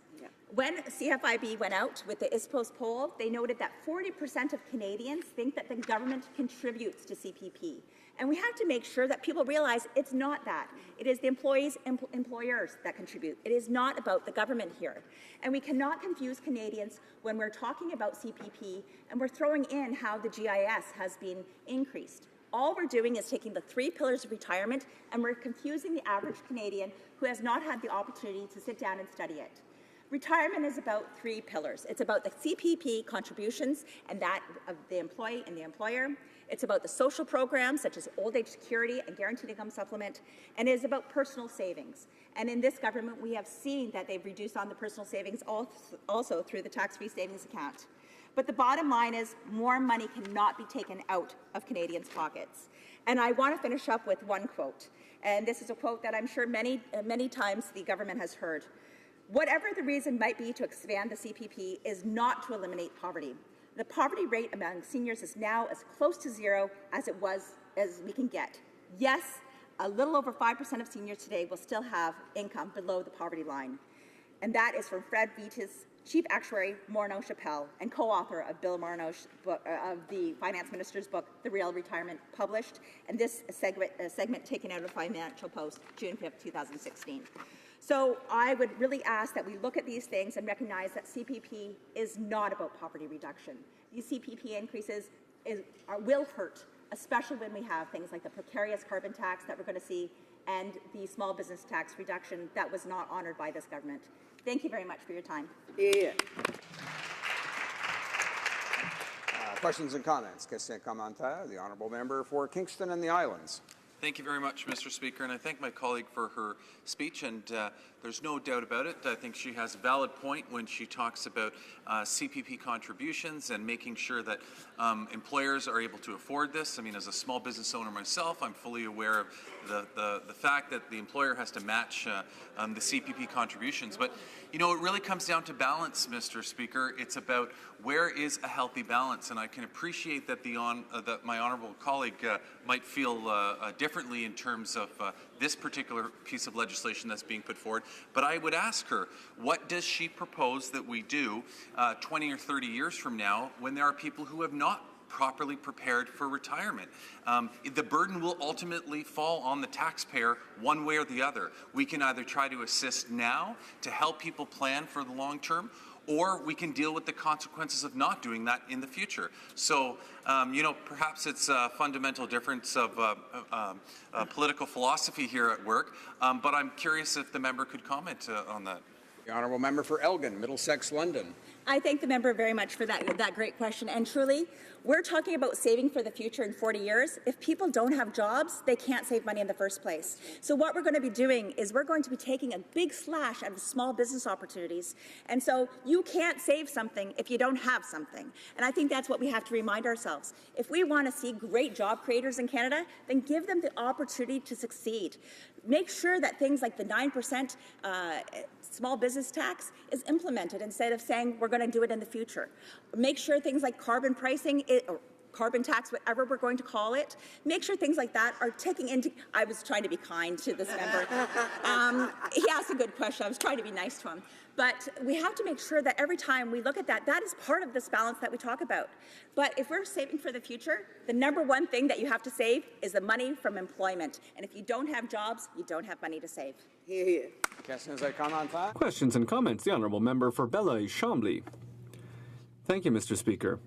When CFIB went out with the ISPOS poll, they noted that 40% of Canadians think that the government contributes to CPP. And we have to make sure that people realize it's not that. It is the employees and employers that contribute. It is not about the government here. And we cannot confuse Canadians when we're talking about CPP and we're throwing in how the GIS has been increased. All we're doing is taking the 3 pillars of retirement and we're confusing the average Canadian who has not had the opportunity to sit down and study it. Retirement is about 3 pillars. It's about the CPP contributions and that of the employee and the employer. It's about the social programs such as old age security and guaranteed income supplement, and it is about personal savings. And in this government, we have seen that they've reduced on the personal savings also through the tax-free savings account. But the bottom line is more money cannot be taken out of Canadians' pockets. And I want to finish up with one quote. And this is a quote that I'm sure many times the government has heard. Whatever the reason might be to expand the CPP is not to eliminate poverty. The poverty rate among seniors is now as close to zero as we can get. Yes, a little over 5% of seniors today will still have income below the poverty line. And that is from Fred Veitch's Chief Actuary Morneau Chappelle and co-author of Bill Morneau's book, of the Finance Minister's book, The Real Retirement, published, and this segment taken out of Financial Post, June 5th, 2016. So I would really ask that we look at these things and recognize that CPP is not about poverty reduction. These CPP increases will hurt, especially when we have things like the precarious carbon tax that we're going to see and the small business tax reduction that was not honored by this government. Thank you very much for your time. Questions and comments? Question commentaire, the honourable member for Kingston and the Islands. Thank you very much, Mr. Speaker, and I thank my colleague for her speech, and there's no doubt about it. I think she has a valid point when she talks about CPP contributions and making sure that employers are able to afford this. I mean, as a small business owner myself, I'm fully aware of the fact that the employer has to match the CPP contributions. But, you know, it really comes down to balance, Mr. Speaker. It's about where is a healthy balance, and I can appreciate that that my honourable colleague might feel differently in terms of this particular piece of legislation that's being put forward. But I would ask her, what does she propose that we do 20 or 30 years from now when there are people who have not properly prepared for retirement? The burden will ultimately fall on the taxpayer one way or the other. We can either try to assist now to help people plan for the long term, or we can deal with the consequences of not doing that in the future. So, you know, perhaps it's a fundamental difference of political philosophy here at work, but I'm curious if the member could comment on that. The honourable member for Elgin, Middlesex, London. I thank the member very much for that great question. And truly, we're talking about saving for the future in 40 years. If people don't have jobs, they can't save money in the first place. So what we're going to be doing is we're going to be taking a big slash out of small business opportunities. And so you can't save something if you don't have something. And I think that's what we have to remind ourselves. If we want to see great job creators in Canada, then give them the opportunity to succeed. Make sure that things like the 9% small business tax is implemented instead of saying we're going to do it in the future. Make sure things like carbon pricing, or carbon tax, whatever we're going to call it, make sure things like that are taking into, I was trying to be kind to this member. He asked a good question. I was trying to be nice to him. But we have to make sure that every time we look at that, that is part of this balance that we talk about. But if we're saving for the future, the number one thing that you have to save is the money from employment. And if you don't have jobs, you don't have money to save. Questions and comments? Questions and comments. The honourable member for Belleuil Chambly. Thank you, Mr. Speaker.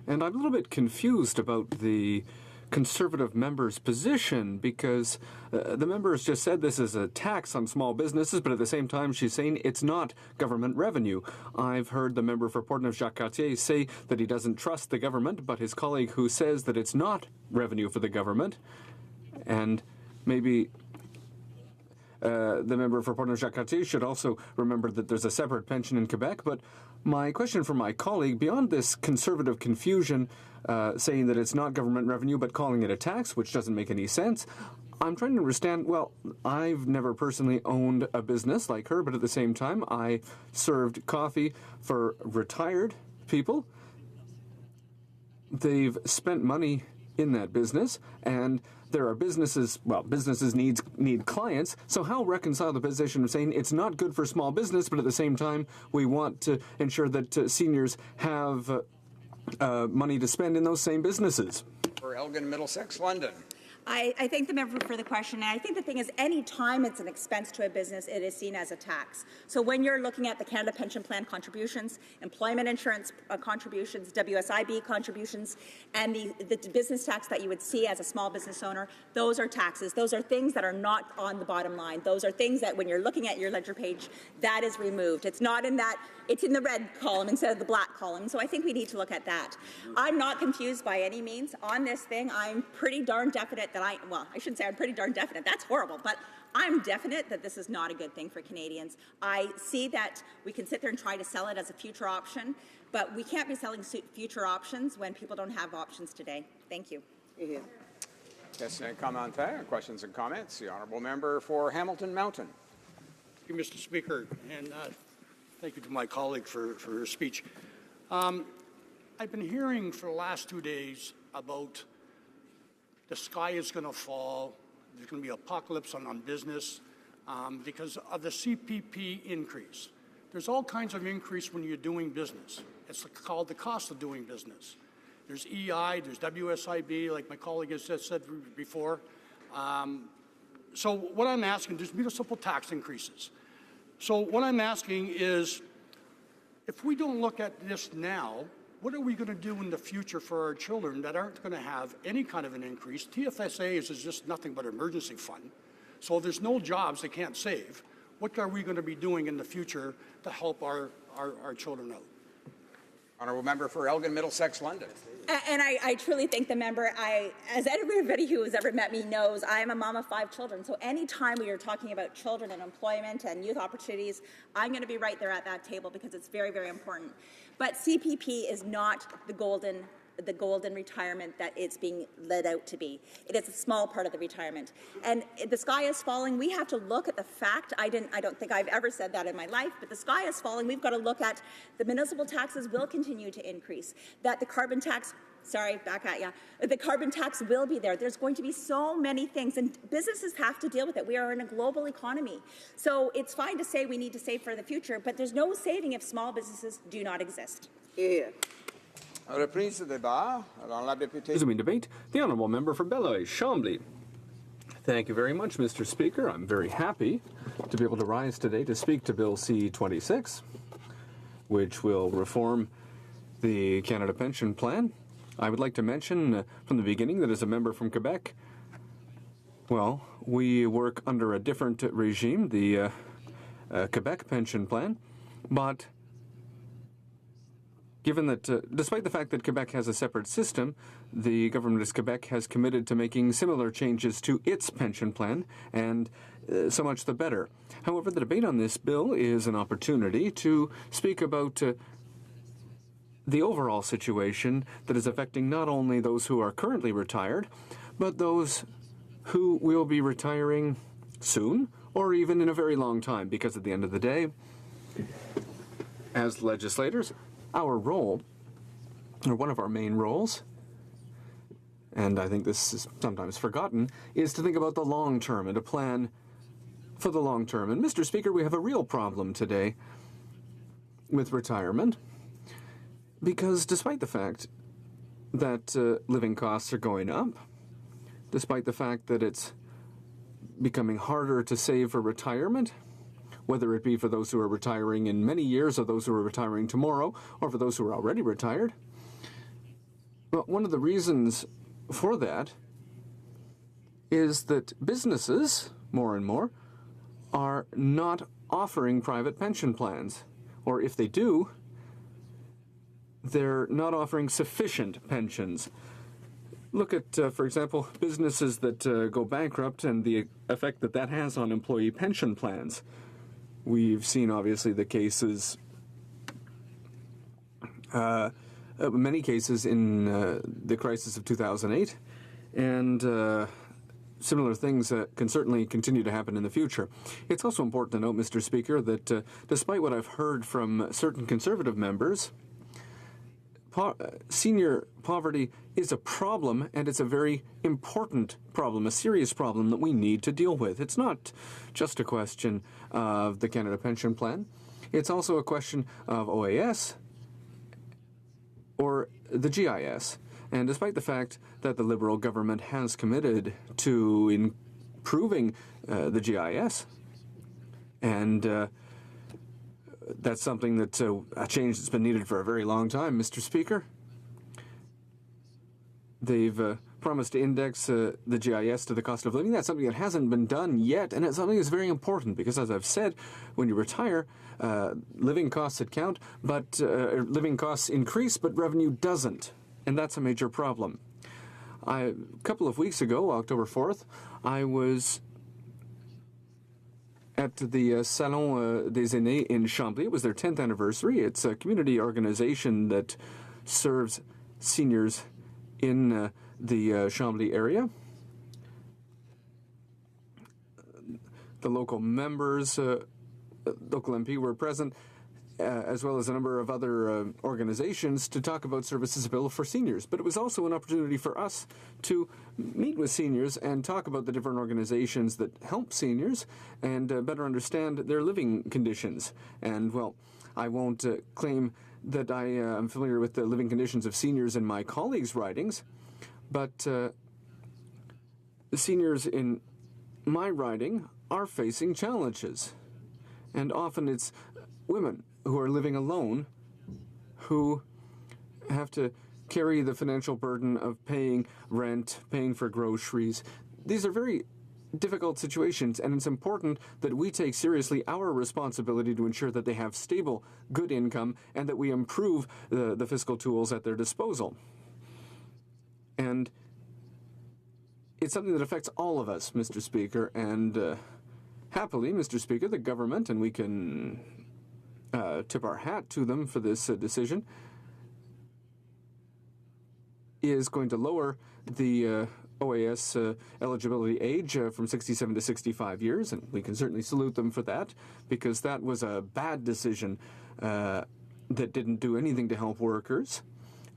And I'm a little bit confused about the Conservative member's position because the member has just said this is a tax on small businesses, but at the same time she's saying it's not government revenue. I've heard the member for Portneuf-Jacques-Cartier say that he doesn't trust the government, but his colleague who says that it's not revenue for the government, and maybe the member for Portneuf-Jacques-Cartier should also remember that there's a separate pension in Quebec. But my question for my colleague, beyond this Conservative confusion saying that it's not government revenue but calling it a tax, which doesn't make any sense, I'm trying to understand, well, I've never personally owned a business like her, but at the same time I served coffee for retired people. They've spent money in that business, and there are businesses, well, businesses need clients, so how reconcile the position of saying it's not good for small business, but at the same time we want to ensure that seniors have money to spend in those same businesses? For Elgin, Middlesex, London. I thank the member for the question. And I think the thing is, any time it's an expense to a business, it is seen as a tax. So when you're looking at the Canada Pension Plan contributions, employment insurance contributions, WSIB contributions, and the business tax that you would see as a small business owner, those are taxes. Those are things that are not on the bottom line. Those are things that when you're looking at your ledger page, that is removed. It's not in that, it's in the red column instead of the black column. So I think we need to look at that. I'm not confused by any means. On this thing, I'm pretty darn definite that I shouldn't say I'm pretty darn definite. That's horrible. But I'm definite that this is not a good thing for Canadians. I see that we can sit there and try to sell it as a future option, but we can't be selling future options when people don't have options today. Thank you. Yes, commentaire, questions and comments. The honourable member for Hamilton Mountain. Thank you, Mr. Speaker, and thank you to my colleague for her speech. I've been hearing for the last 2 days about the sky is going to fall, there's going to be apocalypse on business because of the CPP increase. There's all kinds of increase when you're doing business. It's called the cost of doing business. There's EI, there's WSIB, like my colleague has said before. So what I'm asking, there's municipal tax increases. So what I'm asking is, if we don't look at this now, what are we going to do in the future for our children that aren't going to have any kind of an increase? TFSA is just nothing but an emergency fund. So if there's no jobs they can't save, what are we going to be doing in the future to help our children out? Honourable member for Elgin, Middlesex, London. And I truly thank the member. As everybody who has ever met me knows, I am a mom of 5 children. So anytime we are talking about children and employment and youth opportunities, I'm going to be right there at that table because it's very, very important. But CPP is not the golden retirement that it's being led out to be. It is a small part of the retirement. And the sky is falling. We have to look at the fact, I don't think I've ever said that in my life, but the sky is falling. We've got to look at the municipal taxes will continue to increase, that the carbon tax, the carbon tax will be there. There's going to be so many things, and businesses have to deal with it. We are in a global economy. So it's fine to say we need to save for the future, but there's no saving if small businesses do not exist. Resuming debate, the Honourable Member for Beloeil-Chambly. Thank you very much, Mr. Speaker. I'm very happy to be able to rise today to speak to Bill C-26, which will reform the Canada Pension Plan. I would like to mention from the beginning that as a member from Quebec, well, we work under a different regime, the Quebec Pension Plan, but given that, despite the fact that Quebec has a separate system, the government of Quebec has committed to making similar changes to its pension plan, and so much the better. However, the debate on this bill is an opportunity to speak about the overall situation that is affecting not only those who are currently retired, but those who will be retiring soon or even in a very long time, because at the end of the day, as legislators, our role, or one of our main roles, and I think this is sometimes forgotten, is to think about the long term and to plan for the long term. And Mr. Speaker, we have a real problem today with retirement, because despite the fact that living costs are going up, despite the fact that it's becoming harder to save for retirement, whether it be for those who are retiring in many years or those who are retiring tomorrow or for those who are already retired. Well, one of the reasons for that is that businesses, more and more, are not offering private pension plans. Or if they do, they're not offering sufficient pensions. Look at, for example, businesses that go bankrupt and the effect that that has on employee pension plans. We've seen, obviously, the cases, many cases in the crisis of 2008, and similar things can certainly continue to happen in the future. It's also important to note, Mr. Speaker, that despite what I've heard from certain Conservative members, senior poverty is a problem, and it's a very important problem, a serious problem that we need to deal with. It's not just a question of the Canada Pension Plan. It's also a question of OAS or the GIS. And despite the fact that the Liberal government has committed to improving the GIS, and that's something that a change that's been needed for a very long time, Mr. Speaker. They've promised to index the GIS to the cost of living. That's something that hasn't been done yet, and it's something that's very important because, as I've said, when you retire, living costs count, but living costs increase, but revenue doesn't, and that's a major problem. A couple of weeks ago, October 4th, I was at the Salon des Aînés in Chambly. It was their 10th anniversary. It's a community organization that serves seniors in the Chambly area. The local members, local MP were present, as well as a number of other organizations to talk about services available for seniors. But it was also an opportunity for us to meet with seniors and talk about the different organizations that help seniors and better understand their living conditions. And, well, I won't claim that I am familiar with the living conditions of seniors in my colleagues' ridings, but the seniors in my riding are facing challenges. And often it's women who are living alone who have to carry the financial burden of paying rent, paying for groceries. These are very difficult situations, and it's important that we take seriously our responsibility to ensure that they have stable, good income and that we improve the fiscal tools at their disposal. And it's something that affects all of us, Mr. Speaker, and happily, Mr. Speaker, the government, and we can tip our hat to them for this decision, is going to lower the OAS eligibility age from 67 to 65 years, and we can certainly salute them for that, because that was a bad decision that didn't do anything to help workers,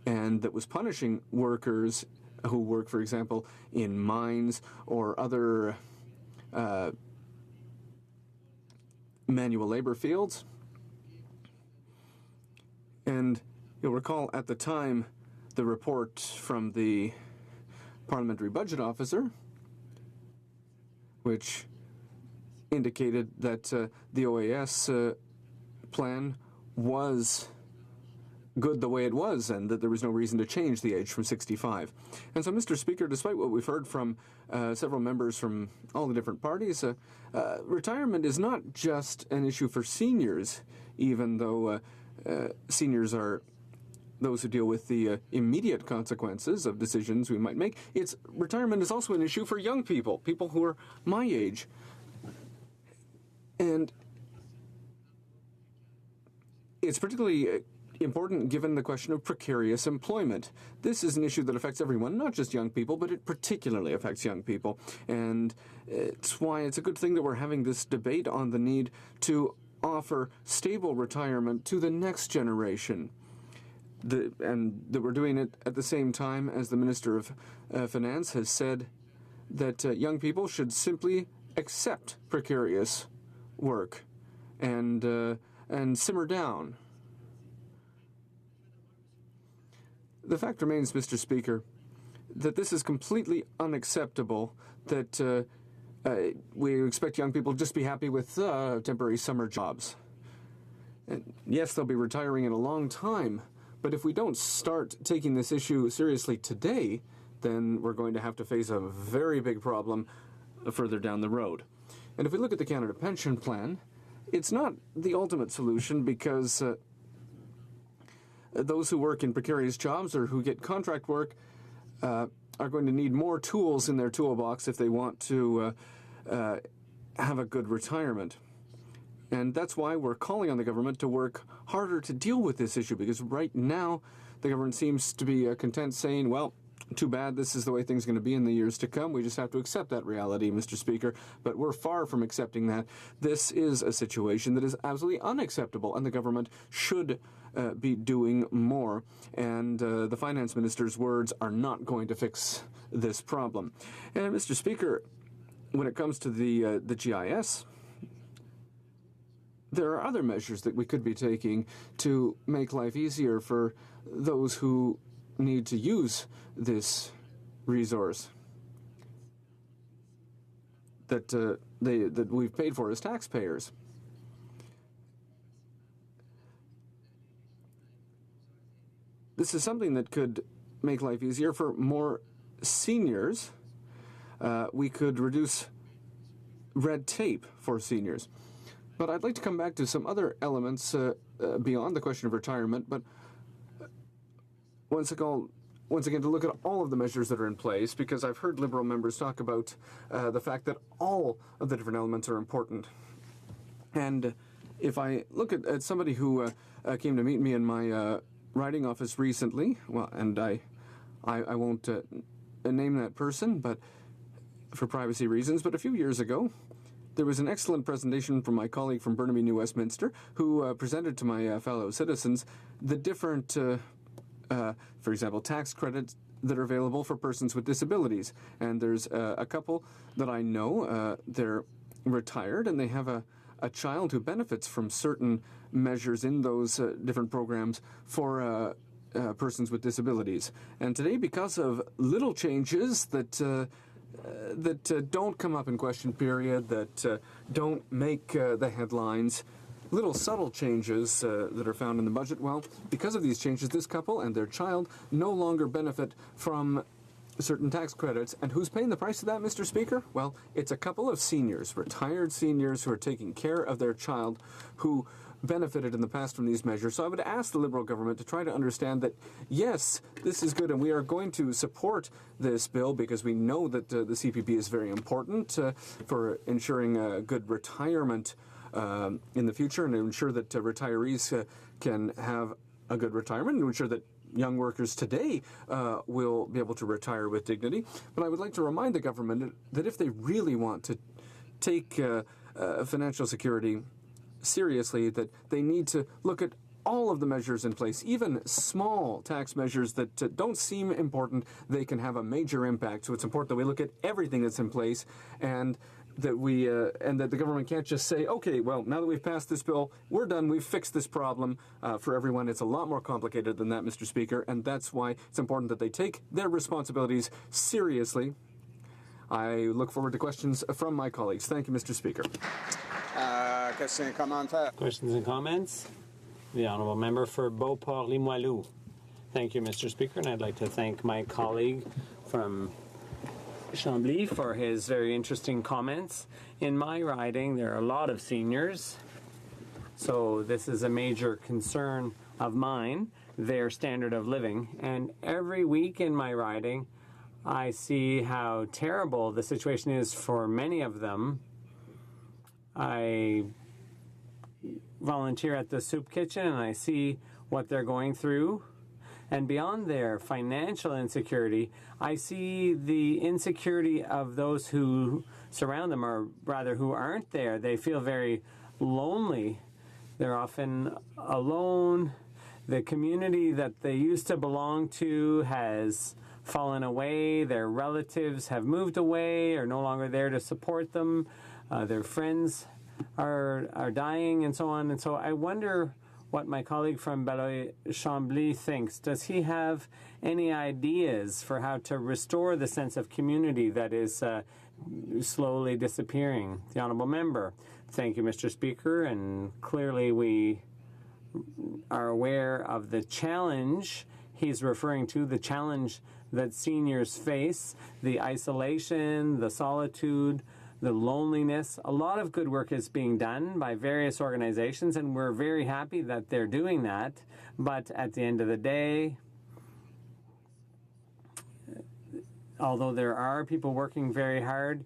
and that was punishing workers who work, for example, in mines or other manual labor fields. And you'll recall at the time the report from the Parliamentary Budget Officer, which indicated that the OAS plan was good the way it was and that there was no reason to change the age from 65. And so, Mr. Speaker, despite what we've heard from several members from all the different parties, retirement is not just an issue for seniors, even though seniors are those who deal with the immediate consequences of decisions we might make. Retirement is also an issue for young people, people who are my age. And it's particularly important given the question of precarious employment. This is an issue that affects everyone, not just young people, but it particularly affects young people. And it's why it's a good thing that we're having this debate on the need to offer stable retirement to the next generation. And that we're doing it at the same time as the Minister of Finance has said that young people should simply accept precarious work and simmer down. The fact remains, Mr. Speaker, that this is completely unacceptable, that we expect young people to just be happy with temporary summer jobs. And yes, they'll be retiring in a long time, but if we don't start taking this issue seriously today, then we're going to have to face a very big problem further down the road. And if we look at the Canada Pension Plan, it's not the ultimate solution because those who work in precarious jobs or who get contract work are going to need more tools in their toolbox if they want to have a good retirement. And that's why we're calling on the government to work harder to deal with this issue, because right now the government seems to be content saying, well, too bad, this is the way things are going to be in the years to come. We just have to accept that reality, Mr. Speaker. But we're far from accepting that. This is a situation that is absolutely unacceptable, and the government should be doing more. And the finance minister's words are not going to fix this problem. And, Mr. Speaker, when it comes to the GIS, there are other measures that we could be taking to make life easier for those who need to use this resource that we've paid for as taxpayers. This is something that could make life easier for more seniors. We could reduce red tape for seniors. But I'd like to come back to some other elements beyond the question of retirement, but once again, to look at all of the measures that are in place, because I've heard Liberal members talk about the fact that all of the different elements are important. And if I look at somebody who came to meet me in my riding office recently, well, and I won't name that person, but for privacy reasons, but a few years ago, there was an excellent presentation from my colleague from Burnaby New Westminster who presented to my fellow citizens the different for example, tax credits that are available for persons with disabilities. And there's a couple that I know, they're retired and they have a child who benefits from certain measures in those different programs for persons with disabilities. And today, because of little changes that don't come up in question period, that don't make the headlines, little subtle changes that are found in the budget, well, because of these changes, this couple and their child no longer benefit from certain tax credits. And who's paying the price of that, Mr. Speaker? Well, it's a couple of seniors, retired seniors who are taking care of their child who benefited in the past from these measures. So I would ask the Liberal government to try to understand that, yes, this is good, and we are going to support this bill because we know that the CPP is very important for ensuring a good retirement in the future, and to ensure that retirees can have a good retirement, and to ensure that young workers today will be able to retire with dignity. But I would like to remind the government that if they really want to take financial security seriously, that they need to look at all of the measures in place, even small tax measures that don't seem important. They can have a major impact. So it's important that we look at everything that's in place, and that we and that the government can't just say, okay, well, now that we've passed this bill, we're done, we've fixed this problem for everyone. It's a lot more complicated than that, Mr. Speaker, and that's why it's important that they take their responsibilities seriously. I look forward to questions from my colleagues. Thank you, Mr. Speaker. Questions and comments? The Honourable Member for Beauport-Limoilou. Thank you, Mr. Speaker, and I'd like to thank my colleague from Chambly for his very interesting comments. In my riding, there are a lot of seniors, so this is a major concern of mine, their standard of living. And every week in my riding, I see how terrible the situation is for many of them. I volunteer at the soup kitchen and I see what they're going through. And beyond their financial insecurity, I see the insecurity of those who surround them, or rather who aren't there. They feel very lonely. They're often alone. The community that they used to belong to has fallen away. Their relatives have moved away, are no longer there to support them. Their friends are dying, and so on. And so I wonder what my colleague from Chambly thinks. Does he have any ideas for how to restore the sense of community that is slowly disappearing. The Honourable Member. Thank you, Mr. Speaker, and clearly we are aware of the challenge he's referring to, the challenge that seniors face, the isolation, the solitude, the loneliness. A lot of good work is being done by various organizations, and we're very happy that they're doing that. But at the end of the day, although there are people working very hard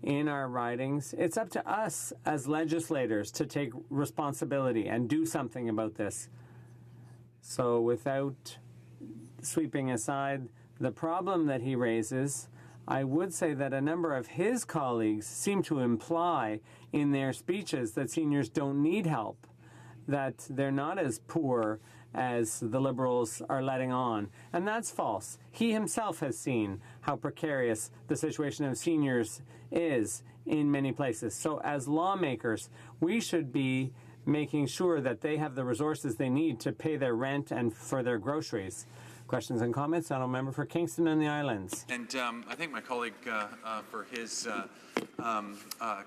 in our ridings, it's up to us as legislators to take responsibility and do something about this. So without sweeping aside the problem that he raises, I would say that a number of his colleagues seem to imply in their speeches that seniors don't need help, that they're not as poor as the Liberals are letting on. And that's false. He himself has seen how precarious the situation of seniors is in many places. So as lawmakers, we should be making sure that they have the resources they need to pay their rent and for their groceries. Questions and comments? Honourable Member for Kingston and the Islands. And I thank my colleague for his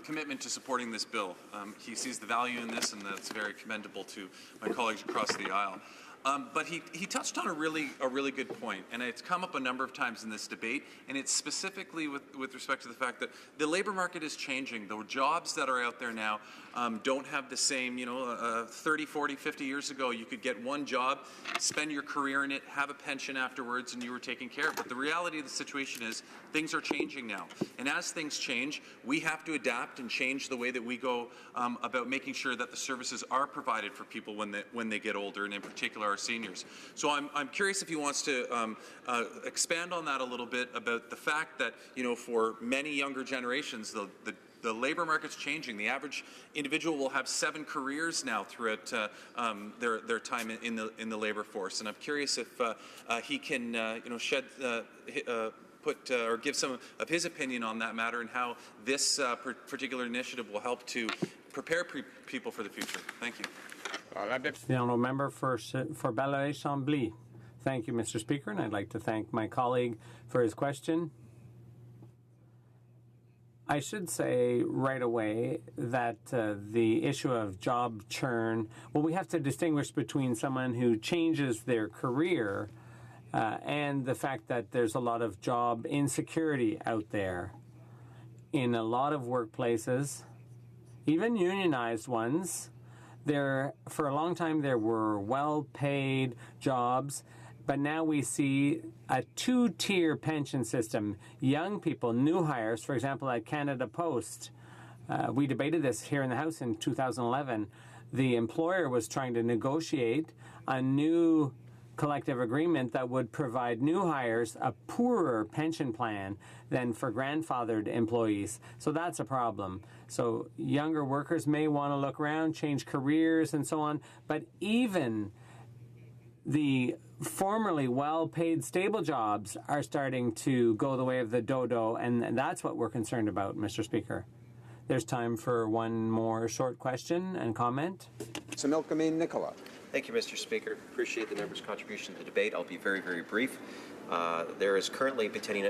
commitment to supporting this bill. He sees the value in this, and that's very commendable to my colleagues across the aisle. But he touched on a really good point, and it's come up a number of times in this debate, and it's specifically with respect to the fact that the labor market is changing. The jobs that are out there now don't have the same, 30, 40, 50 years ago, you could get one job, spend your career in it, have a pension afterwards, and you were taken care of. But the reality of the situation is things are changing now. And as things change, we have to adapt and change the way that we go about making sure that the services are provided for people when they get older, and in particular our seniors. So I'm curious if he wants to expand on that a little bit about the fact that, for many younger generations, the labor market's changing. The average individual will have 7 careers now throughout their time in the labor force. And I'm curious if he can, shed or give some of his opinion on that matter, and how this particular initiative will help to prepare people for the future. Thank you. The Honourable Member for Belleuil-Chambly. Thank you, Mr. Speaker, and I'd like to thank my colleague for his question. I should say right away that the issue of job churn, well, we have to distinguish between someone who changes their career and the fact that there's a lot of job insecurity out there. In a lot of workplaces, even unionized ones, for a long time there were well-paid jobs, but now we see a 2-tier pension system. Young people, new hires, for example, at Canada Post, we debated this here in the House in 2011. The employer was trying to negotiate a new collective agreement that would provide new hires a poorer pension plan than for grandfathered employees. So that's a problem. So younger workers may want to look around, change careers and so on, but even the formerly well-paid stable jobs are starting to go the way of the dodo, and that's what we're concerned about, Mr. Speaker. There's time for one more short question and comment. Similkameen Nicola. Thank you, Mr. Speaker. Appreciate the member's contribution to the debate. I'll be very, very brief. There is currently, depending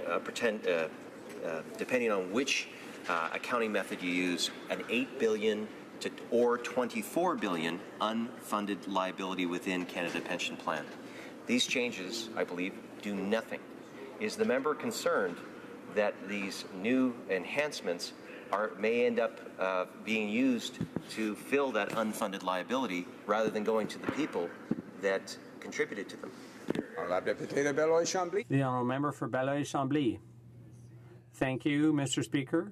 on which accounting method you use, an $8 billion or $24 billion unfunded liability within Canada Pension Plan. These changes, I believe, do nothing. Is the member concerned that these new enhancements may end up being used to fill that unfunded liability rather than going to the people that contributed to them? The Honourable Member for Belleuil-Chambly. Thank you, Mr. Speaker.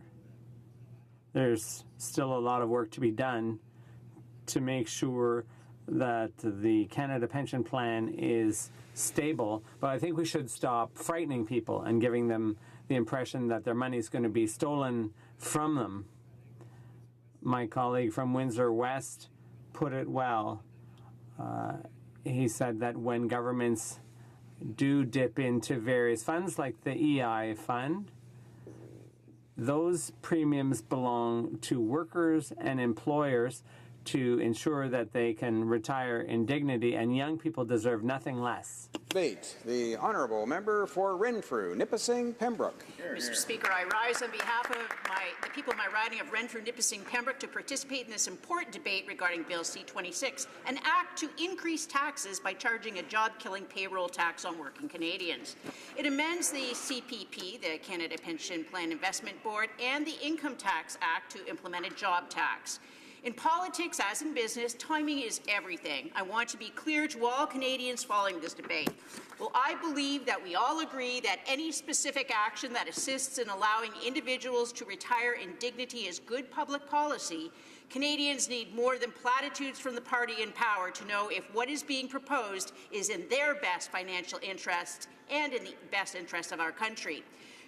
There's still a lot of work to be done to make sure that the Canada Pension Plan is stable, but I think we should stop frightening people and giving them the impression that their money is going to be stolen from them. My colleague from Windsor West put it well. He said that when governments do dip into various funds like the EI fund, those premiums belong to workers and employers to ensure that they can retire in dignity, and young people deserve nothing less. Debate. The Honourable Member for Renfrew, Nipissing, Pembroke. Mr. Speaker, I rise on behalf of the people of my riding of Renfrew, Nipissing, Pembroke to participate in this important debate regarding Bill C-26, an act to increase taxes by charging a job-killing payroll tax on working Canadians. It amends the CPP, the Canada Pension Plan Investment Board, and the Income Tax Act to implement a job tax. In politics, as in business, timing is everything. I want to be clear to all Canadians following this debate. Well, I believe that we all agree that any specific action that assists in allowing individuals to retire in dignity is good public policy. Canadians need more than platitudes from the party in power to know if what is being proposed is in their best financial interest and in the best interest of our country.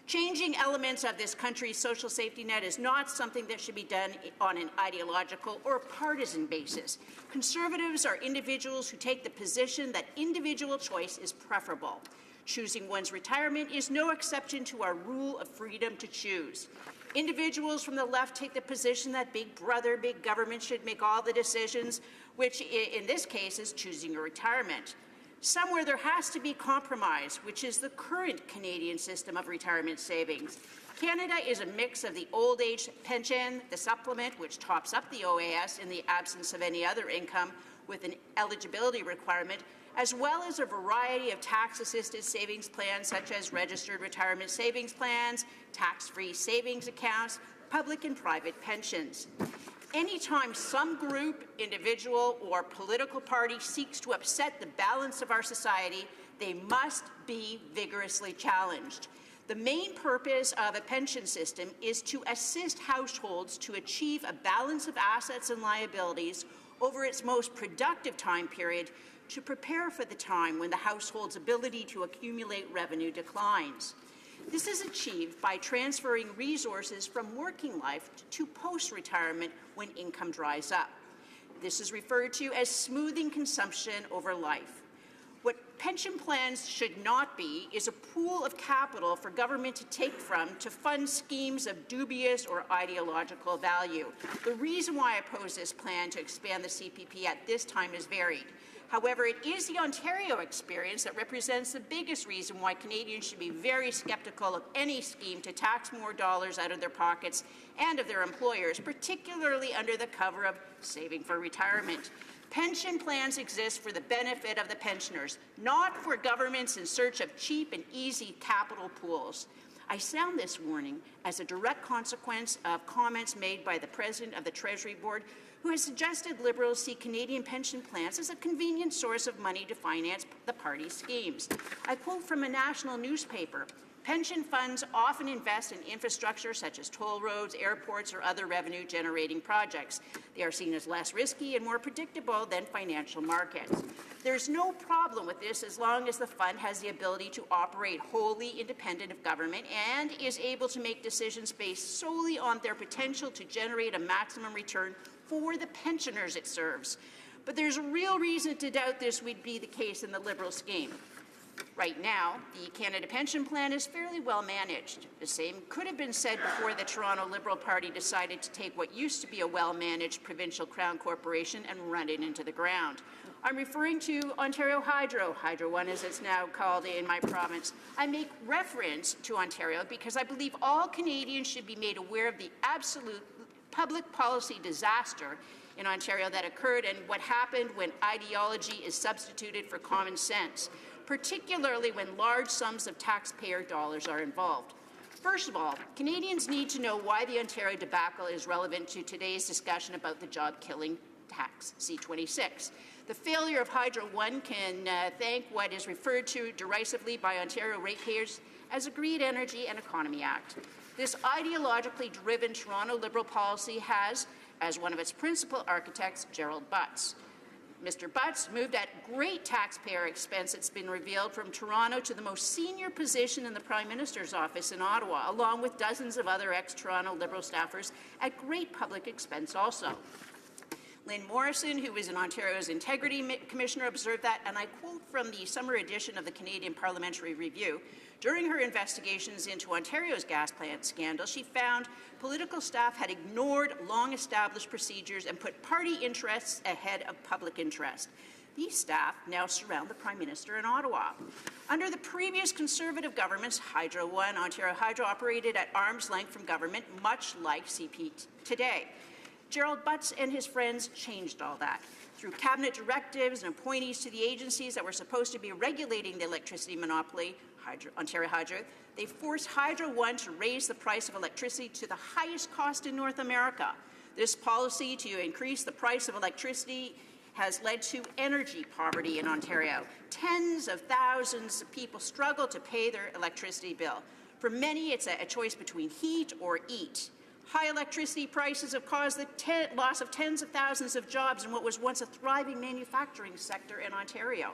Changing elements of this country's social safety net is not something that should be done on an ideological or partisan basis. Conservatives are individuals who take the position that individual choice is preferable. Choosing one's retirement is no exception to our rule of freedom to choose. Individuals from the left take the position that big brother, big government should make all the decisions, which in this case is choosing a retirement. Somewhere there has to be compromise, which is the current Canadian system of retirement savings. Canada is a mix of the old age pension, the supplement, which tops up the OAS in the absence of any other income with an eligibility requirement, as well as a variety of tax-assisted savings plans such as registered retirement savings plans, tax-free savings accounts, public and private pensions. Anytime some group, individual, or political party seeks to upset the balance of our society, they must be vigorously challenged. The main purpose of a pension system is to assist households to achieve a balance of assets and liabilities over its most productive time period to prepare for the time when the household's ability to accumulate revenue declines. This is achieved by transferring resources from working life to post-retirement when income dries up. This is referred to as smoothing consumption over life. What pension plans should not be is a pool of capital for government to take from to fund schemes of dubious or ideological value. The reason why I oppose this plan to expand the CPP at this time is varied. However, it is the Ontario experience that represents the biggest reason why Canadians should be very skeptical of any scheme to tax more dollars out of their pockets and of their employers, particularly under the cover of saving for retirement. Pension plans exist for the benefit of the pensioners, not for governments in search of cheap and easy capital pools. I sound this warning as a direct consequence of comments made by the President of the Treasury Board, who has suggested Liberals see Canadian pension plans as a convenient source of money to finance the party's schemes. I quote from a national newspaper, "Pension funds often invest in infrastructure such as toll roads, airports, or other revenue-generating projects. They are seen as less risky and more predictable than financial markets. There's no problem with this as long as the fund has the ability to operate wholly independent of government and is able to make decisions based solely on their potential to generate a maximum return for the pensioners it serves. But there's a real reason to doubt this would be the case in the Liberal scheme. Right now, the Canada Pension Plan is fairly well managed. The same could have been said before the Toronto Liberal Party decided to take what used to be a well-managed provincial Crown corporation and run it into the ground. I'm referring to Ontario Hydro, Hydro One as it's now called in my province. I make reference to Ontario because I believe all Canadians should be made aware of the absolute public policy disaster in Ontario that occurred and what happened when ideology is substituted for common sense, particularly when large sums of taxpayer dollars are involved. First of all, Canadians need to know why the Ontario debacle is relevant to today's discussion about the job-killing tax, C-26. The failure of Hydro One can thank what is referred to derisively by Ontario ratepayers as a Green Energy and Economy Act. This ideologically driven Toronto Liberal policy has, as one of its principal architects, Gerald Butts. Mr. Butts moved at great taxpayer expense, it's been revealed, from Toronto to the most senior position in the Prime Minister's office in Ottawa, along with dozens of other ex-Toronto Liberal staffers at great public expense also. Lynn Morrison, who is an Ontario's Integrity Commissioner, observed that, and I quote from the summer edition of the Canadian Parliamentary Review, during her investigations into Ontario's gas plant scandal, she found political staff had ignored long-established procedures and put party interests ahead of public interest. These staff now surround the Prime Minister in Ottawa. Under the previous Conservative governments, Hydro One, Ontario Hydro operated at arm's length from government, much like CP today. Gerald Butts and his friends changed all that. Through cabinet directives and appointees to the agencies that were supposed to be regulating the electricity monopoly, Ontario Hydro, they forced Hydro One to raise the price of electricity to the highest cost in North America. This policy to increase the price of electricity has led to energy poverty in Ontario. Tens of thousands of people struggle to pay their electricity bill. For many, it's a choice between heat or eat. High electricity prices have caused the loss of tens of thousands of jobs in what was once a thriving manufacturing sector in Ontario.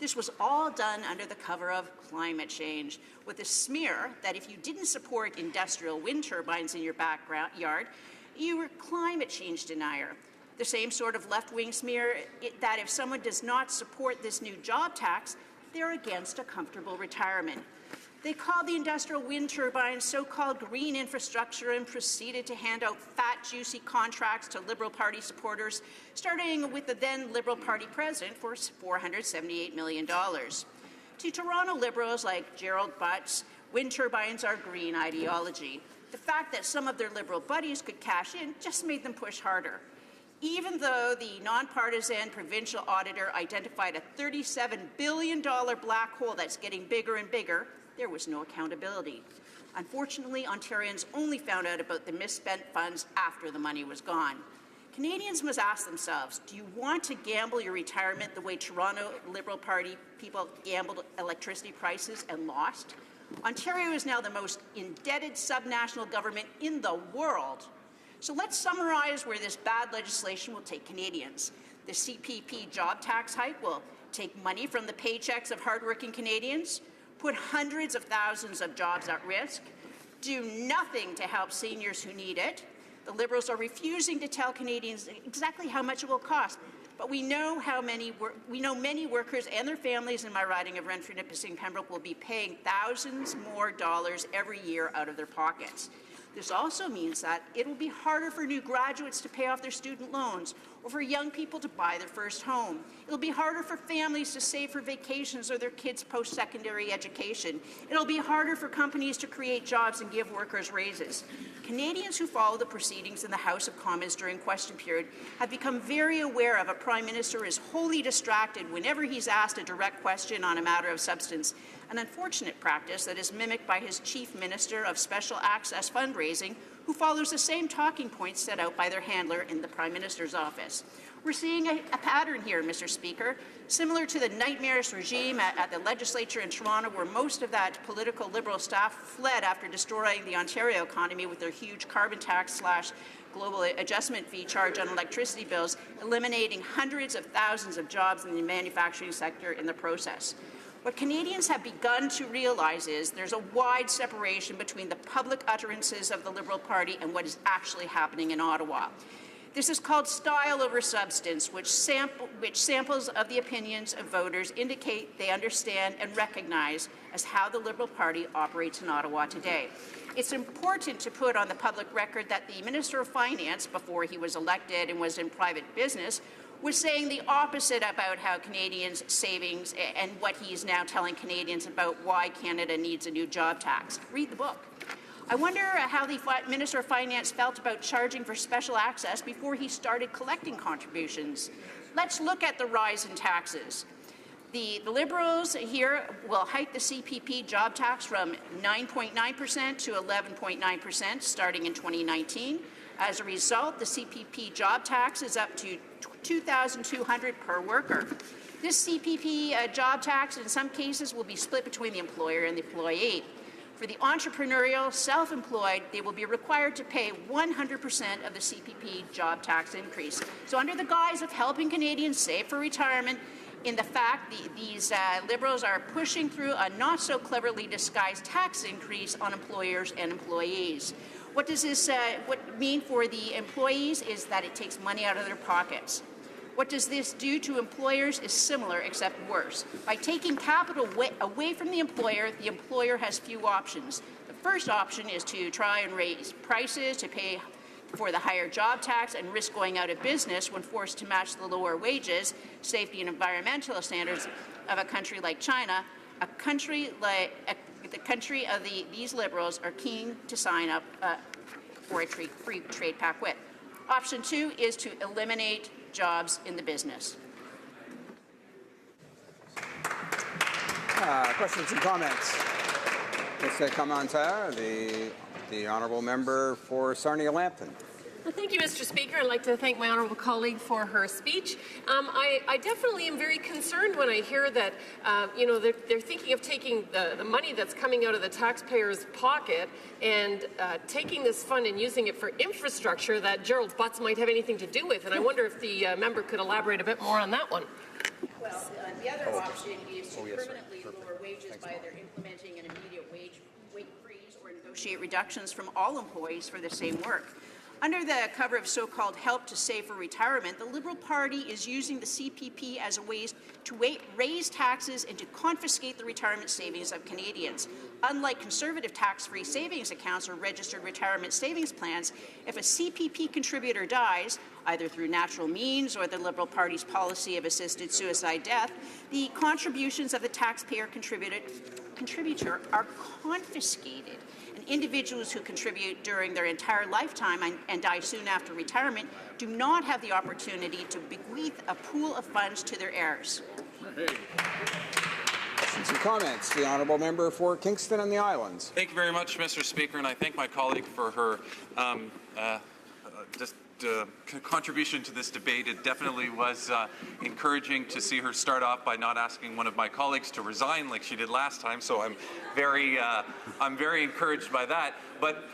This was all done under the cover of climate change, with a smear that if you didn't support industrial wind turbines in your backyard, you were climate change denier. The same sort of left-wing smear that if someone does not support this new job tax, they're against a comfortable retirement. They called the industrial wind turbines so-called green infrastructure and proceeded to hand out fat, juicy contracts to Liberal Party supporters, starting with the then Liberal Party president for $478 million. To Toronto Liberals like Gerald Butts, wind turbines are green ideology. The fact that some of their Liberal buddies could cash in just made them push harder. Even though the nonpartisan provincial auditor identified a $37 billion black hole that's getting bigger and bigger, there was no accountability. Unfortunately, Ontarians only found out about the misspent funds after the money was gone. Canadians must ask themselves, do you want to gamble your retirement the way Toronto Liberal Party people gambled electricity prices and lost? Ontario is now the most indebted subnational government in the world. So let's summarize where this bad legislation will take Canadians. The CPP job tax hike will take money from the paychecks of hardworking Canadians, put hundreds of thousands of jobs at risk, do nothing to help seniors who need it. The Liberals are refusing to tell Canadians exactly how much it will cost, but we know many workers and their families in my riding of Renfrew, Nipissing, Pembroke will be paying thousands more dollars every year out of their pockets. This also means that it will be harder for new graduates to pay off their student loans or for young people to buy their first home. It'll be harder for families to save for vacations or their kids' post-secondary education. It'll be harder for companies to create jobs and give workers raises. Canadians who follow the proceedings in the House of Commons during question period have become very aware of a Prime Minister is wholly distracted whenever he's asked a direct question on a matter of substance, an unfortunate practice that is mimicked by his Chief Minister of Special Access Fundraising, who follows the same talking points set out by their handler in the Prime Minister's office. We're seeing a pattern here, Mr. Speaker, similar to the nightmarish regime at the legislature in Toronto, where most of that political Liberal staff fled after destroying the Ontario economy with their huge carbon tax / global adjustment fee charge on electricity bills, eliminating hundreds of thousands of jobs in the manufacturing sector in the process. What Canadians have begun to realize is there's a wide separation between the public utterances of the Liberal Party and what is actually happening in Ottawa. This is called style over substance, which samples of the opinions of voters indicate they understand and recognize as how the Liberal Party operates in Ottawa today. It's important to put on the public record that the Minister of Finance, before he was elected and was in private business, was saying the opposite about how Canadians' savings and what he's now telling Canadians about why Canada needs a new job tax. Read the book. I wonder how the Minister of Finance felt about charging for special access before he started collecting contributions. Let's look at the rise in taxes. The Liberals here will hike the CPP job tax from 9.9% to 11.9% starting in 2019. As a result, the CPP job tax is up to $2,200 per worker. This CPP job tax, in some cases, will be split between the employer and the employee. For the entrepreneurial, self-employed, they will be required to pay 100% of the CPP job tax increase. So under the guise of helping Canadians save for retirement, in the fact these Liberals are pushing through a not-so-cleverly disguised tax increase on employers and employees. What does this mean for the employees is that it takes money out of their pockets. What does this do to employers is similar, except worse. By taking capital away from the employer has few options. The first option is to try and raise prices, to pay for the higher job tax and risk going out of business when forced to match the lower wages, safety and environmental standards of a country like China, a country like the country of these liberals are keen to sign up for a free trade pact with. Option 2 is to eliminate jobs in the business. Questions and comments? Mr. Commentaire, the honourable member for Sarnia-Lambton. Well, thank you, Mr. Speaker. I'd like to thank my honourable colleague for her speech. I definitely am very concerned when I hear that, they're thinking of taking the money that's coming out of the taxpayer's pocket and taking this fund and using it for infrastructure that Gerald Butts might have anything to do with. And I wonder if the member could elaborate a bit more on that one. Well, the other option is to permanently lower wages by either implementing an immediate wage freeze or negotiate reductions from all employees for the same work. Under the cover of so-called help to save for retirement, the Liberal Party is using the CPP as a way to raise taxes and to confiscate the retirement savings of Canadians. Unlike conservative tax-free savings accounts or registered retirement savings plans, if a CPP contributor dies, either through natural means or the Liberal Party's policy of assisted suicide death, the contributions of the taxpayer contributor are confiscated. Individuals who contribute during their entire lifetime and die soon after retirement do not have the opportunity to bequeath a pool of funds to their heirs. Questions and comments? The honourable member for Kingston and the Islands. Thank you very much, Mr. Speaker, and I thank my colleague for her contribution to this debate. It definitely was encouraging to see her start off by not asking one of my colleagues to resign like she did last time, so I'm very encouraged by that. But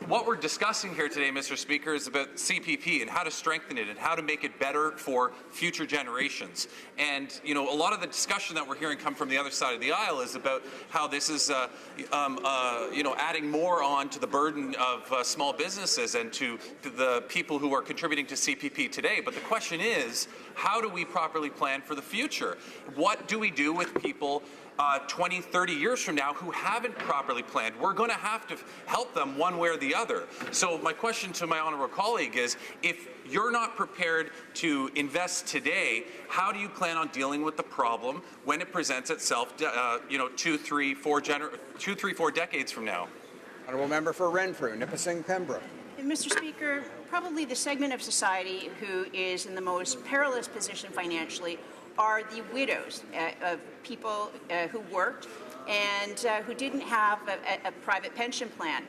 what we're discussing here today, Mr. Speaker, is about CPP and how to strengthen it and how to make it better for future generations. And, a lot of the discussion that we're hearing come from the other side of the aisle is about how this is, adding more on to the burden of small businesses and to the people who are contributing to CPP today. But the question is, how do we properly plan for the future? What do we do with people 20, 30 years from now who haven't properly planned? We're going to have to help them one way or the other. So my question to my honourable colleague is, if you're not prepared to invest today, how do you plan on dealing with the problem when it presents itself, 2, 3, 4 decades from now? Honourable member for Renfrew, Nipissing, Pembroke. Mr. Speaker, probably the segment of society who is in the most perilous position financially are the widows of people who worked and who didn't have a private pension plan.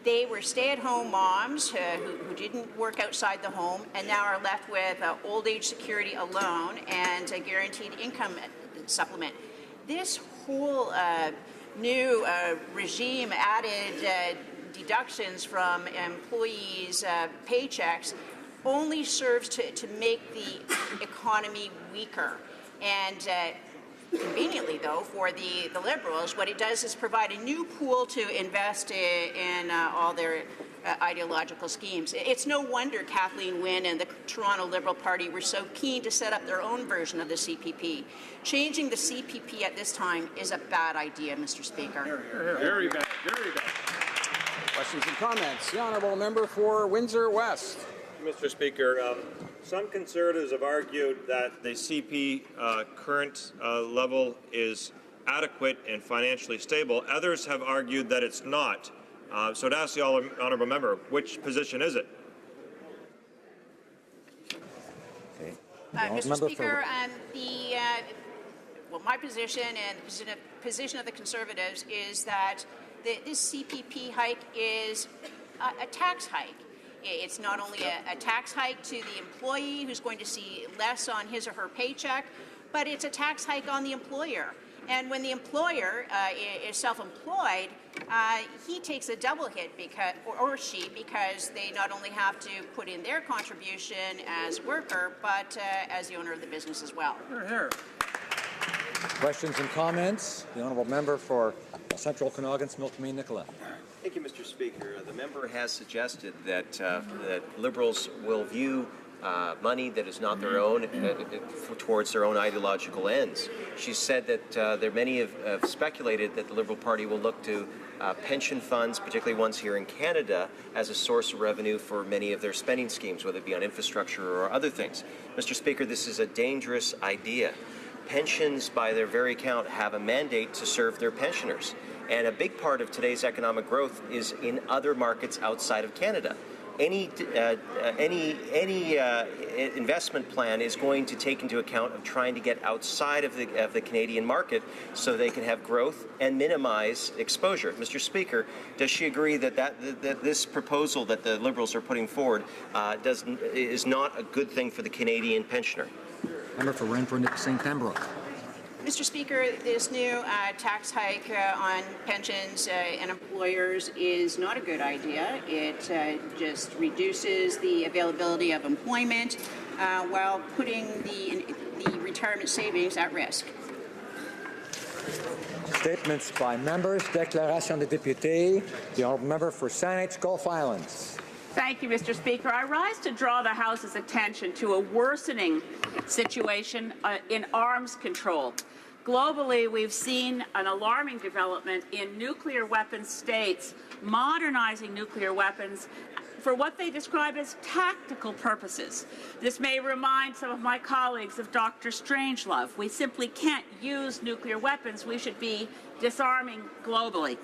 They were stay-at-home moms who didn't work outside the home and now are left with old age security alone and a guaranteed income supplement. This whole new regime added deductions from employees' paychecks only serves to make the economy weaker. And conveniently, though, for the Liberals, what it does is provide a new pool to invest in all their ideological schemes. It's no wonder Kathleen Wynne and the Toronto Liberal Party were so keen to set up their own version of the CPP. Changing the CPP at this time is a bad idea, Mr. Speaker. Very bad, very bad. Questions and comments? The honourable member for Windsor West. Mr. Speaker, some Conservatives have argued that the CP current level is adequate and financially stable. Others have argued that it's not. So to ask the honourable member, which position is it? Mr. Speaker, my position and the position of the Conservatives is that this CPP hike is a tax hike. It's not only a tax hike to the employee who's going to see less on his or her paycheck, but it's a tax hike on the employer. And when the employer is self-employed, he takes a double hit or she, because they not only have to put in their contribution as worker, but as the owner of the business as well. Questions and comments? The honourable member for Central Okanagan, Smilkameen, Nicola. Thank you, Mr. Speaker. The member has suggested that that Liberals will view money that is not their own towards their own ideological ends. She said that many have speculated that the Liberal Party will look to pension funds, particularly ones here in Canada, as a source of revenue for many of their spending schemes, whether it be on infrastructure or other things. Mr. Speaker, this is a dangerous idea. Pensions, by their very count, have a mandate to serve their pensioners. And a big part of today's economic growth is in other markets outside of Canada. Any investment plan is going to take into account of trying to get outside of the Canadian market so they can have growth and minimize exposure. Mr. Speaker, does she agree that this proposal that the Liberals are putting forward is not a good thing for the Canadian pensioner? Member for Renfrew-Nipissing Pembroke. Mr. Speaker, this new tax hike on pensions and employers is not a good idea. It just reduces the availability of employment while putting the retirement savings at risk. Statements by members. Déclaration des députés. The honourable member for Saanich Gulf Islands. Thank you, Mr. Speaker. I rise to draw the House's attention to a worsening situation in arms control. Globally, we've seen an alarming development in nuclear weapons states modernizing nuclear weapons for what they describe as tactical purposes. This may remind some of my colleagues of Dr. Strangelove. We simply can't use nuclear weapons. We should be disarming globally.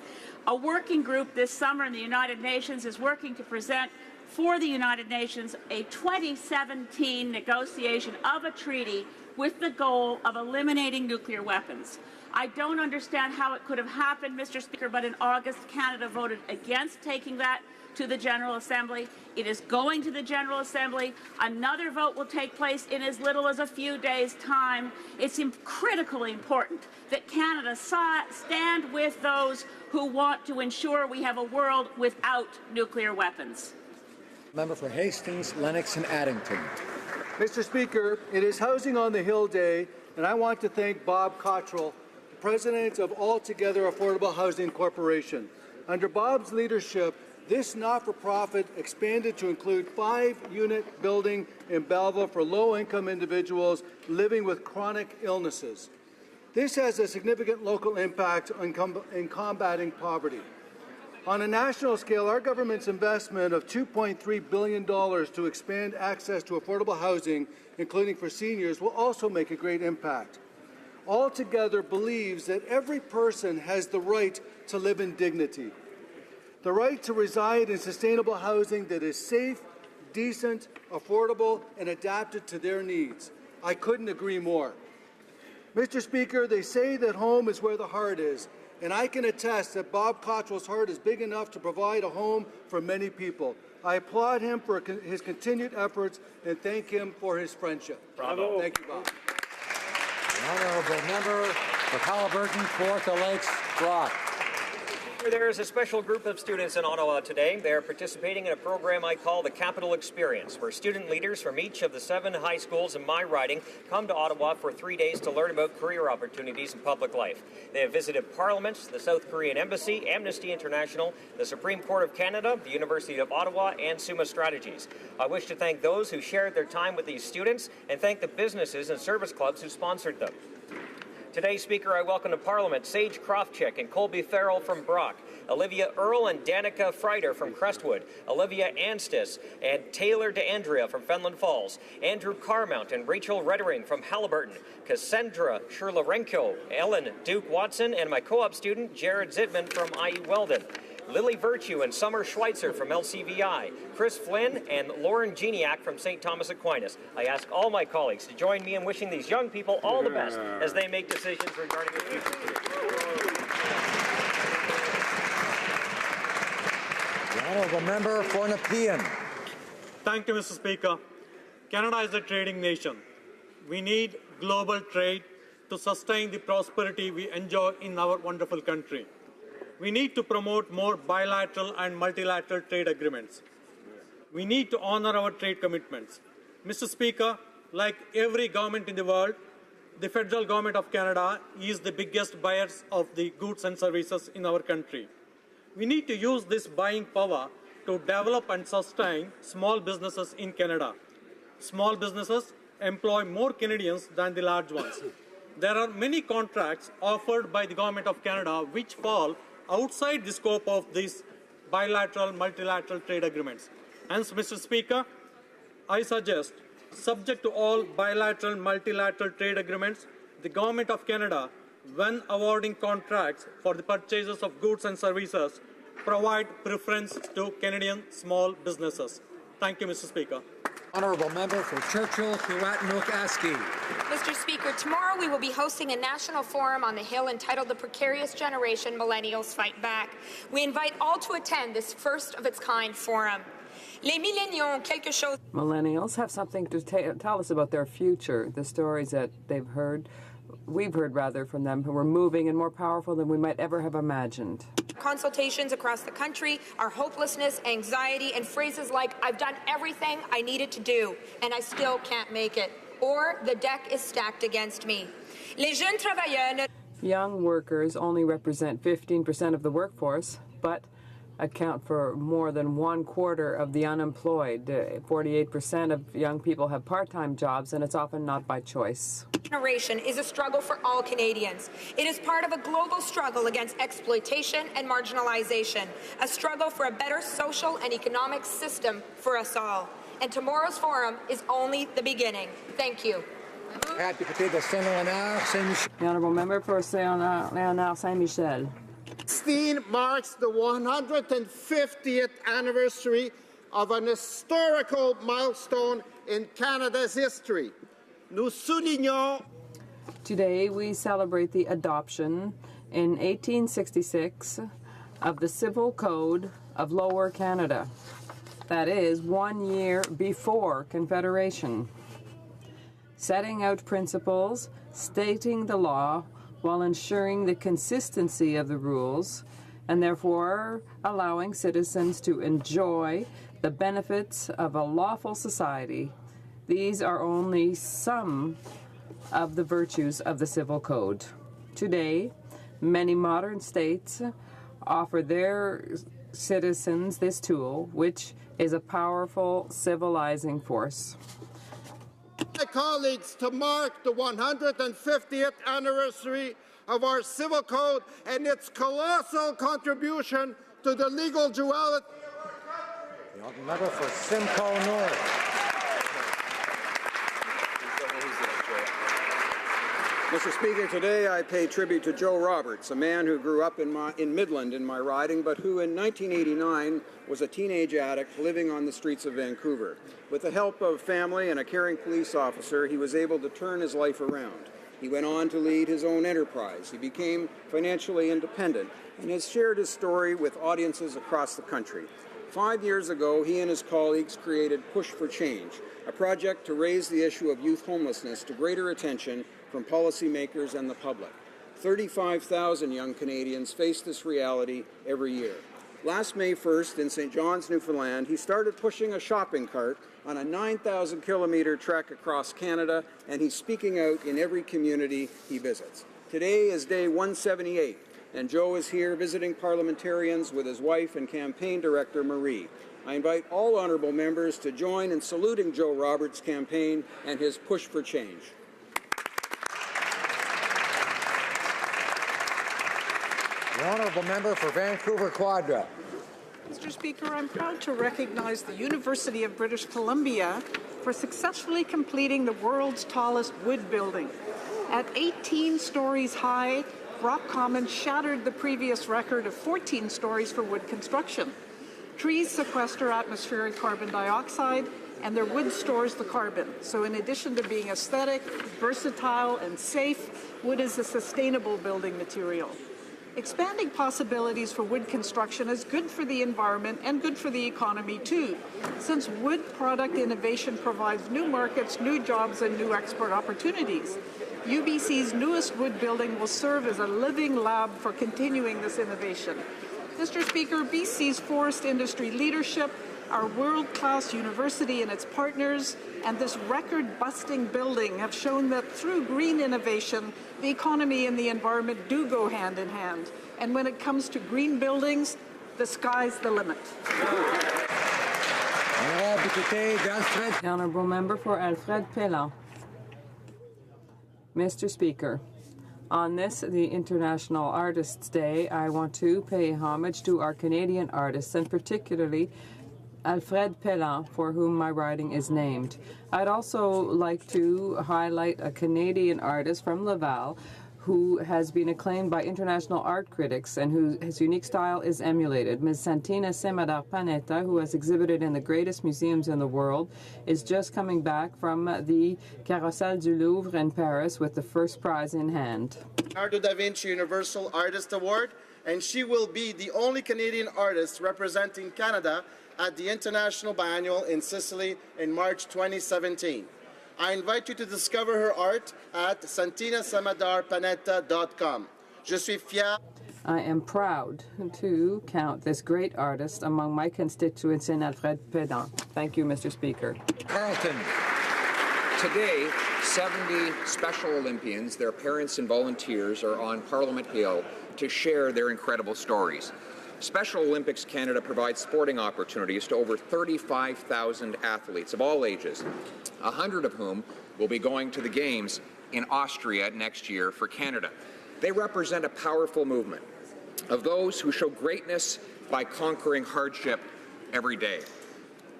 A working group this summer in the United Nations is working to present for the United Nations a 2017 negotiation of a treaty with the goal of eliminating nuclear weapons. I don't understand how it could have happened, Mr. Speaker, but in August, Canada voted against taking that to the General Assembly. It is going to the General Assembly. Another vote will take place in as little as a few days' time. It's critically important that Canada stand with those who want to ensure we have a world without nuclear weapons. Member for Hastings, Lennox and Addington. Mr. Speaker, it is Housing on the Hill Day, and I want to thank Bob Cottrell, President of Altogether Affordable Housing Corporation. Under Bob's leadership, this not-for-profit expanded to include 5-unit building in Belleville for low-income individuals living with chronic illnesses. This has a significant local impact in combating poverty. On a national scale, our government's investment of $2.3 billion to expand access to affordable housing, including for seniors, will also make a great impact. Altogether believes that every person has the right to live in dignity, the right to reside in sustainable housing that is safe, decent, affordable, and adapted to their needs. I couldn't agree more. Mr. Speaker, they say that home is where the heart is. And I can attest that Bob Cottrell's heart is big enough to provide a home for many people. I applaud him for his continued efforts and thank him for his friendship. Bravo. Thank you, Bob. The honourable member for Haliburton, Kawartha Lakes, Brock. There is a special group of students in Ottawa today. They are participating in a program I call the Capital Experience, where student leaders from each of the 7 high schools in my riding come to Ottawa for 3 days to learn about career opportunities in public life. They have visited parliaments, the South Korean Embassy, Amnesty International, the Supreme Court of Canada, the University of Ottawa, and Summa Strategies. I wish to thank those who shared their time with these students and thank the businesses and service clubs who sponsored them. Today, Speaker, I welcome to Parliament Sage Krofchick and Colby Farrell from Brock, Olivia Earle and Danica Freider from Crestwood, Olivia Anstis and Taylor DeAndrea from Fenland Falls, Andrew Carmount and Rachel Reddering from Haliburton, Cassandra Sherlarenko, Ellen Duke Watson, and my co-op student Jared Zidman from IE Weldon. Lily Virtue and Summer Schweitzer from LCVI, Chris Flynn and Lauren Geniak from St. Thomas Aquinas. I ask all my colleagues to join me in wishing these young people all the best as they make decisions regarding their future. The honourable member for Nepean. Thank you, Mr. Speaker. Canada is a trading nation. We need global trade to sustain the prosperity we enjoy in our wonderful country. We need to promote more bilateral and multilateral trade agreements. We need to honor our trade commitments. Mr. Speaker, like every government in the world, the federal government of Canada is the biggest buyers of the goods and services in our country. We need to use this buying power to develop and sustain small businesses in Canada. Small businesses employ more Canadians than the large ones. There are many contracts offered by the Government of Canada which fall outside the scope of these bilateral, multilateral trade agreements. Hence, Mr. Speaker, I suggest, subject to all bilateral, multilateral trade agreements, the Government of Canada, when awarding contracts for the purchases of goods and services, provide preference to Canadian small businesses. Thank you, Mr. Speaker. Honourable Member for Churchill-Kiwatanuk-Aski. Mr. Speaker, tomorrow we will be hosting a national forum on the Hill entitled The Precarious Generation, Millennials Fight Back. We invite all to attend this first-of-its-kind forum. Les milléniaux ont quelque chose. Millennials have something to tell us about their future, the stories that we've heard rather from them, who are moving and more powerful than we might ever have imagined. Consultations across the country are hopelessness, anxiety, and phrases like, I've done everything I needed to do, and I still can't make it, or the deck is stacked against me. Les jeunes travailleurs. Young workers only represent 15% of the workforce, but account for more than 1/4 of the unemployed. 48% of young people have part-time jobs, and it's often not by choice. Generation is a struggle for all Canadians. It is part of a global struggle against exploitation and marginalization, a struggle for a better social and economic system for us all. And tomorrow's forum is only the beginning. Thank you. The Honourable Member for Léonard Saint-Michel. 16 marks the 150th anniversary of an historical milestone in Canada's history. Nous soulignons. Today we celebrate the adoption in 1866 of the Civil Code of Lower Canada. That is 1 year before Confederation, setting out principles, stating the law, while ensuring the consistency of the rules, and therefore allowing citizens to enjoy the benefits of a lawful society. These are only some of the virtues of the Civil Code. Today, many modern states offer their citizens this tool, which is a powerful civilizing force. My colleagues, to mark the 150th anniversary of our Civil Code and its colossal contribution to the legal duality of our country. The member for Simcoe North. Mr. Speaker, today I pay tribute to Joe Roberts, a man who grew up in Midland in my riding, but who in 1989 was a teenage addict living on the streets of Vancouver. With the help of family and a caring police officer, he was able to turn his life around. He went on to lead his own enterprise. He became financially independent and has shared his story with audiences across the country. 5 years ago, he and his colleagues created Push for Change, a project to raise the issue of youth homelessness to greater attention from policymakers and the public. 35,000 young Canadians face this reality every year. Last May 1st in St. John's, Newfoundland, he started pushing a shopping cart on a 9,000-kilometre trek across Canada, and he's speaking out in every community he visits. Today is day 178, and Joe is here visiting parliamentarians with his wife and campaign director, Marie. I invite all honourable members to join in saluting Joe Roberts' campaign and his Push for Change. The honourable member for Vancouver Quadra. Mr. Speaker, I'm proud to recognize the University of British Columbia for successfully completing the world's tallest wood building. At 18 stories high, Rock Commons shattered the previous record of 14 stories for wood construction. Trees sequester atmospheric carbon dioxide, and their wood stores the carbon. So in addition to being aesthetic, versatile, and safe, wood is a sustainable building material. Expanding possibilities for wood construction is good for the environment and good for the economy too, since wood product innovation provides new markets, new jobs, and new export opportunities. UBC's newest wood building will serve as a living lab for continuing this innovation. Mr. Speaker, BC's forest industry leadership, our world-class university and its partners, and this record-busting building have shown that through green innovation, the economy and the environment do go hand in hand. And when it comes to green buildings, the sky's the limit. The honourable member for Alfred Pellan. Mr. Speaker, on this, the International Artists' Day, I want to pay homage to our Canadian artists, and particularly Alfred Pellan, for whom my riding is named. I'd also like to highlight a Canadian artist from Laval who has been acclaimed by international art critics and whose unique style is emulated. Ms. Santina Semadar-Panetta, who has exhibited in the greatest museums in the world, is just coming back from the Carrousel du Louvre in Paris with the first prize in hand. Leonardo da Vinci Universal Artist Award, and she will be the only Canadian artist representing Canada at the International Biennial in Sicily in March 2017. I invite you to discover her art at santinasamadar-panetta.com. Je suis fier. I am proud to count this great artist among my constituents in Alfred Pellan. Thank you, Mr. Speaker. Carleton. Today, 70 Special Olympians, their parents and volunteers are on Parliament Hill to share their incredible stories. Special Olympics Canada provides sporting opportunities to over 35,000 athletes of all ages, 100 of whom will be going to the Games in Austria next year for Canada. They represent a powerful movement of those who show greatness by conquering hardship every day.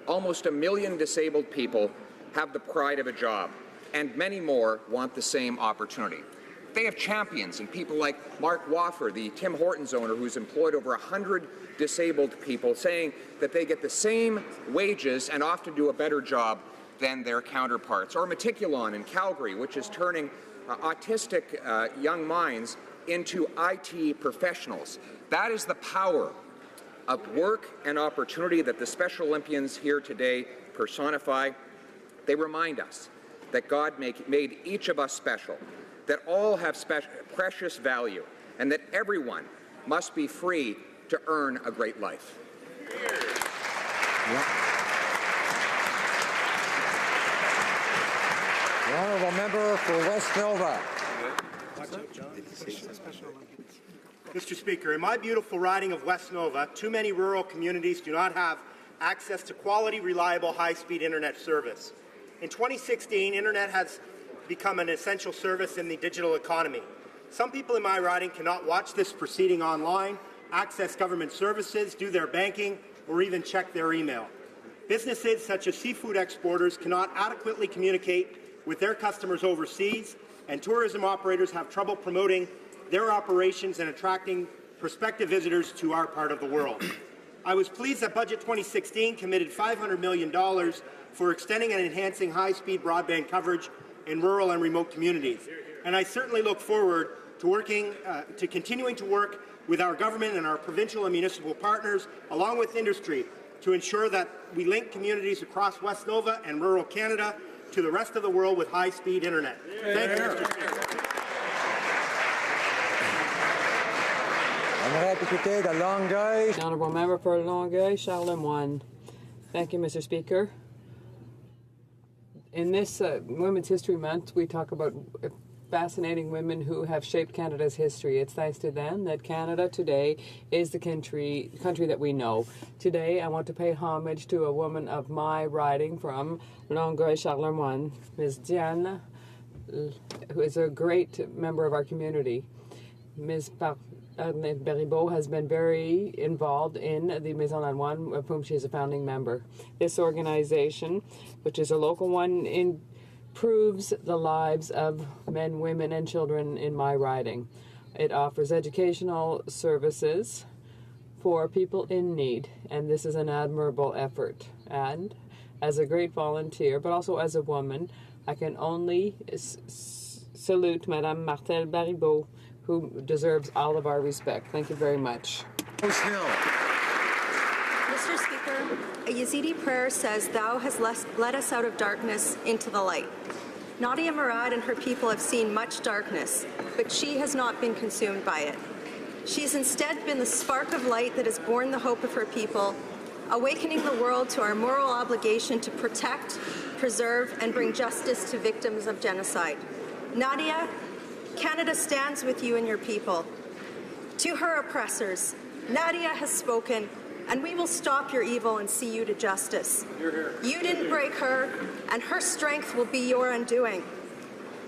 Almost 1 million disabled people have the pride of a job, and many more want the same opportunity. They have champions and people like Mark Waffer, the Tim Hortons owner, who's employed over 100 disabled people, saying that they get the same wages and often do a better job than their counterparts. Or Meticulon in Calgary, which is turning autistic young minds into IT professionals. That is the power of work and opportunity that the Special Olympians here today personify. They remind us that God made each of us special, that all have precious value, and that everyone must be free to earn a great life. The honourable member for West Nova. Mr. Speaker, in my beautiful riding of West Nova, too many rural communities do not have access to quality, reliable, high-speed internet service. In 2016, internet has become an essential service in the digital economy. Some people in my riding cannot watch this proceeding online, access government services, do their banking, or even check their email. Businesses such as seafood exporters cannot adequately communicate with their customers overseas, and tourism operators have trouble promoting their operations and attracting prospective visitors to our part of the world. I was pleased that Budget 2016 committed $500 million for extending and enhancing high-speed broadband coverage in rural and remote communities. And I certainly look forward to continuing to work with our government and our provincial and municipal partners, along with industry, to ensure that we link communities across West Nova and rural Canada to the rest of the world with high-speed internet. Thank you, Mr. Speaker. The honourable member for Longueuil, Charles Lemoine. Thank you, Mr. Speaker. In this Women's History Month, we talk about fascinating women who have shaped Canada's history. It's thanks to them that Canada today is the country that we know. Today, I want to pay homage to a woman of my riding from Longueuil, Charles Lemoine, Ms. Diane, who is a great member of our community. Ms. Arnette Baribeau has been very involved in the Maison Lemoine, of whom she is a founding member. This organization, which is a local one, improves the lives of men, women, and children in my riding. It offers educational services for people in need, and this is an admirable effort. And as a great volunteer, but also as a woman, I can only salute Madame Martelle Baribeau, who deserves all of our respect. Thank you very much. Mr. Speaker, a Yazidi prayer says, "Thou hast led us out of darkness into the light." Nadia Murad and her people have seen much darkness, but she has not been consumed by it. She has instead been the spark of light that has borne the hope of her people, awakening the world to our moral obligation to protect, preserve, and bring justice to victims of genocide. Nadia, Canada stands with you and your people. To her oppressors, Nadia has spoken, and we will stop your evil and see you to justice. You didn't break her, and her strength will be your undoing.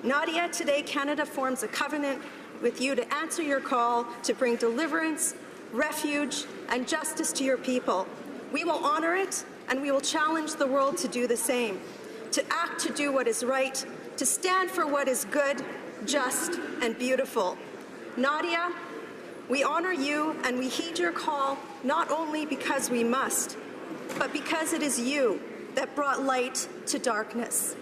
Nadia, today Canada forms a covenant with you to answer your call to bring deliverance, refuge, and justice to your people. We will honor it, and we will challenge the world to do the same, to act to do what is right, to stand for what is good, just, and beautiful. Nadia, we honor you and we heed your call not only because we must, but because it is you that brought light to darkness.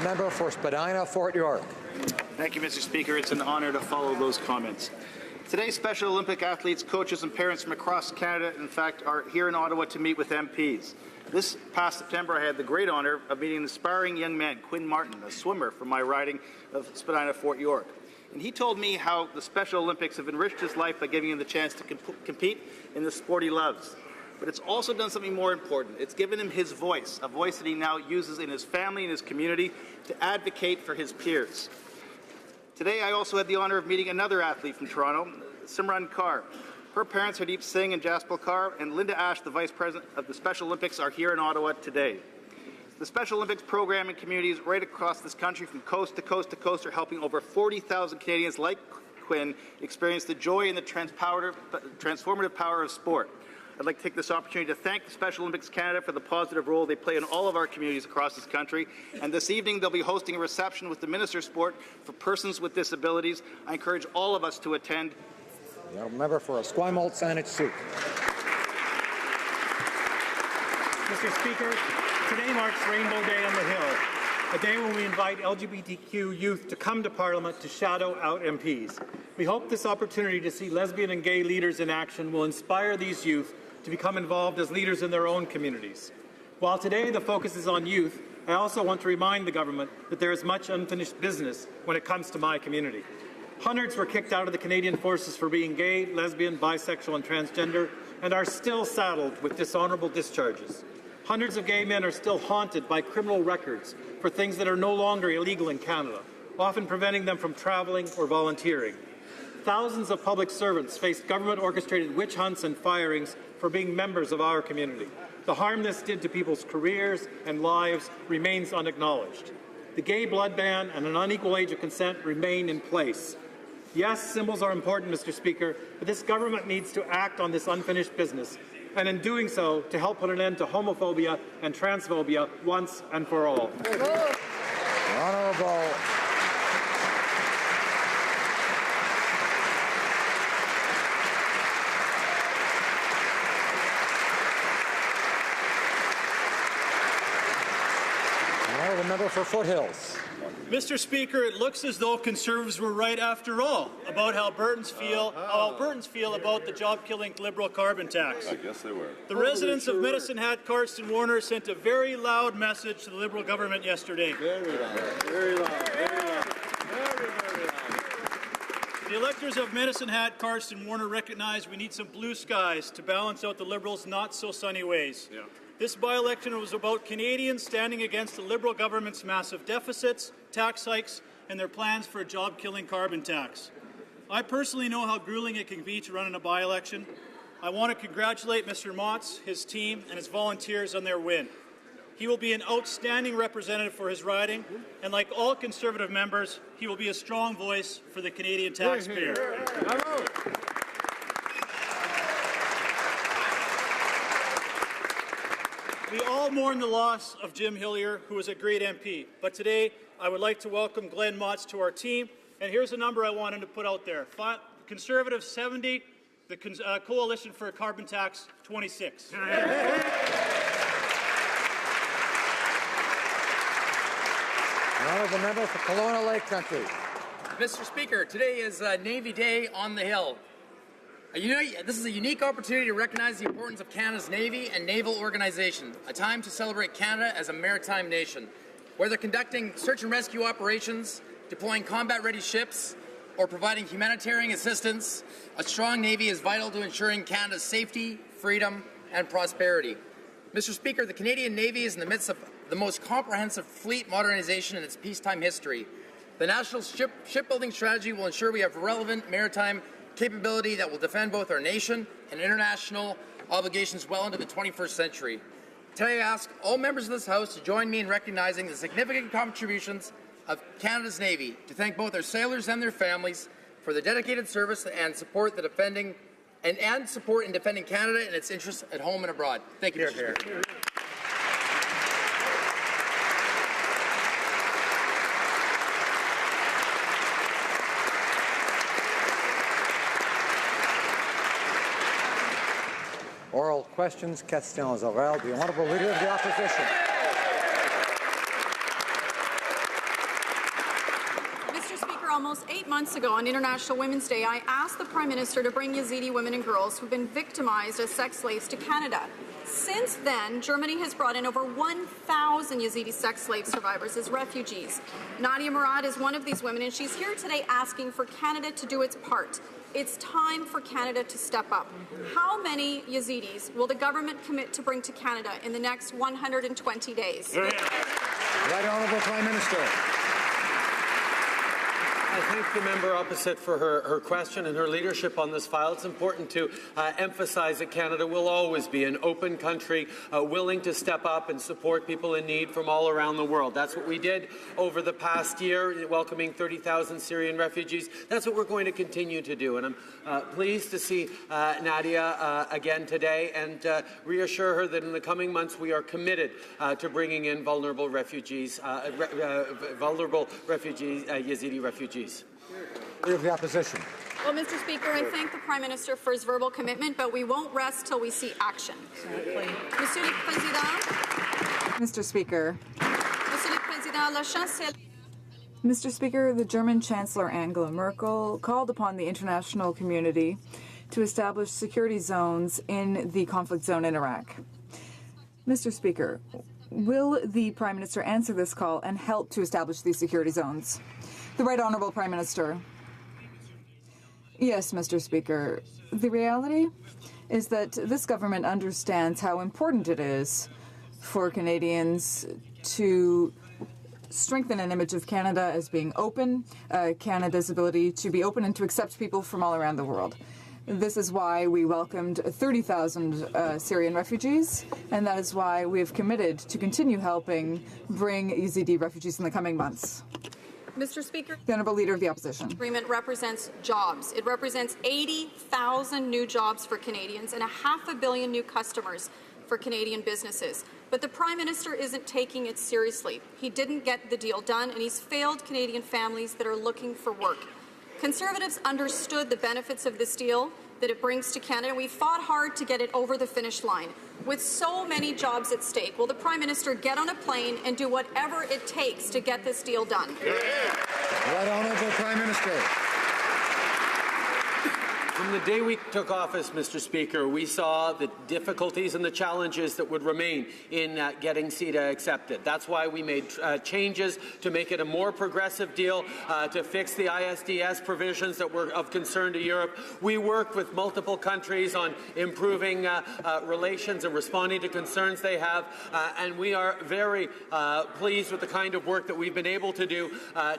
Member for Spadina, Fort York. Thank you, Mr. Speaker. It's an honour to follow those comments. Today, Special Olympic athletes, coaches and parents from across Canada, in fact, are here in Ottawa to meet with MPs. This past September, I had the great honour of meeting an aspiring young man, Quinn Martin, a swimmer from my riding of Spadina, Fort York. And he told me how the Special Olympics have enriched his life by giving him the chance to compete in the sport he loves. But it's also done something more important. It's given him his voice, a voice that he now uses in his family and his community to advocate for his peers. Today, I also had the honour of meeting another athlete from Toronto, Simran Kaur. Her parents, Hardeep Singh and Jaspal Kaur, and Linda Ash, the Vice President of the Special Olympics, are here in Ottawa today. The Special Olympics program in communities right across this country, from coast to coast to coast, are helping over 40,000 Canadians like Quinn experience the joy and the transformative power of sport. I'd like to take this opportunity to thank the Special Olympics Canada for the positive role they play in all of our communities across this country. And this evening, they'll be hosting a reception with the Minister of Sport for persons with disabilities. I encourage all of us to attend. The honourable member for Esquimalt, Saanich Sooke. Mr. Speaker, today marks Rainbow Day on the Hill, a day when we invite LGBTQ youth to come to Parliament to shadow out MPs. We hope this opportunity to see lesbian and gay leaders in action will inspire these youth to become involved as leaders in their own communities. While today the focus is on youth, I also want to remind the government that there is much unfinished business when it comes to my community. Hundreds were kicked out of the Canadian Forces for being gay, lesbian, bisexual and transgender, and are still saddled with dishonourable discharges. Hundreds of gay men are still haunted by criminal records for things that are no longer illegal in Canada, often preventing them from travelling or volunteering. Thousands of public servants face government-orchestrated witch hunts and firings for being members of our community. The harm this did to people's careers and lives remains unacknowledged. The gay blood ban and an unequal age of consent remain in place. Yes, symbols are important, Mr. Speaker, but this government needs to act on this unfinished business, and in doing so, to help put an end to homophobia and transphobia once and for all. The Honourable member for Foothills. Mr. Speaker, it looks as though Conservatives were right after all about how Albertans feel about the job-killing Liberal carbon tax. I guess they were. The residents of Medicine Hat, Cardston, Warner sent a very loud message to the Liberal government yesterday. Very loud, very loud, very loud, very, very loud. The electors of Medicine Hat, Cardston, Warner recognize we need some blue skies to balance out the Liberals' not-so-sunny ways. Yeah. This by-election was about Canadians standing against the Liberal government's massive deficits, tax hikes, and their plans for a job-killing carbon tax. I personally know how grueling it can be to run in a by-election. I want to congratulate Mr. Motz, his team, and his volunteers on their win. He will be an outstanding representative for his riding, and like all Conservative members, he will be a strong voice for the Canadian taxpayer. We all mourn the loss of Jim Hillier, who was a great MP. But today, I would like to welcome Glenn Motz to our team. And here's a number I wanted to put out there. Conservatives 70, the Coalition for a Carbon Tax 26. Honourable member for Kelowna Lake Country. Mr. Speaker, today is Navy Day on the Hill. This is a unique opportunity to recognize the importance of Canada's Navy and naval organization, a time to celebrate Canada as a maritime nation. Whether conducting search and rescue operations, deploying combat-ready ships, or providing humanitarian assistance, a strong Navy is vital to ensuring Canada's safety, freedom, and prosperity. Mr. Speaker, the Canadian Navy is in the midst of the most comprehensive fleet modernization in its peacetime history. The National Shipbuilding Strategy will ensure we have relevant maritime capability that will defend both our nation and international obligations well into the 21st century. Today, I ask all members of this House to join me in recognizing the significant contributions of Canada's Navy, to thank both our sailors and their families for their dedicated service and support in defending Canada and its interests at home and abroad. Thank you, Mr. Speaker. Oral questions, questions orales. The Honourable Leader of the Opposition. Mr. Speaker, almost 8 months ago on International Women's Day, I asked the Prime Minister to bring Yazidi women and girls who've been victimized as sex slaves to Canada. Since then, Germany has brought in over 1,000 Yazidi sex slave survivors as refugees. Nadia Murad is one of these women, and she's here today asking for Canada to do its part. It's time for Canada to step up. How many Yazidis will the government commit to bring to Canada in the next 120 days? Right Honourable Prime Minister. I thank the member opposite for her question and her leadership on this file. It's important to emphasize that Canada will always be an open country, willing to step up and support people in need from all around the world. That's what we did over the past year, welcoming 30,000 Syrian refugees. That's what we're going to continue to do. And I'm pleased to see Nadia again today and reassure her that in the coming months we are committed to bringing in vulnerable refugees, Yazidi refugees. Leader of the Opposition. Well, Mr. Speaker, I thank the Prime Minister for his verbal commitment, but we won't rest till we see action. Monsieur le Président. Mr. Speaker. Monsieur le Président, la chancelière. Mr. Speaker, the German Chancellor Angela Merkel called upon the international community to establish security zones in the conflict zone in Iraq. Mr. Speaker, will the Prime Minister answer this call and help to establish these security zones? The Right Honourable Prime Minister. Yes, Mr. Speaker. The reality is that this government understands how important it is for Canadians to strengthen an image of Canada as being open, Canada's ability to be open and to accept people from all around the world. This is why we welcomed 30,000 Syrian refugees, and that is why we have committed to continue helping bring Yazidi refugees in the coming months. Mr. Speaker, the Honourable Leader of the Opposition. Agreement represents jobs. It represents 80,000 new jobs for Canadians and $500 million new customers for Canadian businesses. But the Prime Minister isn't taking it seriously. He didn't get the deal done, and he's failed Canadian families that are looking for work. Conservatives understood the benefits of this deal that it brings to Canada. We fought hard to get it over the finish line. With so many jobs at stake, will the Prime Minister get on a plane and do whatever it takes to get this deal done? Right Honourable Prime Minister. From the day we took office, Mr. Speaker, we saw the difficulties and the challenges that would remain in getting CETA accepted. That's why we made changes to make it a more progressive deal, to fix the ISDS provisions that were of concern to Europe. We worked with multiple countries on improving relations and responding to concerns they have, and we are very pleased with the kind of work that we've been able to do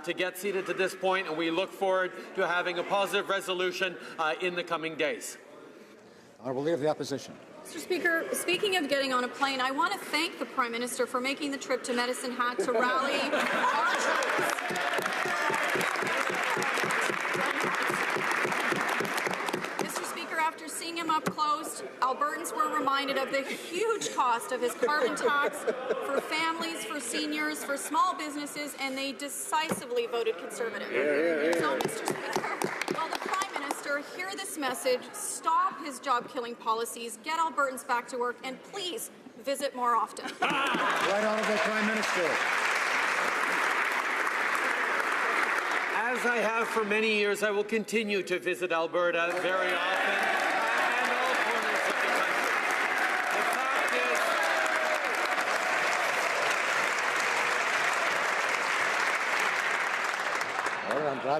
to get CETA to this point, and we look forward to having a positive resolution in the coming days. Honourable Leader of the Opposition. Mr. Speaker, speaking of getting on a plane, I want to thank the Prime Minister for making the trip to Medicine Hat to rally our troops. Mr. Speaker, after seeing him up close, Albertans were reminded of the huge cost of his carbon tax for families, for seniors, for small businesses, and they decisively voted Conservative. So, Mr. Speaker, will the Prime Minister hear this message, stop his job-killing policies, get Albertans back to work, and please visit more often? Right Honourable Prime Minister. As I have for many years, I will continue to visit Alberta very often.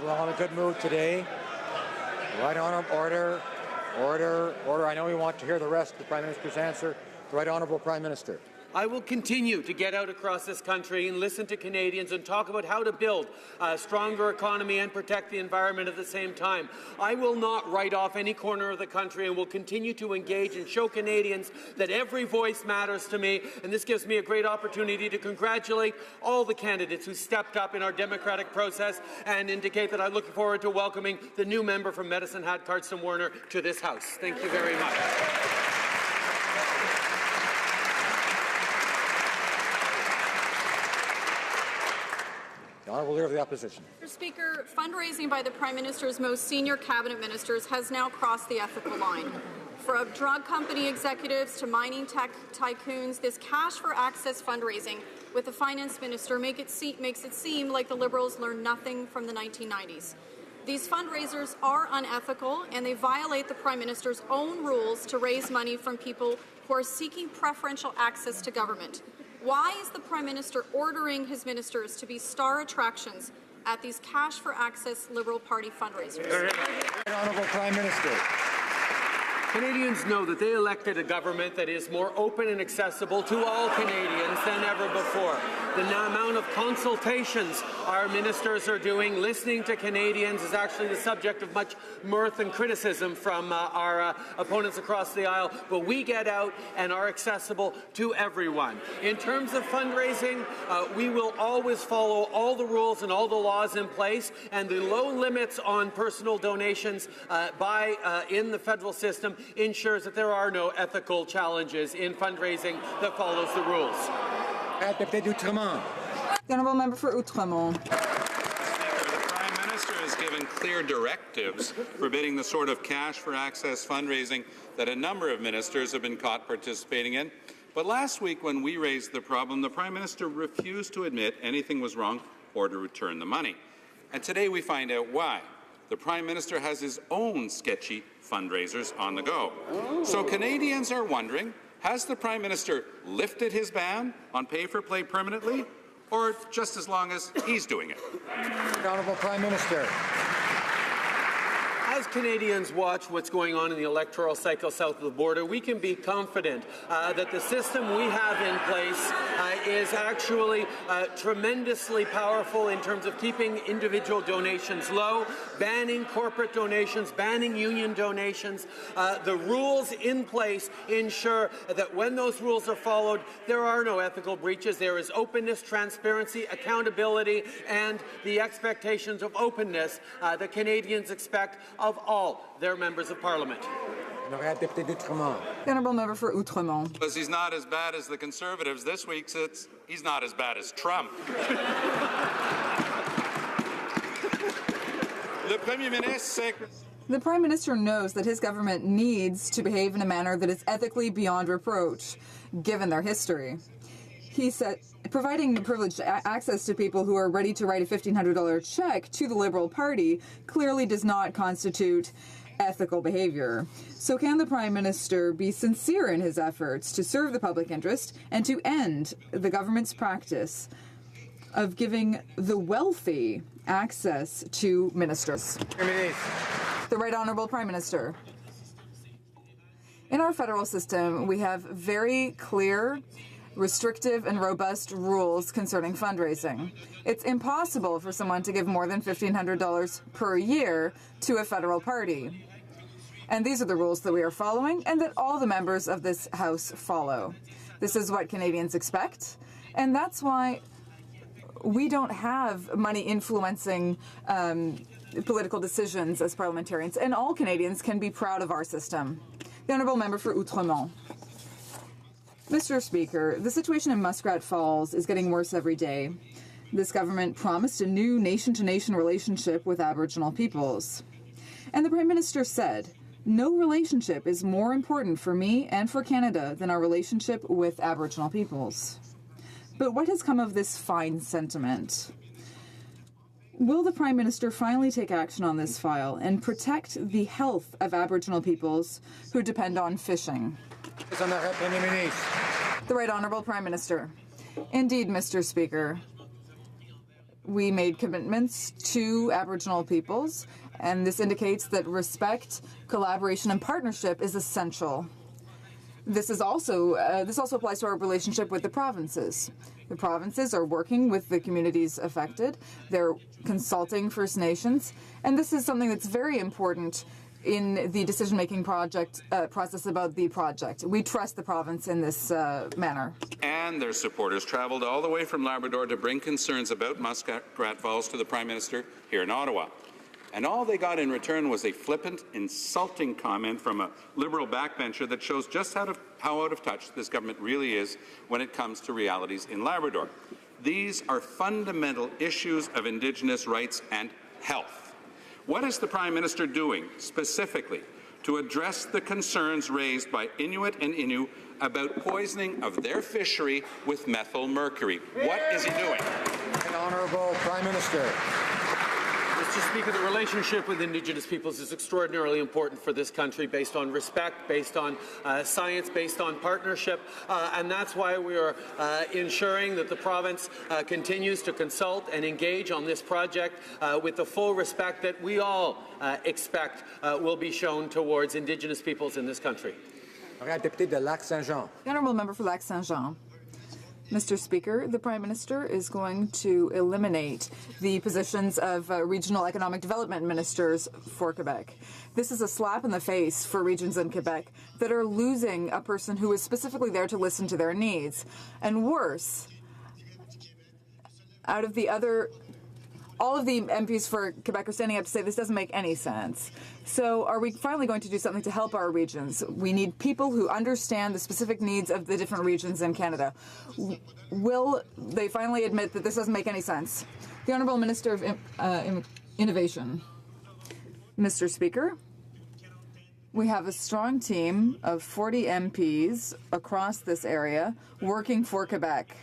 glad we're all in a good mood today. Right Honourable, order. I know you want to hear the rest of the Prime Minister's answer. The Right Honourable Prime Minister. I will continue to get out across this country and listen to Canadians and talk about how to build a stronger economy and protect the environment at the same time. I will not write off any corner of the country and will continue to engage and show Canadians that every voice matters to me, and this gives me a great opportunity to congratulate all the candidates who stepped up in our democratic process and indicate that I'm looking forward to welcoming the new member from Medicine Hat, Cardston Warner, to this House. Thank you very much. The Honourable Leader of the Opposition. Mr. Speaker, fundraising by the Prime Minister's most senior cabinet ministers has now crossed the ethical line. From drug company executives to mining tech tycoons, this cash for access fundraising with the finance minister makes it seem like the Liberals learned nothing from the 1990s. These fundraisers are unethical and they violate the Prime Minister's own rules to raise money from people who are seeking preferential access to government. Why is the Prime Minister ordering his ministers to be star attractions at these cash for access Liberal Party fundraisers? Honourable Prime Minister. Canadians know that they elected a government that is more open and accessible to all Canadians than ever before. The amount of consultations our ministers are doing, listening to Canadians, is actually the subject of much mirth and criticism from our opponents across the aisle, but we get out and are accessible to everyone. In terms of fundraising, we will always follow all the rules and all the laws in place, and the low limits on personal donations in the federal system ensures that there are no ethical challenges in fundraising that follows the rules. The Honourable Member for Outremont. The Prime Minister has given clear directives forbidding the sort of cash for access fundraising that a number of ministers have been caught participating in. But last week, when we raised the problem, the Prime Minister refused to admit anything was wrong or to return the money. And today we find out why. The Prime Minister has his own sketchy fundraisers on the go. So Canadians are wondering, has the Prime Minister lifted his ban on pay-for-play permanently, or just as long as he's doing it? Honourable Prime Minister. As Canadians watch what's going on in the electoral cycle south of the border, we can be confident that the system we have in place is actually tremendously powerful in terms of keeping individual donations low, banning corporate donations, banning union donations. The rules in place ensure that when those rules are followed, there are no ethical breaches. There is openness, transparency, accountability, and the expectations of openness that Canadians expect of all their members of Parliament. The Honourable Member for Outremont. Because he's not as bad as the Conservatives this week, he's not as bad as Trump. The Prime Minister knows that his government needs to behave in a manner that is ethically beyond reproach, given their history. He said providing privileged access to people who are ready to write a $1,500 check to the Liberal Party clearly does not constitute ethical behavior. So can the Prime Minister be sincere in his efforts to serve the public interest and to end the government's practice of giving the wealthy access to ministers? The Right Honourable Prime Minister. In our federal system, we have very clear, restrictive and robust rules concerning fundraising. It's impossible for someone to give more than $1,500 per year to a federal party. And these are the rules that we are following and that all the members of this House follow. This is what Canadians expect, and that's why we don't have money influencing political decisions as parliamentarians, and all Canadians can be proud of our system. The Honourable Member for Outremont. Mr. Speaker, the situation in Muskrat Falls is getting worse every day. This government promised a new nation-to-nation relationship with Aboriginal peoples. And the Prime Minister said, no relationship is more important for me and for Canada than our relationship with Aboriginal peoples. But what has come of this fine sentiment? Will the Prime Minister finally take action on this file and protect the health of Aboriginal peoples who depend on fishing? The Right Honourable Prime Minister. Indeed, Mr. Speaker. we made commitments to Aboriginal peoples, and this indicates that respect, collaboration, and partnership is essential. This also applies to our relationship with the provinces. The provinces are working with the communities affected. They're consulting First Nations, and this is something that's very important in the decision-making process about the project. We trust the province in this manner. And their supporters travelled all the way from Labrador to bring concerns about Muskrat Falls to the Prime Minister here in Ottawa. And all they got in return was a flippant, insulting comment from a Liberal backbencher that shows just how out of touch this government really is when it comes to realities in Labrador. These are fundamental issues of Indigenous rights and health. What is the Prime Minister doing specifically to address the concerns raised by Inuit and Innu about poisoning of their fishery with methyl mercury? What is he doing? The Honourable Prime Minister. Mr. Speaker, the relationship with Indigenous peoples is extraordinarily important for this country, based on respect, based on science, based on partnership, and that's why we are ensuring that the province continues to consult and engage on this project with the full respect that we all expect will be shown towards Indigenous peoples in this country. The Honourable Member for Lac-Saint-Jean. Mr. Speaker, the Prime Minister is going to eliminate the positions of regional economic development ministers for Quebec. This is a slap in the face for regions in Quebec that are losing a person who is specifically there to listen to their needs. And worse, all of the MPs for Quebec are standing up to say this doesn't make any sense. So are we finally going to do something to help our regions? We need people who understand the specific needs of the different regions in Canada. Will they finally admit that this doesn't make any sense? The Honourable Minister of Innovation. Mr. Speaker, we have a strong team of 40 MPs across this area working for Quebec.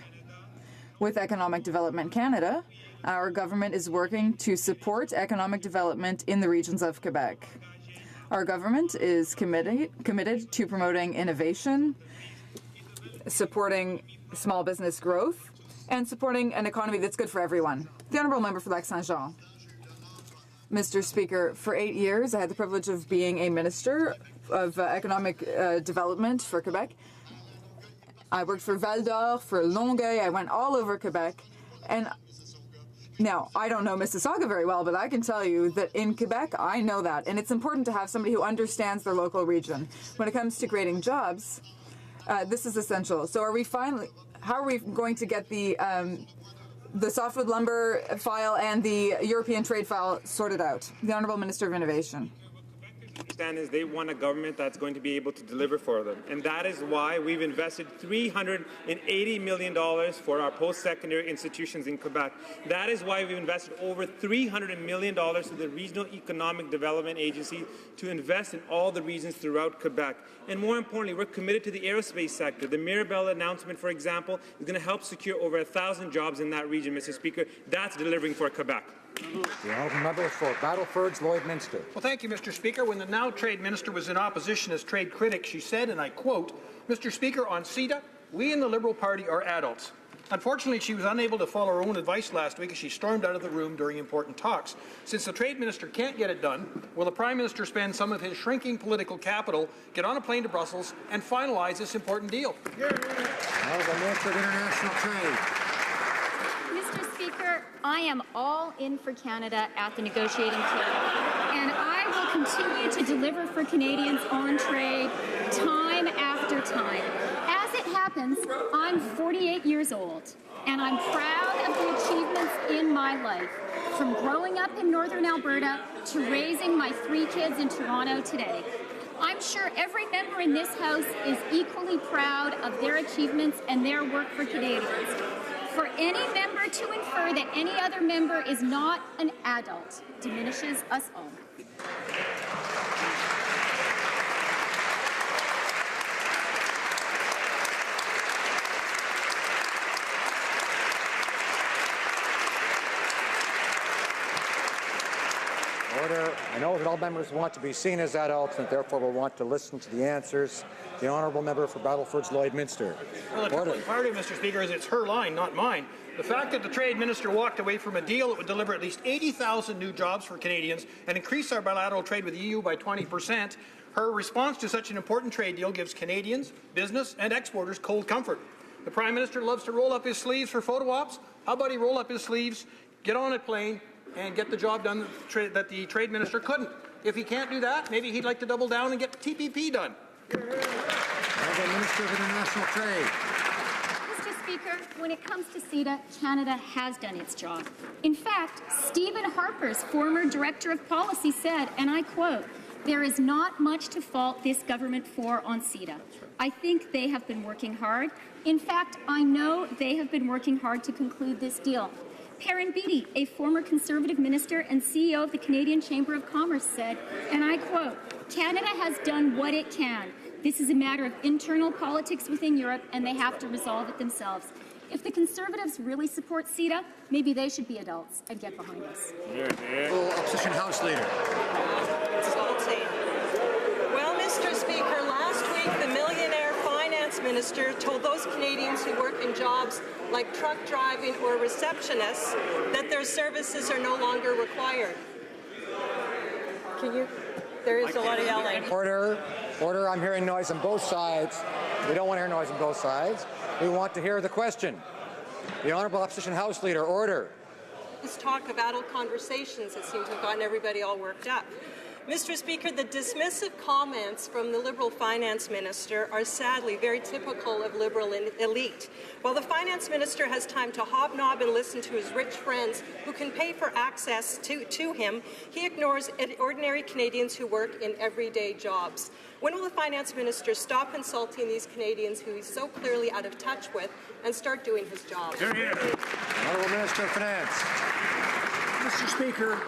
With Economic Development Canada, our government is working to support economic development in the regions of Quebec. Our government is committed to promoting innovation, supporting small business growth, and supporting an economy that's good for everyone. The Honourable Member for Lac-Saint-Jean. Mr. Speaker, for 8 years I had the privilege of being a Minister of Economic Development for Quebec. I worked for Val-d'Or, for Longueuil, I went all over Quebec, and now, I don't know Mississauga very well, but I can tell you that in Quebec, I know that, and it's important to have somebody who understands their local region. When it comes to creating jobs, this is essential. So how are we going to get the softwood lumber file and the European trade file sorted out? The Honourable Minister of Innovation. Understand is they want a government that's going to be able to deliver for them. And that is why we've invested $380 million for our post-secondary institutions in Quebec. That is why we've invested over $300 million to the Regional Economic Development Agency to invest in all the regions throughout Quebec. And more importantly, we're committed to the aerospace sector. The Mirabel announcement, for example, is going to help secure over 1,000 jobs in that region, Mr. Speaker. That's delivering for Quebec. The Honourable Member for Battlefords, Lloydminster. Well, thank you, Mr. Speaker. When the now Trade Minister was in opposition as trade critic, she said, and I quote, "Mr. Speaker, on CETA, we in the Liberal Party are adults." Unfortunately, she was unable to follow her own advice last week as she stormed out of the room during important talks. Since the Trade Minister can't get it done, will the Prime Minister spend some of his shrinking political capital, get on a plane to Brussels, and finalise this important deal? Honourable Minister of International Trade. Mr. Speaker, I am all in for Canada at the negotiating table, and I will continue to deliver for Canadians on trade time after time. As it happens, I'm 48 years old, and I'm proud of the achievements in my life, from growing up in northern Alberta to raising my 3 kids in Toronto today. I'm sure every member in this House is equally proud of their achievements and their work for Canadians. For any member to infer that any other member is not an adult diminishes us all. Order. I know that all members want to be seen as adults and therefore will want to listen to the answers. The honourable member for Battleford's Lloydminster. Well, the trouble party, Mr. Speaker, is it's her line, not mine. The fact that the Trade Minister walked away from a deal that would deliver at least 80,000 new jobs for Canadians and increase our bilateral trade with the EU by 20%, her response to such an important trade deal gives Canadians, business and exporters cold comfort. The Prime Minister loves to roll up his sleeves for photo ops. How about he roll up his sleeves, get on a plane, and get the job done that the Trade Minister couldn't? If he can't do that, maybe he'd like to double down and get TPP done. Honourable Minister of International Trade. Mr. Speaker, when it comes to CETA, Canada has done its job. In fact, Stephen Harper's former Director of Policy said, and I quote, "There is not much to fault this government for on CETA. I think they have been working hard. In fact, I know they have been working hard to conclude this deal." Perrin Beatty, a former Conservative minister and CEO of the Canadian Chamber of Commerce, said, and I quote, "Canada has done what it can. This is a matter of internal politics within Europe, and they have to resolve it themselves." If the Conservatives really support CETA, maybe they should be adults and get behind us. Opposition House Leader. Well, Mr. Speaker, last week the millionaire finance minister told those Canadians who work in jobs like truck driving or receptionists that their services are no longer required. There is a lot of yelling. Order. Order. I'm hearing noise on both sides. We don't want to hear noise on both sides. We want to hear the question. The Honourable Opposition House Leader, order. This talk of adult conversations, it seems to have gotten everybody all worked up. Mr. Speaker, the dismissive comments from the Liberal Finance Minister are sadly very typical of Liberal elite. While the Finance Minister has time to hobnob and listen to his rich friends who can pay for access to him, he ignores ordinary Canadians who work in everyday jobs. When will the Finance Minister stop insulting these Canadians who he's so clearly out of touch with and start doing his job? Honourable Minister of Finance. Mr. Speaker,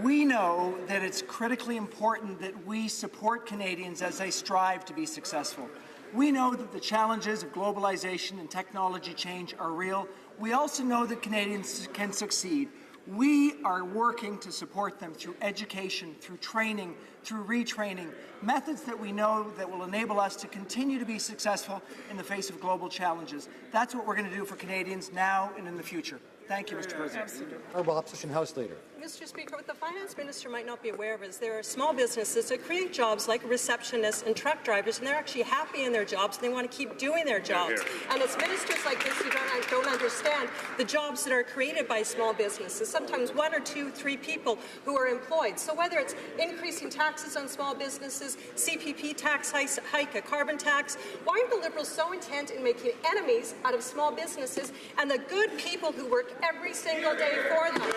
we know that it's critically important that we support Canadians as they strive to be successful. We know that the challenges of globalization and technology change are real. We also know that Canadians can succeed. We are working to support them through education, through training, through retraining, methods that we know that will enable us to continue to be successful in the face of global challenges. That's what we're going to do for Canadians now and in the future. Thank you, Mr. President. Honourable Opposition House Leader. Mr. Speaker, what the Finance Minister might not be aware of is there are small businesses that create jobs like receptionists and truck drivers, and they're actually happy in their jobs, and they want to keep doing their jobs. And it's ministers like this who don't understand the jobs that are created by small businesses, sometimes 1 or 2, 3 people who are employed. So whether it's increasing taxes on small businesses, CPP tax hike, a carbon tax, why are the Liberals so intent in making enemies out of small businesses and the good people who work every single day for them?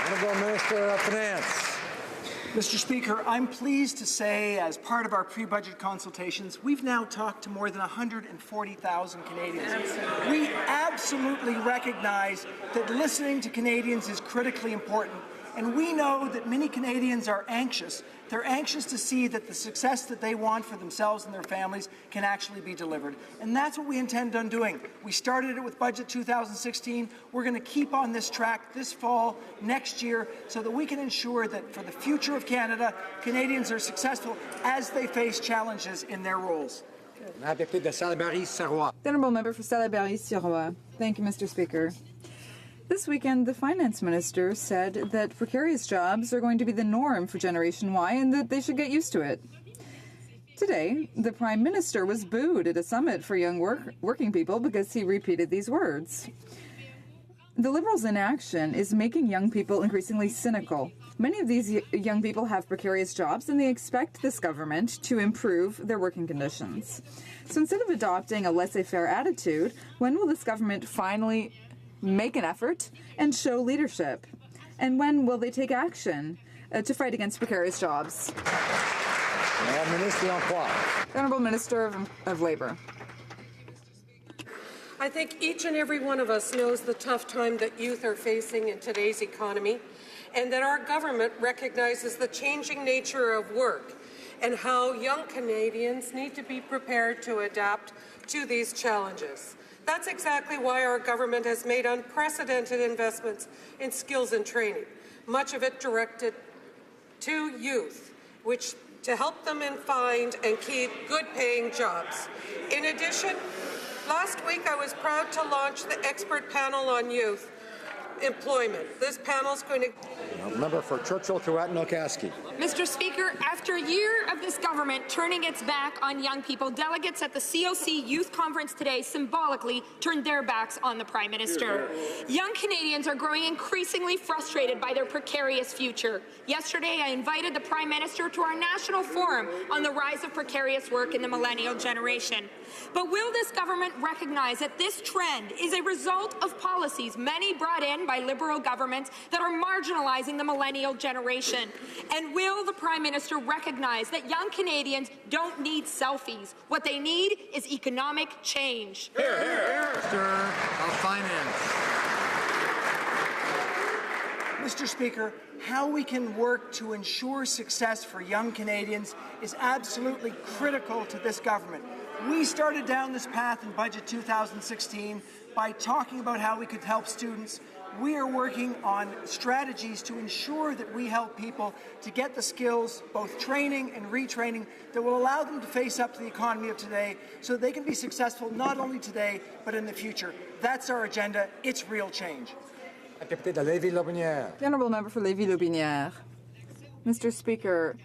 Honourable Minister of Finance. Mr. Speaker, I'm pleased to say, as part of our pre-budget consultations, we've now talked to more than 140,000 Canadians. We absolutely recognize that listening to Canadians is critically important, and we know that many Canadians are anxious. They're anxious to see that the success that they want for themselves and their families can actually be delivered. And that's what we intend on doing. We started it with Budget 2016. We're going to keep on this track this fall, next year, so that we can ensure that for the future of Canada, Canadians are successful as they face challenges in their roles. The Honourable Member for Salaberry-Sirois. Thank you, Mr. Speaker. This weekend, the Finance Minister said that precarious jobs are going to be the norm for Generation Y and that they should get used to it. Today, the Prime Minister was booed at a summit for young working people because he repeated these words. The Liberals' inaction is making young people increasingly cynical. Many of these young people have precarious jobs and they expect this government to improve their working conditions. So instead of adopting a laissez-faire attitude, when will this government finally make an effort and show leadership? And when will they take action to fight against precarious jobs? The Honourable Minister of Labour. I think each and every one of us knows the tough time that youth are facing in today's economy, and that our government recognizes the changing nature of work and how young Canadians need to be prepared to adapt to these challenges. That's exactly why our government has made unprecedented investments in skills and training, much of it directed to youth, which to help them find and keep good-paying jobs. In addition, last week I was proud to launch the expert panel on youth employment. This panel is going to... Member for Churchill, Keewatin-Okaski. Mr. Speaker, after a year of this government turning its back on young people, delegates at the COC Youth Conference today symbolically turned their backs on the Prime Minister. Young Canadians are growing increasingly frustrated by their precarious future. Yesterday, I invited the Prime Minister to our national forum on the rise of precarious work in the millennial generation. But will this government recognize that this trend is a result of policies many brought in by Liberal governments that are marginalizing the millennial generation? And will the Prime Minister recognize that young Canadians don't need selfies? What they need is economic change. Here, here. Minister of Finance. Mr. Speaker, how we can work to ensure success for young Canadians is absolutely critical to this government. We started down this path in Budget 2016 by talking about how we could help students. We are working on strategies to ensure that we help people to get the skills, both training and retraining, that will allow them to face up to the economy of today so that they can be successful not only today, but in the future. That's our agenda. It's real change. The Honourable Member for Lévis-Lotbinière. Mr. Speaker,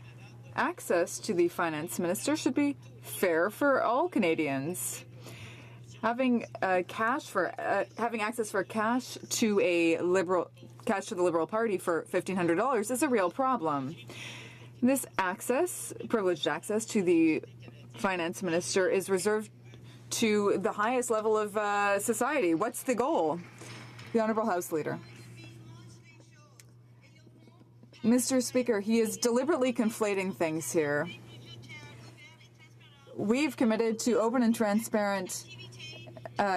access to the Finance Minister should be fair for all Canadians. Having access for cash to the Liberal Party for $1,500 is a real problem. This privileged access to the Finance Minister, is reserved to the highest level of society. What's the goal? The Honourable House Leader. Mr. Speaker, he is deliberately conflating things here. We've committed to open and transparent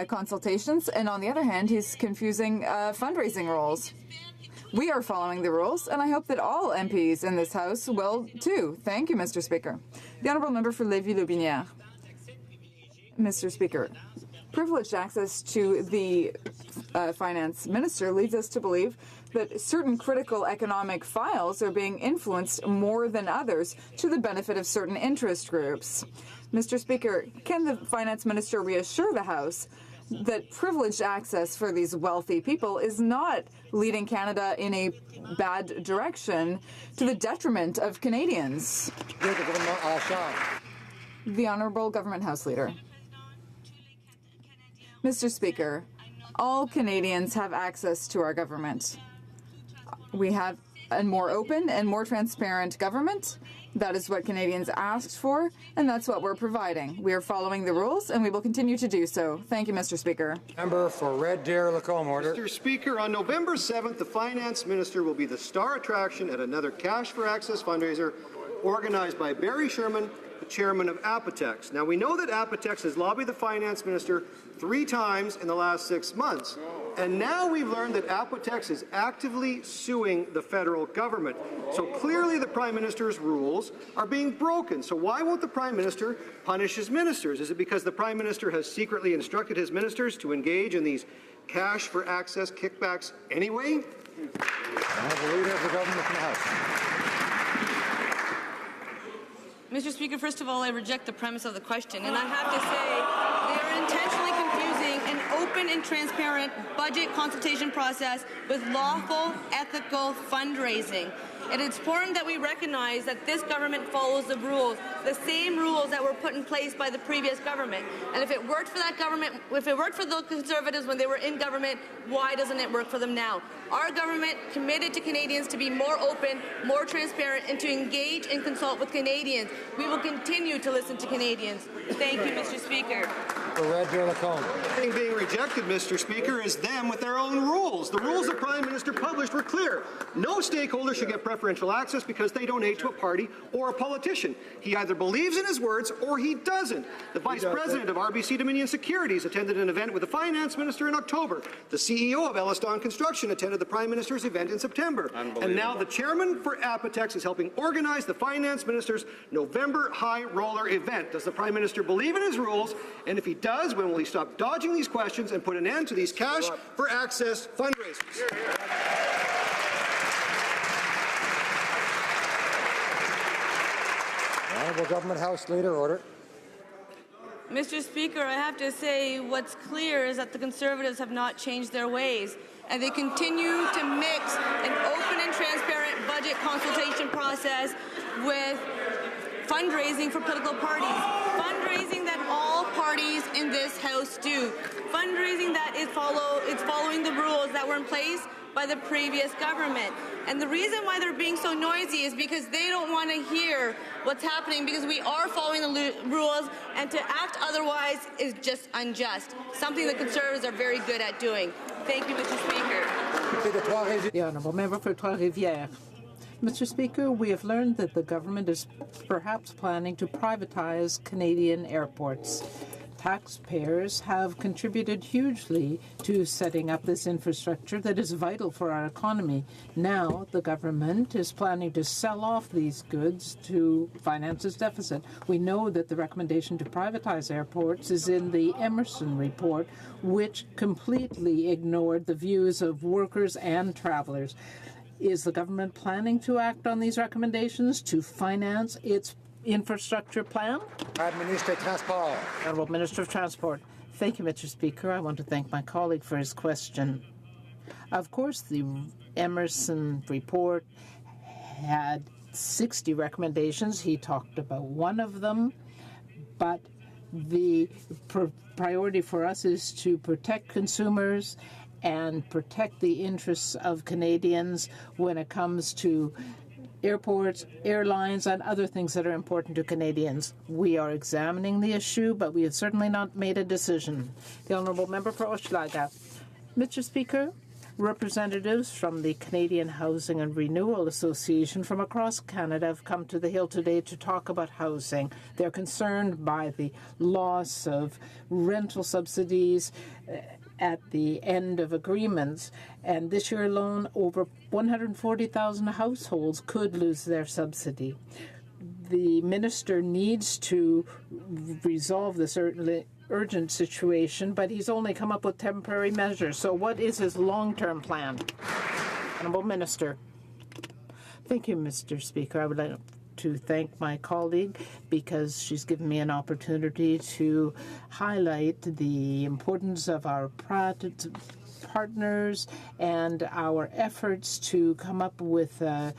consultations, and on the other hand, he's confusing fundraising rules. We are following the rules, and I hope that all MPs in this House will too. Thank you, Mr. Speaker. The Honourable Member for Lévis-Lotbinière. Mr. Speaker, privileged access to the Finance Minister leads us to believe that certain critical economic files are being influenced more than others to the benefit of certain interest groups. Mr. Speaker, can the Finance Minister reassure the House that privileged access for these wealthy people is not leading Canada in a bad direction to the detriment of Canadians? The Honourable Government House Leader. Mr. Speaker, all Canadians have access to our government. We have a more open and more transparent government. That is what Canadians asked for, and that's what we're providing. We are following the rules, and we will continue to do so. Thank you, Mr. Speaker. Member for Red Deer, Lacombe, order. Mr. Speaker, on November 7th, the Finance Minister will be the star attraction at another Cash for Access fundraiser organized by Barry Sherman, the chairman of Apotex. Now, we know that Apotex has lobbied the Finance Minister 3 times in the last 6 months. And now we've learned that Apotex is actively suing the federal government. So clearly the Prime Minister's rules are being broken. So why won't the Prime Minister punish his ministers? Is it because the Prime Minister has secretly instructed his ministers to engage in these cash for access kickbacks anyway? I have the Leader of the Government in the House. Mr. Speaker, first of all, I reject the premise of the question, and I have to say they are intentionally confusing an open and transparent budget consultation process with lawful, ethical fundraising. It is important that we recognize that this government follows the rules, the same rules that were put in place by the previous government. And if it worked for that government, if it worked for the Conservatives when they were in government, why doesn't it work for them now? Our government committed to Canadians to be more open, more transparent, and to engage and consult with Canadians. We will continue to listen to Canadians. Thank you, Mr. Speaker. Red Deer, Lacombe. Being rejected, Mr. Speaker, is them with their own rules. The rules the Prime Minister published were clear. No stakeholder should get preferential access because they donate to a party or a politician. He either believes in his words or he doesn't. The Vice President of RBC Dominion Securities attended an event with the Finance Minister in October. The CEO of Elliston Construction attended the Prime Minister's event in September. And now the Chairman for Apotex is helping organize the Finance Minister's November High Roller event. Does the Prime Minister believe in his rules? And if he does, when will he stop dodging these questions and put an end to these cash for access fundraisers? Honourable Government House Leader, order. Mr. Speaker, I have to say what's clear is that the Conservatives have not changed their ways, and they continue to mix an open and transparent budget consultation process with fundraising for political parties, fundraising that all parties in this House do, fundraising that is following the rules that were in place by the previous government. And the reason why they're being so noisy is because they don't want to hear what's happening, because we are following the rules, and to act otherwise is just unjust, something the Conservatives are very good at doing. Thank you, Mr. Speaker. The Honourable Member for Trois-Rivières. Mr. Speaker, we have learned that the government is perhaps planning to privatize Canadian airports. Taxpayers have contributed hugely to setting up this infrastructure that is vital for our economy. Now, the government is planning to sell off these goods to finance its deficit. We know that the recommendation to privatize airports is in the Emerson report, which completely ignored the views of workers and travelers. Is the government planning to act on these recommendations to finance its infrastructure plan? Minister of Transport. Honourable Minister of Transport. Thank you, Mr. Speaker. I want to thank my colleague for his question. Of course, the Emerson report had 60 recommendations. He talked about one of them, but the priority for us is to protect consumers and protect the interests of Canadians when it comes to airports, airlines, and other things that are important to Canadians. We are examining the issue, but we have certainly not made a decision. The Honourable Member for Hochelaga. Mr. Speaker, representatives from the Canadian Housing and Renewal Association from across Canada have come to the Hill today to talk about housing. They're concerned by the loss of rental subsidies at the end of agreements, and this year alone over 140,000 households could lose their subsidy. The minister needs to resolve this urgent situation, but he's only come up with temporary measures. So what is his long-term plan? Honourable Minister. Thank you, Mr. Speaker. I would like to thank my colleague because she's given me an opportunity to highlight the importance of our partners and our efforts to come up with an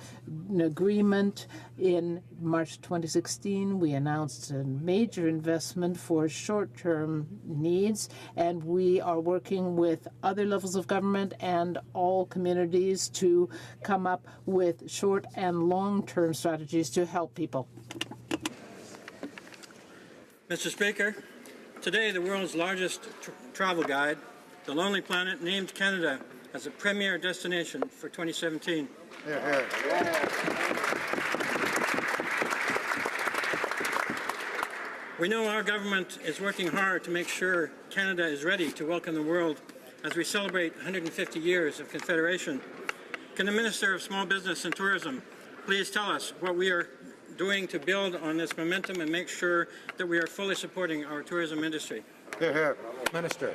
agreement. In March 2016, we announced a major investment for short-term needs, and we are working with other levels of government and all communities to come up with short and long-term strategies to help people. Mr. Speaker, today the world's largest travel guide, The Lonely Planet, named Canada as a premier destination for 2017. We know our government is working hard to make sure Canada is ready to welcome the world as we celebrate 150 years of Confederation. Can the Minister of Small Business and Tourism please tell us what we are doing to build on this momentum and make sure that we are fully supporting our tourism industry? Minister.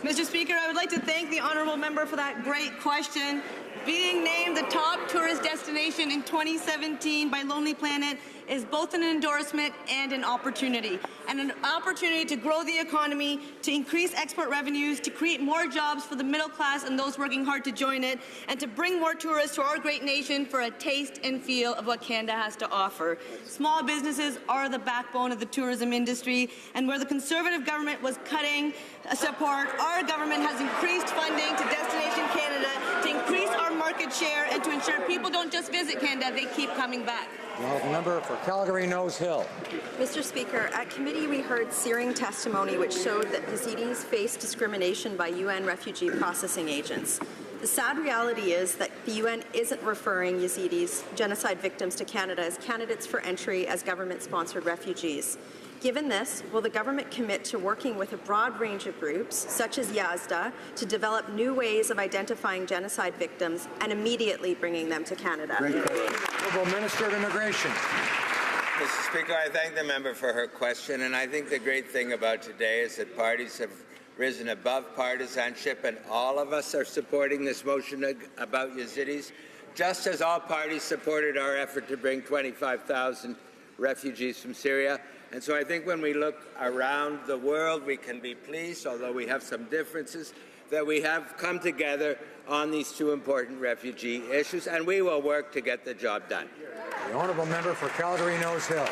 Mr. Speaker, I would like to thank the honourable member for that great question. Being named the top tourist destination in 2017 by Lonely Planet is both an endorsement and an opportunity to grow the economy, to increase export revenues, to create more jobs for the middle class and those working hard to join it, and to bring more tourists to our great nation for a taste and feel of what Canada has to offer. Small businesses are the backbone of the tourism industry, and where the Conservative government was cutting support, our government has increased funding to Destination Canada to increase our market share and to ensure people don't just visit Canada, they keep coming back. The member for Calgary-Nose Hill. Mr. Speaker, at committee we heard searing testimony which showed that Yazidis face discrimination by UN refugee processing agents. The sad reality is that the UN isn't referring Yazidis, genocide victims, to Canada as candidates for entry as government-sponsored refugees. Given this, will the government commit to working with a broad range of groups, such as Yazda, to develop new ways of identifying genocide victims and immediately bringing them to Canada? Honourable Minister of Immigration. Mr. Speaker, I thank the member for her question, and I think the great thing about today is that parties have risen above partisanship, and all of us are supporting this motion about Yazidis, just as all parties supported our effort to bring 25,000 refugees from Syria. And so I think when we look around the world, we can be pleased, although we have some differences, that we have come together on these two important refugee issues, and we will work to get the job done. The honourable member for Calgary-Nose Hill.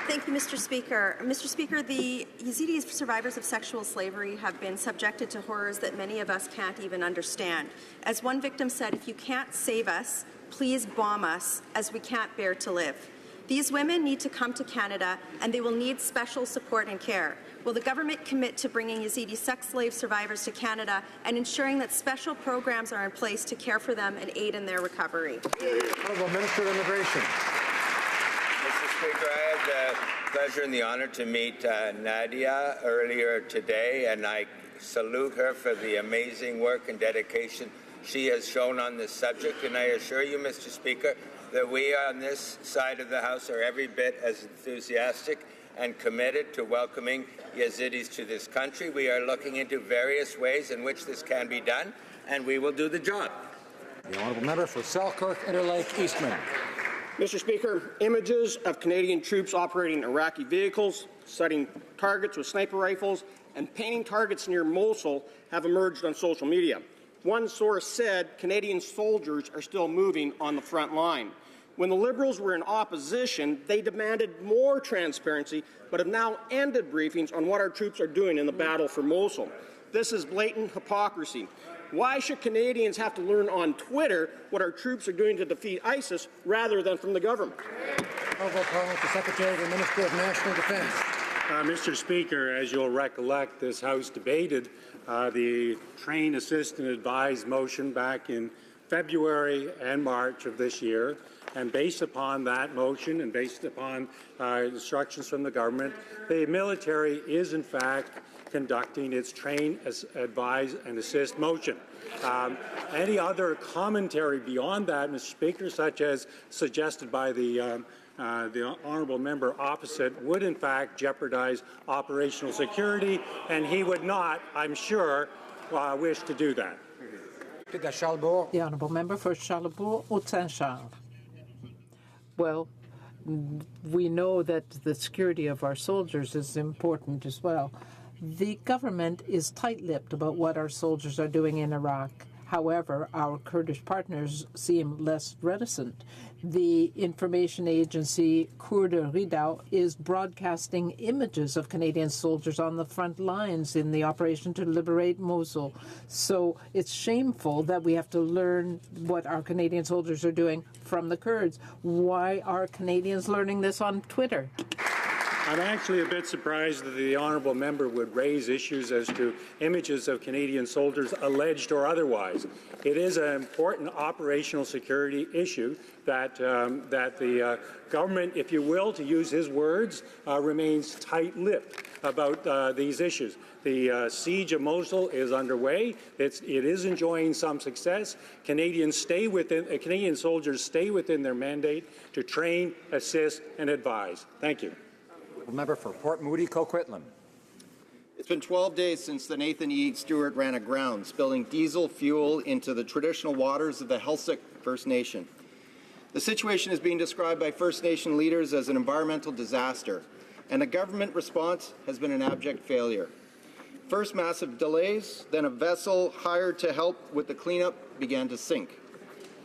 Thank you, Mr. Speaker. Mr. Speaker, the Yazidi survivors of sexual slavery have been subjected to horrors that many of us can't even understand. As one victim said, if you can't save us, please bomb us, as we can't bear to live. These women need to come to Canada, and they will need special support and care. Will the government commit to bringing Yazidi sex slave survivors to Canada and ensuring that special programs are in place to care for them and aid in their recovery? Honourable Minister of Immigration. Mr. Speaker, I had the pleasure and the honour to meet Nadia earlier today, and I salute her for the amazing work and dedication she has shown on this subject. And I assure you, Mr. Speaker, that we on this side of the House are every bit as enthusiastic and committed to welcoming Yazidis to this country. We are looking into various ways in which this can be done, and we will do the job. The honourable member for Selkirk, Interlake, Eastman. Mr. Speaker, images of Canadian troops operating Iraqi vehicles, setting targets with sniper rifles, and painting targets near Mosul have emerged on social media. One source said Canadian soldiers are still moving on the front line. When the Liberals were in opposition, they demanded more transparency, but have now ended briefings on what our troops are doing in the battle for Mosul. This is blatant hypocrisy. Why should Canadians have to learn on Twitter what our troops are doing to defeat ISIS rather than from the government? Honourable Parliament, the Secretary to the Minister of National Defence. Mr. Speaker, as you'll recollect, this House debated the Train, Assist and Advise motion back in February and March of this year. And based upon that motion and based upon instructions from the government, the military is in fact conducting its Train, Advise and Assist motion. Any other commentary beyond that, Mr. Speaker, such as suggested by the honourable member opposite, would in fact jeopardize operational security, and he would not, I'm sure, wish to do that. The honourable member for Charlebourg-Haute-Saint-Charles. Well, we know that the security of our soldiers is important as well. The government is tight-lipped about what our soldiers are doing in Iraq. However, our Kurdish partners seem less reticent. The information agency Kurda Redoubt is broadcasting images of Canadian soldiers on the front lines in the operation to liberate Mosul. So it's shameful that we have to learn what our Canadian soldiers are doing from the Kurds. Why are Canadians learning this on Twitter? I'm actually a bit surprised that the honourable member would raise issues as to images of Canadian soldiers, alleged or otherwise. It is an important operational security issue that the government, if you will, to use his words, remains tight-lipped about these issues. The siege of Mosul is underway. It is enjoying some success. Canadian soldiers stay within their mandate to train, assist, and advise. Thank you. Member for Port Moody, Coquitlam. It's been 12 days since the Nathan E. Stewart ran aground, spilling diesel fuel into the traditional waters of the Heiltsuk First Nation. The situation is being described by First Nation leaders as an environmental disaster, and the government response has been an abject failure. First massive delays, then a vessel hired to help with the cleanup began to sink.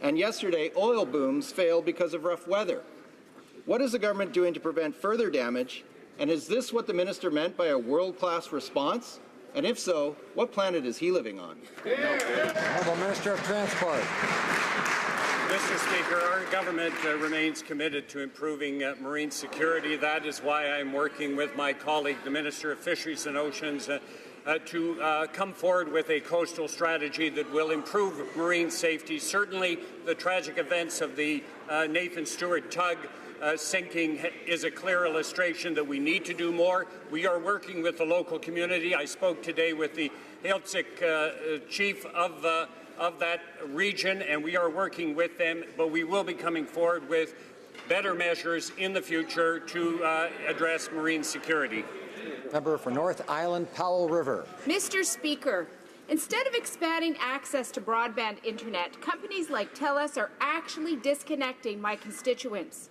And yesterday, oil booms failed because of rough weather. What is the government doing to prevent further damage? And is this what the minister meant by a world-class response? And if so, what planet is he living on? Honourable Minister of Transport. Mr. Speaker, our government remains committed to improving marine security. That is why I'm working with my colleague, the Minister of Fisheries and Oceans, to come forward with a coastal strategy that will improve marine safety. Certainly, the tragic events of the Nathan Stewart tug sinking is a clear illustration that we need to do more. We are working with the local community. I spoke today with the Heiltsuk chief of that region, and we are working with them, but we will be coming forward with better measures in the future to address marine security. Member for North Island, Powell River. Mr. Speaker, instead of expanding access to broadband internet, companies like TELUS are actually disconnecting my constituents.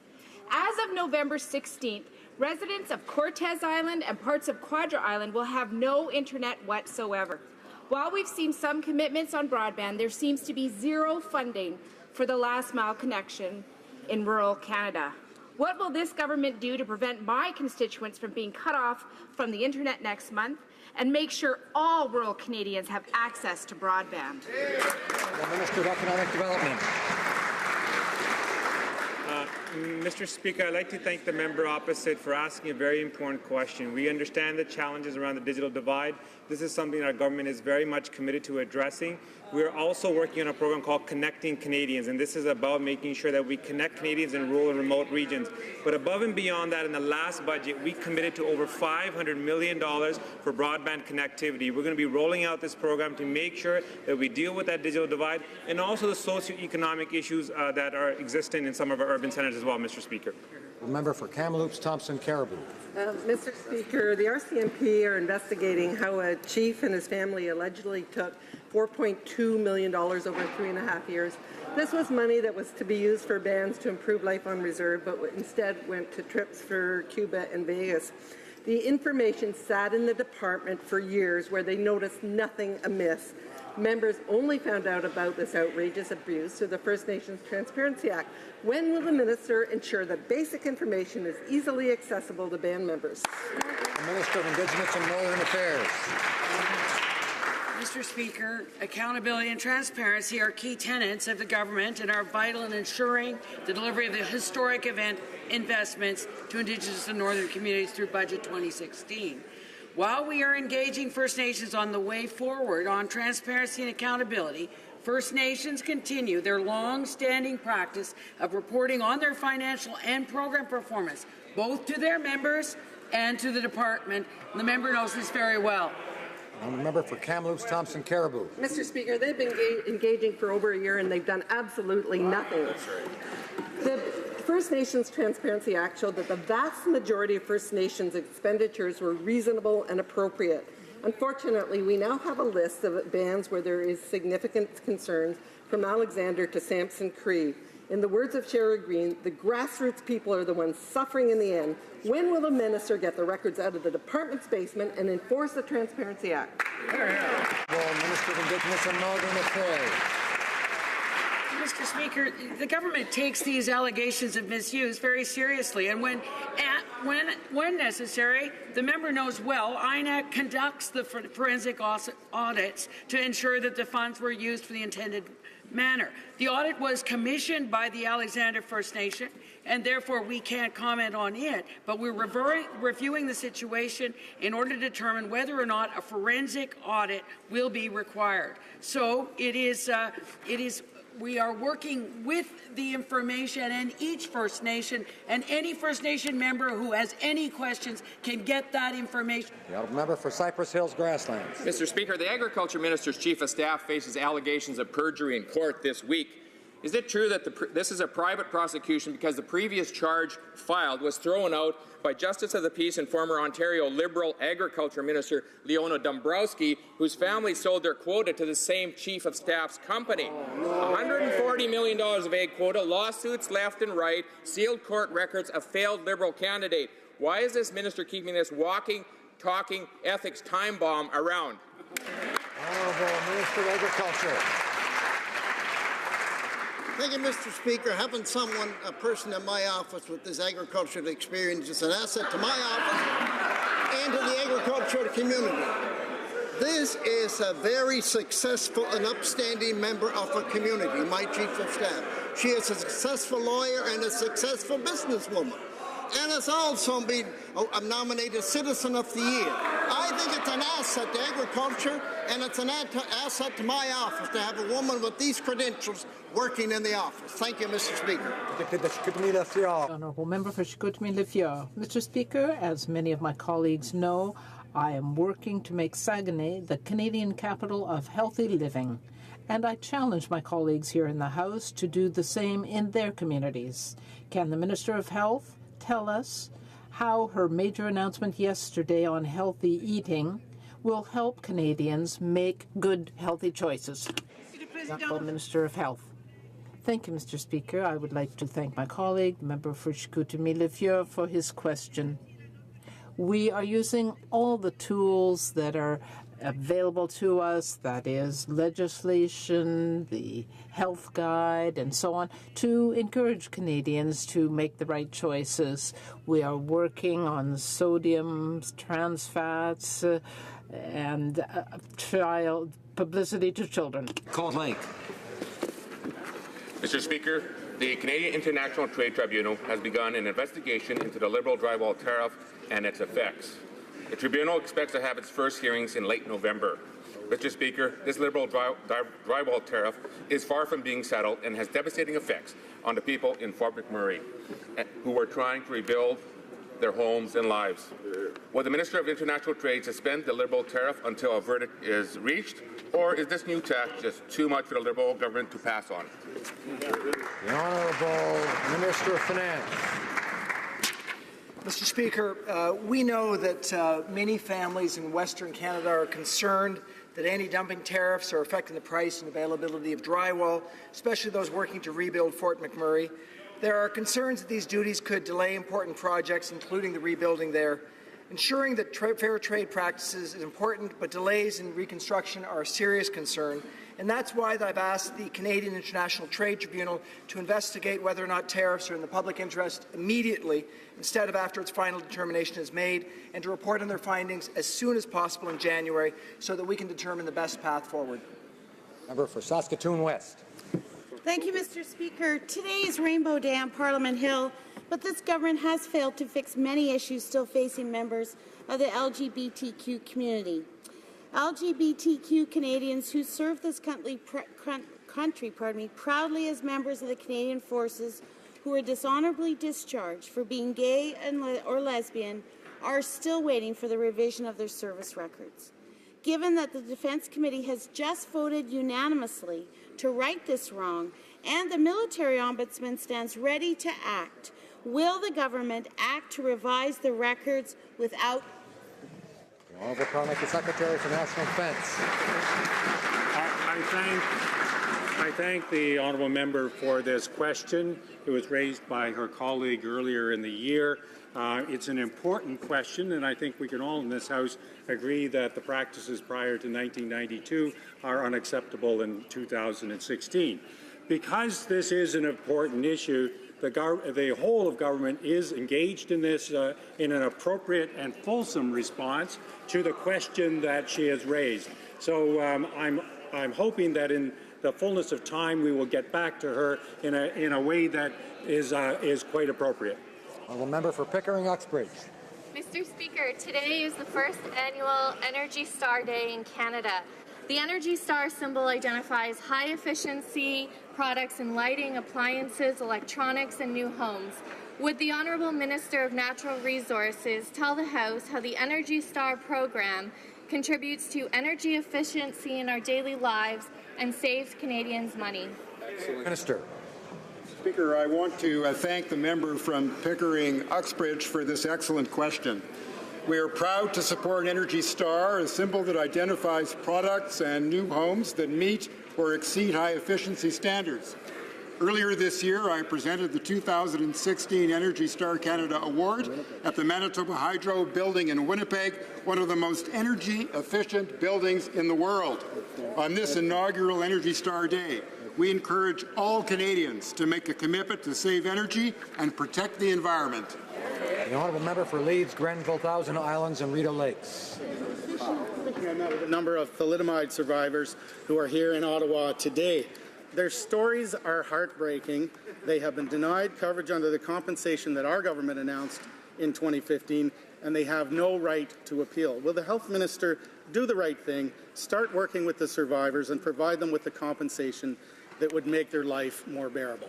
As of November 16th, residents of Cortes Island and parts of Quadra Island will have no internet whatsoever. While we've seen some commitments on broadband, there seems to be zero funding for the last mile connection in rural Canada. What will this government do to prevent my constituents from being cut off from the internet next month and make sure all rural Canadians have access to broadband? The Minister of Economic Development. Mr. Speaker, I'd like to thank the member opposite for asking a very important question. We understand the challenges around the digital divide. This is something our government is very much committed to addressing. We're also working on a program called Connecting Canadians, and this is about making sure that we connect Canadians in rural and remote regions. But above and beyond that, in the last budget, we committed to over $500 million for broadband connectivity. We're going to be rolling out this program to make sure that we deal with that digital divide and also the socioeconomic issues that are existing in some of our urban centres as well, Mr. Speaker. The member for Kamloops, Thompson, Caribou. Mr. Speaker, the RCMP are investigating how a chief and his family allegedly took $4.2 million over 3.5 years. This was money that was to be used for bands to improve life on reserve, but instead went to trips for Cuba and Vegas. The information sat in the department for years where they noticed nothing amiss. Members only found out about this outrageous abuse through the First Nations Transparency Act. When will the minister ensure that basic information is easily accessible to band members? The Minister of Indigenous and Northern Affairs. Mr. Speaker, accountability and transparency are key tenets of the government and are vital in ensuring the delivery of the historic event investments to Indigenous and Northern communities through Budget 2016. While we are engaging First Nations on the way forward on transparency and accountability, First Nations continue their long-standing practice of reporting on their financial and program performance, both to their members and to the department. The member knows this very well. And the member for Kamloops, Thompson, Caribou. Mr. Speaker, they've been engaging for over a year and they've done absolutely nothing. The First Nations Transparency Act showed that the vast majority of First Nations expenditures were reasonable and appropriate. Unfortunately, we now have a list of bands where there is significant concern, from Alexander to Samson Cree. In the words of Shara Green, the grassroots people are the ones suffering in the end. When will the minister get the records out of the department's basement and enforce the Transparency Act? Minister of Indigenous and Northern Affairs. Mr. Speaker, the government takes these allegations of misuse very seriously, and when necessary, the member knows well, INAC conducts the forensic audits to ensure that the funds were used for the intended manner. The audit was commissioned by the Alexander First Nation, and therefore we can't comment on it, but we're reviewing the situation in order to determine whether or not a forensic audit will be required. So we are working with the information, and each First Nation and any First Nation member who has any questions can get that information. The honourable member for Cypress Hills Grasslands. Mr. Speaker, the Agriculture Minister's Chief of Staff faces allegations of perjury in court this week. Is it true that this is a private prosecution because the previous charge filed was thrown out by Justice of the Peace and former Ontario Liberal Agriculture Minister Leona Dombrowski, whose family sold their quota to the same Chief of Staff's company? $140 million of egg quota, lawsuits left and right, sealed court records, a failed Liberal candidate. Why is this minister keeping this walking, talking ethics time bomb around? Honourable Minister of Agriculture. Thank you, Mr. Speaker. Having a person in my office with this agricultural experience is an asset to my office and to the agricultural community. This is a very successful and upstanding member of our community, my Chief of Staff. She is a successful lawyer and a successful businesswoman. And has also been nominated Citizen of the Year. I think it's an asset to agriculture, and it's an asset to my office to have a woman with these credentials working in the office. Thank you, Mr. Speaker. Honourable member for Chicoutimi-Leflore. Mr. Speaker, as many of my colleagues know, I am working to make Saguenay the Canadian capital of healthy living. And I challenge my colleagues here in the House to do the same in their communities. Can the Minister of Health tell us how her major announcement yesterday on healthy eating will help Canadians make good, healthy choices? Minister of Health. Thank you, Mr. Speaker. I would like to thank my colleague, the member for Chicoutimi-Lefieux, for his question. We are using all the tools that are available to us, that is legislation, the health guide, and so on, to encourage Canadians to make the right choices. We are working on sodium, trans fats, and child publicity to children. Cold Lake. Mr. Speaker, the Canadian International Trade Tribunal has begun an investigation into the Liberal drywall tariff and its effects. The tribunal expects to have its first hearings in late November. Mr. Speaker, this Liberal drywall tariff is far from being settled and has devastating effects on the people in Fort McMurray who are trying to rebuild their homes and lives. Will the Minister of International Trade suspend the Liberal tariff until a verdict is reached, or is this new tax just too much for the Liberal government to pass on? The Honourable Minister of Finance. Mr. Speaker, we know that many families in Western Canada are concerned that anti-dumping tariffs are affecting the price and availability of drywall, especially those working to rebuild Fort McMurray. There are concerns that these duties could delay important projects, including the rebuilding there. Ensuring that fair trade practices is important, but delays in reconstruction are a serious concern. And that's why I've asked the Canadian International Trade Tribunal to investigate whether or not tariffs are in the public interest immediately, instead of after its final determination is made, and to report on their findings as soon as possible in January so that we can determine the best path forward. Member for Saskatoon West. Thank you, Mr. Speaker. Today is Rainbow Day on Parliament Hill, but this government has failed to fix many issues still facing members of the LGBTQ community. LGBTQ Canadians who serve this country proudly as members of the Canadian Forces who are dishonorably discharged for being gay or lesbian are still waiting for the revision of their service records. Given that the Defence Committee has just voted unanimously to right this wrong and the Military Ombudsman stands ready to act, will the government act to revise the records without... The Honourable Parliamentary Secretary for National Defence. I thank the honourable member for this question. It was raised by her colleague earlier in the year. It's an important question, and I think we can all in this House agree that the practices prior to 1992 are unacceptable in 2016. Because this is an important issue, the whole of government is engaged in this in an appropriate and fulsome response to the question that she has raised. So I'm hoping that in the fullness of time we will get back to her in a way that is quite appropriate. Honourable member for Pickering-Uxbridge. Mr. Speaker, today is the first annual Energy Star Day in Canada. The Energy Star symbol identifies high-efficiency products in lighting, appliances, electronics, and new homes. Would the Honourable Minister of Natural Resources tell the House how the Energy Star program contributes to energy efficiency in our daily lives and saves Canadians money? Minister. Speaker, I want to thank the member from Pickering-Uxbridge for this excellent question. We are proud to support Energy Star, a symbol that identifies products and new homes that meet or exceed high-efficiency standards. Earlier this year, I presented the 2016 Energy Star Canada Award at the Manitoba Hydro building in Winnipeg, one of the most energy-efficient buildings in the world. On this inaugural Energy Star Day, we encourage all Canadians to make a commitment to save energy and protect the environment. The honourable member for Leeds, Grenville, Thousand Islands and Rideau Lakes. I met with a number of thalidomide survivors who are here in Ottawa today. Their stories are heartbreaking. They have been denied coverage under the compensation that our government announced in 2015, and they have no right to appeal. Will the Health Minister do the right thing, start working with the survivors, and provide them with the compensation that would make their life more bearable?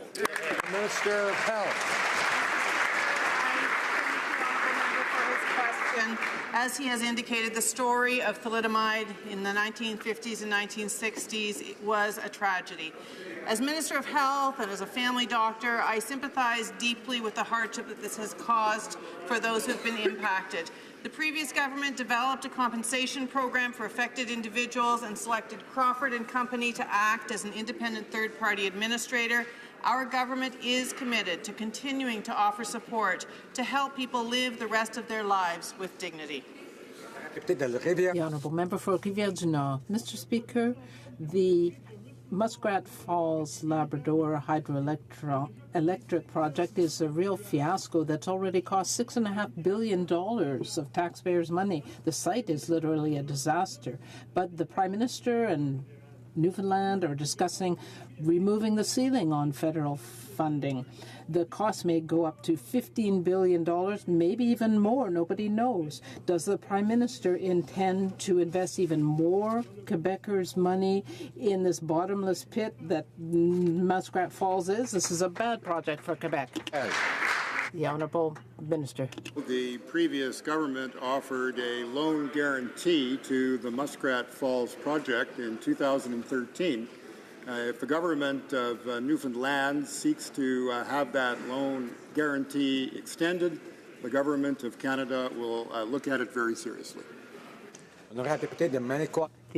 Minister of Health. As he has indicated, the story of thalidomide in the 1950s and 1960s was a tragedy. As Minister of Health and as a family doctor, I sympathize deeply with the hardship that this has caused for those who have been impacted. The previous government developed a compensation program for affected individuals and selected Crawford & Company to act as an independent third-party administrator. Our government is committed to continuing to offer support to help people live the rest of their lives with dignity. The Honourable Member for Rivière-du-Nord. Mr. Speaker, the Muskrat Falls Labrador hydroelectric project is a real fiasco that's already cost $6.5 billion of taxpayers' money. The site is literally a disaster. But the Prime Minister and Newfoundland are discussing removing the ceiling on federal funding. The cost may go up to $15 billion, maybe even more. Nobody knows. Does the Prime Minister intend to invest even more Quebecers' money in this bottomless pit that Muskrat Falls is? This is a bad project for Quebec. The Honourable Minister. The previous government offered a loan guarantee to the Muskrat Falls project in 2013. If the government of Newfoundland seeks to have that loan guarantee extended, the government of Canada will look at it very seriously. The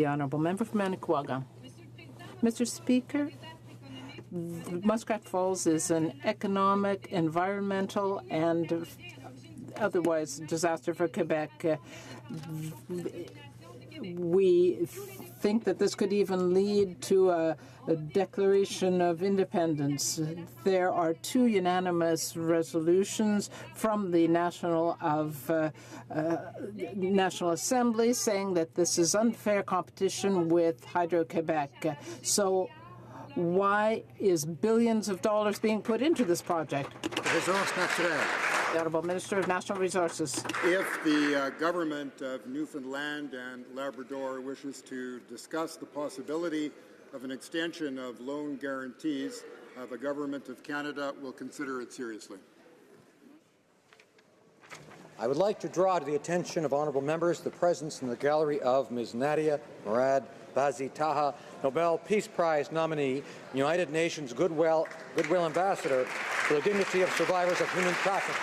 Honourable Member for Manicouagan. Mr. Speaker, Muskrat Falls is an economic, environmental, and otherwise disaster for Quebec. We think that this could even lead to a declaration of independence. There are 2 unanimous resolutions from the National Assembly saying that this is unfair competition with Hydro-Quebec. So why is billions of dollars being put into this project? The Honourable Minister of National Resources. If the government of Newfoundland and Labrador wishes to discuss the possibility of an extension of loan guarantees, the government of Canada will consider it seriously. I would like to draw to the attention of honourable members the presence in the gallery of Ms. Nadia Murad Bazi Taha, Nobel Peace Prize nominee, United Nations Goodwill Ambassador for the dignity of survivors of human trafficking.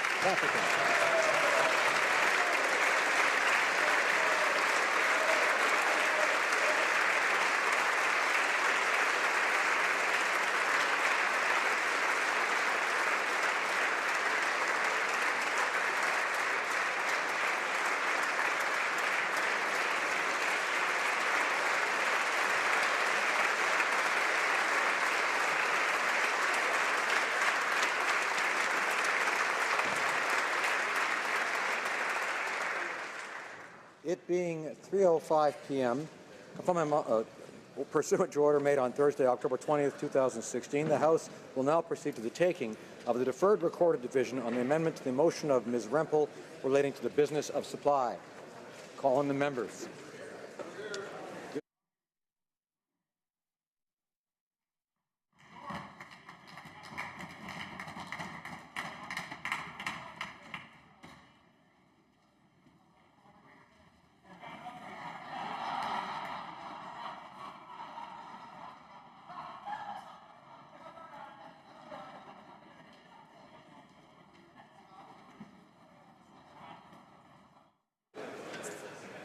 It being 3:05 p.m., pursuant to order made on Thursday, October 20th, 2016, the House will now proceed to the taking of the deferred recorded division on the amendment to the motion of Ms. Rempel relating to the business of supply. Call on the members.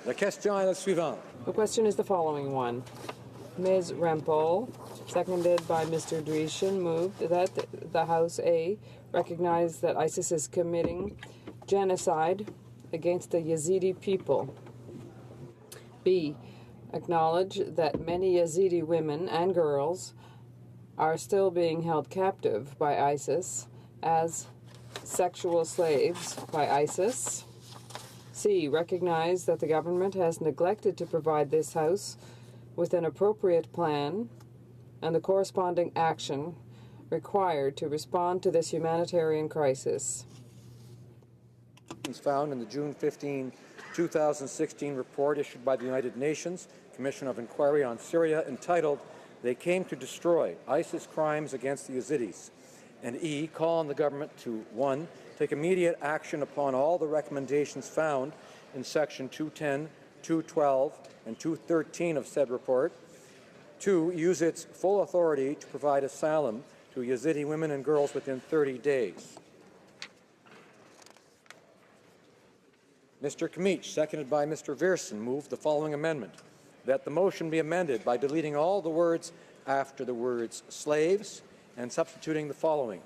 La question est la suivante. The question is the following one. Ms. Rempel, seconded by Mr. Dreeshen, moved that the House A recognize that ISIS is committing genocide against the Yazidi people. B, acknowledge that many Yazidi women and girls are still being held captive by ISIS as sexual slaves by ISIS. C, recognize that the government has neglected to provide this House with an appropriate plan and the corresponding action required to respond to this humanitarian crisis. Found in the June 15, 2016 report issued by the United Nations Commission of Inquiry on Syria entitled, "They Came to Destroy ISIS Crimes Against the Yazidis," and E, call on the government to 1, take immediate action upon all the recommendations found in Section 210, 212, and 213 of said report. 2, use its full authority to provide asylum to Yazidi women and girls within 30 days. Mr. Kmitsch, seconded by Mr. Viersen, moved the following amendment: that the motion be amended by deleting all the words after the words slaves and substituting the following: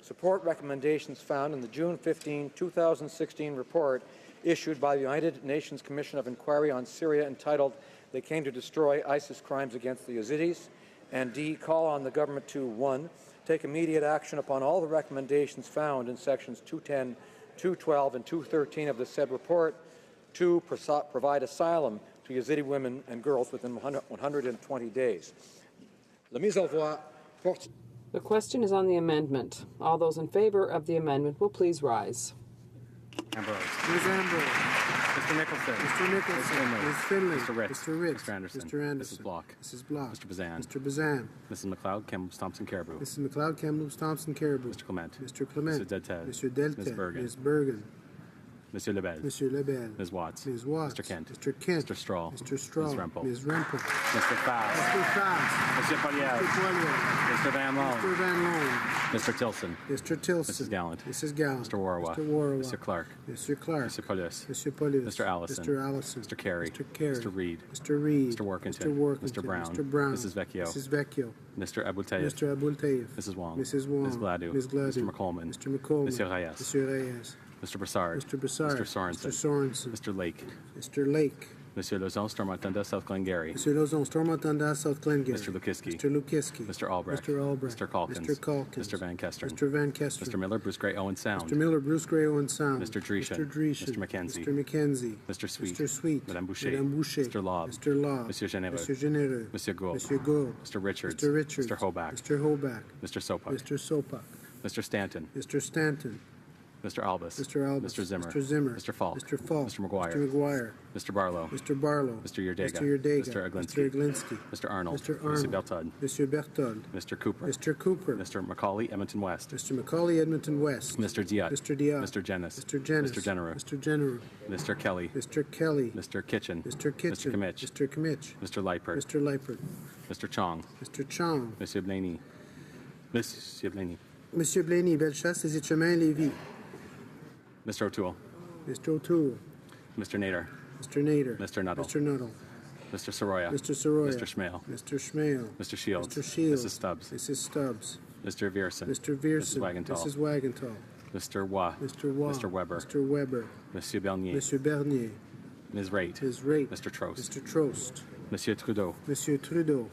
support recommendations found in the June 15, 2016 report issued by the United Nations Commission of Inquiry on Syria entitled "They Came to Destroy ISIS Crimes Against the Yazidis," and D, call on the government to 1, take immediate action upon all the recommendations found in sections 210, 212, and 213 of the said report. 2, provide asylum to Yazidi women and girls within 120 days. La mise en voix porte. The question is on the amendment. All those in favor of the amendment will please rise. Ambrose. Ms. Ambrose. Mr. Nicholson. Mr. Nicholson. Ms. Finley. Mr. Ritz. Mr. Ritz. Mr. Anderson. Mr. Anderson. Mrs. Block. Mrs. Block. Mr. Bazan. Mr. Bazan. Mrs. McLeod, Kamloops Thompson Caribou. Mrs. McLeod, Kamloops Thompson Caribou. Mr. Clement. Mr. Clement. Mr. Deltel. Mr. Deltel. Ms. Bergen. Ms. Bergen. Monsieur Lebel. Monsieur Lebel. Ms. Watts. Ms. Watts. Mr. Kent. Mr. Kent. Mr. Straw. Mr. Straw. Ms. Rempel. Ms. Rempel. Mr. Faust. Mr. Faust. Monsieur Poilievre. Mr. Poilievre. Mr. Van Loan. Mr. Van Loan. Mr. Tilson. Mr. Tilson. Mrs. Gallant. Mrs. Gallant. Mr. Warwa. Mr. Warwa. Mr. Clark. Mr. Clark. Mr. Paulus. Mr. Paulus. Mr. Allison. Mr. Allison. Mr. Carey. Mr. Carey. Mr. Reed. Mr. Reed. Mr. Workington. Mr. Workington. Mr. Brown. Mr. Brown. Mrs. Vecchio. Mrs. Vecchio. Mr. Abultayev. Mr. Abultayev. Mrs. Wong. Mrs. Wong. Ms. Gladue. Ms. Gladue. Mr. McColeman. Mr. McColeman. Monsieur Reyes. Monsieur Reyes. Mr. Broussard. Mr. Broussard. Mr. Sorensen. Mr. Sorensen. Mr. Lake. Mr. Lake. Monsieur Lozon, Stormotunda, South Glengarry. Monsieur Lozon, Stormotunda, South Glengarry. Mr. Lukiski. Mr. Lukiski. Mr. Albrecht. Mr. Albrecht. Mr. Calkins. Mr. Calkins. Mr. Van Kesteren. Mr. Van Kesteren. Mr. Miller, Bruce Gray, Owen Sound. Mr. Miller, Bruce Gray, Owen Sound. Mr. Dreeshen. Mr. Dreeshen. Mr. McKenzie. Mr. McKenzie. Mr. Sweet. Mr. Sweet. Madame Boucher. Madame Boucher. Mr. Lobb. Mr. Lobb. Monsieur Généreux. Monsieur Généreux. Monsieur Gould. Monsieur Gould. Mr. Richards. Mr. Richards. Mr. Hoback. Mr. Hoback. Mr. Sopak. Mr. Sopak. Mr. Stanton. Mr. Stanton. Mr. Albus. Mr. Albus. Mr. Zimmer. Mr. Zimmer. Mr. Falk. Mr. Falk. Mr. McGuire. Mr. McGuire. Mr. Barlow. Mr. Barlow. Mr. Yerdega. Mr. Yerdega. Mr. Aglinski. Mr. Aglinski. Mr. Arnold. Mr. Arnold. Mr. Berthold. Mr. Berthold. Mr. Cooper. Mr. Cooper. Mr. Macaulay, Edmonton West. Mr. Macaulay, Edmonton West. Mr. Diot. Mr. Diot. Mr. Jennis. Mr. Jennis. Mr. Genereux. Mr. Genereux. Mr. Kelly. Mr. Kelly. Mr. Kitchen. Mr. Kitchen. Mr. Kimmich. Mr. Kimmich. Mr. Leipert. Mr. Leipert. Mr. Chong. Mr. Chong. Monsieur Blaney. Monsieur Blaney. Monsieur Blaney, Bellechasse, Les Chemins, Lévis. Mr. O'Toole. Mr. O'Toole. Mr. Nader. Mr. Nader. Mr. Nuttall. Mr. Nuttall. Mr. Soroya. Mr. Soroya. Mr. Schmale. Mr. Schmale. Mr. Shields. Mr. Shields. Mrs. Stubbs. Mrs. Stubbs. Mr. Vierson. Mr. Vierson. Mrs. Wagenthal. Mrs. Wagenthal. Mr. Waugh. Mr. Waugh. Mr. Weber. Mr. Weber. Monsieur Bernier. Monsieur Bernier. Ms. Raitt. Ms. Raitt. Mr. Trost. Mr. Trost. Monsieur Trudeau. Monsieur Trudeau.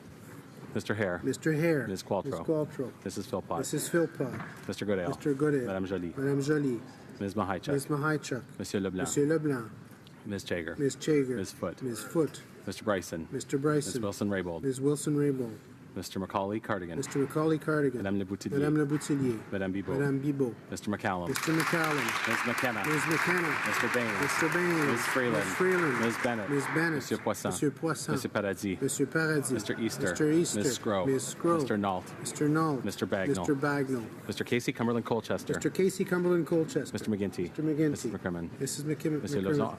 Mr. Hare. Mr. Hare. Ms. Qualtrough. Ms. Qualtrough. Mrs. Philpott. Mrs. Philpott. Mr. Goodale. Mr. Goodale. Madame Jolie. Madame Jolie. Ms. Mahaichuk. Ms. Mahaichuk. Monsieur Leblanc. Monsieur Leblanc. Ms. Chager. Ms. Chager. Ms. Foote. Ms. Foote. Mr. Bryson. Mr. Bryson. Ms. Wilson-Raybould. Ms. Wilson-Raybould. Mr. Macaulay Cardigan. Mr. Macaulay Cardigan. Madame Le Boutillier. Madame Le Boutillier. Madame Bibot. Madame Bibot. Mr. McCallum. Mr. McCallum. Ms. McKenna. Ms. McKenna. Mr. Bain. Mr. Bain. Ms. Freeland. Ms. Freeland. Ms. Bennett. Ms. Bennett. Monsieur Poisson. Monsieur Poisson. Monsieur Paradis. Monsieur Paradis. Mr. Easter. Mr. Easter. Ms. Scrow. Ms. Scrow. Mr. Nault. Mr. Nault. Mr. Bagnall. Mr. Bagnall. Mr. Casey Cumberland Colchester. Mr. Casey Cumberland Colchester. Mr. McGinty. Mr. McGinty. Mrs. McCrimmon. Mrs. McKimmon. Monsieur Lauzon.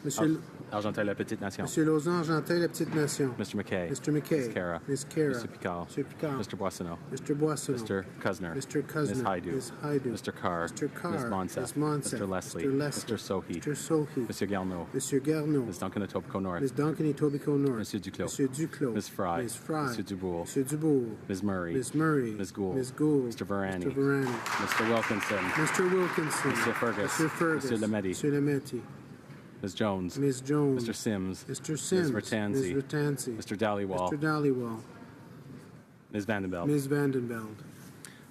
Monsieur Argentin La Petite Nation. Monsieur Lauzon, Argentin, La Petite Nation. Mr. McKay. Mr. McKay. Ms. Cara. Ms. Cara. Mr. Picard. Mr. Picard. Mr. Boissonneau. Mr. Boissonneau. Mr. Kuzner. Mr. Kuzner. Ms. Haidu. Ms. Haidu. Mr. Carr. Mr. Carr. Ms. Monsef. Ms. Monsef. Mr. Leslie. Mr. Leslie. Mr. Sohi. Mr. Sohi. Monsieur Garneau. Monsieur Garneau. Ms. Duncan Etobicoke North. Ms. Duncan Etobicoke North. Monsieur Duclos. Monsieur Duclos. Ms. Fry. Ms. Fry. Monsieur Dubourg. Monsieur Dubourg. Ms. Murray. Ms. Murray. Ms. Gould. Ms. Gould. Mr. Varani. Mr. Varani. Mr. Wilkinson. Mr. Wilkinson. Mr. Fergus. Mr. Fergus. Monsieur Lametti. Monsieur Lametti. Ms. Jones. Ms. Jones. Mr. Sims. Mr. Sims. Ms. Ratanzi. Ms. Ratanzi. Mr. Dhaliwal. Mr. Dhaliwal. Ms. Vandenbeld. Ms. Vandenbeld.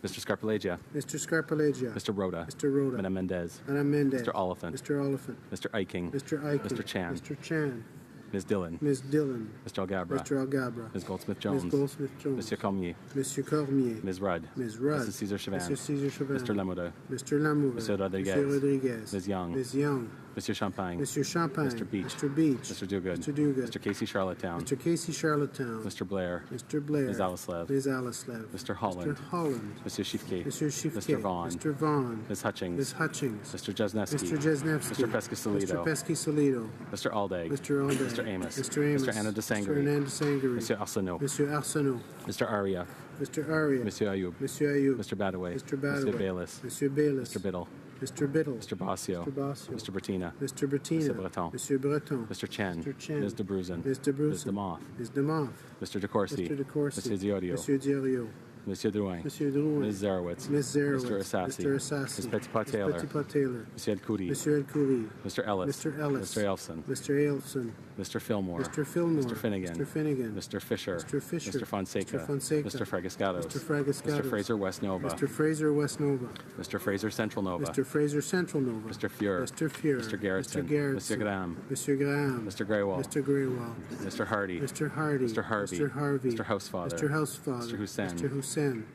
Mr. Scarpelagia. Mr. Scarpelagia. Mr. Rhoda. Mr. Rhoda. Madame Mendez. Madame Mendez. Mr. Oliphant. Mr. Oliphant. Mr. Eiking. Mr. Eichen. Mr. Chan. Mr. Chan. Ms. Dillon. Ms. Dillon. Mr. Algabra. Mr. Algabra. Ms. Goldsmith-Jones. Ms. Goldsmith-Jones. Monsieur Cormier. Monsieur Cormier. Ms. Rudd. Ms. Rudd. Mrs. Cesar Chauvin. Mr. Cesar Chauvin. Mr. Lamoureux. Mr. Lamoureux. Monsieur Rodriguez. Monsieur Rodriguez. Ms. Young. Ms. Young. Monsieur Champagne. Monsieur Champagne. Mr. Beach. Mr. Beach. Mr. Duguid. Mr. Duguid. Mr. Casey Charlottetown. Mr. Casey Charlottetown. Mr. Blair. Mr. Blair. Ms. Alislev. Ms. Alislev. Mr. Holland. Mr. Holland. Monsieur Shifke. Monsieur Shifke. Mr. Vaughn. Mr. Vaughn. Ms. Hutchings. Ms. Hutchings. Mr. Jesnevsky. Mr. Jesnevsky. Mr. Pescasolido. Mr. Pescasolido. Mr. Aldag. Mr. Aldag. Mr. Amos. Mr. Amos. Mr. Anna de Mr. Sangari. Anand Sangari. Monsieur Arsenault. Monsieur Arsenault. Mr. Aria. Mr. Aria. Monsieur Ayoub. Monsieur Ayoub. Mr. Badaway. Mr. Badaway. Monsieur Bayless. Monsieur Bayless. Mr. Biddle. Mr. Biddle. Mr. Bassio. Mr. Bassio. Mr. Bertina. Mr. Bertina. Mr. Breton. Monsieur Breton. Mr. Chen. Mr. Chen. Ms. de Bruzen. Ms. de Bruzen. Ms. de Moth. Ms. de Moth. Mr. de Corsi. Mr. de Corsi. Monsieur Diorio. Monsieur Diorio. Monsieur Drouin. Monsieur Drouin. Ms. Zarowitz. Ms. Zarowitz. Mr. Assassi. Mr. Assassi. Ms. Petitpas Ms. Taylor. Petitpas Taylor. Monsieur El Khoury. Monsieur El Khoury. Mr. Ellis. Mr. Ellis. Mr. Elfson. Mr. Elfson. Mr. Fillmore. Mr. Fillmore. Mr. Finnegan. Mr. Finnegan. Mr. Fisher. Mr. Fisher. Mr. Fonseca. Mr. Fonseca. Mr. Fragascatos. Mr. Fragascatos. Mr. Fraser West Nova. Mr. Fraser West Nova. Mr. Fraser Central Nova. Mr. Fraser Central Nova. Mr. Fuhr. Mr. Fuhr. Mr. Garrison. Mr. Garrison. Mr. Graham. Mr. Graham. Mr. Greywall. Mr. Greywall. Mr. Hardy. Mr. Hardy. Mr. Harvey. Mr. Harvey. Mr. Housefather. Mr. Housefather. Mr. Hussein. Mr. Hussein.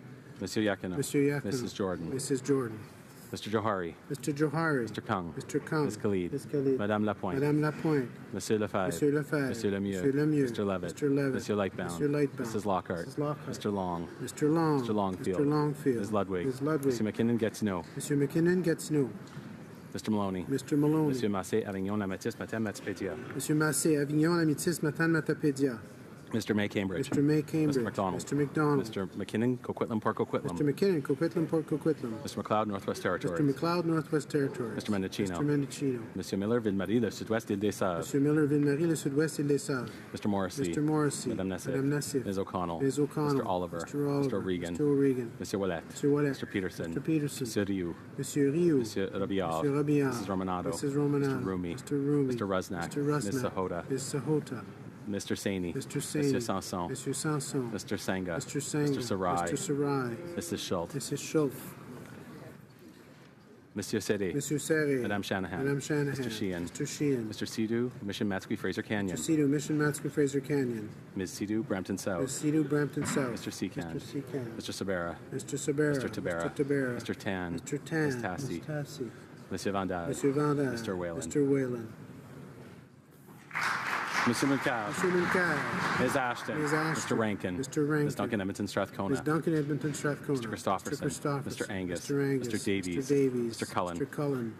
Monsieur Yakino. Monsieur Yakino. Mrs. Jordan. Mrs. Jordan. Mr. Johari. Mr. Johari. Mr. Kung. Mr. Kung. Ms. Khalid. Ms. Khalid. Madame Lapointe. Madame Lapointe. Monsieur Lefebvre. Monsieur Lefebvre. Monsieur Lemieux. Monsieur Lemieux. Mr. Levitt. Mr. Levitt. Monsieur Lightbound. Monsieur Lightbound. Mrs. Lockhart. Mrs. Lockhart. Mr. Long. Mr. Long. Mr. Longfield. Mr. Longfield. Ms. Ludwig. Ms. Ludwig. Monsieur McKinnon Gatineau. Monsieur McKinnon Gatineau. Mr. Maloney. Mr. Maloney. Monsieur Massé Avignon Lamatis Matin Matipédia. Monsieur Massé Avignon Lamitis Matan Matapédia. Mr. May Cambridge. Mr. May Cambridge. Mr. McDonald. Mr. McDonald. Mr. McKinnon Coquitlam Port Coquitlam. Mr. McKinnon Coquitlam Port Coquitlam. Mr. McLeod Northwest Territories. Mr. McLeod Northwest Territories. Mr. Mendocino. Mr. Mendocino. Monsieur Miller Ville-Marie le Sud-Ouest Île des Sœurs. Monsieur Miller Ville-Marie le Sud-Ouest Île des Sœurs. Mr. Morrissey. Mr. Morrissey. Madame Nassif. Madame Nassif. Ms. O'Connell. Ms. O'Connell. Mr. Oliver. Mr. Oliver. Mr. O'Regan. Mr. O'Regan. Monsieur Ouellet. Mr. Ouellet. Mr. Peterson. Mr. Peterson. Monsieur Rioux. Monsieur Rioux. Monsieur Robillard. Monsieur Robillard. Mrs. Romanado. Mrs. Romanado. Mr. Rumi. Mr. Rumi. Mr. Rusnak. Mr. Rusnak. Ms. Sahota. Ms. Sahota. Mr. Saini. Mr. Saini. Monsieur Sanson. Monsieur Sanson. Mr. Senga. Mr. Senga. Mr. Sarai. Mr. Sarai. Mrs. Schultz. Mrs. Schultz. Monsieur Sede. Monsieur Serre. Madame Shanahan. Madame Shanahan. Mr. Sheehan. Mr. Sheehan. Mr. Sidhu, Mission Matsqui Fraser Canyon. Mr. Sidhu, Mission Matsqui Fraser Canyon. Ms. Sidhu, Brampton South. Ms. Sidhu, Brampton South. Mr. Secan. Mr. Secan. Mr. Sabera. Mr. Sabera. Mr. Tabera. Mr. Tabera. Mr. Tan. Mr. Tan. Ms. Tassi. Ms. Tassi. Monsieur Vandal. Monsieur Vandal. Mr. Whalen. Mr. Whalen. Monsieur Mulcair. Mr. Mulcair. Ms. Ashton. Ms. Ashton. Mr. Rankin. Mr. Rankin. Ms. Duncan Edmonton Strathcona. Ms. Duncan Edmonton Strathcona. Mr. Christopherson. Mr. Christopherson. Mr. Angus. Mr. Angus. Mr. Davies. Mr. Davies. Mr. Cullen. Mr. Cullen.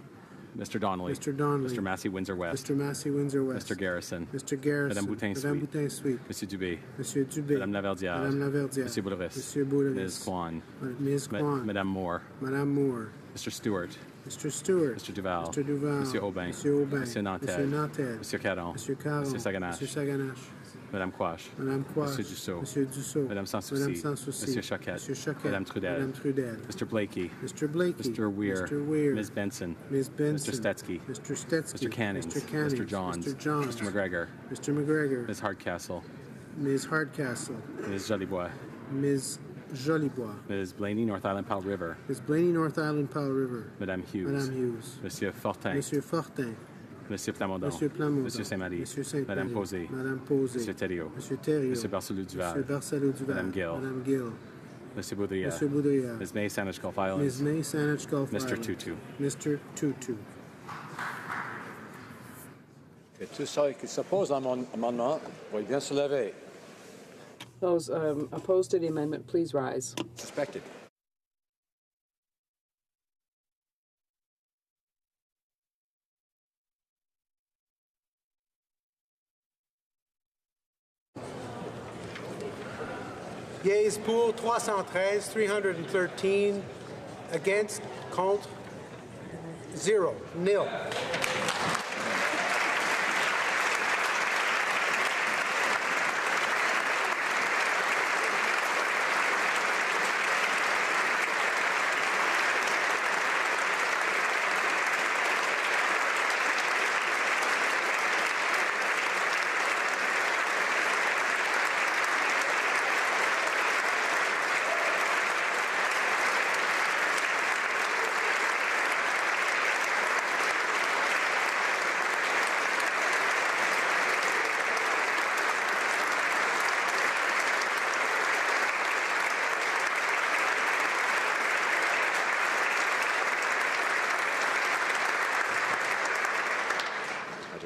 Mr. Donnelly. Mr. Donnelly. Mr. Massey Windsor West. Mr. Massey Windsor West. Mr. Garrison. Mr. Garrison. Madame Boutin Madame Sweet. Boutin Sweet. Monsieur Dubé. Monsieur Dubé. Madame Laverdière. Madame Laverdière. Monsieur Boulris. Monsieur Boulris. Ms. Kwan. Ms. Kwan. Madame Moore. Madame Moore. Mr. Stewart. Mr. Stewart. Mr. Duval. Mr. Duval. Monsieur Aubin. Monsieur Aubin. Monsieur Nantel. Monsieur Nantel. Monsieur Caron. Monsieur Caron. Monsieur Saganache. Monsieur Saganache. Madame Quash. Madame Quash. Monsieur Dussault. Monsieur Dussault. Madame Sanssouci. Madame Sanssouci. Monsieur Choquette. Monsieur Choquette. Madame Trudel. Madame Trudel. Mr. Blakey. Mr. Blakey. Mr. Weir. Mr. Weir. Ms. Benson. Ms. Benson. Mr. Stetsky. Mr. Stetsky. Mr. Cannings. Mr. Cannings. Mr. Johns. Mr. Johns. Mr. McGregor. Mr. McGregor. Ms. Hardcastle. Ms. Hardcastle. Ms. Jolibois. Ms. Jolibois. Ms. Blaney, North Island Powell River. Ms. Blaney, North Island Powell River. Madame Hughes. Madame Hughes. Monsieur Fortin. Monsieur Fortin. Monsieur Plamondon. Monsieur Plamondon. Monsieur Saint-Marie. Monsieur Saint-Marie. Madame Posé. Madame Posé. Monsieur Thériault. Monsieur Thériault. Monsieur Barcelou Duval. Monsieur Barcelou Duval. Madame Gill. Madame Gill. Monsieur Boudria. Monsieur Boudria. Ms. May, Saanich Gulf Islands. Ms. May, Saanich Gulf Mr. Islands. Tutu. Mr. Tutu. Et tous ceux qui s'opposent à mon amendement veuillent bien se lever. Those opposed to the amendment, please rise. Suspected. Yeas pour 313, 313 against, contre, 0, nil.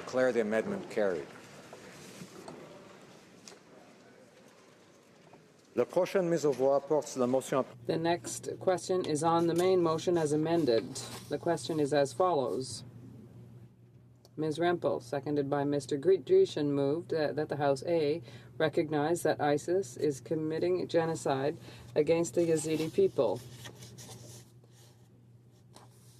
declare the amendment carried. La prochaine mise aux voix porte sur la motion. The next question is on the main motion as amended. The question is as follows. Ms. Rempel, seconded by Mr. Dreeshen, moved that the House A recognize that ISIS is committing genocide against the Yazidi people.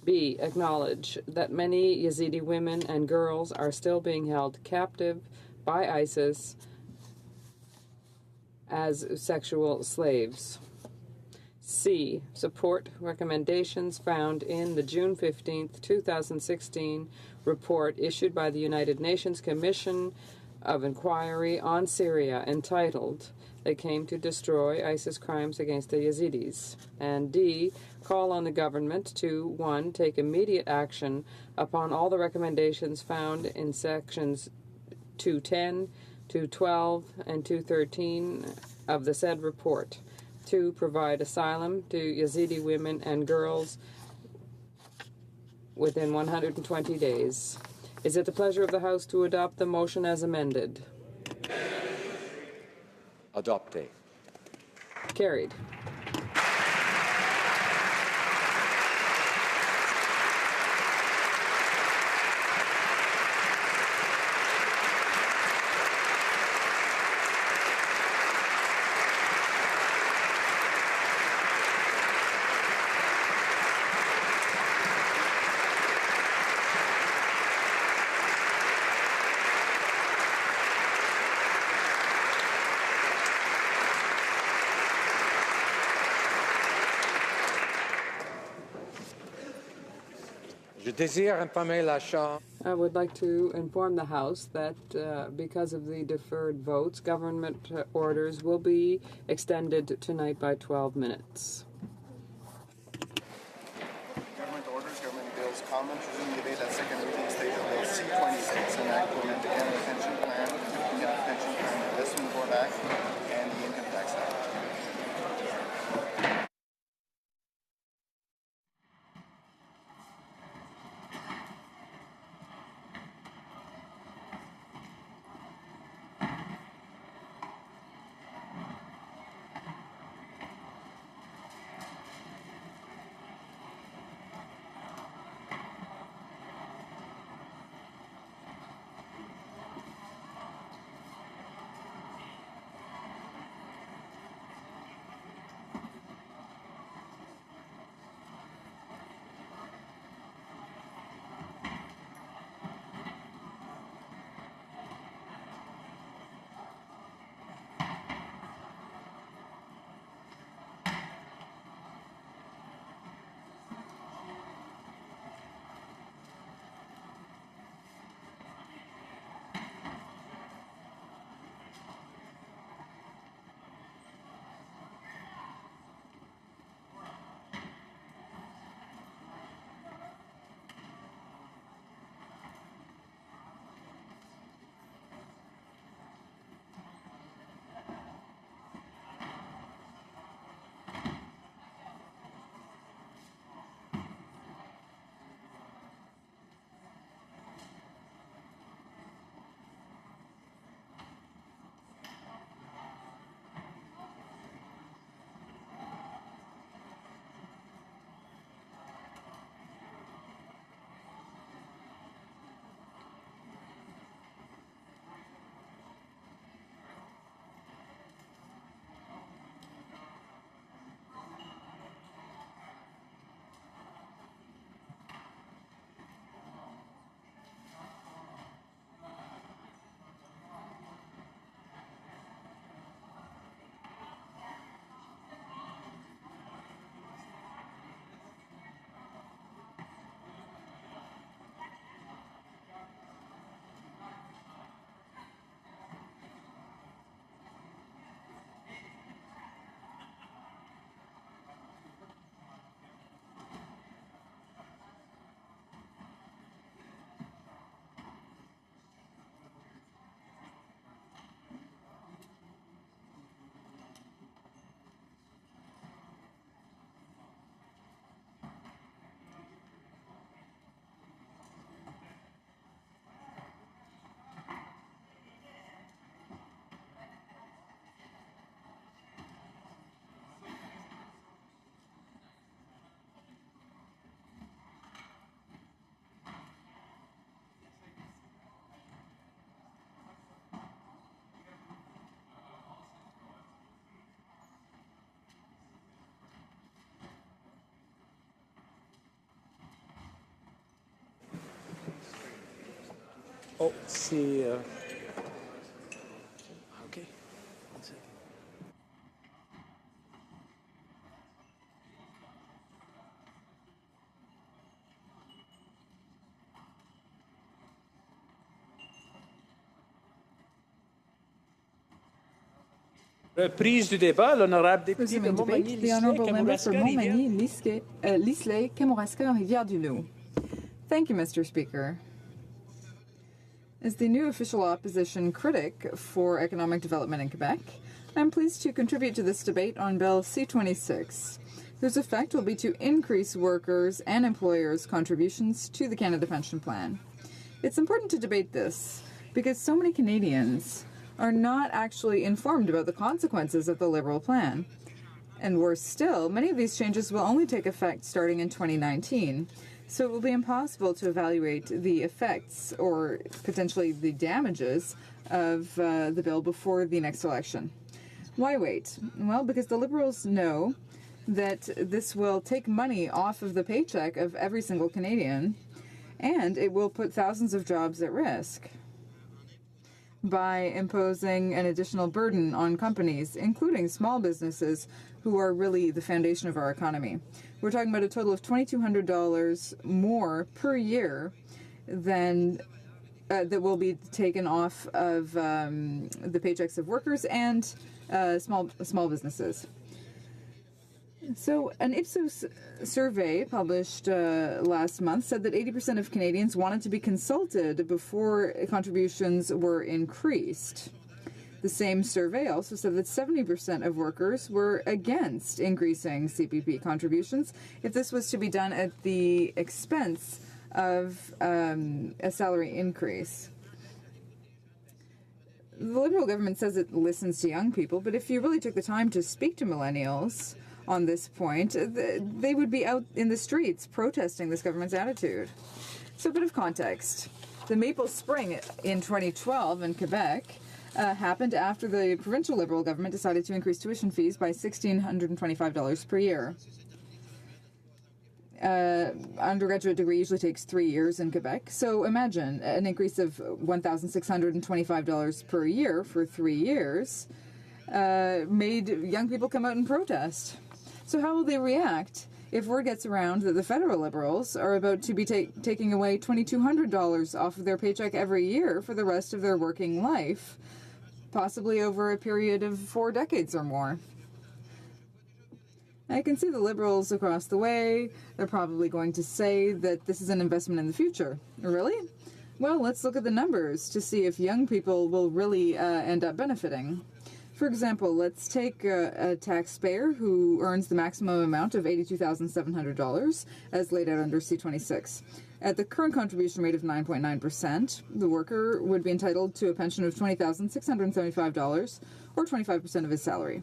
B, acknowledge that many Yazidi women and girls are still being held captive by ISIS as sexual slaves. C, support recommendations found in the June 15, 2016 report issued by the United Nations Commission of Inquiry on Syria entitled, "They Came to Destroy ISIS Crimes Against the Yazidis." And D, call on the government to 1. Take immediate action upon all the recommendations found in sections 210, 212, and 213 of the said report. 2. Provide asylum to Yazidi women and girls within 120 days. Is it the pleasure of the House to adopt the motion as amended? Adopté. Carried. I would like to inform the House that because of the deferred votes, government orders will be extended tonight by 12 minutes. Government orders, government bills, comments, resume debate at second reading stage of Bill C-26, an act to amend the Canada Pension Plan, the Canada Pension Plan Investment Board Act, and the Income Tax Act. Oh, c'est... OK. Reprise du débat, l'honorable député de Resuming debate, Montmagny, the honourable Lisley, member for Kamouraska, Montmagny, Lisley, Kamouraska, Rivière-du-Loup. Thank you, Mr. Speaker. As the new official opposition critic for economic development in Quebec, I'm pleased to contribute to this debate on Bill C-26, whose effect will be to increase workers' and employers' contributions to the Canada Pension Plan. It's important to debate this because so many Canadians are not actually informed about the consequences of the Liberal plan. And worse still, many of these changes will only take effect starting in 2019, so it will be impossible to evaluate the effects or potentially the damages of the bill before the next election. Why wait? Well, because the Liberals know that this will take money off of the paycheck of every single Canadian, and it will put thousands of jobs at risk by imposing an additional burden on companies, including small businesses, who are really the foundation of our economy. We're talking about a total of $2,200 more per year than that will be taken off of the paychecks of workers and small businesses. So an Ipsos survey published last month said that 80% of Canadians wanted to be consulted before contributions were increased. The same survey also said that 70% of workers were against increasing CPP contributions if this was to be done at the expense of a salary increase. The Liberal government says it listens to young people, but if you really took the time to speak to millennials on this point, they would be out in the streets protesting this government's attitude. So a bit of context. The Maple Spring in 2012 in Quebec happened after the provincial Liberal government decided to increase tuition fees by $1,625 per year. Undergraduate degree usually takes 3 years in Quebec, so imagine an increase of $1,625 per year for 3 years made young people come out and protest. So how will they react if word gets around that the federal Liberals are about to be taking away $2,200 off of their paycheck every year for the rest of their working life, possibly over a period of 4 decades or more? I can see the Liberals across the way. They're probably going to say that this is an investment in the future. Really? Well, let's look at the numbers to see if young people will really end up benefiting. For example, let's take a taxpayer who earns the maximum amount of $82,700 as laid out under C-26. At the current contribution rate of 9.9%, the worker would be entitled to a pension of $20,675 or 25% of his salary.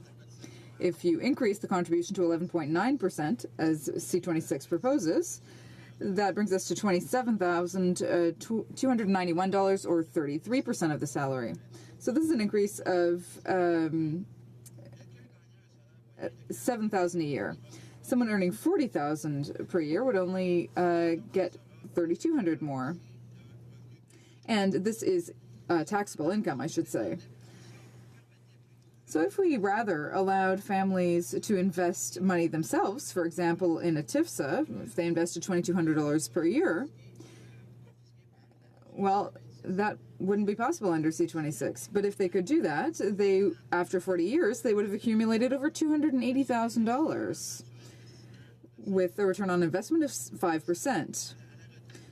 If you increase the contribution to 11.9%, as C-26 proposes, that brings us to $27,291 or 33% of the salary. So this is an increase of $7,000 a year. Someone earning $40,000 per year would only get $3,200 more. And this is taxable income, I should say. So if we rather allowed families to invest money themselves, for example, in a TIFSA, if they invested $2,200 per year, well, that wouldn't be possible under C-26. But if they could do that, after 40 years, they would have accumulated over $280,000 with a return on investment of 5%.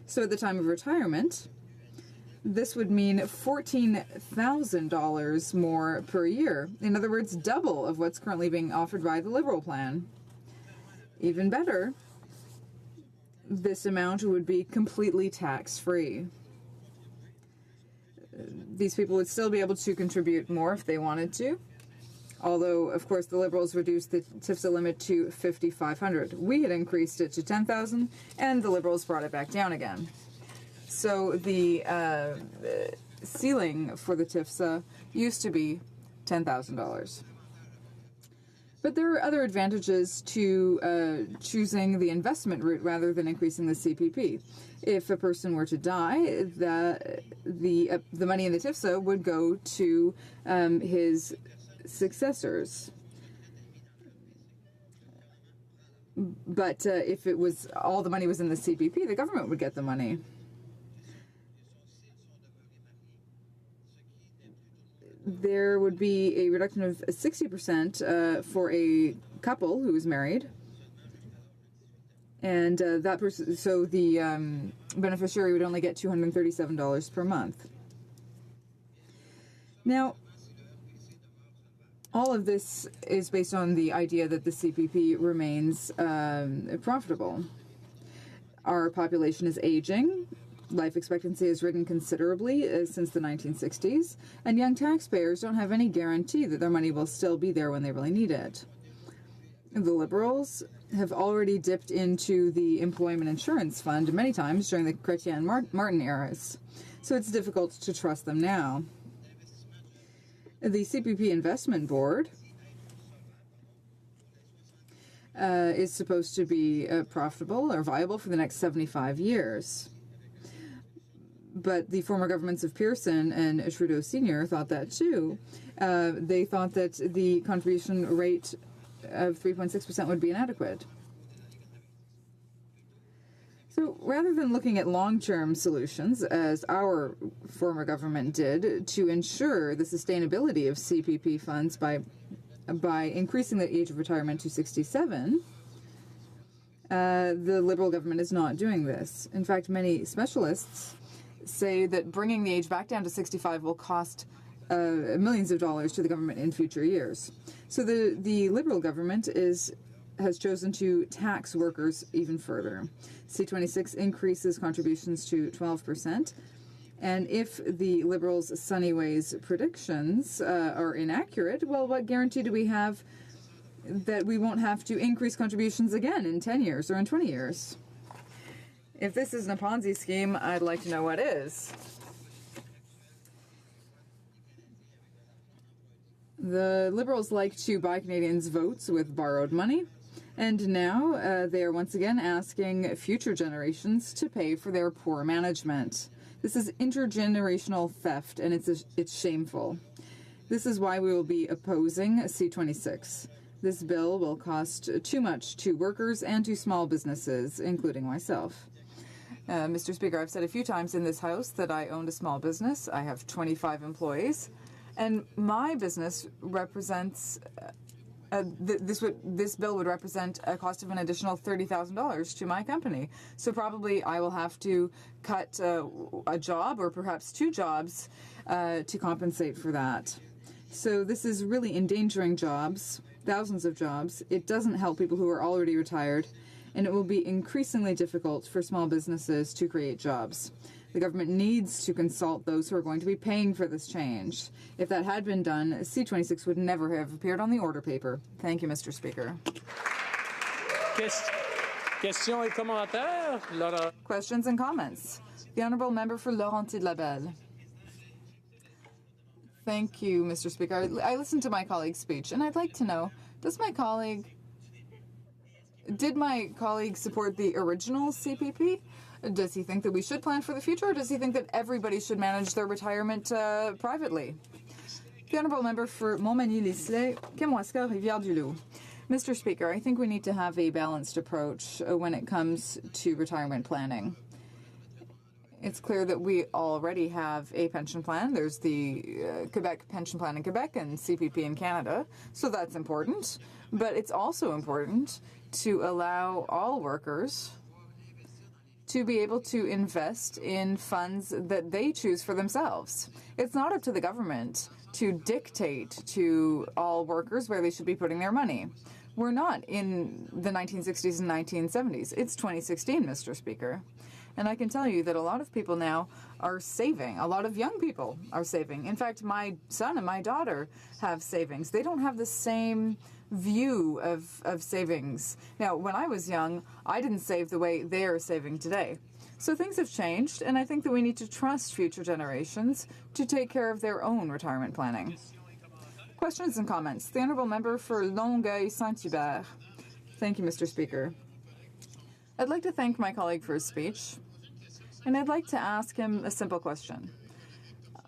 So at the time of retirement, this would mean $14,000 more per year. In other words, double of what's currently being offered by the Liberal plan. Even better, this amount would be completely tax-free. These people would still be able to contribute more if they wanted to, although, of course, the Liberals reduced the TIFSA limit to $5,500. We had increased it to $10,000, and the Liberals brought it back down again. So the ceiling for the TIFSA used to be $10,000. But there are other advantages to choosing the investment route rather than increasing the CPP. If a person were to die, the money in the TIFSA would go to his successors. But if it was all the money was in the CPP, the government would get the money. There would be a reduction of 60% for a couple who is married. And that person, so the beneficiary would only get $237 per month. Now, all of this is based on the idea that the CPP remains profitable. Our population is aging. Life expectancy has risen considerably since the 1960s, and young taxpayers don't have any guarantee that their money will still be there when they really need it. The Liberals have already dipped into the Employment Insurance Fund many times during the Chrétien Martin eras, so it's difficult to trust them now. The CPP Investment Board is supposed to be profitable or viable for the next 75 years. But the former governments of Pearson and Trudeau Sr. thought that too. They thought that the contribution rate of 3.6% would be inadequate. So rather than looking at long-term solutions, as our former government did, to ensure the sustainability of CPP funds by increasing the age of retirement to 67, the Liberal government is not doing this. In fact, many specialists say that bringing the age back down to 65 will cost millions of dollars to the government in future years. So the Liberal government has chosen to tax workers even further. C26 increases contributions to 12%. And if the Liberals' Sunny Ways predictions are inaccurate, well, what guarantee do we have that we won't have to increase contributions again in 10 years or in 20 years? If this isn't a Ponzi scheme, I'd like to know what is. The Liberals like to buy Canadians' votes with borrowed money, and now they are once again asking future generations to pay for their poor management. This is intergenerational theft, and it's shameful. This is why we will be opposing C26. This bill will cost too much to workers and to small businesses, including myself. Mr. Speaker, I've said a few times in this House that I owned a small business. I have 25 employees, and my business represents, this bill would represent a cost of an additional $30,000 to my company. So probably I will have to cut a job or perhaps two jobs to compensate for that. So this is really endangering jobs, thousands of jobs. It doesn't help people who are already retired, and it will be increasingly difficult for small businesses to create jobs. The government needs to consult those who are going to be paying for this change. If that had been done, C26 would never have appeared on the order paper. Thank you, Mr. Speaker. Questions et commentaires? Questions and comments. The Honourable Member for Laurentides-Labelle. Thank you, Mr. Speaker. I listened to my colleague's speech, and I'd like to know, did my colleague support the original CPP? Does he think that we should plan for the future, or does he think that everybody should manage their retirement privately? The Honourable Member for Montmagny-Listler, Kamouraska, Rivière-du-Loup. Mr. Speaker, I think we need to have a balanced approach when it comes to retirement planning. It's clear that we already have a pension plan. There's the Quebec pension plan in Quebec and CPP in Canada, so that's important. But it's also important to allow all workers to be able to invest in funds that they choose for themselves. It's not up to the government to dictate to all workers where they should be putting their money. We're not in the 1960s and 1970s. It's 2016, Mr. Speaker. And I can tell you that a lot of people now are saving. A lot of young people are saving. In fact, my son and my daughter have savings. They don't have the same view of savings. Now, when I was young, I didn't save the way they are saving today. So things have changed, and I think that we need to trust future generations to take care of their own retirement planning. Questions and comments. The Honourable Member for Longueuil-Saint-Hubert. Thank you, Mr. Speaker. I'd like to thank my colleague for his speech, and I'd like to ask him a simple question.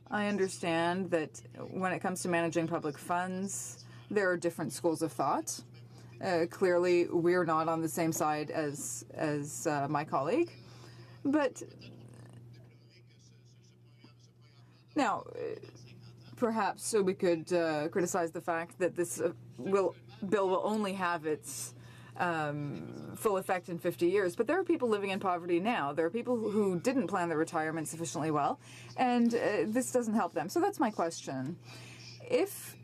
I understand that when it comes to managing public funds, there are different schools of thought. Clearly, we're not on the same side as my colleague, but now, perhaps we could criticize the fact that this bill will only have its full effect in 50 years. But there are people living in poverty now. There are people who didn't plan their retirement sufficiently well, and this doesn't help them. So that's my question. If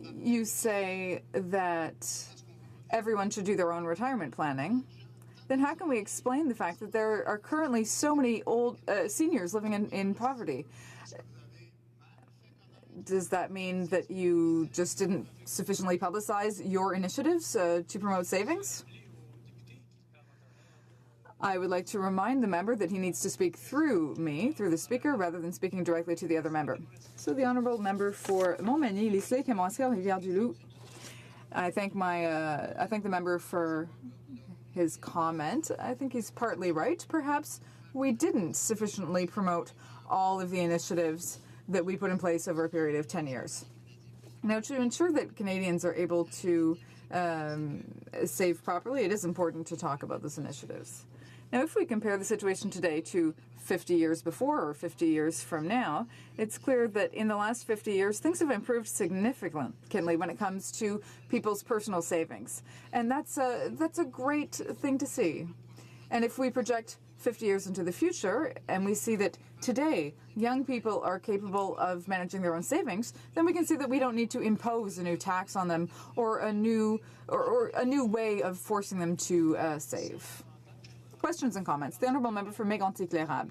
you say that everyone should do their own retirement planning, then how can we explain the fact that there are currently so many old seniors living in poverty? Does that mean that you just didn't sufficiently publicize your initiatives to promote savings? I would like to remind the member that he needs to speak through me, through the speaker, rather than speaking directly to the other member. So the Honourable Member for Montmagny, Listler, Kemoiselle, Rivière-du-Loup. I thank the member for his comment. I think he's partly right. Perhaps we didn't sufficiently promote all of the initiatives that we put in place over a period of 10 years. Now, to ensure that Canadians are able to save properly, it is important to talk about those initiatives. Now, if we compare the situation today to 50 years before or 50 years from now, it's clear that in the last 50 years, things have improved significantly when it comes to people's personal savings. And that's a great thing to see. And if we project 50 years into the future, and we see that today young people are capable of managing their own savings, then we can see that we don't need to impose a new tax on them or a new way of forcing them to save. Questions and comments. The Honourable Member for Mégantic-L'Érable.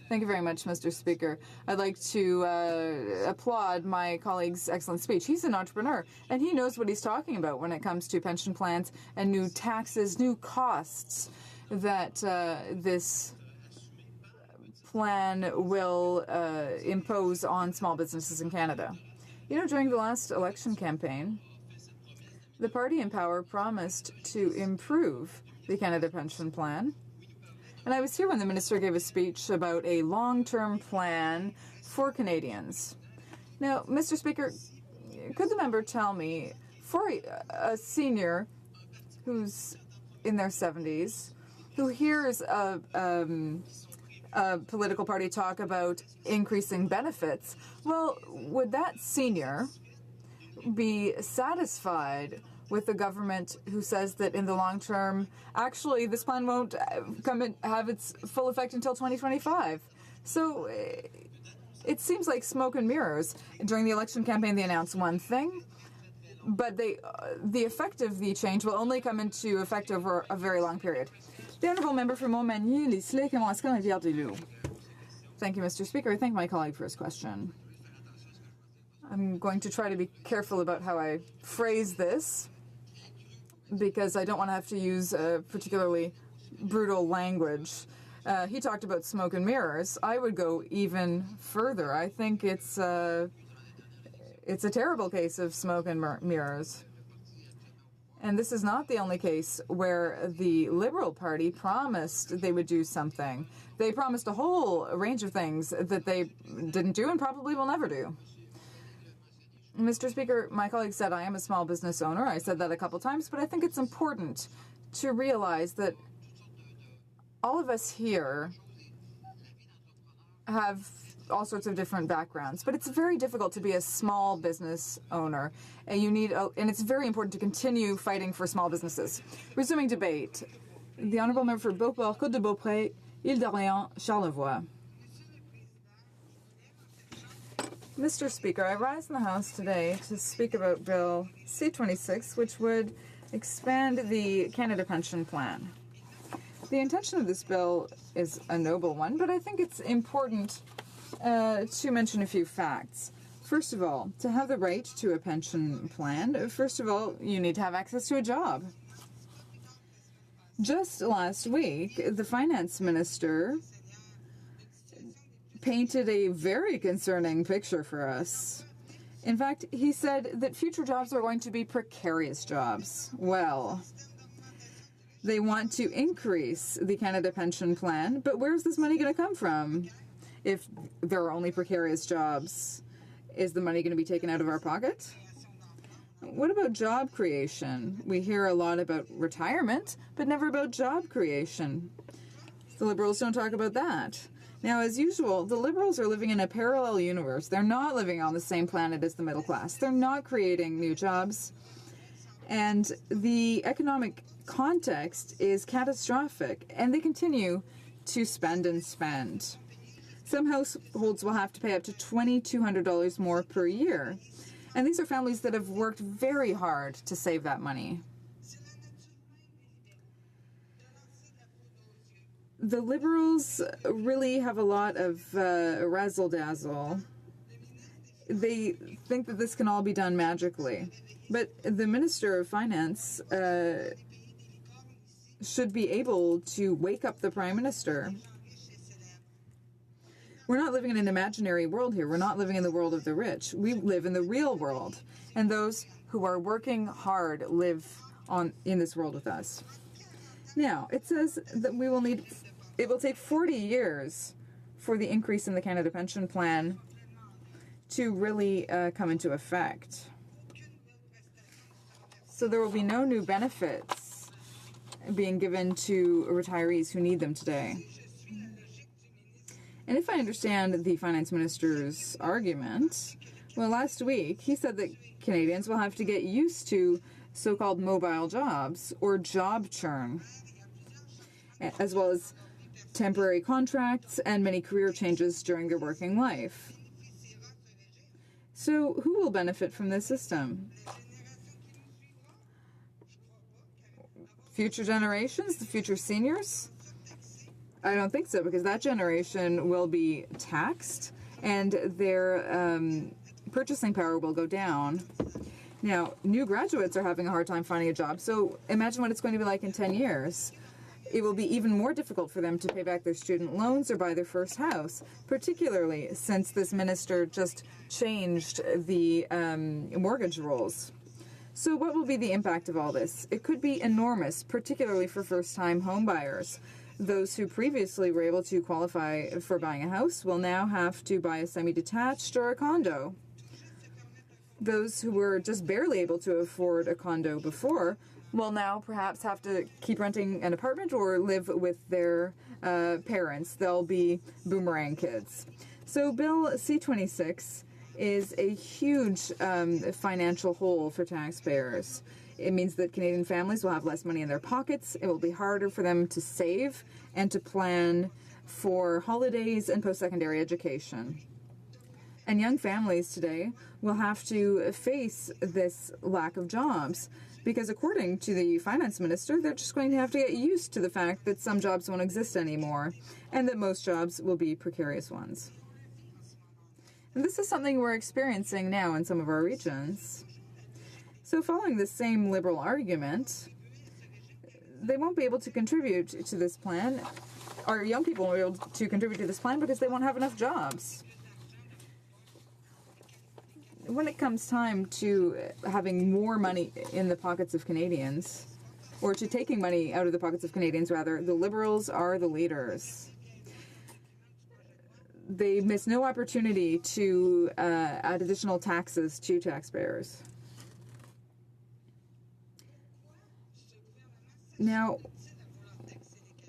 Thank you very much, Mr. Speaker. I'd like to applaud my colleague's excellent speech. He's an entrepreneur, and he knows what he's talking about when it comes to pension plans and new taxes, new costs that this plan will impose on small businesses in Canada. You know, during the last election campaign, the party in power promised to improve the Canada Pension Plan. And I was here when the minister gave a speech about a long-term plan for Canadians. Now, Mr. Speaker, could the member tell me, for a senior who's in their 70s, who hears a political party talk about increasing benefits, well, would that senior be satisfied with the government who says that in the long term, actually, this plan won't have its full effect until 2025? So it seems like smoke and mirrors. During the election campaign, they announced one thing, but the effect of the change will only come into effect over a very long period. The Honourable Member for Montmagny, Listler, Kemoiselle, Rivière-du-Loup. Thank you, Mr. Speaker. I thank my colleague for his question. I'm going to try to be careful about how I phrase this, because I don't want to have to use particularly brutal language. He talked about smoke and mirrors. I would go even further. I think it's a terrible case of smoke and mirrors. And this is not the only case where the Liberal Party promised they would do something. They promised a whole range of things that they didn't do and probably will never do. Mr. Speaker, my colleague said I am a small business owner. I said that a couple times, but I think it's important to realize that all of us here have all sorts of different backgrounds, but it's very difficult to be a small business owner, and and it's very important to continue fighting for small businesses. Resuming debate, the Honourable Member for Beauport, Côte-de-Beaupré, Île-d'Orléans, Charlevoix. Mr. Speaker, I rise in the House today to speak about Bill C-26, which would expand the Canada Pension Plan. The intention of this bill is a noble one, but I think it's important to mention a few facts. First of all, to have the right to a pension plan, first of all, you need to have access to a job. Just last week, the finance minister painted a very concerning picture for us. In fact, he said that future jobs are going to be precarious jobs. Well, they want to increase the Canada Pension Plan, but where's this money going to come from? If there are only precarious jobs, is the money going to be taken out of our pocket? What about job creation? We hear a lot about retirement, but never about job creation. The Liberals don't talk about that. Now, as usual, the Liberals are living in a parallel universe. They're not living on the same planet as the middle class. They're not creating new jobs. And the economic context is catastrophic, and they continue to spend and spend. Some households will have to pay up to $2,200 more per year. And these are families that have worked very hard to save that money. The Liberals really have a lot of razzle-dazzle. They think that this can all be done magically. But the Minister of Finance should be able to wake up the Prime Minister. We're not living in an imaginary world here. We're not living in the world of the rich. We live in the real world. And those who are working hard live in this world with us. Now, it says that it will take 40 years for the increase in the Canada Pension Plan to really come into effect. So there will be no new benefits being given to retirees who need them today. And if I understand the Finance Minister's argument, well, last week he said that Canadians will have to get used to so-called mobile jobs or job churn, as well as temporary contracts and many career changes during their working life. So who will benefit from this system? Future generations, the future seniors? I don't think so, because that generation will be taxed and their purchasing power will go down. Now, new graduates are having a hard time finding a job, so imagine what it's going to be like in 10 years. It will be even more difficult for them to pay back their student loans or buy their first house, particularly since this minister just changed the mortgage rules. So what will be the impact of all this? It could be enormous, particularly for first-time home buyers. Those who previously were able to qualify for buying a house will now have to buy a semi-detached or a condo. Those who were just barely able to afford a condo before will now perhaps have to keep renting an apartment or live with their parents. They'll be boomerang kids. So Bill C-26 is a huge financial hole for taxpayers. It means that Canadian families will have less money in their pockets. It will be harder for them to save and to plan for holidays and post-secondary education. And young families today will have to face this lack of jobs because, according to the finance minister, they're just going to have to get used to the fact that some jobs won't exist anymore and that most jobs will be precarious ones. And this is something we're experiencing now in some of our regions. So following the same Liberal argument, they won't be able to contribute to this plan, or young people won't be able to contribute to this plan because they won't have enough jobs. When it comes time to having more money in the pockets of Canadians, or to taking money out of the pockets of Canadians, rather, the Liberals are the leaders. They miss no opportunity to add additional taxes to taxpayers. Now,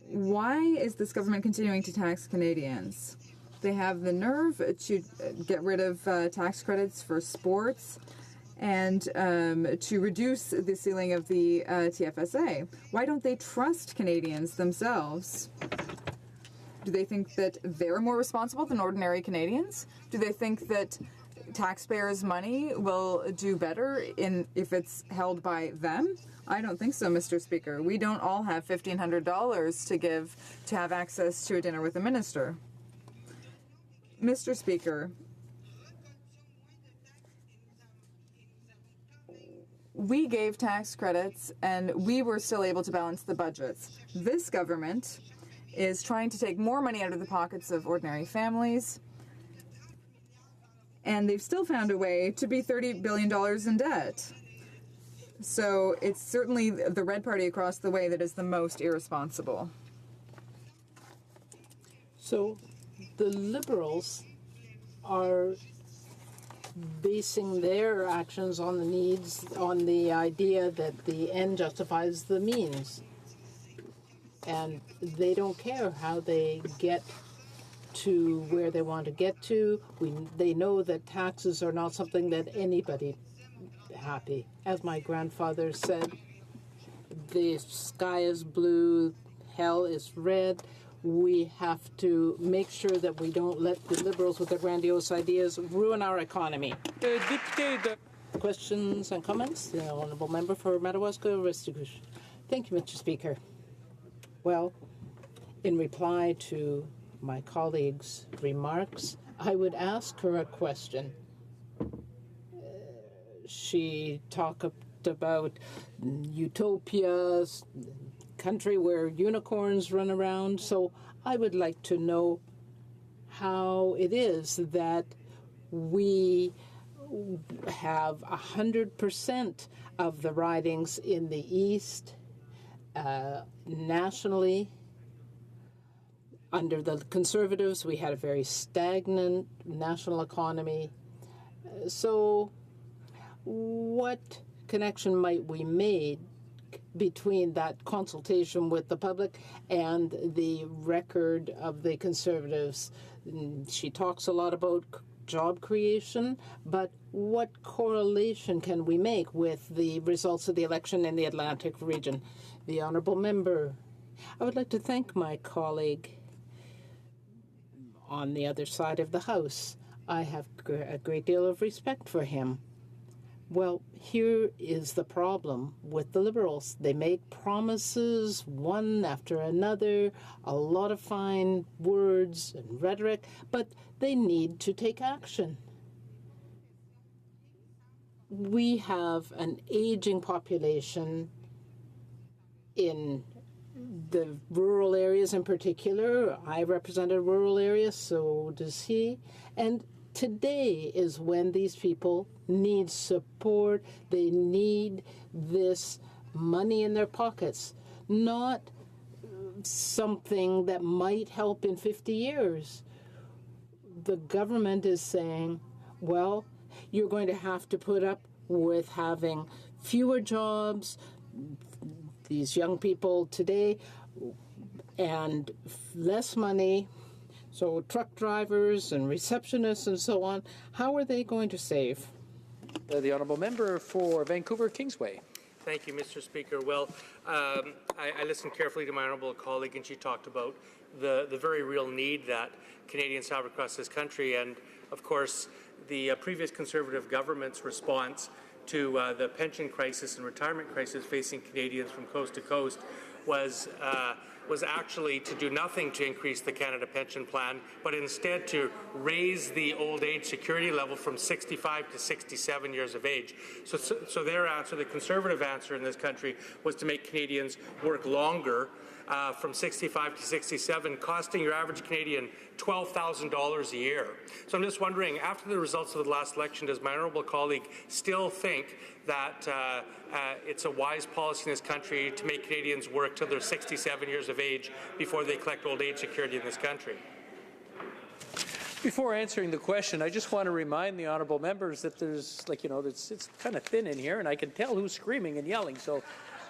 why is this government continuing to tax Canadians? They have the nerve to get rid of tax credits for sports and to reduce the ceiling of the TFSA. Why don't they trust Canadians themselves? Do they think that they're more responsible than ordinary Canadians? Do they think that taxpayers' money will do better if it's held by them? I don't think so, Mr. Speaker. We don't all have $1,500 to give to have access to a dinner with a minister. Mr. Speaker, we gave tax credits and we were still able to balance the budgets. This government is trying to take more money out of the pockets of ordinary families and they've still found a way to be $30 billion in debt. So it's certainly the Red Party across the way that is the most irresponsible. So the Liberals are basing their actions on the needs, on the idea that the end justifies the means. And they don't care how they get to where they want to get to. They know that taxes are not something that anybody happy. As my grandfather said, the sky is blue, hell is red. We have to make sure that we don't let the Liberals with their grandiose ideas ruin our economy. Questions and comments? The Honourable Member for Madawaska-Restigouche. Thank you, Mr. Speaker. Well, in reply to my colleague's remarks, I would ask her a question. She talked about utopias, country where unicorns run around. So I would like to know how it is that we have 100% of the ridings in the East nationally. Under the Conservatives, we had a very stagnant national economy. So what connection might we make between that consultation with the public and the record of the Conservatives? She talks a lot about job creation, but what correlation can we make with the results of the election in the Atlantic region? The Honourable Member. I would like to thank my colleague on the other side of the House. I have a great deal of respect for him. Well, here is the problem with the Liberals. They make promises one after another, a lot of fine words and rhetoric, but they need to take action. We have an aging population in the rural areas in particular. I represent a rural area, so does he. And today is when these people need support. They need this money in their pockets, not something that might help in 50 years. The government is saying, well, you're going to have to put up with having fewer jobs, these young people today, and less money. So truck drivers and receptionists and so on, how are they going to save? The Honourable Member for Vancouver Kingsway. Thank you, Mr. Speaker. Well, I listened carefully to my honourable colleague, and she talked about the very real need that Canadians have across this country, and of course the previous Conservative government's response to the pension crisis and retirement crisis facing Canadians from coast to coast was actually to do nothing to increase the Canada Pension Plan, but instead to raise the old age security level from 65 to 67 years of age. So their answer, the Conservative answer in this country, was to make Canadians work longer from 65 to 67, costing your average Canadian $12,000 a year. So I'm just wondering, after the results of the last election, does my honourable colleague still think that it's a wise policy in this country to make Canadians work till they're 67 years of age before they collect old age security in this country? Before answering the question, I just want to remind the honourable members that there's, it's kind of thin in here, and I can tell who's screaming and yelling. So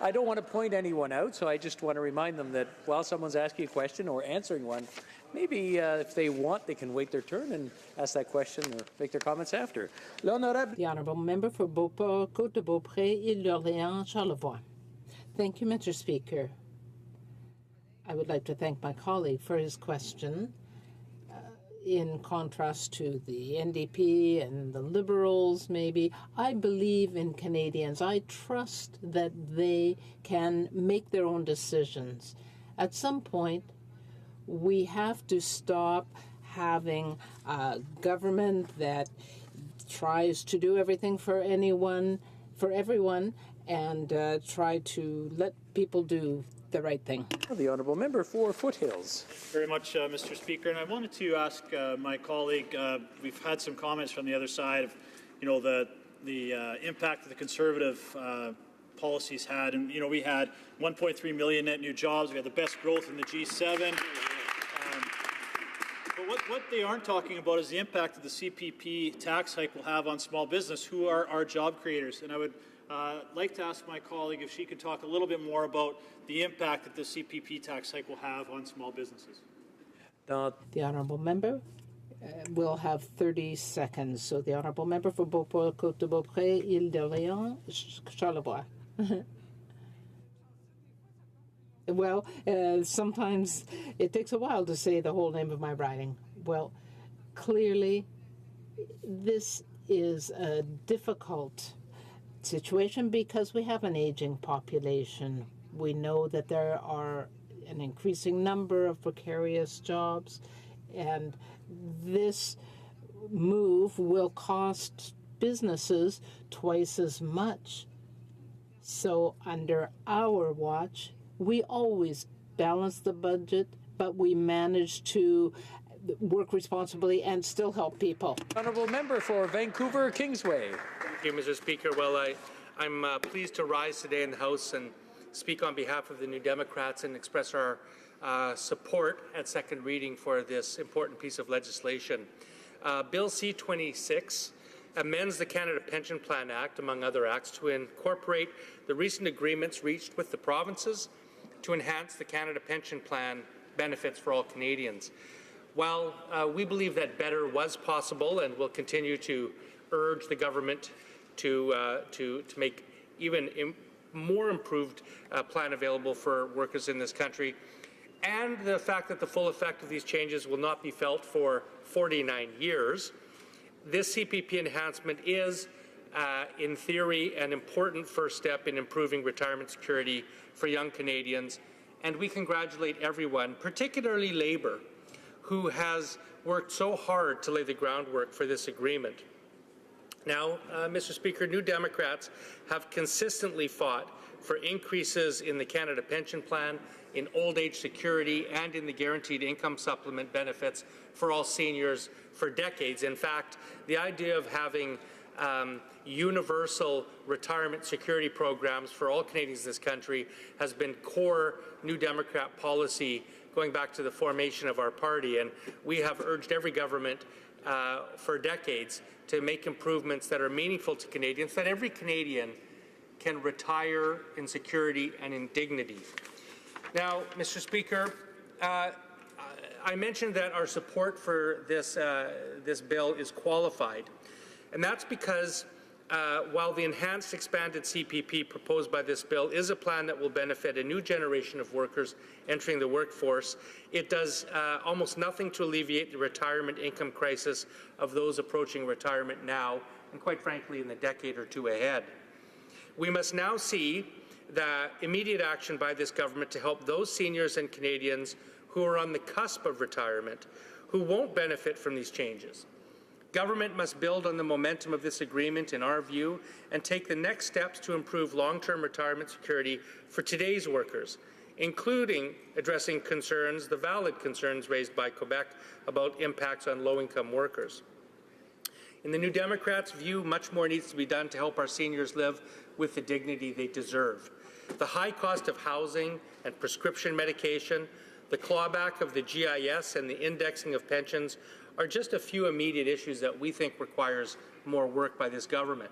I don't want to point anyone out, so I just want to remind them that while someone's asking a question or answering one, maybe if they want, they can wait their turn and ask that question or make their comments after. The Honourable Member for Beauport, Côte-de-Beaupré, Île-d'Orléans, Charlevoix. Thank you, Mr. Speaker. I would like to thank my colleague for his question. In contrast to the NDP and the Liberals, maybe, I believe in Canadians. I trust that they can make their own decisions. At some point, we have to stop having a government that tries to do everything for everyone, and try to let people do the right thing. The honourable member for Foothills. Very much, Mr. Speaker. And I wanted to ask my colleague, we've had some comments from the other side of, the impact that the Conservative policies had. And, we had 1.3 million net new jobs. We had the best growth in the G7. But what they aren't talking about is the impact that the CPP tax hike will have on small business, who are our job creators. And I would like to ask my colleague if she could talk a little bit more about the impact that the CPP tax hike will have on small businesses. The honourable member will have 30 seconds. So the honourable member for Beauport, Côte-de-Beaupré, Île-d'Orléans, Charlevoix. Well, sometimes it takes a while to say the whole name of my riding. Well, clearly, this is a difficult situation because we have an aging population. We know that there are an increasing number of precarious jobs, and this move will cost businesses twice as much. So under our watch, we always balance the budget, but we manage to work responsibly and still help people. Honourable member for Vancouver Kingsway. Thank you, Mr. Speaker. Well, I'm pleased to rise today in the House and speak on behalf of the New Democrats and express our support at second reading for this important piece of legislation. Bill C-26 amends the Canada Pension Plan Act, among other acts, to incorporate the recent agreements reached with the provinces to enhance the Canada Pension Plan benefits for all Canadians. While we believe that better was possible and will continue to urge the government to make even more improved plan available for workers in this country, and the fact that the full effect of these changes will not be felt for 49 years, this CPP enhancement is, in theory, an important first step in improving retirement security for young Canadians, and we congratulate everyone, particularly Labour, who has worked so hard to lay the groundwork for this agreement. Now, Mr. Speaker, New Democrats have consistently fought for increases in the Canada Pension Plan, in old age security, and in the guaranteed income supplement benefits for all seniors for decades. In fact, the idea of having universal retirement security programs for all Canadians in this country has been core New Democrat policy going back to the formation of our party, and we have urged every government for decades to make improvements that are meaningful to Canadians, that every Canadian can retire in security and in dignity. Now, Mr. Speaker, I mentioned that our support for this bill is qualified, and that's because while the enhanced expanded CPP proposed by this bill is a plan that will benefit a new generation of workers entering the workforce, it does almost nothing to alleviate the retirement income crisis of those approaching retirement now, and quite frankly in the decade or two ahead. We must now see the immediate action by this government to help those seniors and Canadians who are on the cusp of retirement, who won't benefit from these changes. Government must build on the momentum of this agreement, in our view, and take the next steps to improve long-term retirement security for today's workers, including addressing concerns, the valid concerns raised by Quebec about impacts on low-income workers. In the New Democrats' view, much more needs to be done to help our seniors live with the dignity they deserve. The high cost of housing and prescription medication, the clawback of the GIS and the indexing of pensions are just a few immediate issues that we think requires more work by this government.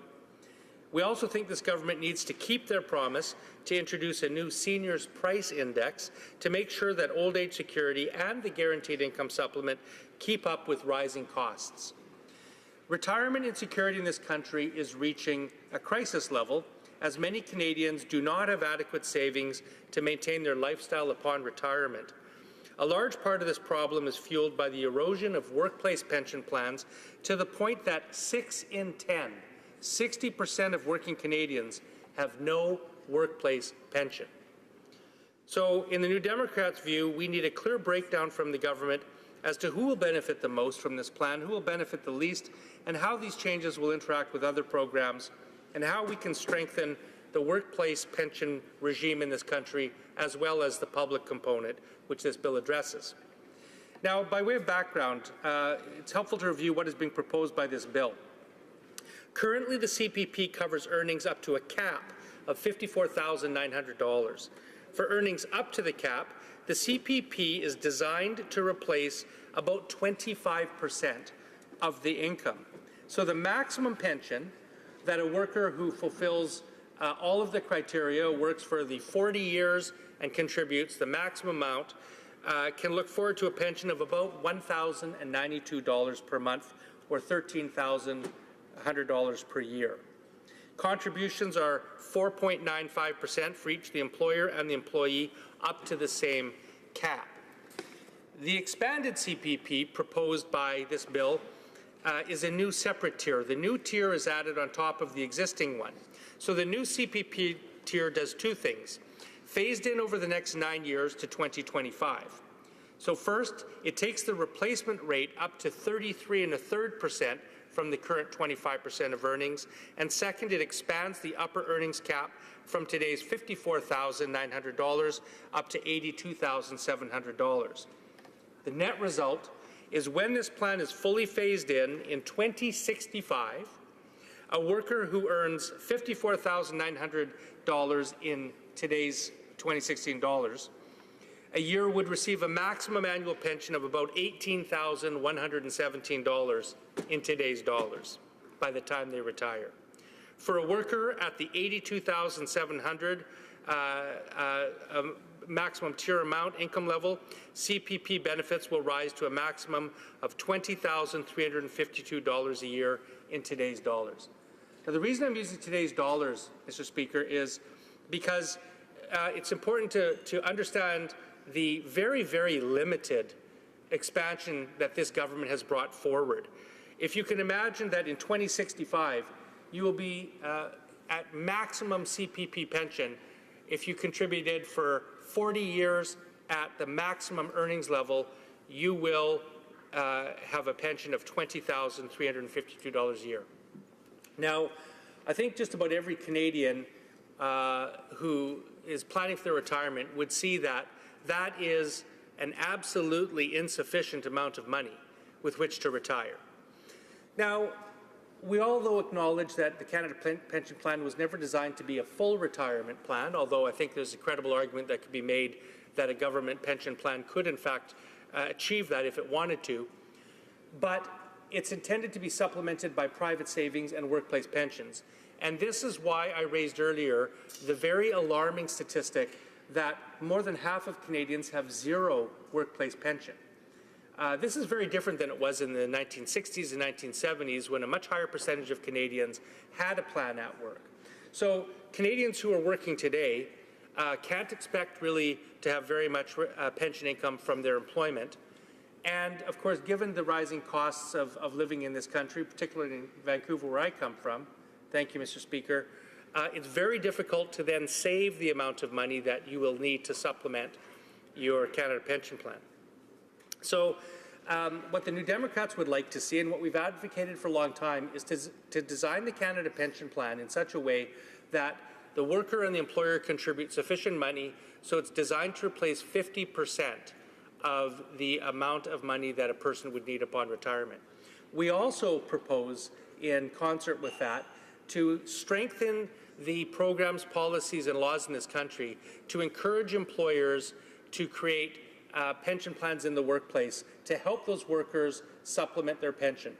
We also think this government needs to keep their promise to introduce a new seniors price index to make sure that old age security and the guaranteed income supplement keep up with rising costs. Retirement insecurity in this country is reaching a crisis level, as many Canadians do not have adequate savings to maintain their lifestyle upon retirement. A large part of this problem is fueled by the erosion of workplace pension plans to the point that 6 in 10, 60% of working Canadians have no workplace pension. So, in the New Democrats' view, we need a clear breakdown from the government as to who will benefit the most from this plan, who will benefit the least, and how these changes will interact with other programs, and how we can strengthen the workplace pension regime in this country, as well as the public component, which this bill addresses. Now, by way of background, it's helpful to review what is being proposed by this bill. Currently, the CPP covers earnings up to a cap of $54,900. For earnings up to the cap, the CPP is designed to replace about 25% of the income. So the maximum pension that a worker who fulfills all of the criteria, works for the 40 years and contributes the maximum amount, can look forward to a pension of about $1,092 per month, or $13,100 per year. Contributions are 4.95% for each the employer and the employee, up to the same cap. The expanded CPP proposed by this bill is a new separate tier. The new tier is added on top of the existing one. So the new CPP tier does two things. Phased in over the next 9 years to 2025. So first, it takes the replacement rate up to 33.33% from the current 25% of earnings, and second, it expands the upper earnings cap from today's $54,900 up to $82,700. The net result is when this plan is fully phased in 2065, a worker who earns $54,900 in today's 2016 dollars a year would receive a maximum annual pension of about $18,117 in today's dollars by the time they retire. For a worker at the $82,700 maximum tier amount income level, CPP benefits will rise to a maximum of $20,352 a year in today's dollars. Now, the reason I'm using today's dollars, Mr. Speaker, is because it's important to understand the very, very limited expansion that this government has brought forward. If you can imagine that in 2065, you will be at maximum CPP pension if you contributed for 40 years at the maximum earnings level, you will have a pension of $20,352 a year. Now, I think just about every Canadian who is planning for their retirement would see that that is an absolutely insufficient amount of money with which to retire. Now, we all, though, acknowledge that the Canada Pension Plan was never designed to be a full retirement plan, although I think there's a credible argument that could be made that a government pension plan could, in fact, achieve that if it wanted to. But it's intended to be supplemented by private savings and workplace pensions. And this is why I raised earlier the very alarming statistic that more than half of Canadians have zero workplace pension. This is very different than it was in the 1960s and 1970s, when a much higher percentage of Canadians had a plan at work. So Canadians who are working today can't expect really to have very much pension income from their employment. And of course, given the rising costs of living in this country, particularly in Vancouver, where I come from, thank you, Mr. Speaker, it's very difficult to then save the amount of money that you will need to supplement your Canada Pension Plan. So what the New Democrats would like to see, and what we've advocated for a long time, is to design the Canada Pension Plan in such a way that the worker and the employer contribute sufficient money, so it's designed to replace 50% of the amount of money that a person would need upon retirement. We also propose, in concert with that, to strengthen the programs, policies, and laws in this country to encourage employers to create pension plans in the workplace to help those workers supplement their pension.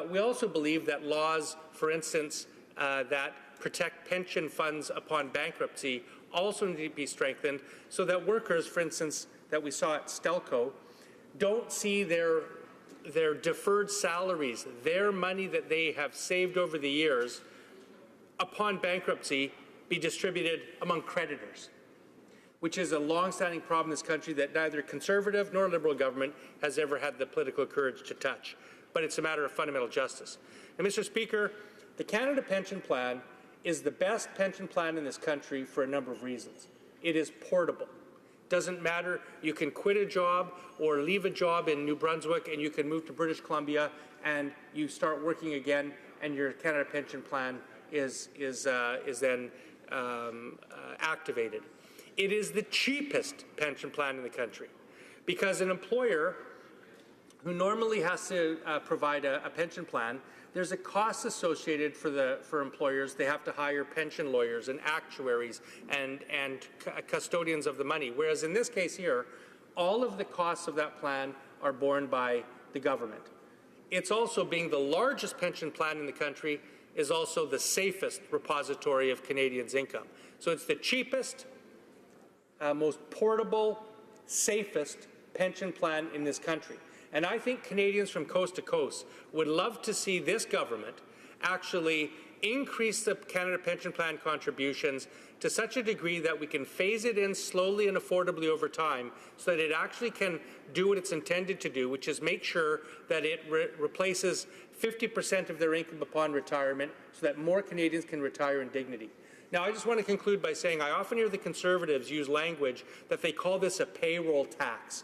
We also believe that laws, for instance, that protect pension funds upon bankruptcy also need to be strengthened so that workers, for instance, that we saw at Stelco, don't see their deferred salaries, their money that they have saved over the years, upon bankruptcy, be distributed among creditors, which is a long-standing problem in this country that neither Conservative nor Liberal government has ever had the political courage to touch. But it's a matter of fundamental justice. And Mr. Speaker, the Canada Pension Plan is the best pension plan in this country for a number of reasons. It is portable. Doesn't matter, you can quit a job or leave a job in New Brunswick and you can move to British Columbia and you start working again, and your Canada Pension Plan is then activated. It is the cheapest pension plan in the country because an employer who normally has to provide a pension plan, there's a cost associated for employers. They have to hire pension lawyers and actuaries and custodians of the money. Whereas in this case here, all of the costs of that plan are borne by the government. It's also, being the largest pension plan in the country, is also the safest repository of Canadians' income. So it's the cheapest, most portable, safest pension plan in this country. And I think Canadians from coast to coast would love to see this government actually increase the Canada Pension Plan contributions to such a degree that we can phase it in slowly and affordably over time so that it actually can do what it's intended to do, which is make sure that it replaces 50% of their income upon retirement so that more Canadians can retire in dignity. Now, I just want to conclude by saying I often hear the Conservatives use language that they call this a payroll tax.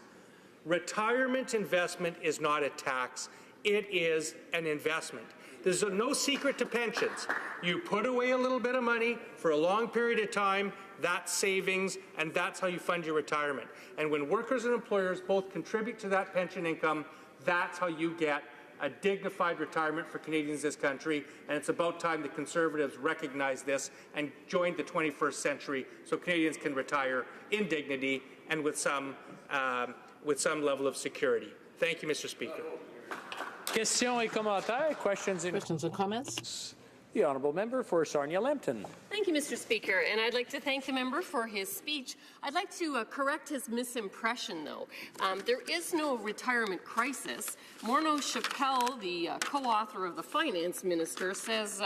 Retirement investment is not a tax. It is an investment. There's no secret to pensions. You put away a little bit of money for a long period of time, that's savings, and that's how you fund your retirement. And when workers and employers both contribute to that pension income, that's how you get a dignified retirement for Canadians in this country. And it's about time the Conservatives recognize this and join the 21st century so Canadians can retire in dignity and with some level of security. Thank you, Mr. Speaker. Questions et commentaires. Questions and comments. The honourable member for Sarnia-Lambton. Thank you, Mr. Speaker, and I'd like to thank the member for his speech. I'd like to correct his misimpression, though. There is no retirement crisis. Morneau Chappelle, the co-author of the Finance Minister, says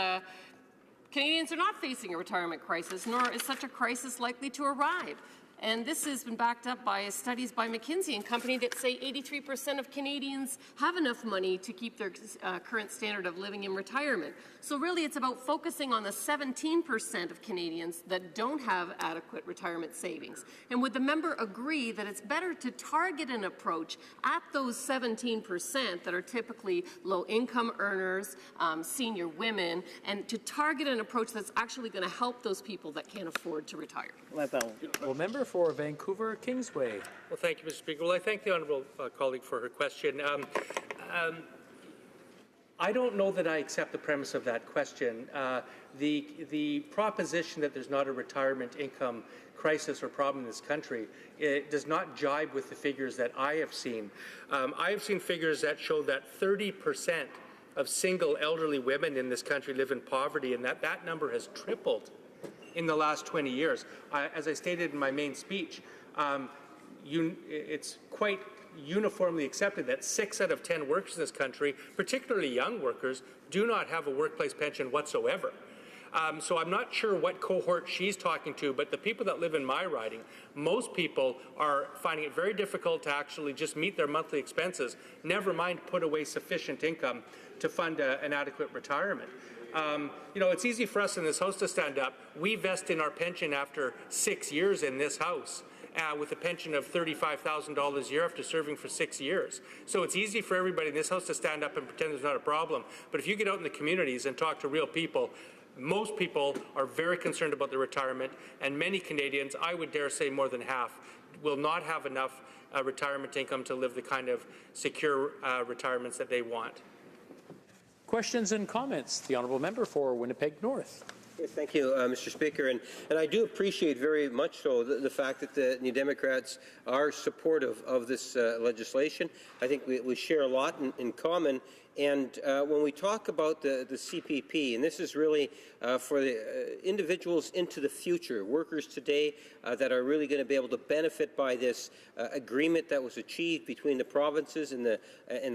Canadians are not facing a retirement crisis, nor is such a crisis likely to arrive. And this has been backed up by studies by McKinsey & Company that say 83% of Canadians have enough money to keep their current standard of living in retirement. So really it's about focusing on the 17% of Canadians that don't have adequate retirement savings. And would the member agree that it's better to target an approach at those 17% that are typically low-income earners, senior women, and to target an approach that's actually going to help those people that can't afford to retire? Well, member for Vancouver Kingsway. Well, thank you, Mr. Speaker. Well, I thank the honourable colleague for her question. I don't know that I accept the premise of that question. The proposition that there's not a retirement income crisis or problem in this country, it does not jibe with the figures that I have seen. I have seen figures that show that 30% of single elderly women in this country live in poverty, and that number has tripled in the last 20 years. As I stated in my main speech, it's quite uniformly accepted that 6 out of 10 workers in this country, particularly young workers, do not have a workplace pension whatsoever. So I'm not sure what cohort she's talking to, but the people that live in my riding, most people are finding it very difficult to actually just meet their monthly expenses, never mind put away sufficient income to fund an adequate retirement. You know, it's easy for us in this House to stand up. We vest in our pension after 6 years in this House with a pension of $35,000 a year after serving for 6 years. So it's easy for everybody in this House to stand up and pretend there's not a problem. But if you get out in the communities and talk to real people, most people are very concerned about their retirement, and many Canadians, I would dare say more than half, will not have enough retirement income to live the kind of secure retirements that they want. Questions and comments. The honourable member for Winnipeg North. Yes, thank you, Mr. Speaker. And I do appreciate very much so the fact that the New Democrats are supportive of this legislation. I think we share a lot in common. And when we talk about the CPP, and this is really for the individuals into the future, workers today that are really going to be able to benefit by this agreement that was achieved between the provinces and the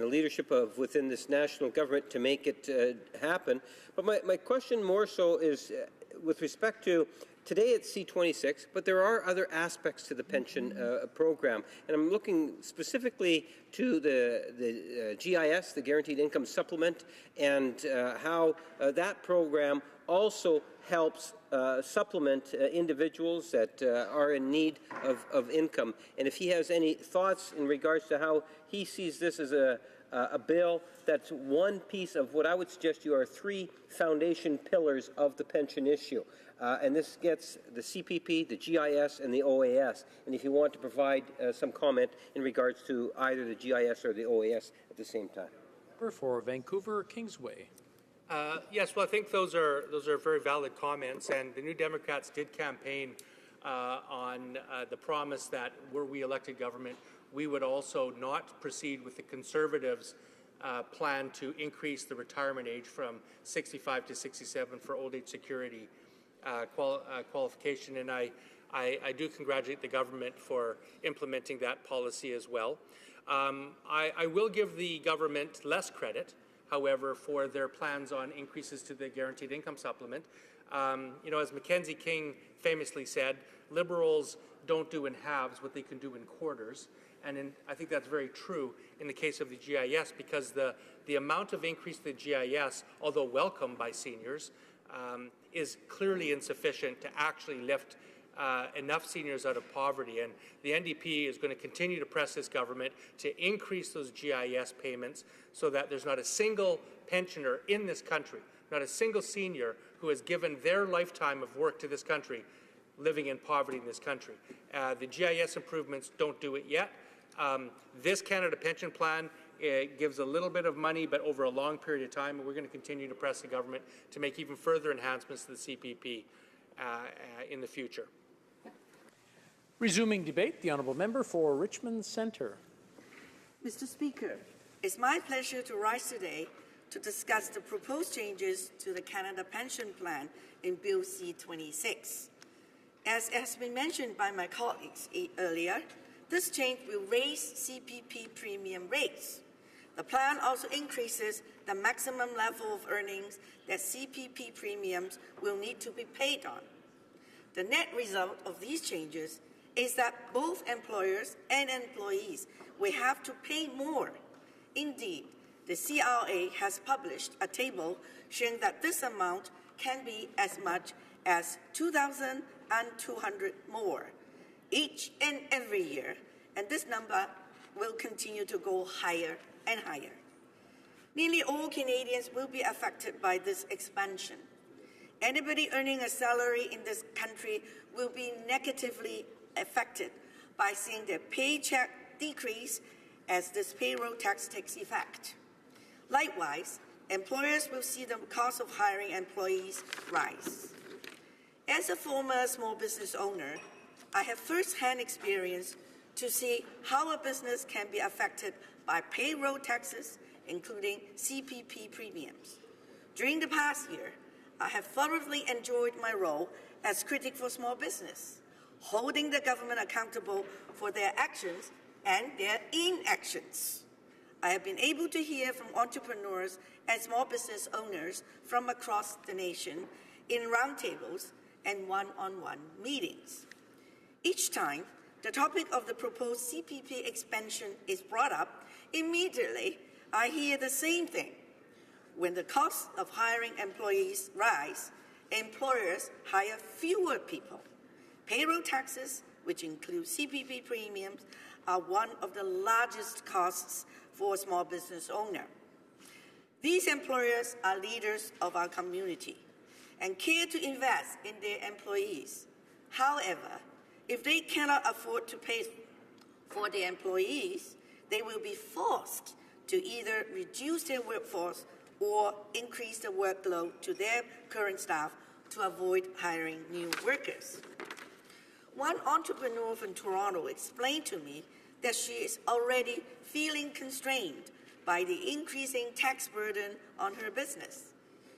leadership of within this national government to make it happen. But my question more so is with respect to today it's C26, but there are other aspects to the pension program, and I'm looking specifically to the GIS, the Guaranteed Income Supplement, and how that program also helps supplement individuals that are in need of income. And if he has any thoughts in regards to how he sees this as a a bill that's one piece of what I would suggest you are three foundation pillars of the pension issue. And this gets the CPP, the GIS, and the OAS. And if you want to provide some comment in regards to either the GIS or the OAS at the same time. For Vancouver Kingsway. Yes, well, I think those are very valid comments, and the New Democrats did campaign on the promise that were we elected government, we would also not proceed with the Conservatives' plan to increase the retirement age from 65 to 67 for old age security qualification, and I do congratulate the government for implementing that policy as well. I will give the government less credit, however, for their plans on increases to the guaranteed income supplement. You know, as Mackenzie King famously said, Liberals don't do in halves what they can do in quarters. And I think that's very true in the case of the GIS, because the amount of increase to the GIS, although welcomed by seniors, is clearly insufficient to actually lift enough seniors out of poverty. And the NDP is going to continue to press this government to increase those GIS payments so that there's not a single pensioner in this country, not a single senior who has given their lifetime of work to this country living in poverty in this country. The GIS improvements don't do it yet. This Canada Pension Plan gives a little bit of money, but over a long period of time, and we're going to continue to press the government to make even further enhancements to the CPP in the future. Resuming debate, the honourable member for Richmond Centre. Mr. Speaker, it's my pleasure to rise today to discuss the proposed changes to the Canada Pension Plan in Bill C-26. As has been mentioned by my colleagues earlier, this change will raise CPP premium rates. The plan also increases the maximum level of earnings that CPP premiums will need to be paid on. The net result of these changes is that both employers and employees will have to pay more. Indeed, the CRA has published a table showing that this amount can be as much as $2,200 more each and every year, and this number will continue to go higher and higher. Nearly all Canadians will be affected by this expansion. Anybody earning a salary in this country will be negatively affected by seeing their paycheck decrease as this payroll tax takes effect. Likewise, employers will see the cost of hiring employees rise. As a former small business owner, I have first-hand experience to see how a business can be affected by payroll taxes, including CPP premiums. During the past year, I have thoroughly enjoyed my role as critic for small business, holding the government accountable for their actions and their inactions. I have been able to hear from entrepreneurs and small business owners from across the nation in roundtables and one-on-one meetings. Each time the topic of the proposed CPP expansion is brought up, immediately I hear the same thing. When the cost of hiring employees rise, employers hire fewer people. Payroll taxes, which include CPP premiums, are one of the largest costs for a small business owner. These employers are leaders of our community and care to invest in their employees. However, if they cannot afford to pay for their employees, they will be forced to either reduce their workforce or increase the workload to their current staff to avoid hiring new workers. One entrepreneur from Toronto explained to me that she is already feeling constrained by the increasing tax burden on her business.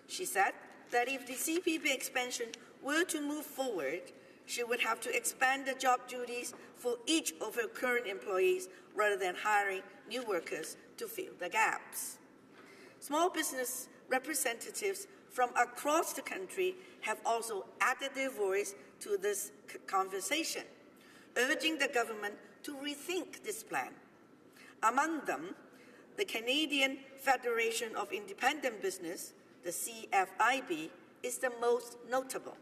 She said that if the CPP expansion were to move forward, she would have to expand the job duties for each of her current employees rather than hiring new workers to fill the gaps. Small business representatives from across the country have also added their voice to this conversation, urging the government to rethink this plan. Among them, the Canadian Federation of Independent Business, the CFIB, is the most notable.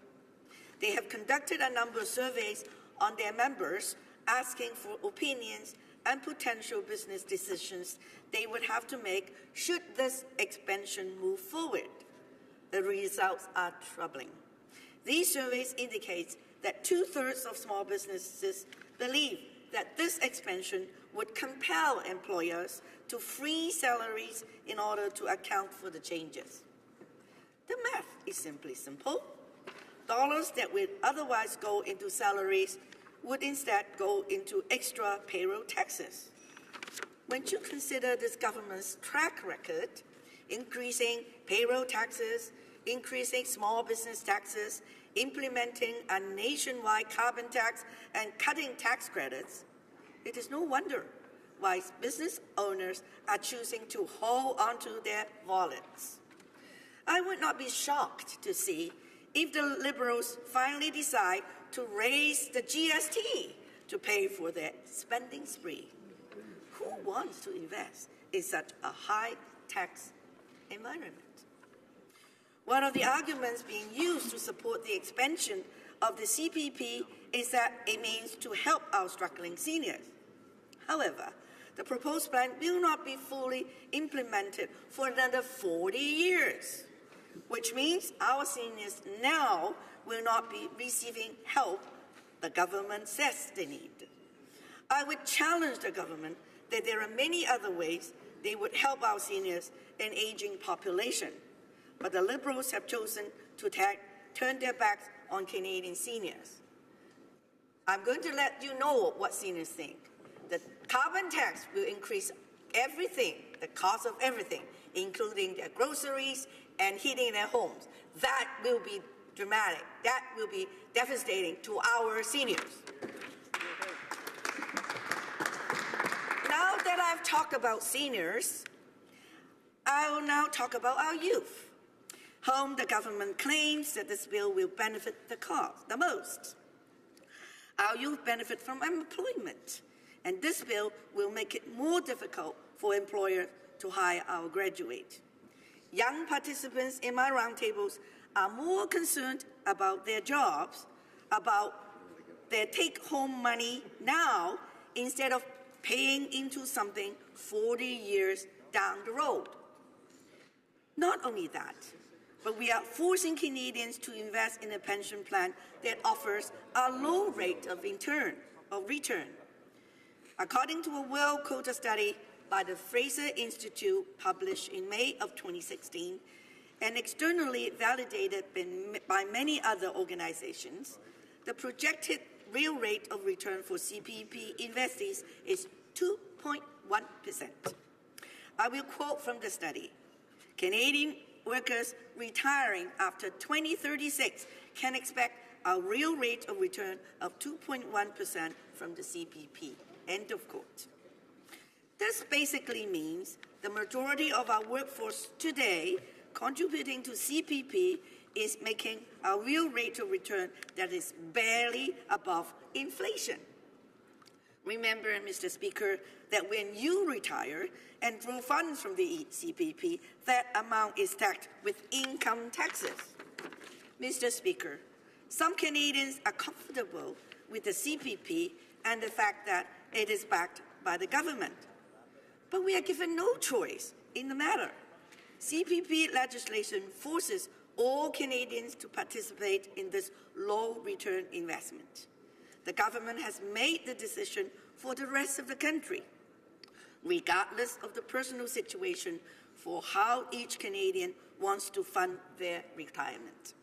They have conducted a number of surveys on their members, asking for opinions and potential business decisions they would have to make should this expansion move forward. The results are troubling. These surveys indicate that 2/3 of small businesses believe that this expansion would compel employers to freeze salaries in order to account for the changes. The math is simply simple. Dollars that would otherwise go into salaries would instead go into extra payroll taxes. When you consider this government's track record, increasing payroll taxes, increasing small business taxes, implementing a nationwide carbon tax, and cutting tax credits, it is no wonder why business owners are choosing to hold onto their wallets. I would not be shocked to see if the Liberals finally decide to raise the GST to pay for their spending spree. Who wants to invest in such a high tax environment? One of the arguments being used to support the expansion of the CPP is that it means to help our struggling seniors. However, the proposed plan will not be fully implemented for another 40 years, which means our seniors now will not be receiving help the government says they need. I would challenge the government that there are many other ways they would help our seniors and aging population, but the Liberals have chosen to turn their backs on Canadian seniors. I'm going to let you know what seniors think. The carbon tax will increase everything, the cost of everything, including their groceries and heating their homes. That will be dramatic. That will be devastating to our seniors. Now that I've talked about seniors, I will now talk about our youth, whom the government claims that this bill will benefit the most. Our youth benefit from employment, and this bill will make it more difficult for employers to hire our graduates. Young participants in my roundtables are more concerned about their jobs, about their take-home money now, instead of paying into something 40 years down the road. Not only that, but we are forcing Canadians to invest in a pension plan that offers a low rate of return. According to a World Quota study by the Fraser Institute published in May of 2016 and externally validated by many other organizations, the projected real rate of return for CPP investees is 2.1%. I will quote from the study. Canadian workers retiring after 2036 can expect a real rate of return of 2.1% from the CPP. End of quote. This basically means the majority of our workforce today contributing to CPP is making a real rate of return that is barely above inflation. Remember, Mr. Speaker, that when you retire and draw funds from the CPP, that amount is taxed with income taxes. Mr. Speaker, some Canadians are comfortable with the CPP and the fact that it is backed by the government. But we are given no choice in the matter. CPP legislation forces all Canadians to participate in this low-return investment. The government has made the decision for the rest of the country, regardless of the personal situation, for how each Canadian wants to fund their retirement.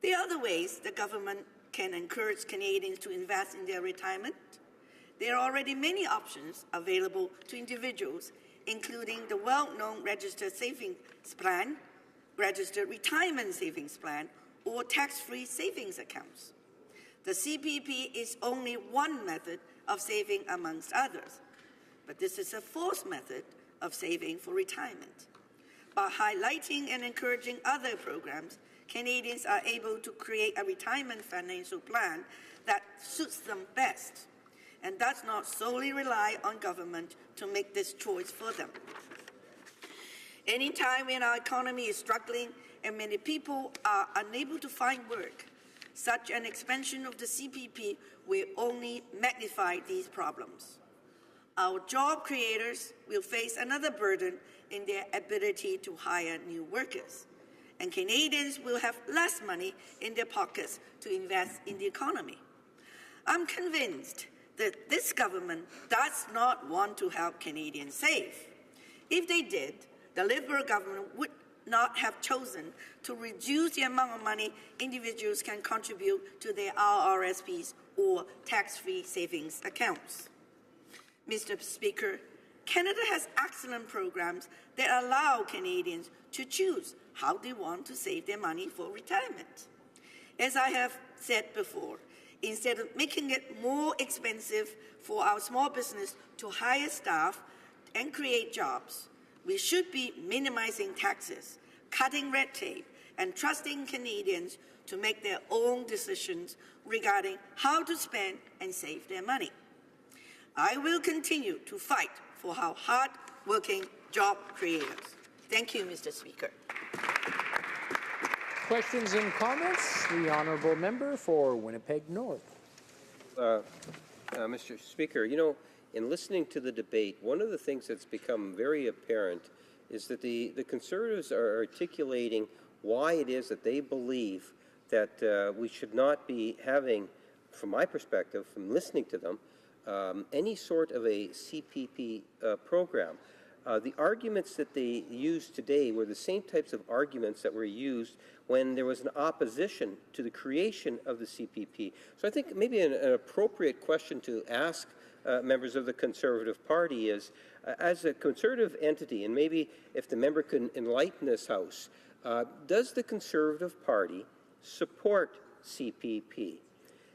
There are other ways the government can encourage Canadians to invest in their retirement. There are already many options available to individuals, including the well-known registered savings plan, registered retirement savings plan, or tax-free savings accounts. The CPP is only one method of saving amongst others, but this is a fourth method of saving for retirement. By highlighting and encouraging other programs, Canadians are able to create a retirement financial plan that suits them best and does not solely rely on government to make this choice for them. Any time when our economy is struggling and many people are unable to find work, such an expansion of the CPP will only magnify these problems. Our job creators will face another burden in their ability to hire new workers, and Canadians will have less money in their pockets to invest in the economy. I'm convinced that this government does not want to help Canadians save. If they did, the Liberal government would not have chosen to reduce the amount of money individuals can contribute to their RRSPs or tax-free savings accounts. Mr. Speaker, Canada has excellent programs that allow Canadians to choose how they want to save their money for retirement. As I have said before, instead of making it more expensive for our small business to hire staff and create jobs, we should be minimizing taxes, cutting red tape, and trusting Canadians to make their own decisions regarding how to spend and save their money. I will continue to fight for our hard-working job creators. Thank you, Mr. Speaker. Questions and comments? The honourable member for Winnipeg North. Mr. Speaker, you know, in listening to the debate, one of the things that's become very apparent is that the Conservatives are articulating why it is that they believe that we should not be having, from my perspective, from listening to them, any sort of a CPP program. The arguments that they used today were the same types of arguments that were used when there was an opposition to the creation of the CPP. So I think maybe an appropriate question to ask members of the Conservative Party is, as a Conservative entity, and maybe if the member could enlighten this House, does the Conservative Party support CPP?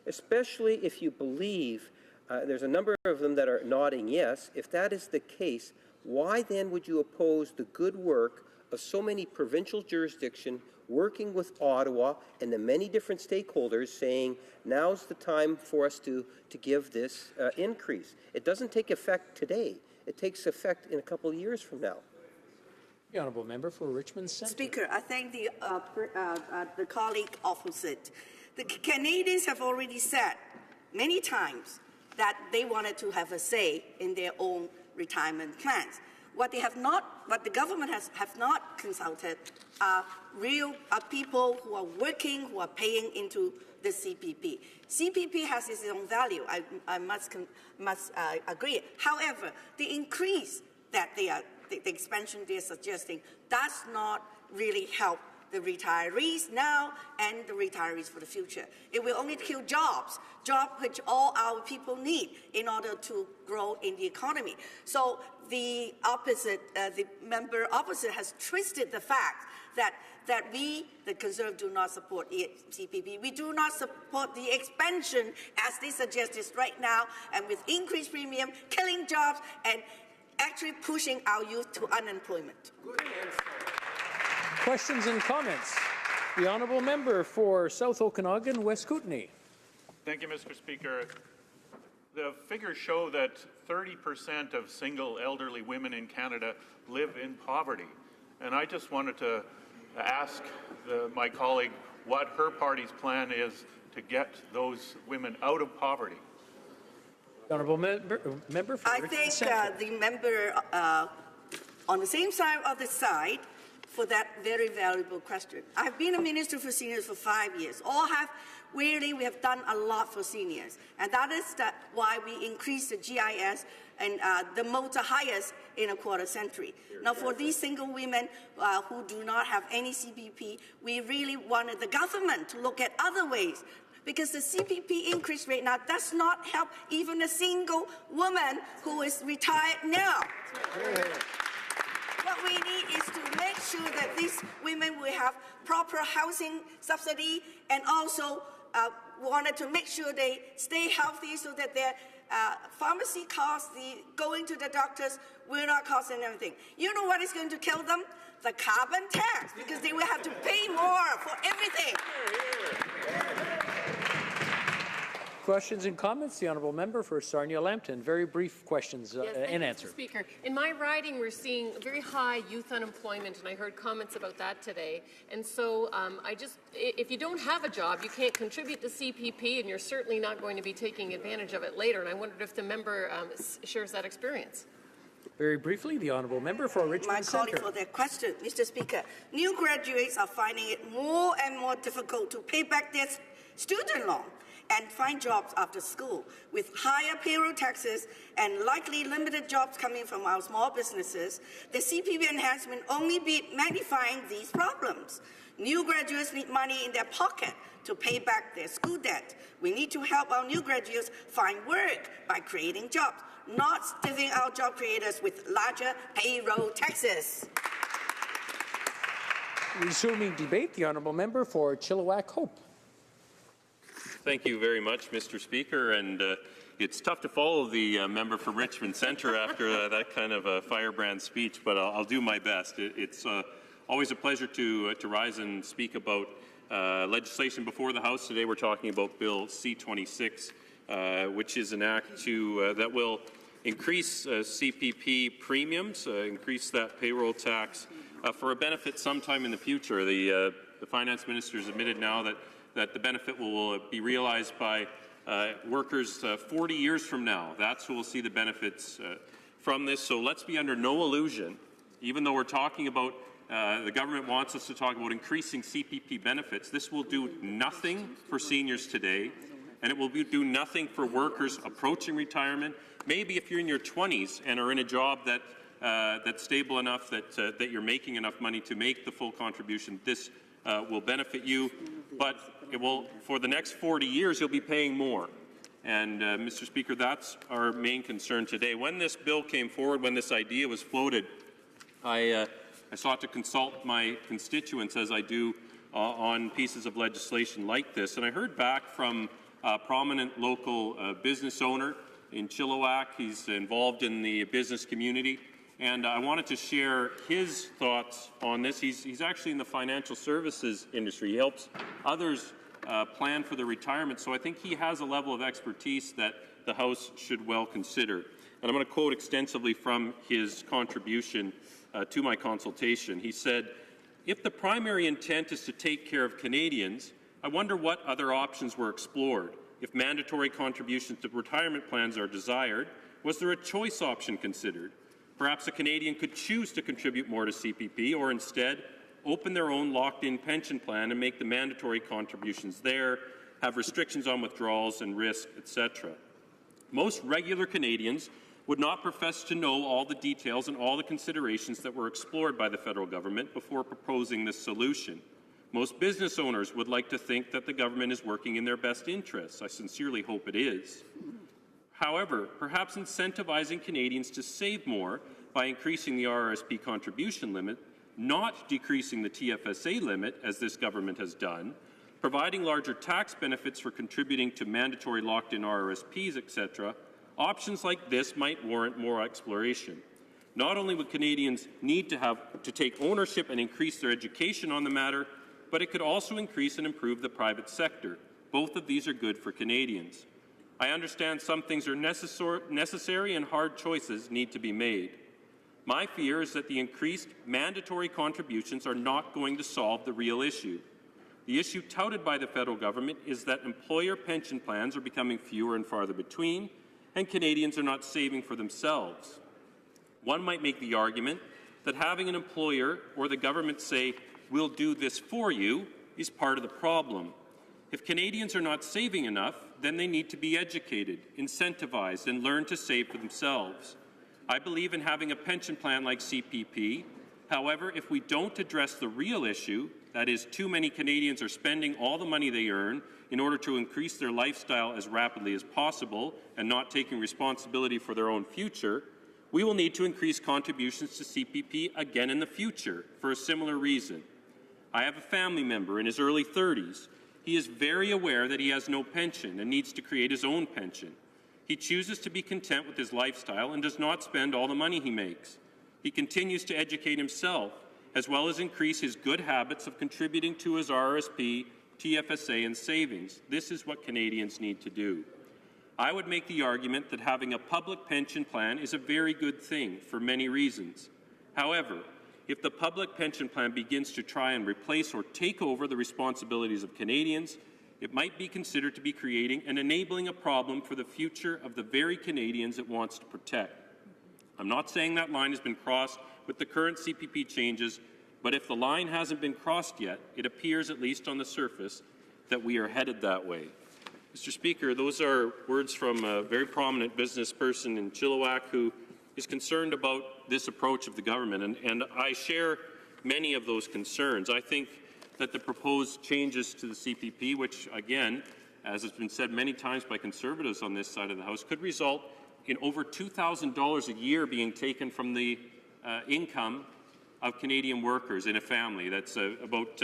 Especially if you believe, there's a number of them that are nodding yes, if that is the case, why then would you oppose the good work of so many provincial jurisdictions working with Ottawa and the many different stakeholders saying now's the time for us to give this increase? It doesn't take effect today. It takes effect in a couple of years from now. The honourable member for Richmond Centre. Speaker, I thank the colleague opposite. The Canadians have already said many times that they wanted to have a say in their own retirement plans. What the government have not consulted are people who are working, who are paying into the CPP. CPP has its own value. I must agree. However, the increase that the expansion they are suggesting does not really help the retirees now and the retirees for the future. It will only kill jobs which all our people need in order to grow in the economy. So the member opposite has twisted the fact that we, the Conservatives, do not support CPP. We do not support the expansion as they suggest is right now, and with increased premium, killing jobs, and actually pushing our youth to unemployment. Questions and comments? The honourable member for South Okanagan, West Kootenay. Thank you, Mr. Speaker. The figures show that 30% of single elderly women in Canada live in poverty. And I just wanted to ask my colleague what her party's plan is to get those women out of poverty. Honourable member for I think the member on the same side of the side for that very valuable question. I've been a minister for seniors for 5 years. We have done a lot for seniors, and that is why we increased the GIS and the highest in a quarter century. Now, for these single women who do not have any CPP, we really wanted the government to look at other ways, because the CPP increase rate now does not help even a single woman who is retired now. What we need is to make sure that these women will have proper housing subsidy, and also wanted to make sure they stay healthy so that their pharmacy costs, the going to the doctors, will not cost them anything. You know what is going to kill them? The carbon tax, because they will have to pay more for everything. questions and comments. The honourable member for Sarnia-Lambton. Very brief questions and answer. Mr. Speaker. In my riding, we're seeing very high youth unemployment, and I heard comments about that today. And so if you don't have a job, you can't contribute to CPP, and you're certainly not going to be taking advantage of it later. And I wondered if the member shares that experience. Very briefly, the honourable member for Richmond Centre. My colleague for that question, Mr. Speaker. New graduates are finding it more and more difficult to pay back their student loan and find jobs after school. With higher payroll taxes and likely limited jobs coming from our small businesses, the CPP enhancement only be magnifying these problems. New graduates need money in their pocket to pay back their school debt. We need to help our new graduates find work by creating jobs, not stuffing our job creators with larger payroll taxes. Resuming debate, the honourable member for Chilliwack Hope. Thank you very much, Mr. Speaker. And it's tough to follow the member for Richmond Centre after that kind of a firebrand speech, but I'll do my best. It's always a pleasure to rise and speak about legislation before the House. Today we're talking about Bill C-26, which is an act that will increase CPP premiums, increase that payroll tax for a benefit sometime in the future. The Finance Minister has admitted now that the benefit will be realized by workers 40 years from now. That's who will see the benefits from this. So let's be under no illusion, even though we're talking about the government wants us to talk about increasing CPP benefits. This will do nothing for seniors today, and it will do nothing for workers approaching retirement. Maybe if you're in your 20s and are in a job that's stable enough that you're making enough money to make the full contribution, this will benefit you, but it will, for the next 40 years, you'll be paying more. And, Mr. Speaker, that's our main concern today. When this bill came forward, when this idea was floated, I sought to consult my constituents, as I do on pieces of legislation like this, and I heard back from a prominent local business owner in Chilliwack. He's involved in the business community, and I wanted to share his thoughts on this. He's actually in the financial services industry. He helps others plan for their retirement, so I think he has a level of expertise that the House should well consider. And I'm going to quote extensively from his contribution to my consultation. He said, "If the primary intent is to take care of Canadians, I wonder what other options were explored. If mandatory contributions to retirement plans are desired, was there a choice option considered? Perhaps a Canadian could choose to contribute more to CPP or instead open their own locked-in pension plan and make the mandatory contributions there, have restrictions on withdrawals and risk, etc. Most regular Canadians would not profess to know all the details and all the considerations that were explored by the federal government before proposing this solution. Most business owners would like to think that the government is working in their best interests. I sincerely hope it is. However, perhaps incentivizing Canadians to save more by increasing the RRSP contribution limit, not decreasing the TFSA limit, as this government has done, providing larger tax benefits for contributing to mandatory locked-in RRSPs, etc., options like this might warrant more exploration. Not only would Canadians need to take ownership and increase their education on the matter, but it could also increase and improve the private sector. Both of these are good for Canadians. I understand some things are necessary and hard choices need to be made. My fear is that the increased mandatory contributions are not going to solve the real issue. The issue touted by the federal government is that employer pension plans are becoming fewer and farther between, and Canadians are not saving for themselves. One might make the argument that having an employer or the government say, "We'll do this for you," is part of the problem. If Canadians are not saving enough, then they need to be educated, incentivized, and learn to save for themselves. I believe in having a pension plan like CPP. However, if we don't address the real issue, that is, too many Canadians are spending all the money they earn in order to increase their lifestyle as rapidly as possible and not taking responsibility for their own future, we will need to increase contributions to CPP again in the future for a similar reason. I have a family member in his early 30s. He is very aware that he has no pension and needs to create his own pension. He chooses to be content with his lifestyle and does not spend all the money he makes. He continues to educate himself, as well as increase his good habits of contributing to his RRSP, TFSA, and savings. This is what Canadians need to do. I would make the argument that having a public pension plan is a very good thing for many reasons. However, if the public pension plan begins to try and replace or take over the responsibilities of Canadians, it might be considered to be creating and enabling a problem for the future of the very Canadians it wants to protect. I'm not saying that line has been crossed with the current CPP changes, but if the line hasn't been crossed yet, it appears, at least on the surface, that we are headed that way. Mr. Speaker, those are words from a very prominent business person in Chilliwack who is concerned about this approach of the government, and I share many of those concerns. I think that the proposed changes to the CPP, which, again, as has been said many times by Conservatives on this side of the House, could result in over $2,000 a year being taken from the income of Canadian workers in a family. That's about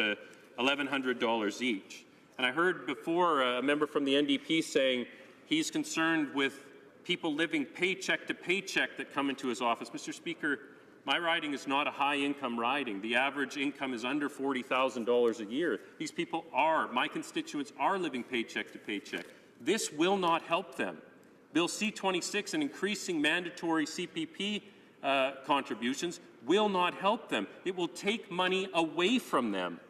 $1,100 each. And I heard before a member from the NDP saying he's concerned with people living paycheck to paycheck that come into his office. Mr. Speaker, my riding is not a high-income riding. The average income is under $40,000 a year. These people are, my constituents are living paycheck to paycheck. This will not help them. Bill C-26 and increasing mandatory CPP contributions will not help them. It will take money away from them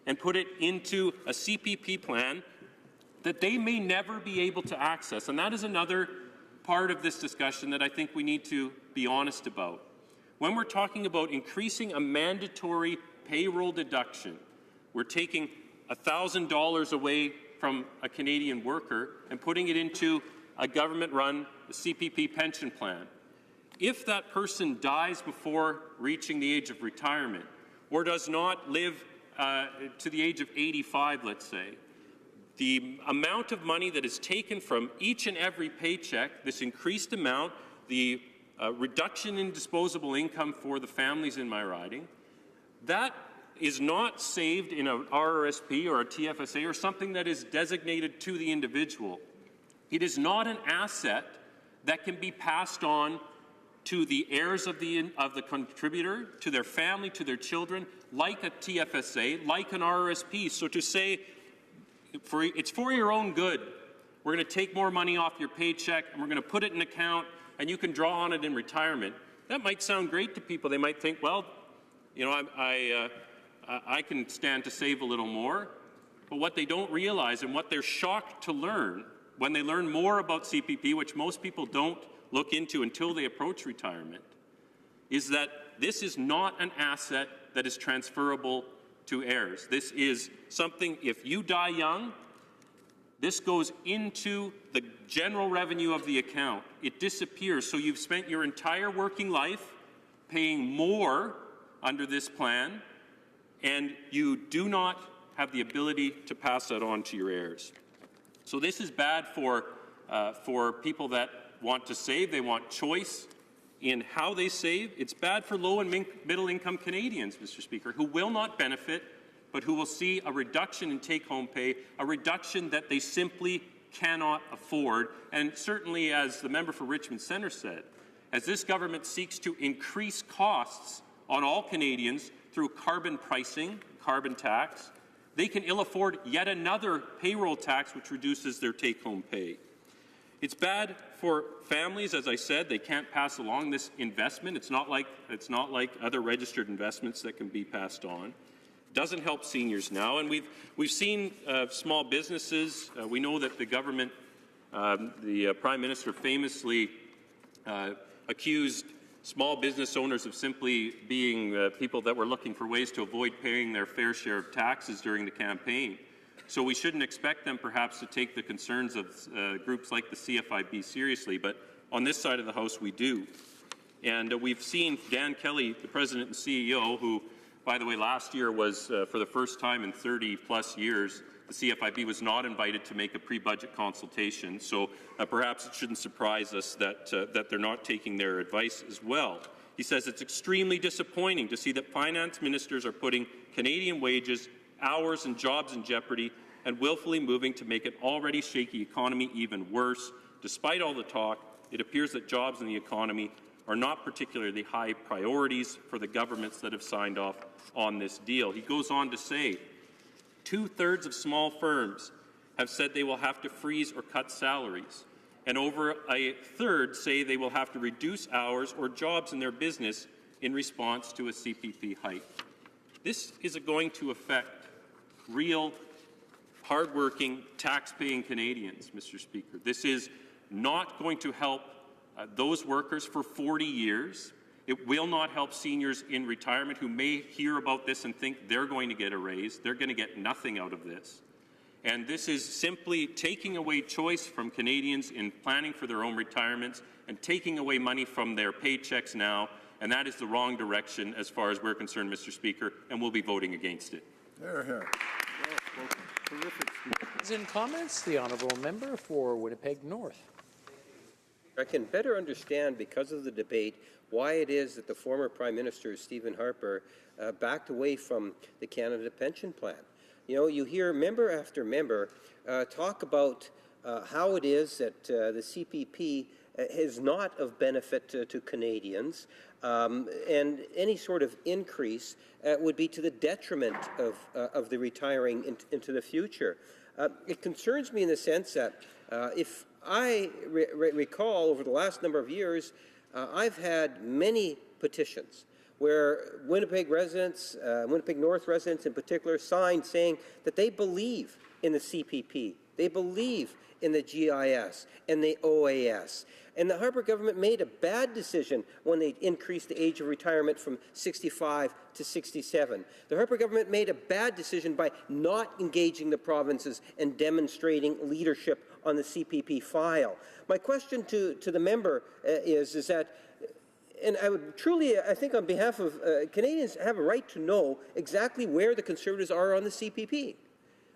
and put it into a CPP plan that they may never be able to access. And that is another part of this discussion that I think we need to be honest about. When we're talking about increasing a mandatory payroll deduction, we're taking $1,000 away from a Canadian worker and putting it into a government-run CPP pension plan. If that person dies before reaching the age of retirement or does not live to the age of 85, let's say, the amount of money that is taken from each and every paycheck, this increased amount, the reduction in disposable income for the families in my riding, that is not saved in an RRSP or a TFSA or something that is designated to the individual. It is not an asset that can be passed on to the heirs of the contributor, to their family, to their children, like a TFSA, like an RRSP. So to say, it's for your own good, we're going to take more money off your paycheck and we're going to put it in an account and you can draw on it in retirement, that might sound great to people. They might think, well, you know, I can stand to save a little more. But what they don't realize and what they're shocked to learn when they learn more about CPP, which most people don't look into until they approach retirement, is that this is not an asset that is transferable to heirs. This is something, if you die young, this goes into the general revenue of the account. It disappears. So you've spent your entire working life paying more under this plan, and you do not have the ability to pass that on to your heirs. So this is bad for people that want to save. They want choice in how they save. It's bad for low and middle-income Canadians, Mr. Speaker, who will not benefit, but who will see a reduction in take-home pay, a reduction that they simply cannot afford. And certainly, as the member for Richmond Centre said, as this government seeks to increase costs on all Canadians through carbon pricing, carbon tax, they can ill afford yet another payroll tax which reduces their take-home pay. It's bad for families, as I said. They can't pass along this investment. It's not like other registered investments that can be passed on. Doesn't help seniors now, and we've seen small businesses. We know that the government, the Prime Minister famously accused small business owners of simply being people that were looking for ways to avoid paying their fair share of taxes during the campaign. So we shouldn't expect them perhaps to take the concerns of groups like the CFIB seriously, but on this side of the House we do. And we've seen Dan Kelly, the President and CEO, who, by the way, last year was, for the first time in 30-plus years, the CFIB was not invited to make a pre-budget consultation. So perhaps it shouldn't surprise us that they're not taking their advice as well. He says it's extremely disappointing to see that finance ministers are putting Canadian wages, hours and jobs in jeopardy and willfully moving to make an already shaky economy even worse. Despite all the talk, it appears that jobs in the economy are not particularly high priorities for the governments that have signed off on this deal. He goes on to say, 2/3 of small firms have said they will have to freeze or cut salaries. and over a third say they will have to reduce hours or jobs in their business in response to a CPP hike. This is going to affect real, hardworking, tax-paying Canadians, Mr. Speaker. This is not going to help those workers for 40 years. It will not help seniors in retirement who may hear about this and think they're going to get a raise. They're going to get nothing out of this. And this is simply taking away choice from Canadians in planning for their own retirements and taking away money from their paychecks now. And that is the wrong direction as far as we're concerned, Mr. Speaker, and we'll be voting against it. Hear, hear. In comments, the honourable member for Winnipeg North. I can better understand, because of the debate, why it is that the former Prime Minister, Stephen Harper, backed away from the Canada Pension Plan. You know, you hear member after member talk about how it is that the CPP is not of benefit to Canadians, and any sort of increase would be to the detriment of the retiring into the future. It concerns me in the sense that if I recall over the last number of years, I've had many petitions where Winnipeg residents, Winnipeg North residents in particular, signed saying that they believe in the CPP, they believe in the GIS and the OAS. And the Harper government made a bad decision when they increased the age of retirement from 65 to 67. The Harper government made a bad decision by not engaging the provinces and demonstrating leadership on the CPP file. My question to the member is that, and I would truly, I think on behalf of Canadians, have a right to know exactly where the Conservatives are on the CPP.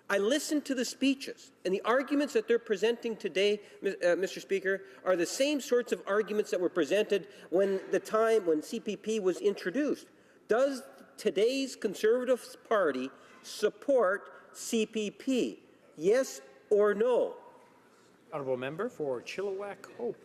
I listened to the speeches, and the arguments that they're presenting today, Mr. Speaker, are the same sorts of arguments that were presented when CPP was introduced. Does today's Conservative Party support CPP? Yes or no? Honourable member for Chilliwack Hope.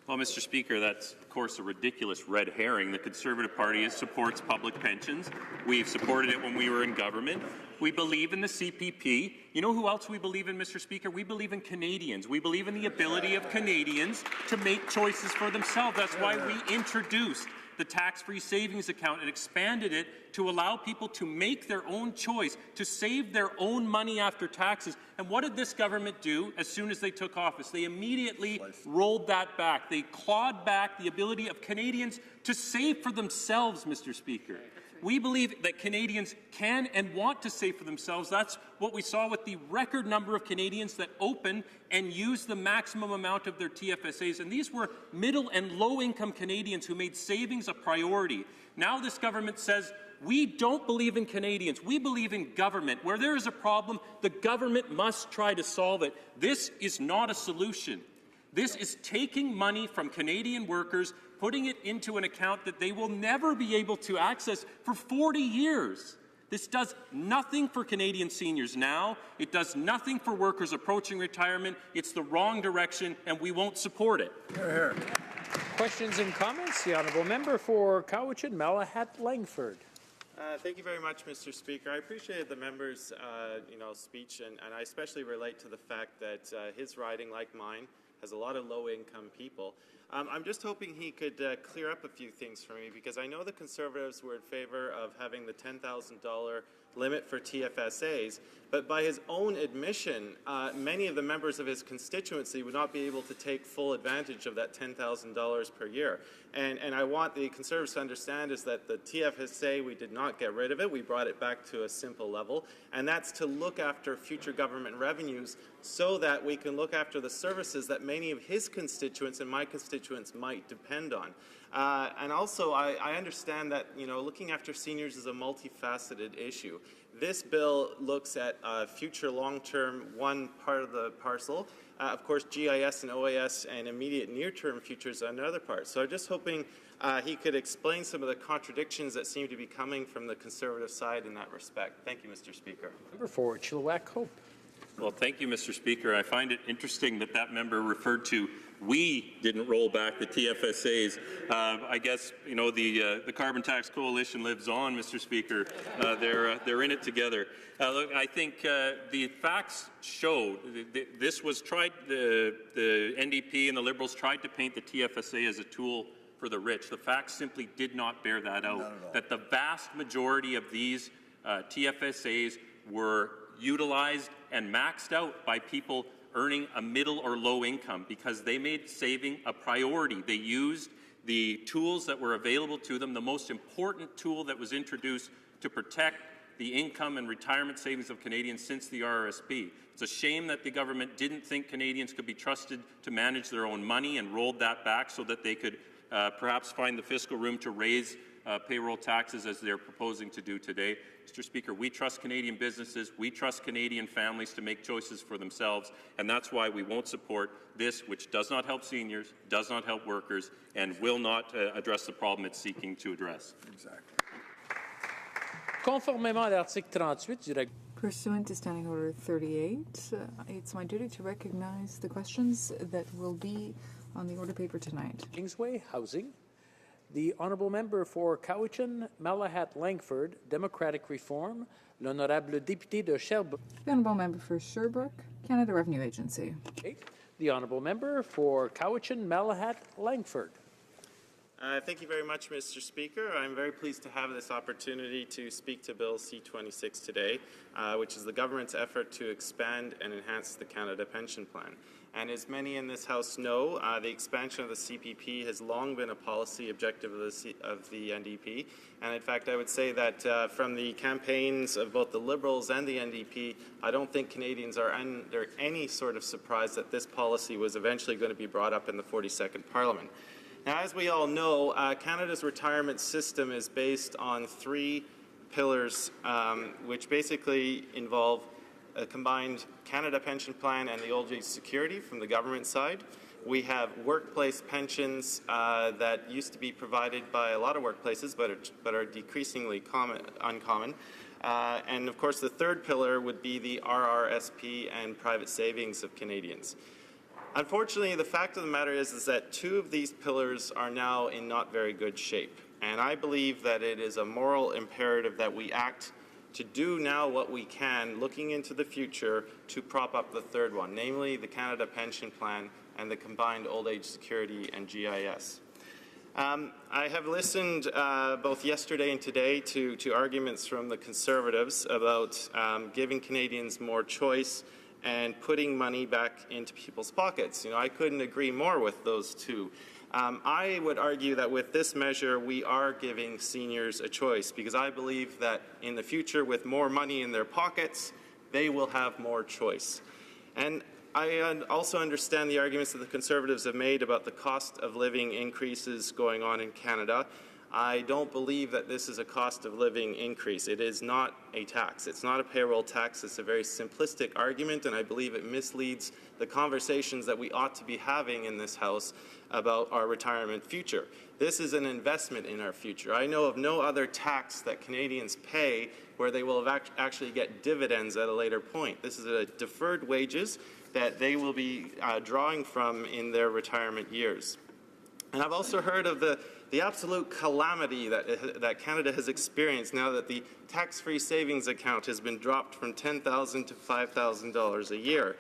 Well, Mr. Speaker, that's, of course, a ridiculous red herring. The Conservative Party supports public pensions. We've supported it when we were in government. We believe in the CPP. You know who else we believe in, Mr. Speaker? We believe in Canadians. We believe in the ability of Canadians to make choices for themselves. That's why we introduced the tax-free savings account and expanded it to allow people to make their own choice, to save their own money after taxes. And what did this government do as soon as they took office? They immediately rolled that back. They clawed back the ability of Canadians to save for themselves, Mr. Speaker. We believe that Canadians can and want to save for themselves. That's what we saw with the record number of Canadians that opened and used the maximum amount of their TFSAs. And these were middle and low-income Canadians who made savings a priority. Now this government says, we don't believe in Canadians. We believe in government. Where there is a problem, the government must try to solve it. This is not a solution. This is taking money from Canadian workers, putting it into an account that they will never be able to access for 40 years. This does nothing for Canadian seniors now. It does nothing for workers approaching retirement. It's the wrong direction, and we won't support it. Hear, hear. Questions and comments? The honourable member for Cowichan, Malahat Langford. Thank you very much, Mr. Speaker. I appreciated the member's speech, and I especially relate to the fact that his riding, like mine, has a lot of low-income people. I'm just hoping he could clear up a few things for me, because I know the Conservatives were in favour of having the $10,000 limit for TFSAs, but by his own admission, many of the members of his constituency would not be able to take full advantage of that $10,000 per year. And I want the Conservatives to understand is that the TFSA, we did not get rid of it. We brought it back to a simple level, and that's to look after future government revenues so that we can look after the services that many of his constituents and my constituents might depend on. And also, I understand that, looking after seniors is a multifaceted issue. This bill looks at future long-term one part of the parcel. Of course, GIS and OAS and immediate near-term futures are another part. So I'm just hoping he could explain some of the contradictions that seem to be coming from the Conservative side in that respect. Thank you, Mr. Speaker. Member for Chilliwack Hope. Well, thank you, Mr. Speaker. I find it interesting that that member referred to we didn't roll back the TFSAs. I guess, you know, the Carbon Tax Coalition lives on, Mr. Speaker. They're in it together. Look, I think the facts show this was tried, the NDP and the Liberals tried to paint the TFSA as a tool for the rich. The facts simply did not bear that out, that the vast majority of these TFSAs were utilized and maxed out by people earning a middle or low income because they made saving a priority. They used the tools that were available to them, the most important tool that was introduced to protect the income and retirement savings of Canadians since the RRSP. It's a shame that the government didn't think Canadians could be trusted to manage their own money and rolled that back so that they could perhaps find the fiscal room to raise payroll taxes as they're proposing to do today. Mr. Speaker, we trust Canadian businesses, we trust Canadian families to make choices for themselves, and that's why we won't support this, which does not help seniors, does not help workers, and will not address the problem it's seeking to address. Exactly. Conformément à l'article 38 du règlement. Pursuant to Standing Order 38, it's my duty to recognize the questions that will be on the order paper tonight. Kingsway Housing. The Honourable Member for Cowichan, Malahat Langford, Democratic Reform, l'Honourable Député de Sherbrooke. The Honourable Member for Sherbrooke, Canada Revenue Agency. Okay. The Honourable Member for Cowichan, Malahat Langford. Thank you very much, Mr. Speaker. I'm very pleased to have this opportunity to speak to Bill C-26 today, which is the government's effort to expand and enhance the Canada Pension Plan. And as many in this House know, the expansion of the CPP has long been a policy objective of the NDP. And in fact, I would say that from the campaigns of both the Liberals and the NDP, I don't think Canadians are under any sort of surprise that this policy was eventually going to be brought up in the 42nd Parliament. Now, as we all know, Canada's retirement system is based on three pillars, which basically involve a combined Canada Pension Plan and the Old Age Security from the government side. We have workplace pensions that used to be provided by a lot of workplaces but are decreasingly uncommon. And of course, the third pillar would be the RRSP and private savings of Canadians. Unfortunately, the fact of the matter is that two of these pillars are now in not very good shape. And I believe that it is a moral imperative that we act to do now what we can, looking into the future, to prop up the third one, namely the Canada Pension Plan and the combined Old Age Security and GIS. I have listened both yesterday and today to arguments from the Conservatives about giving Canadians more choice and putting money back into people's pockets. You know, I couldn't agree more with those two. I would argue that with this measure, we are giving seniors a choice because I believe that in the future, with more money in their pockets, they will have more choice. And I also understand the arguments that the Conservatives have made about the cost of living increases going on in Canada. I don't believe that this is a cost of living increase. It is not a tax. It's not a payroll tax. It's a very simplistic argument, and I believe it misleads the conversations that we ought to be having in this House about our retirement future. This is an investment in our future. I know of no other tax that Canadians pay where they will actually get dividends at a later point. This is a deferred wages that they will be drawing from in their retirement years. And I've also heard of the absolute calamity that Canada has experienced now that the tax-free savings account has been dropped from $10,000 to $5,000 a year.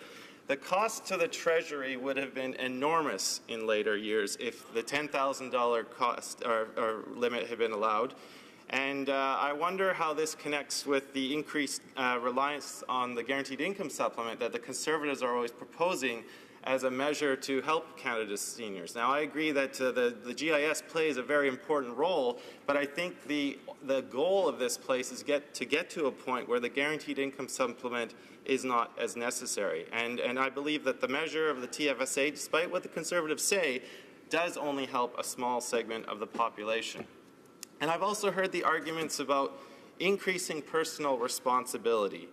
The cost to the Treasury would have been enormous in later years if the $10,000 cost or limit had been allowed. And I wonder how this connects with the increased reliance on the guaranteed income supplement that the Conservatives are always proposing as a measure to help Canada's seniors. Now, I agree that the GIS plays a very important role, but I think the goal of this place is to get to a point where the guaranteed income supplement is not as necessary. And I believe that the measure of the TFSA, despite what the Conservatives say, does only help a small segment of the population. And I've also heard the arguments about increasing personal responsibility.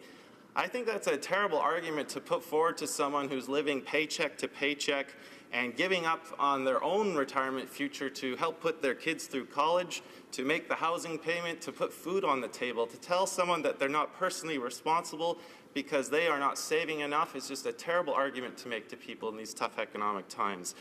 I think that's a terrible argument to put forward to someone who's living paycheck to paycheck and giving up on their own retirement future to help put their kids through college, to make the housing payment, to put food on the table. To tell someone that they're not personally responsible because they are not saving enough is just a terrible argument to make to people in these tough economic times.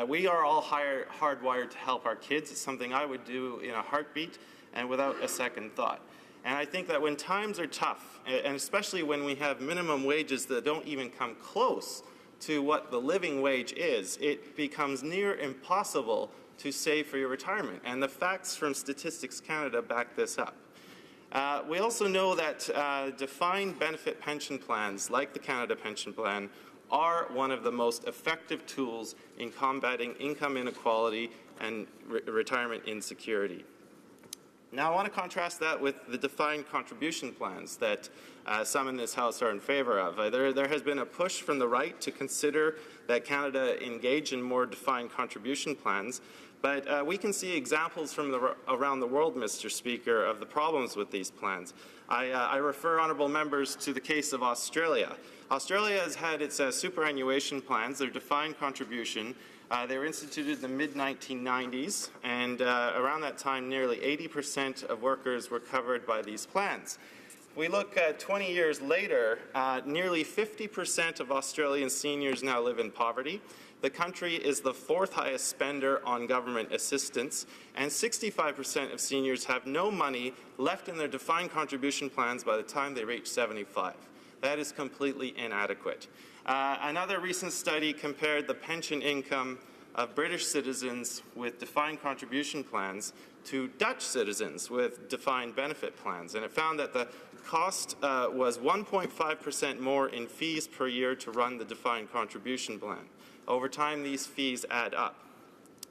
We are all hardwired to help our kids. It's something I would do in a heartbeat and without a second thought. And I think that when times are tough, and especially when we have minimum wages that don't even come close to what the living wage is, it becomes near impossible to save for your retirement. And the facts from Statistics Canada back this up. We also know that defined benefit pension plans, like the Canada Pension Plan, are one of the most effective tools in combating income inequality and retirement insecurity. Now, I want to contrast that with the defined contribution plans that some in this House are in favour of. There has been a push from the right to consider that Canada engage in more defined contribution plans, but we can see examples from around the world, Mr. Speaker, of the problems with these plans. I refer honourable members to the case of Australia. Australia has had its superannuation plans, their defined contribution. They were instituted in the mid-1990s, and around that time, nearly 80% of workers were covered by these plans. If we look 20 years later, nearly 50% of Australian seniors now live in poverty. The country is the 4th highest spender on government assistance, and 65% of seniors have no money left in their defined contribution plans by the time they reach 75. That is completely inadequate. Another recent study compared the pension income of British citizens with defined contribution plans to Dutch citizens with defined benefit plans, and it found that the cost was 1.5% more in fees per year to run the defined contribution plan. Over time, these fees add up.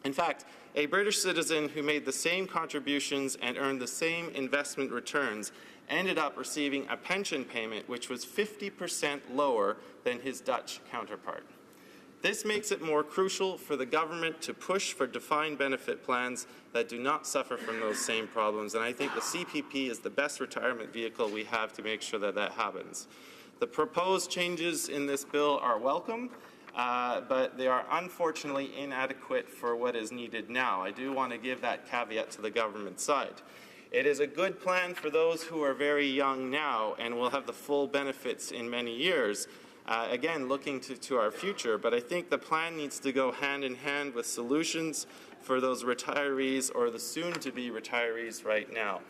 In fact, a British citizen who made the same contributions and earned the same investment returns ended up receiving a pension payment which was 50% lower than his Dutch counterpart. This makes it more crucial for the government to push for defined benefit plans that do not suffer from those same problems, and I think the CPP is the best retirement vehicle we have to make sure that that happens. The proposed changes in this bill are welcome, but they are unfortunately inadequate for what is needed now. I do want to give that caveat to the government side. It is a good plan for those who are very young now and will have the full benefits in many years, again, looking to our future, but I think the plan needs to go hand in hand with solutions for those retirees or the soon-to-be retirees right now.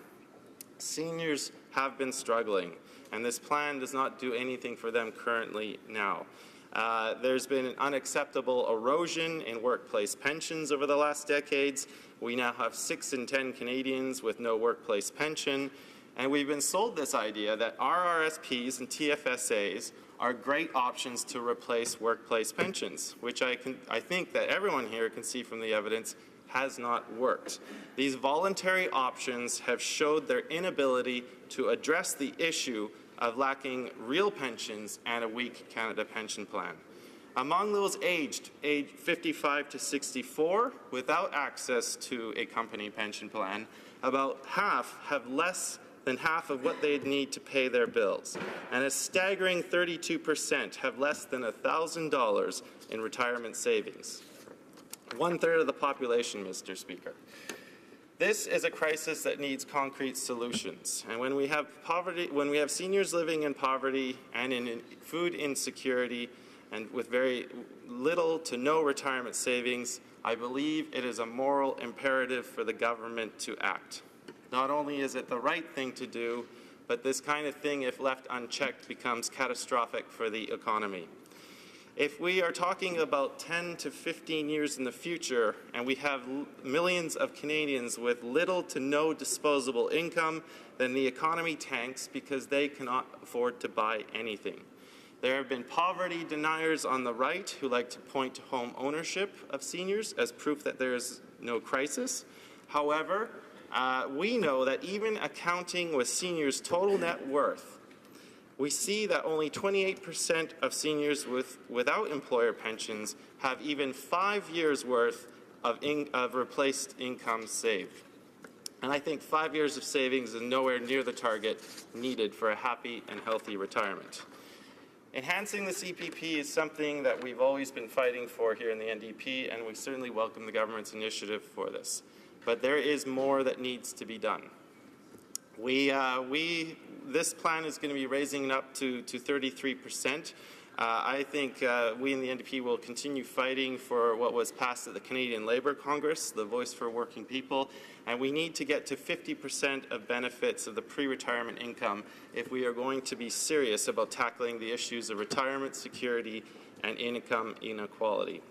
Seniors have been struggling, and this plan does not do anything for them currently now. There's been an unacceptable erosion in workplace pensions over the last decades. We now have 6 in 10 Canadians with no workplace pension, and we've been sold this idea that RRSPs and TFSAs are great options to replace workplace pensions, which I think that everyone here can see from the evidence has not worked. These voluntary options have showed their inability to address the issue of lacking real pensions and a weak Canada Pension Plan. Among those aged 55 to 64 without access to a company pension plan, about half have less than half of what they'd need to pay their bills, and a staggering 32% have less than $1,000 in retirement savings. 1/3 of the population, Mr. Speaker. This is a crisis that needs concrete solutions, and when we have seniors living in poverty and in food insecurity and with very little to no retirement savings, I believe it is a moral imperative for the government to act. Not only is it the right thing to do, but this kind of thing, if left unchecked, becomes catastrophic for the economy. If we are talking about 10 to 15 years in the future and we have millions of Canadians with little to no disposable income, then the economy tanks because they cannot afford to buy anything. There have been poverty deniers on the right who like to point to home ownership of seniors as proof that there is no crisis. However, we know that even accounting with seniors' total net worth, we see that only 28% of seniors without employer pensions have even 5 years' worth of replaced income saved. And I think 5 years of savings is nowhere near the target needed for a happy and healthy retirement. Enhancing the CPP is something that we've always been fighting for here in the NDP, and we certainly welcome the government's initiative for this. But there is more that needs to be done. This plan is going to be raising it up to 33%. I think we in the NDP will continue fighting for what was passed at the Canadian Labour Congress, the Voice for Working People, and we need to get to 50% of benefits of the pre-retirement income if we are going to be serious about tackling the issues of retirement security and income inequality.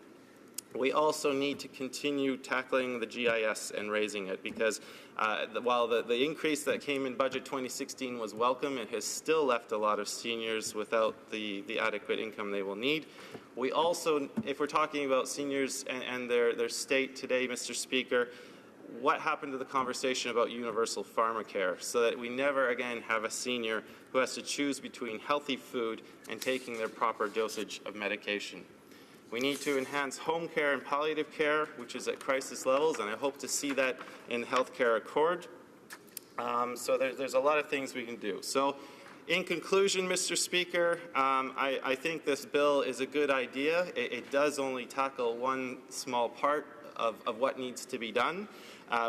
We also need to continue tackling the GIS and raising it, because while the increase that came in Budget 2016 was welcome, it has still left a lot of seniors without the adequate income they will need. We also, if we're talking about seniors and their state today, Mr. Speaker, what happened to the conversation about universal pharmacare, so that we never again have a senior who has to choose between healthy food and taking their proper dosage of medication? We need to enhance home care and palliative care, which is at crisis levels, and I hope to see that in the Health Care Accord. So there's a lot of things we can do. So in conclusion, Mr. Speaker, I think this bill is a good idea. It does only tackle one small part of what needs to be done.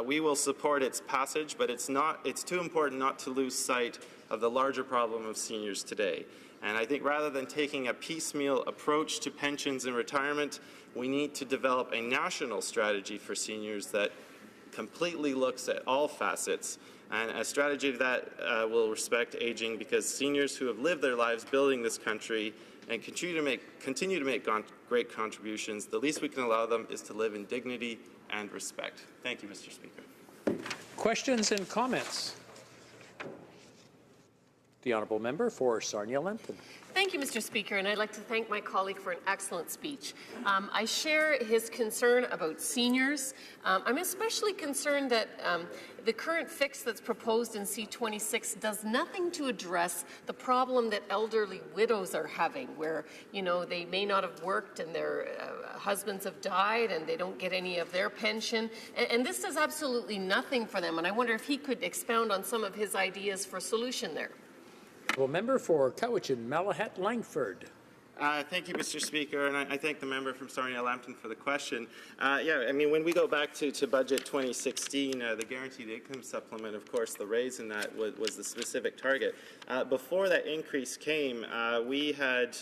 We will support its passage, but it's too important not to lose sight of the larger problem of seniors today. And I think rather than taking a piecemeal approach to pensions and retirement, we need to develop a national strategy for seniors that completely looks at all facets, and a strategy that will respect aging, because seniors who have lived their lives building this country and continue to make great contributions, the least we can allow them is to live in dignity and respect. Thank you, Mr. Speaker. Questions and comments? The honourable member for Sarnia-Lambton. Thank you, Mr. Speaker, and I'd like to thank my colleague for an excellent speech. I share his concern about seniors. I'm especially concerned that the current fix that's proposed in C26 does nothing to address the problem that elderly widows are having, where, you know, they may not have worked and their husbands have died and they don't get any of their pension. And this does absolutely nothing for them, and I wonder if he could expound on some of his ideas for a solution there. Well, member for Cowichan, Malahat Langford. Thank you, Mr. Speaker, and I thank the member from Sarnia-Lambton for the question. Yeah, I mean, when we go back to Budget 2016, the Guaranteed Income Supplement, of course, the raise in that was the specific target. Before that increase came, we had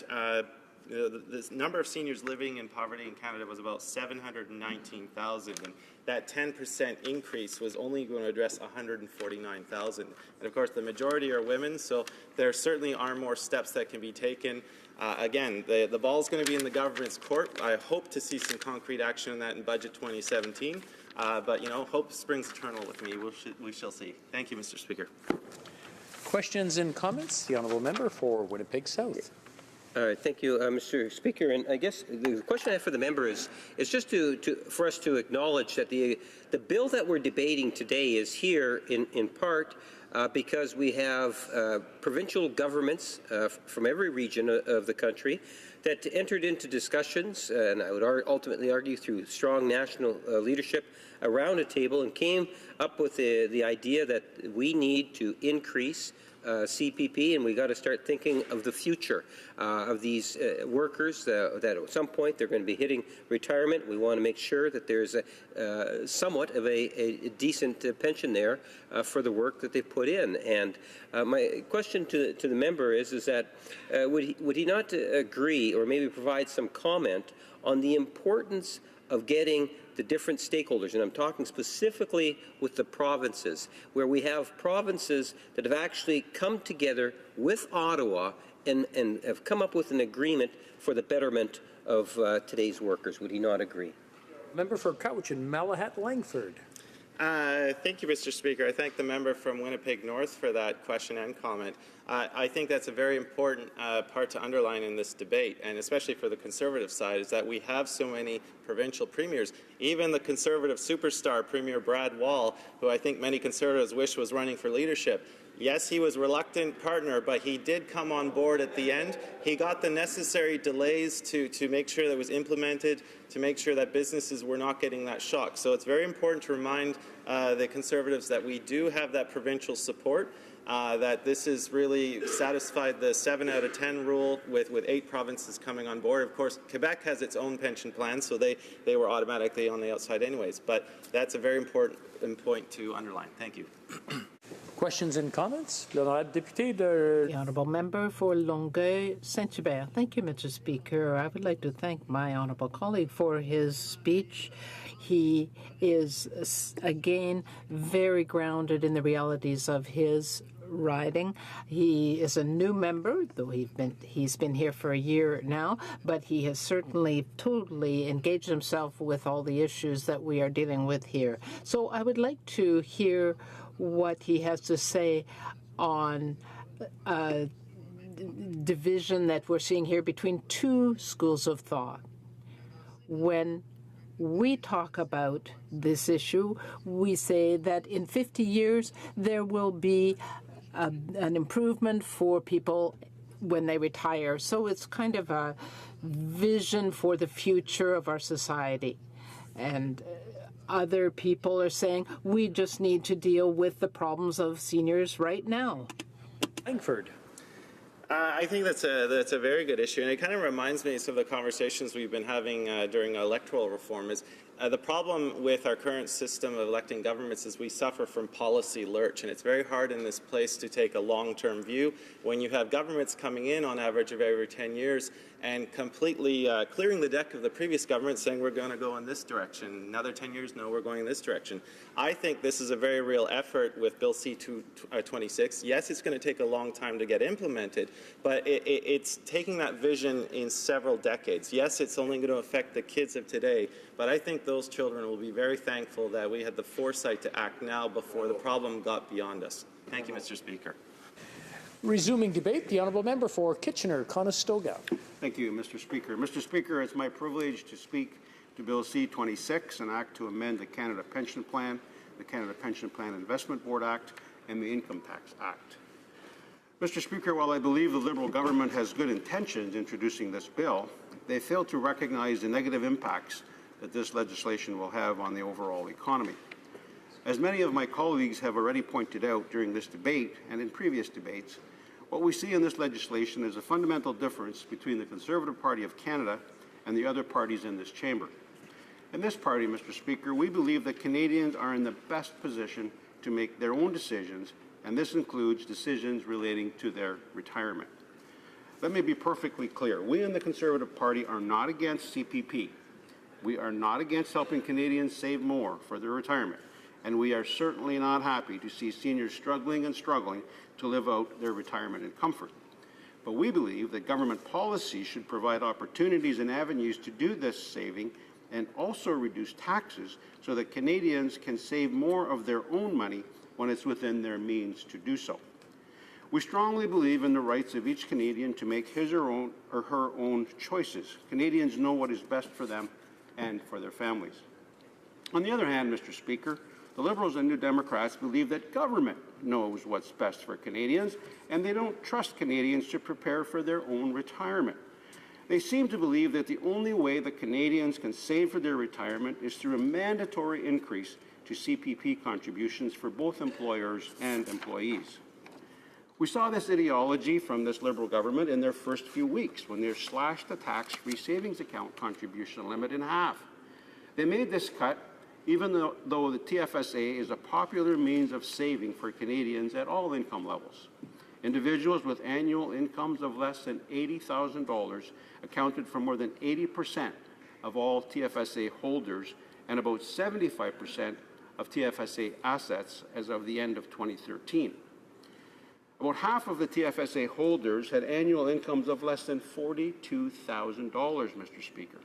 the number of seniors living in poverty in Canada was about 719,000, and that 10% increase was only going to address 149,000. And of course, the majority are women, so there certainly are more steps that can be taken. Again, the ball is going to be in the government's court. I hope to see some concrete action on that in Budget 2017. But, you know, hope springs eternal with me. We shall see. Thank you, Mr. Speaker. Questions and comments? The honourable member for Winnipeg South. All right, thank you, Mr. Speaker. And I guess the question I have for the member is just for us to acknowledge that the bill that we're debating today is here in part because we have provincial governments from every region of the country that entered into discussions, and I would ultimately argue through strong national leadership around a table, and came up with the idea that we need to increase CPP, and we got to start thinking of the future of these workers that at some point they're going to be hitting retirement. We want to make sure that there's somewhat of a decent pension there for the work that they put in. And my question to the member is that would he not agree, or maybe provide some comment on the importance of getting the different stakeholders, and I'm talking specifically with the provinces, where we have provinces that have actually come together with Ottawa and have come up with an agreement for the betterment of today's workers. Would he not agree? Member for Cowichan, Malahat Langford. Thank you, Mr. Speaker. I thank the member from Winnipeg North for that question and comment. I think that's a very important part to underline in this debate, and especially for the Conservative side, is that we have so many provincial premiers. Even the Conservative superstar, Premier Brad Wall, who I think many Conservatives wish was running for leadership, Yes, he was a reluctant partner, but he did come on board at the end. He got the necessary delays to make sure that it was implemented, to make sure that businesses were not getting that shock. So it's very important to remind the Conservatives that we do have that provincial support, that this has really satisfied the 7 out of 10 rule with 8 provinces coming on board. Of course, Quebec has its own pension plan, so they were automatically on the outside anyways. But that's a very important point to underline. Thank you. Questions and comments? The Honourable Member for Longueuil Saint-Hubert. Thank you, Mr. Speaker. I would like to thank my honourable colleague for his speech. He is, again, very grounded in the realities of his riding. He is a new member, though he's been here for a year now, but he has certainly totally engaged himself with all the issues that we are dealing with here. So I would like to hear what he has to say on division that we're seeing here between two schools of thought. When we talk about this issue, we say that in 50 years there will be an improvement for people when they retire. So it's kind of a vision for the future of our society. And other people are saying we just need to deal with the problems of seniors right now. Langford. I think that's a very good issue, and it kind of reminds me of some of the conversations we've been having during electoral reform. Is the problem with our current system of electing governments is we suffer from policy lurch, and it's very hard in this place to take a long-term view when you have governments coming in on average of every 10 years and completely clearing the deck of the previous government, saying we're going to go in this direction. Another 10 years, no, we're going in this direction. I think this is a very real effort with Bill C-26. Yes, it's going to take a long time to get implemented, but it's taking that vision in several decades. Yes, it's only going to affect the kids of today, but I think those children will be very thankful that we had the foresight to act now before the problem got beyond us. Thank you, Mr. Speaker. Resuming debate, the honourable member for Kitchener-Conestoga. Thank you, Mr. Speaker. Mr. Speaker, it's my privilege to speak to Bill C-26, an act to amend the Canada Pension Plan, the Canada Pension Plan Investment Board Act, and the Income Tax Act. Mr. Speaker, while I believe the Liberal government has good intentions introducing this bill, they fail to recognize the negative impacts that this legislation will have on the overall economy. As many of my colleagues have already pointed out during this debate and in previous debates, what we see in this legislation is a fundamental difference between the Conservative Party of Canada and the other parties in this chamber. In this party, Mr. Speaker, we believe that Canadians are in the best position to make their own decisions, and this includes decisions relating to their retirement. Let me be perfectly clear. We in the Conservative Party are not against CPP. We are not against helping Canadians save more for their retirement, and we are certainly not happy to see seniors struggling to live out their retirement in comfort. But we believe that government policy should provide opportunities and avenues to do this saving and also reduce taxes so that Canadians can save more of their own money when it's within their means to do so. We strongly believe in the rights of each Canadian to make his or her own choices. Canadians know what is best for them and for their families. On the other hand, Mr. Speaker, the Liberals and New Democrats believe that government knows what's best for Canadians, and they don't trust Canadians to prepare for their own retirement. They seem to believe that the only way that Canadians can save for their retirement is through a mandatory increase to CPP contributions for both employers and employees. We saw this ideology from this Liberal government in their first few weeks when they slashed the tax-free savings account contribution limit in half. They made this cut even though the TFSA is a popular means of saving for Canadians at all income levels. Individuals with annual incomes of less than $80,000 accounted for more than 80% of all TFSA holders and about 75% of TFSA assets as of the end of 2013. About half of the TFSA holders had annual incomes of less than $42,000, Mr. Speaker.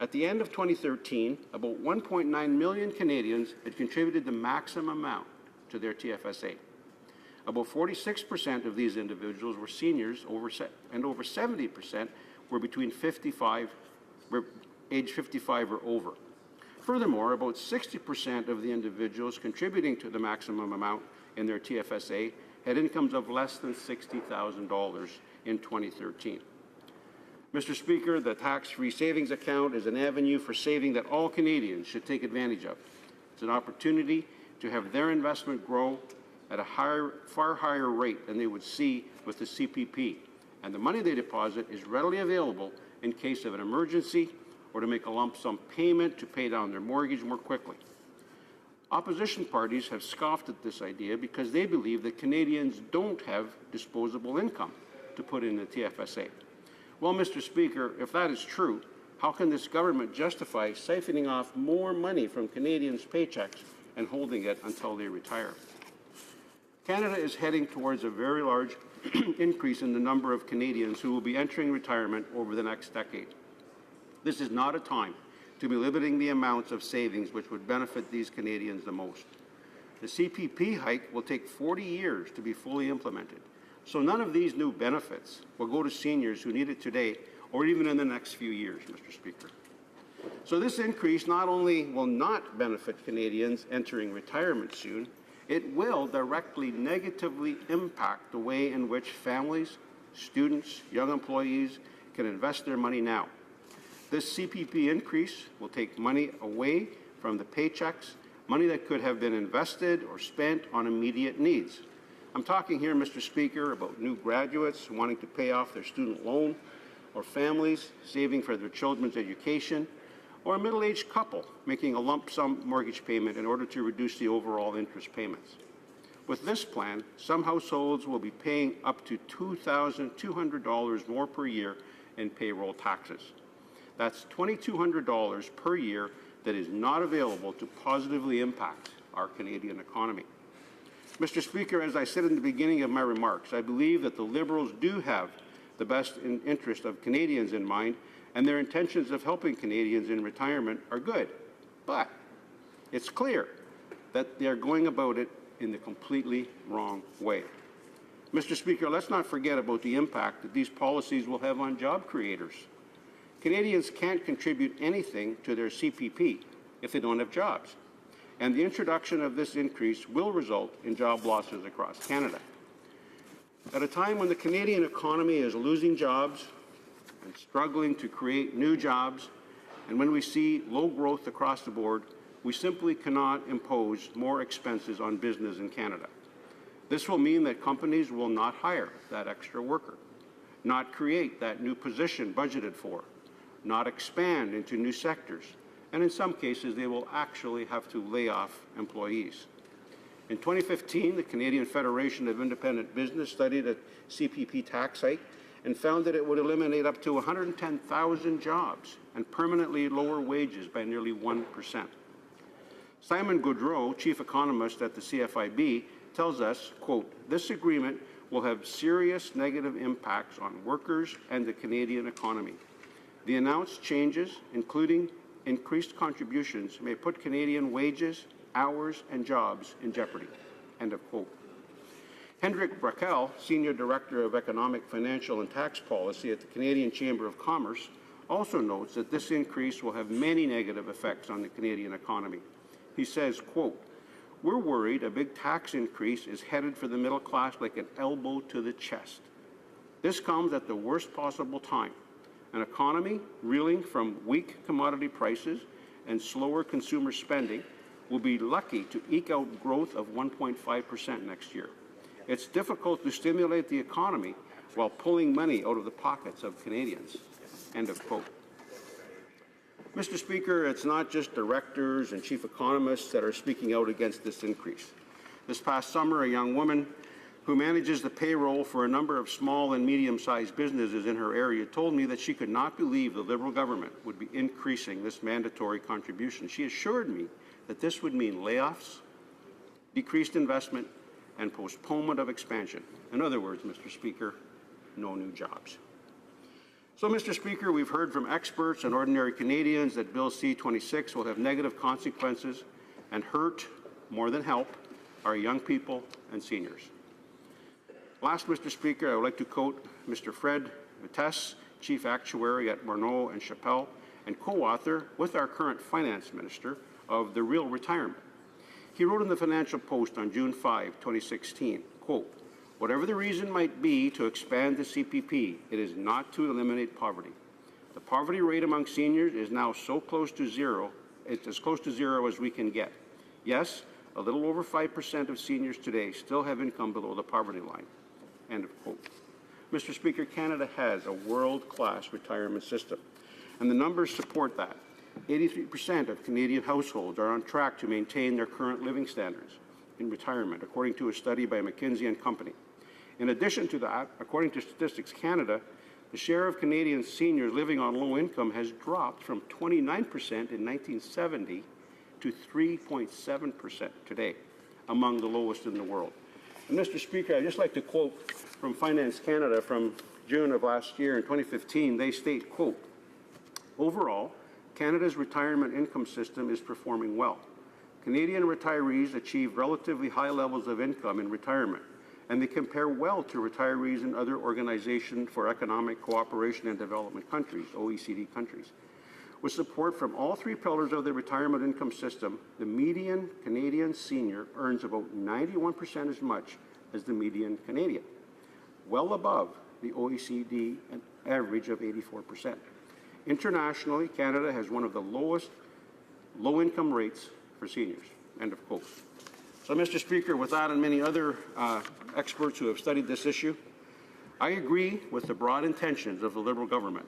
At the end of 2013, about 1.9 million Canadians had contributed the maximum amount to their TFSA. About 46% of these individuals were seniors, and over 70% were age 55 or over. Furthermore, about 60% of the individuals contributing to the maximum amount in their TFSA had incomes of less than $60,000 in 2013. Mr. Speaker, the tax-free savings account is an avenue for saving that all Canadians should take advantage of. It's an opportunity to have their investment grow at a far higher rate than they would see with the CPP, and the money they deposit is readily available in case of an emergency or to make a lump sum payment to pay down their mortgage more quickly. Opposition parties have scoffed at this idea because they believe that Canadians don't have disposable income to put in the TFSA. Well, Mr. Speaker, if that is true, how can this government justify siphoning off more money from Canadians' paychecks and holding it until they retire? Canada is heading towards a very large increase in the number of Canadians who will be entering retirement over the next decade. This is not a time to be limiting the amounts of savings which would benefit these Canadians the most. The CPP hike will take 40 years to be fully implemented, so none of these new benefits will go to seniors who need it today or even in the next few years, Mr. Speaker. So this increase not only will not benefit Canadians entering retirement soon, it will directly negatively impact the way in which families, students, young employees can invest their money now. This CPP increase will take money away from the paychecks, money that could have been invested or spent on immediate needs. I'm talking here, Mr. Speaker, about new graduates wanting to pay off their student loan, or families saving for their children's education, or a middle-aged couple making a lump sum mortgage payment in order to reduce the overall interest payments. With this plan, some households will be paying up to $2,200 more per year in payroll taxes. That's $2,200 per year that is not available to positively impact our Canadian economy. Mr. Speaker, as I said in the beginning of my remarks, I believe that the Liberals do have the best interest of Canadians in mind, and their intentions of helping Canadians in retirement are good. But it's clear that they are going about it in the completely wrong way. Mr. Speaker, let's not forget about the impact that these policies will have on job creators. Canadians can't contribute anything to their CPP if they don't have jobs. And the introduction of this increase will result in job losses across Canada. At a time when the Canadian economy is losing jobs and struggling to create new jobs, and when we see low growth across the board, we simply cannot impose more expenses on business in Canada. This will mean that companies will not hire that extra worker, not create that new position budgeted for, not expand into new sectors, and in some cases they will actually have to lay off employees. In 2015, the Canadian Federation of Independent Business studied a CPP tax hike and found that it would eliminate up to 110,000 jobs and permanently lower wages by nearly 1%. Simon Gaudreau, chief economist at the CFIB, tells us, quote, "This agreement will have serious negative impacts on workers and the Canadian economy. The announced changes, including increased contributions, may put Canadian wages, hours, and jobs in jeopardy," end of quote. Hendrik Brakel, Senior Director of Economic, Financial and Tax Policy at the Canadian Chamber of Commerce, also notes that this increase will have many negative effects on the Canadian economy. He says, quote, "We're worried a big tax increase is headed for the middle class like an elbow to the chest. This comes at the worst possible time. An economy reeling from weak commodity prices and slower consumer spending will be lucky to eke out growth of 1.5% next year. It's difficult to stimulate the economy while pulling money out of the pockets of Canadians," end of quote. Mr. Speaker, it's not just directors and chief economists that are speaking out against this increase. This past summer, a young woman who manages the payroll for a number of small and medium-sized businesses in her area told me that she could not believe the Liberal government would be increasing this mandatory contribution. She assured me that this would mean layoffs, decreased investment, and postponement of expansion. In other words, Mr. Speaker, no new jobs. So, Mr. Speaker, we've heard from experts and ordinary Canadians that Bill C-26 will have negative consequences and hurt, more than help, our young people and seniors. Last, Mr. Speaker, I would like to quote Mr. Fred Vitesse, Chief Actuary at Morneau and Chappell, and co-author with our current Finance Minister of The Real Retirement. He wrote in the Financial Post on June 5, 2016, quote, Whatever the reason might be to expand the CPP, it is not to eliminate poverty. The poverty rate among seniors is now so close to zero, it's as close to zero as we can get. Yes, a little over 5% of seniors today still have income below the poverty line. End of quote. Mr. Speaker, Canada has a world-class retirement system, and the numbers support that. 83% of Canadian households are on track to maintain their current living standards in retirement, according to a study by McKinsey & Company. In addition to that, according to Statistics Canada, the share of Canadian seniors living on low income has dropped from 29% in 1970 to 3.7% today, among the lowest in the world. And Mr. Speaker, I'd just like to quote from Finance Canada from June of last year in 2015. They state, quote, "Overall, Canada's retirement income system is performing well. Canadian retirees achieve relatively high levels of income in retirement, and they compare well to retirees in other Organization for Economic Cooperation and Development countries, OECD countries. With support from all three pillars of the retirement income system, the median Canadian senior earns about 91% as much as the median Canadian, well above the OECD average of 84%. Internationally, Canada has one of the lowest low-income rates for seniors." End of quote. So, Mr. Speaker, with that and many other experts who have studied this issue, I agree with the broad intentions of the Liberal government.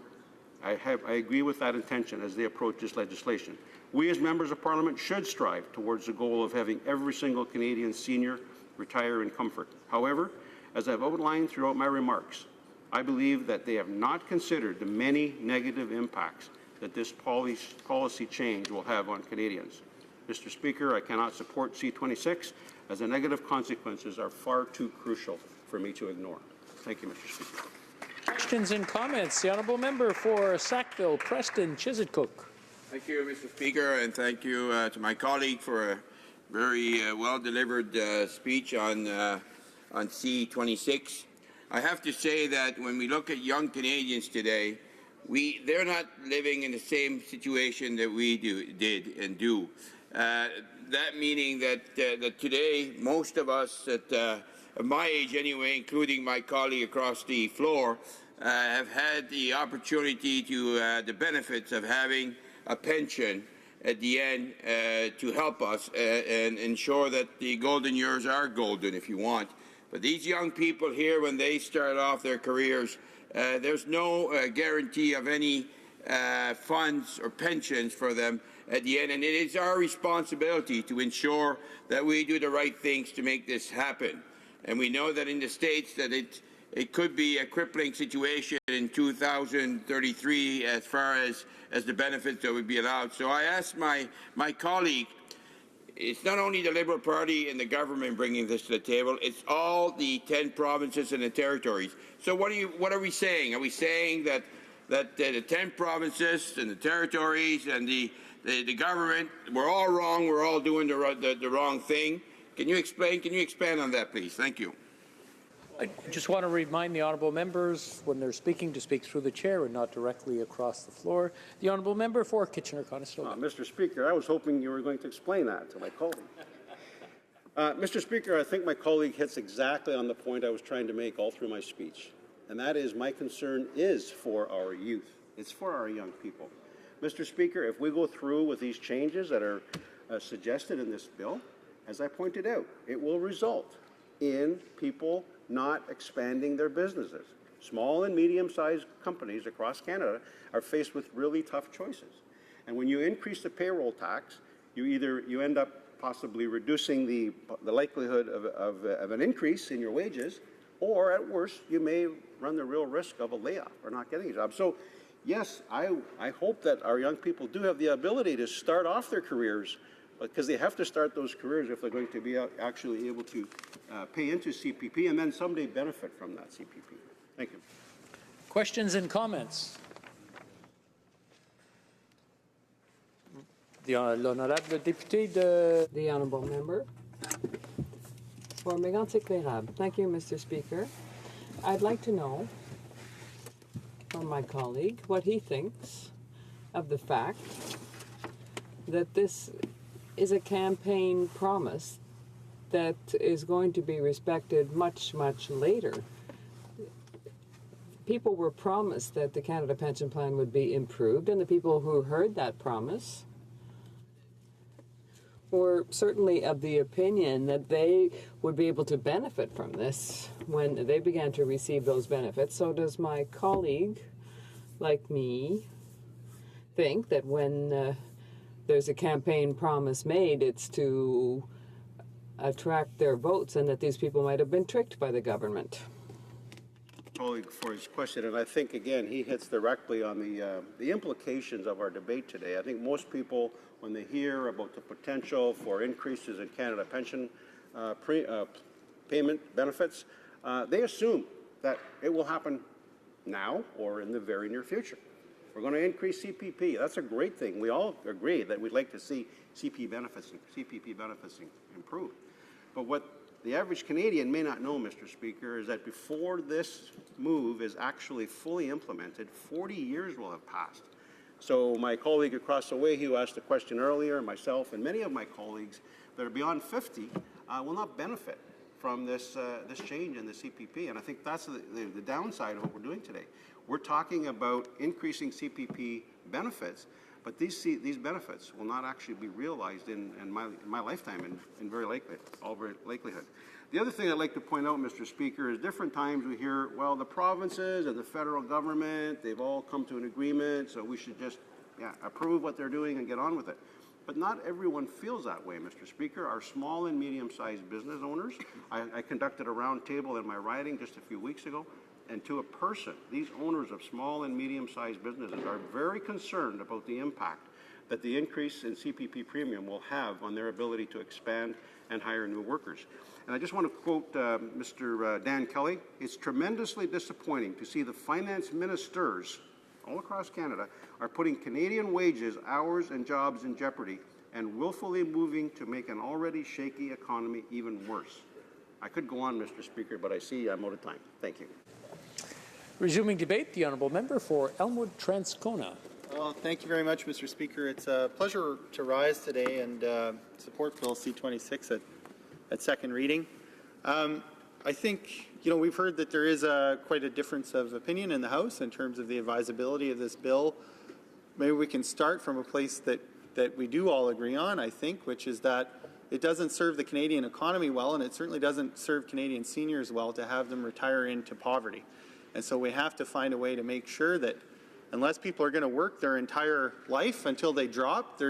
I agree with that intention as they approach this legislation. We as members of Parliament should strive towards the goal of having every single Canadian senior retire in comfort. However, as I've outlined throughout my remarks, I believe that they have not considered the many negative impacts that this policy change will have on Canadians. Mr. Speaker, I cannot support C-26 as the negative consequences are far too crucial for me to ignore. Thank you, Mr. Speaker. Questions and comments. The honourable member for Sackville, Preston, Chiswick. Thank you, Mr. Speaker, and thank you to my colleague for a very well-delivered speech on C-26. I have to say that when we look at young Canadians today, they're not living in the same situation that we did and do. That meaning that today, most of us at my age anyway, including my colleague across the floor, have had the opportunity to the benefits of having a pension at the end to help us and ensure that the golden years are golden, if you want. But these young people here, when they start off their careers, there's no guarantee of any funds or pensions for them at the end, and it is our responsibility to ensure that we do the right things to make this happen. And we know that in the States that it could be a crippling situation in 2033 as far as the benefits that would be allowed. So I asked my colleague, it's not only the Liberal Party and the government bringing this to the table, it's all the 10 provinces and the territories. So what are we saying? Are we saying that the 10 provinces and the territories and the government, we're all wrong, we're all doing the wrong thing? Can you explain? Can you expand on that, please? Thank you. I just want to remind the honourable members when they're speaking to speak through the chair and not directly across the floor. The honourable member for Kitchener-Conestoga. Mr. Speaker, I was hoping you were going to explain that to my colleague. Mr. Speaker, I think my colleague hits exactly on the point I was trying to make all through my speech, and that is my concern is for our youth. It's for our young people. Mr. Speaker, if we go through with these changes that are suggested in this bill, as I pointed out, it will result in people not expanding their businesses. Small and medium-sized companies across Canada are faced with really tough choices. And when you increase the payroll tax, you end up possibly reducing the likelihood of an increase in your wages, or at worst, you may run the real risk of a layoff or not getting a job. So, yes, I hope that our young people do have the ability to start off their careers, because they have to start those careers if they're going to be actually able to pay into CPP and then someday benefit from that CPP. Thank you. Questions and comments? The honourable député de... The honourable member for Mégantic-Pérable. Thank you, Mr. Speaker. I'd like to know from my colleague what he thinks of the fact that this is a campaign promise that is going to be respected much, much later. People were promised that the Canada Pension Plan would be improved, and the people who heard that promise were certainly of the opinion that they would be able to benefit from this when they began to receive those benefits. So does my colleague, like me, think that when there's a campaign promise made, it's to attract their votes, and that these people might have been tricked by the government? Colleague for his question, and I think again he hits directly on the implications of our debate today. I think most people, when they hear about the potential for increases in Canada pension payment benefits, they assume that it will happen now or in the very near future. We're going to increase CPP. That's a great thing. We all agree that we'd like to see CPP benefits improve. But what the average Canadian may not know, Mr. Speaker, is that before this move is actually fully implemented, 40 years will have passed. So my colleague across the way who asked a question earlier, myself and many of my colleagues that are beyond 50 will not benefit from this change in the CPP. And I think that's the downside of what we're doing today. We're talking about increasing CPP benefits, but these benefits will not actually be realized in my lifetime, in very likelihood. The other thing I'd like to point out, Mr. Speaker, is different times we hear, well, the provinces and the federal government, they've all come to an agreement, so we should just approve what they're doing and get on with it. But not everyone feels that way, Mr. Speaker. Our small and medium-sized business owners, I conducted a round table in my riding just a few weeks ago, and to a person, these owners of small and medium-sized businesses are very concerned about the impact that the increase in CPP premium will have on their ability to expand and hire new workers. And I just want to quote Mr. Dan Kelly. It's tremendously disappointing to see the finance ministers all across Canada are putting Canadian wages, hours, and jobs in jeopardy and willfully moving to make an already shaky economy even worse. I could go on, Mr. Speaker, but I see I'm out of time. Thank you. Resuming debate, the honourable member for Elmwood-Transcona. Well, thank you very much, Mr. Speaker. It's a pleasure to rise today and support Bill C-26 at second reading. I think, we've heard that there is quite a difference of opinion in the House in terms of the advisability of this bill. Maybe we can start from a place that we do all agree on, I think, which is that it doesn't serve the Canadian economy well, and it certainly doesn't serve Canadian seniors well to have them retire into poverty. And so we have to find a way to make sure that unless people are going to work their entire life until they drop,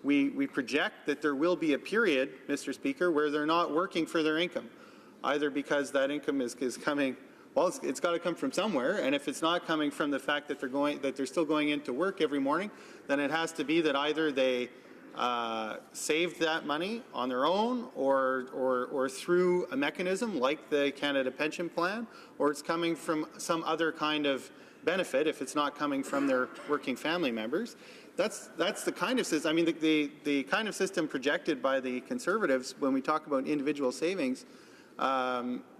we project that there will be a period, Mr. Speaker, where they're not working for their income, either because that income is coming, well, it's got to come from somewhere, and if it's not coming from the fact that they're still going into work every morning, then it has to be that either they saved that money on their own or through a mechanism like the Canada Pension Plan, or it's coming from some other kind of benefit if it's not coming from their working family members. That's the kind of system, the kind of system projected by the Conservatives when we talk about individual savings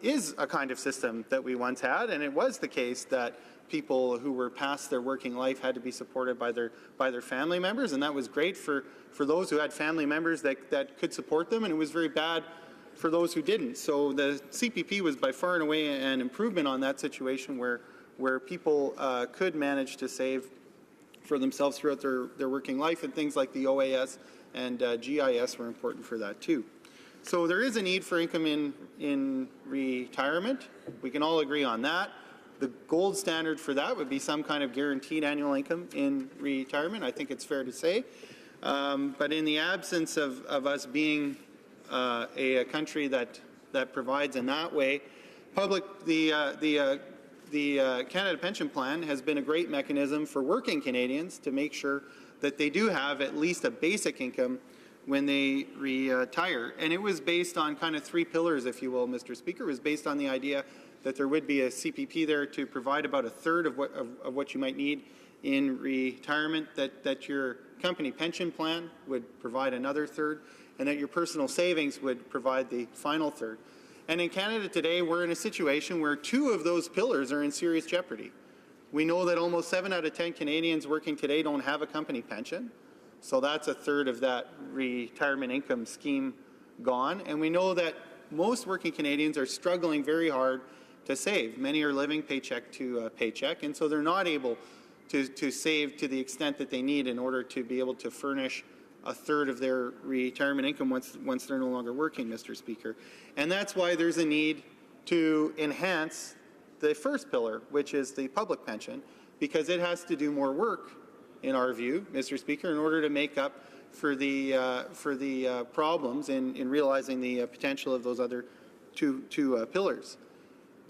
is a kind of system that we once had, and it was the case that people who were past their working life had to be supported by their family members, and that was great for those who had family members that could support them, and it was very bad for those who didn't. So the CPP was by far and away an improvement on that situation where people could manage to save for themselves throughout their working life, and things like the OAS and GIS were important for that too. So there is a need for income in retirement. We can all agree on that. The gold standard for that would be some kind of guaranteed annual income in retirement, I think it's fair to say. But in the absence of us being a country that provides in that way, the Canada Pension Plan has been a great mechanism for working Canadians to make sure that they do have at least a basic income when they retire. And it was based on kind of three pillars, if you will, Mr. Speaker. It was based on the idea that there would be a CPP there to provide about a third of what you might need in retirement, that your company pension plan would provide another third, and that your personal savings would provide the final third. And in Canada today, we're in a situation where two of those pillars are in serious jeopardy. We know that almost 7 out of 10 Canadians working today don't have a company pension, so that's a third of that retirement income scheme gone, and we know that most working Canadians are struggling very hard to save. Many are living paycheck to paycheck, and so they're not able to save to the extent that they need in order to be able to furnish a third of their retirement income once they're no longer working, Mr. Speaker. And that's why there's a need to enhance the first pillar, which is the public pension, because it has to do more work, in our view, Mr. Speaker, in order to make up for the problems in realizing the potential of those other two pillars.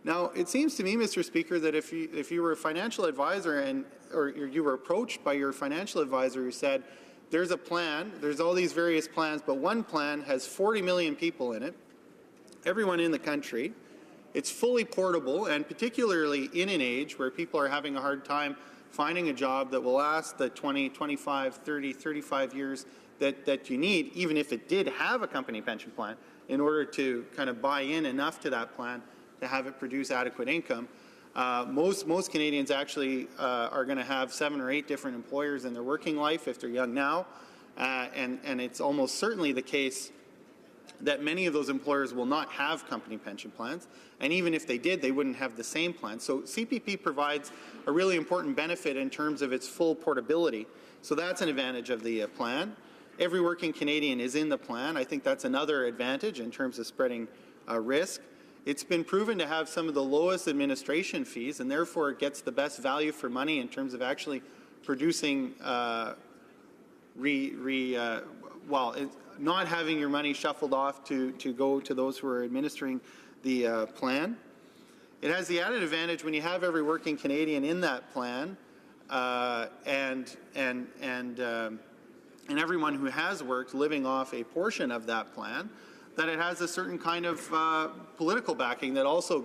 Now, it seems to me, Mr. Speaker, that if you were a financial advisor or you were approached by your financial advisor who said, there's a plan, there's all these various plans, but one plan has 40 million people in it, everyone in the country, it's fully portable, and particularly in an age where people are having a hard time finding a job that will last the 20, 25, 30, 35 years that you need, even if it did have a company pension plan, in order to kind of buy in enough to that plan to have it produce adequate income. Most Canadians actually are going to have 7 or 8 different employers in their working life if they're young now, and it's almost certainly the case that many of those employers will not have company pension plans, and even if they did, they wouldn't have the same plan. So CPP provides a really important benefit in terms of its full portability. So that's an advantage of the plan. Every working Canadian is in the plan. I think that's another advantage in terms of spreading risk. It's been proven to have some of the lowest administration fees, and therefore it gets the best value for money in terms of actually producing not having your money shuffled off to go to those who are administering the plan. It has the added advantage when you have every working Canadian in that plan, and everyone who has worked living off a portion of that plan, that it has a certain kind of political backing that also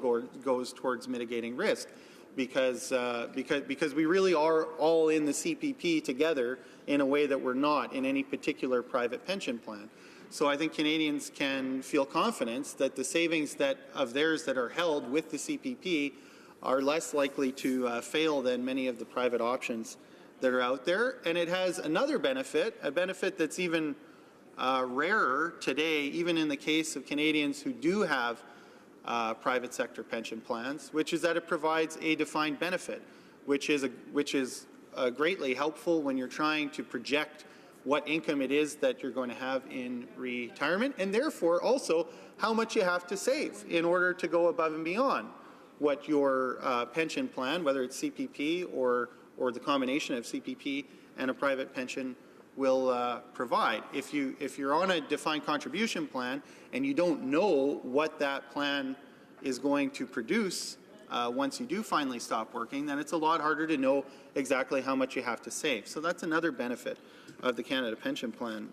goes towards mitigating risk, because we really are all in the CPP together in a way that we're not in any particular private pension plan. So I think Canadians can feel confidence that the savings of theirs that are held with the CPP are less likely to fail than many of the private options that are out there. And it has another benefit, a benefit that's even rarer today, even in the case of Canadians who do have private sector pension plans, which is that it provides a defined benefit, which is greatly helpful when you're trying to project what income it is that you're going to have in retirement, and therefore also how much you have to save in order to go above and beyond what your pension plan, whether it's CPP or the combination of CPP and a private pension, will provide. If you're on a defined contribution plan and you don't know what that plan is going to produce once you do finally stop working, then it's a lot harder to know exactly how much you have to save. So that's another benefit of the Canada Pension Plan,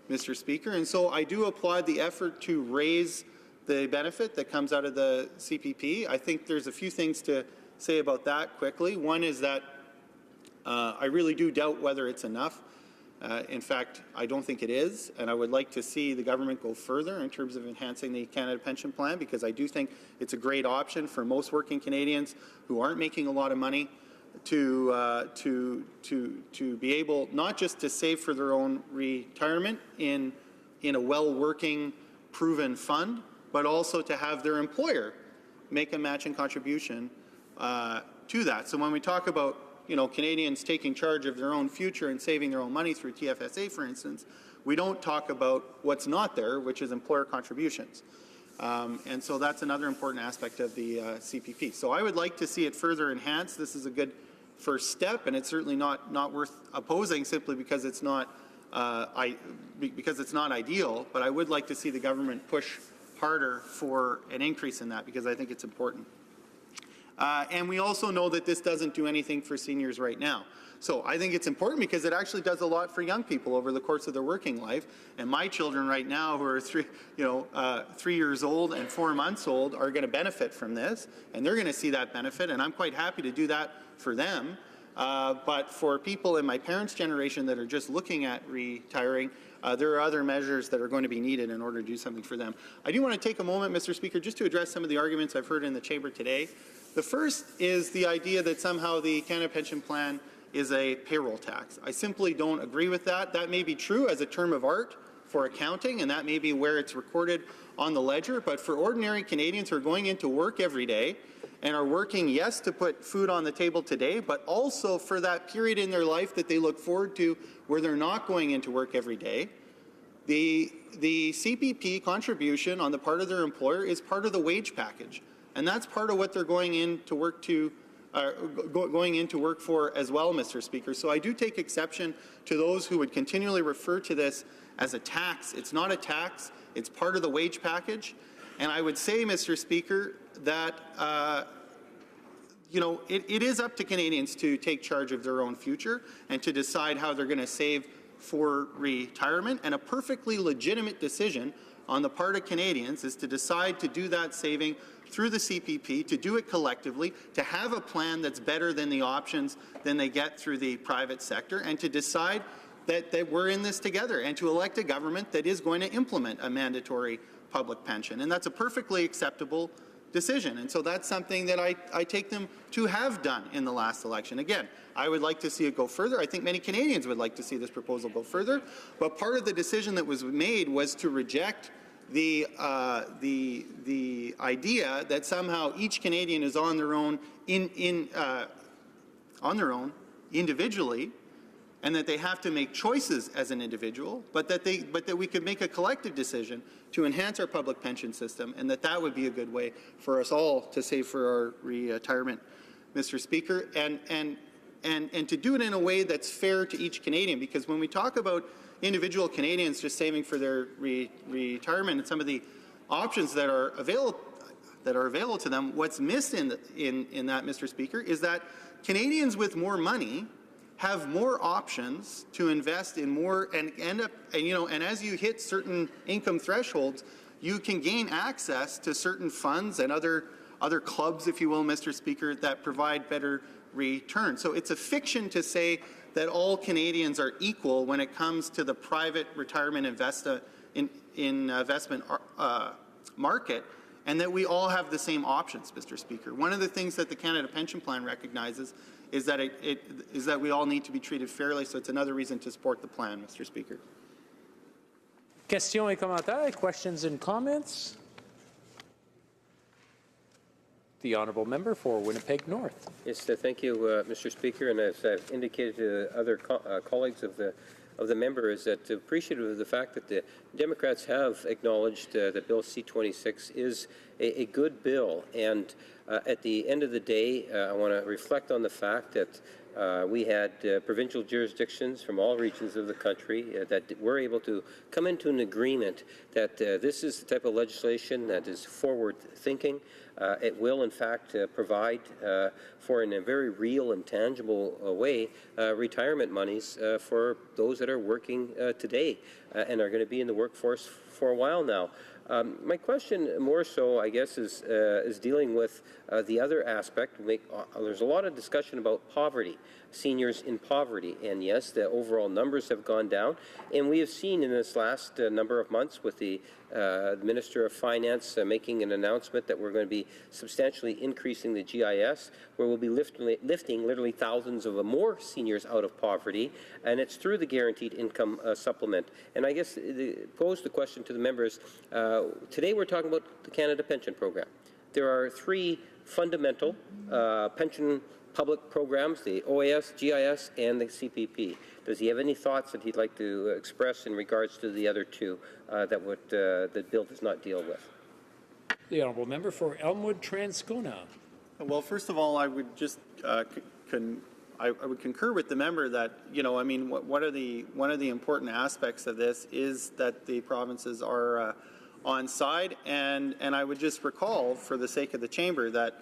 Mr. Speaker. And so I do applaud the effort to raise the benefit that comes out of the CPP. I think there's a few things to say about that quickly. One is that I really do doubt whether it's enough. In fact, I don't think it is, and I would like to see the government go further in terms of enhancing the Canada Pension Plan, because I do think it's a great option for most working Canadians who aren't making a lot of money to be able not just to save for their own retirement in a well-working, proven fund, but also to have their employer make a matching contribution to that. So when we talk about Canadians taking charge of their own future and saving their own money through TFSA, for instance, we don't talk about what's not there, which is employer contributions. And so that's another important aspect of the CPP. So I would like to see it further enhanced. This is a good first step, and it's certainly not worth opposing simply because it's not ideal. But I would like to see the government push harder for an increase in that, because I think it's important. And we also know that this doesn't do anything for seniors right now. So I think it's important because it actually does a lot for young people over the course of their working life. And my children right now, who are 3 years old and 4 months old, are going to benefit from this, and they're going to see that benefit. And I'm quite happy to do that for them. But for people in my parents' generation that are just looking at retiring, there are other measures that are going to be needed in order to do something for them. I do want to take a moment, Mr. Speaker, just to address some of the arguments I've heard in the chamber today. The first is the idea that somehow the Canada Pension Plan is a payroll tax. I simply don't agree with that. That may be true as a term of art for accounting, and that may be where it's recorded on the ledger. But for ordinary Canadians who are going into work every day and are working, yes, to put food on the table today, but also for that period in their life that they look forward to where they're not going into work every day, the CPP contribution on the part of their employer is part of the wage package. And that's part of what they're going into work for as well, Mr. Speaker. So I do take exception to those who would continually refer to this as a tax. It's not a tax. It's part of the wage package. And I would say, Mr. Speaker, that it is up to Canadians to take charge of their own future and to decide how they're going to save for retirement. And a perfectly legitimate decision on the part of Canadians is to decide to do that saving through the CPP, to do it collectively, to have a plan that's better than the options than they get through the private sector, and to decide that we're in this together, and to elect a government that is going to implement a mandatory public pension. And that's a perfectly acceptable decision. And so that's something that I take them to have done in the last election. Again, I would like to see it go further. I think many Canadians would like to see this proposal go further. But part of the decision that was made was to reject the idea that somehow each Canadian is on their own individually, and that they have to make choices as an individual, but that we could make a collective decision to enhance our public pension system, and that would be a good way for us all to save for our retirement, Mr. Speaker, and to do it in a way that's fair to each Canadian. Because when we talk about individual Canadians just saving for their retirement and some of the options that are available to them, what's missed in that, Mr. Speaker, is that Canadians with more money have more options to invest in more and as you hit certain income thresholds, you can gain access to certain funds and other clubs, if you will, Mr. Speaker, that provide better returns. So it's a fiction to say that all Canadians are equal when it comes to the private retirement investment market, and that we all have the same options, Mr. Speaker. One of the things that the Canada Pension Plan recognizes is that we all need to be treated fairly, so it's another reason to support the plan, Mr. Speaker. Questions et commentaires, questions and comments? The honourable member for Winnipeg North. Yes, thank you, Mr. Speaker. And as I've indicated to other colleagues of the member, is that appreciative of the fact that the Democrats have acknowledged that Bill C-26 is a good bill. And at the end of the day, I want to reflect on the fact that we had provincial jurisdictions from all regions of the country that were able to come into an agreement that this is the type of legislation that is forward-thinking. It will, in fact, provide for, in a very real and tangible way, retirement monies for those that are working today and are going to be in the workforce for a while now. My question more so, I guess, is dealing with the other aspect. There's a lot of discussion about poverty, seniors in poverty, and yes, the overall numbers have gone down. And we have seen in this last number of months with the Minister of Finance making an announcement that we're going to be substantially increasing the GIS, where we'll be lifting literally thousands of more seniors out of poverty, and it's through the Guaranteed Income Supplement. And I guess pose the question to the members. Today we're talking about the Canada Pension Program. There are three fundamental pension public programs, the OAS, GIS, and the CPP. Does he have any thoughts that he'd like to express in regards to the other two that the bill does not deal with? The honourable member for Elmwood Transcona. Well, first of all, I would just I would concur with the member that, one of the important aspects of this is that the provinces are on side, and I would just recall, for the sake of the chamber, that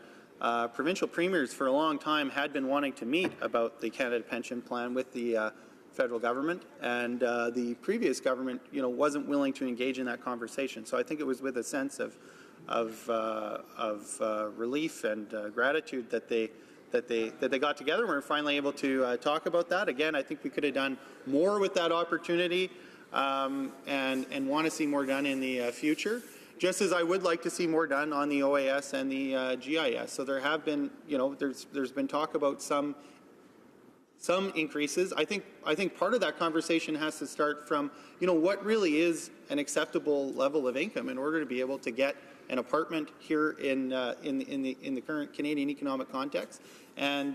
provincial premiers for a long time had been wanting to meet about the Canada Pension Plan with the federal government, and the previous government, wasn't willing to engage in that conversation. So I think it was with a sense of relief and gratitude that they got together and were finally able to talk about that. Again, I think we could have done more with that opportunity, and want to see more done in the future. Just as I would like to see more done on the OAS and the GIS. So there have been, there's been talk about some some increases. I think part of that conversation has to start from, what really is an acceptable level of income in order to be able to get an apartment here in the current Canadian economic context, and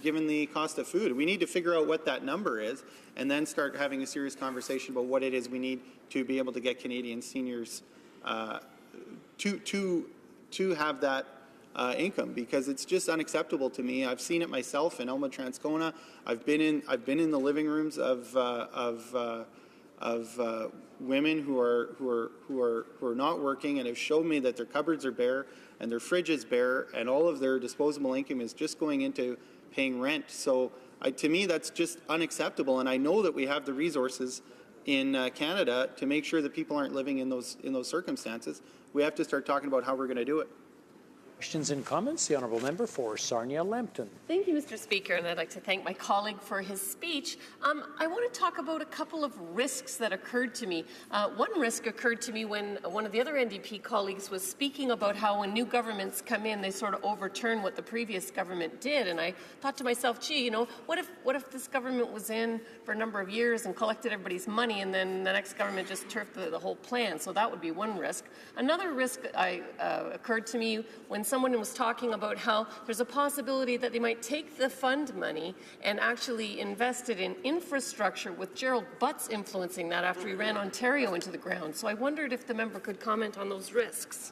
given the cost of food, we need to figure out what that number is, and then start having a serious conversation about what it is we need to be able to get Canadian seniors to have that income, because it's just unacceptable to me. I've seen it myself in Elmwood Transcona. I've been in the living rooms of women who are not working, and have shown me that their cupboards are bare and their fridge is bare, and all of their disposable income is just going into paying rent. So to me, that's just unacceptable. And I know that we have the resources in Canada to make sure that people aren't living in those circumstances. We have to start talking about how we're going to do it. Questions and comments? The honourable member for Sarnia-Lambton. Thank you, Mr. Speaker, and I'd like to thank my colleague for his speech. I want to talk about a couple of risks that occurred to me. One risk occurred to me when one of the other NDP colleagues was speaking about how when new governments come in, they sort of overturn what the previous government did. And I thought to myself, gee, what if this government was in for a number of years and collected everybody's money, and then the next government just turfed the whole plan? So that would be one risk. Another risk occurred to me when someone was talking about how there's a possibility that they might take the fund money and actually invest it in infrastructure, with Gerald Butts influencing that after he ran Ontario into the ground. So I wondered if the member could comment on those risks.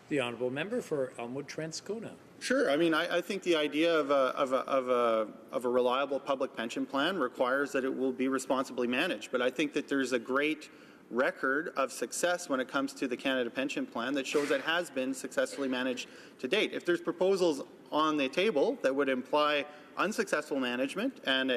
The honourable member for Elmwood Transcona. Sure. I mean, I think the idea of a reliable public pension plan requires that it will be responsibly managed. But I think that there's a great record of success when it comes to the Canada Pension Plan that shows it has been successfully managed to date. If there's proposals on the table that would imply unsuccessful management, and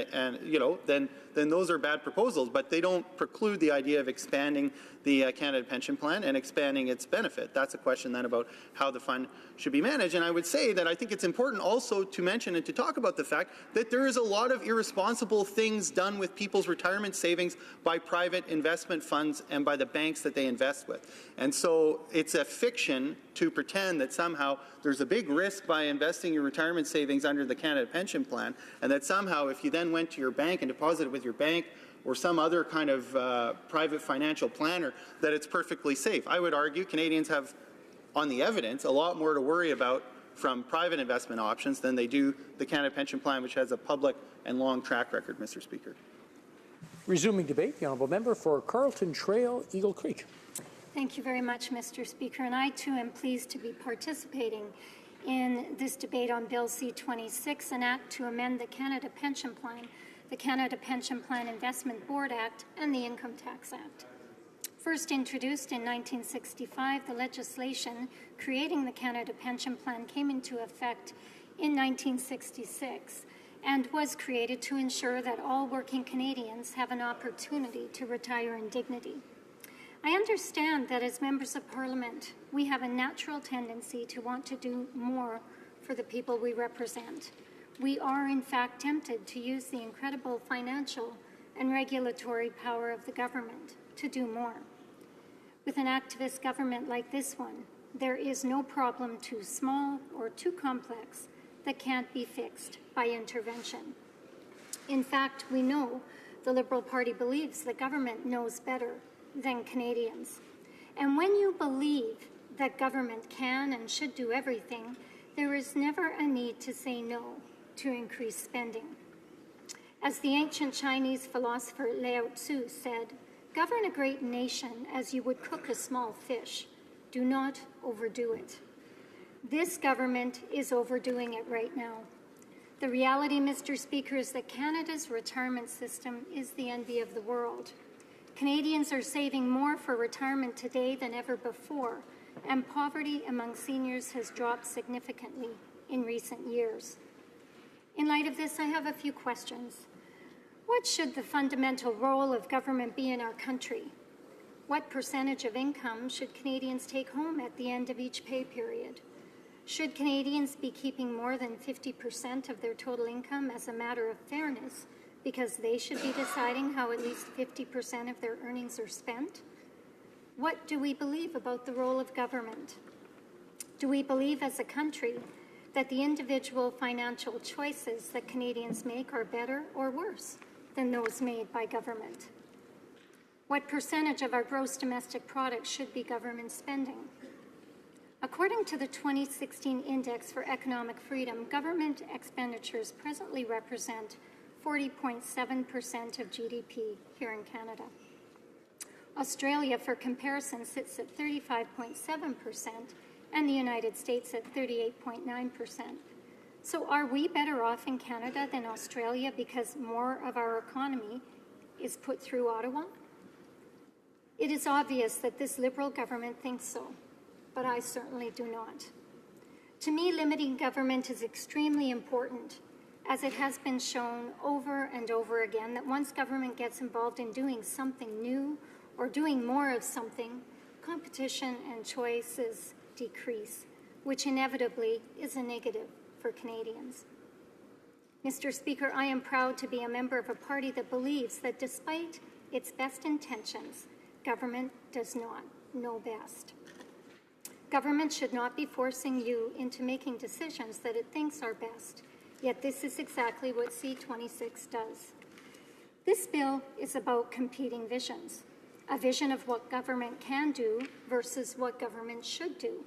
then those are bad proposals, but they don't preclude the idea of expanding the Canada Pension Plan and expanding its benefit. That's a question then about how the fund should be managed. And I would say that I think it's important also to mention and to talk about the fact that there is a lot of irresponsible things done with people's retirement savings by private investment funds and by the banks that they invest with. And so it's a fiction to pretend that somehow there's a big risk by investing your retirement savings under the Canada Pension Plan, and that somehow if you then went to your bank and deposited with your bank or some other kind of private financial planner, that it's perfectly safe. I would argue Canadians have, on the evidence, a lot more to worry about from private investment options than they do the Canada Pension Plan, which has a public and long track record, Mr. Speaker. Resuming debate, the honourable member for Carlton Trail, Eagle Creek. Thank you very much, Mr. Speaker, and I too am pleased to be participating in this debate on Bill C-26, an act to amend the Canada Pension Plan, the Canada Pension Plan Investment Board Act, and the Income Tax Act. First introduced in 1965, the legislation creating the Canada Pension Plan came into effect in 1966 and was created to ensure that all working Canadians have an opportunity to retire in dignity. I understand that as members of Parliament, we have a natural tendency to want to do more for the people we represent. We are, in fact, tempted to use the incredible financial and regulatory power of the government to do more. With an activist government like this one, there is no problem too small or too complex that can't be fixed by intervention. In fact, we know the Liberal Party believes the government knows better than Canadians. And when you believe that government can and should do everything, there is never a need to say no to increase spending. As the ancient Chinese philosopher Lao Tzu said, "Govern a great nation as you would cook a small fish. Do not overdo it." This government is overdoing it right now. The reality, Mr. Speaker, is that Canada's retirement system is the envy of the world. Canadians are saving more for retirement today than ever before, and poverty among seniors has dropped significantly in recent years. In light of this, I have a few questions. What should the fundamental role of government be in our country? What percentage of income should Canadians take home at the end of each pay period? Should Canadians be keeping more than 50% of their total income as a matter of fairness, because they should be deciding how at least 50% of their earnings are spent? What do we believe about the role of government? Do we believe as a country that the individual financial choices that Canadians make are better or worse than those made by government? What percentage of our gross domestic product should be government spending? According to the 2016 Index for Economic Freedom, government expenditures presently represent 40.7% of GDP here in Canada. Australia, for comparison, sits at 35.7%, and the United States at 38.9%. So are we better off in Canada than Australia because more of our economy is put through Ottawa? It is obvious that this Liberal government thinks so, but I certainly do not. To me, limiting government is extremely important, as it has been shown over and over again that once government gets involved in doing something new or doing more of something, competition and choices decrease, which inevitably is a negative for Canadians. Mr. Speaker, I am proud to be a member of a party that believes that despite its best intentions, government does not know best. Government should not be forcing you into making decisions that it thinks are best, yet this is exactly what C-26 does. This bill is about competing visions, a vision of what government can do versus what government should do.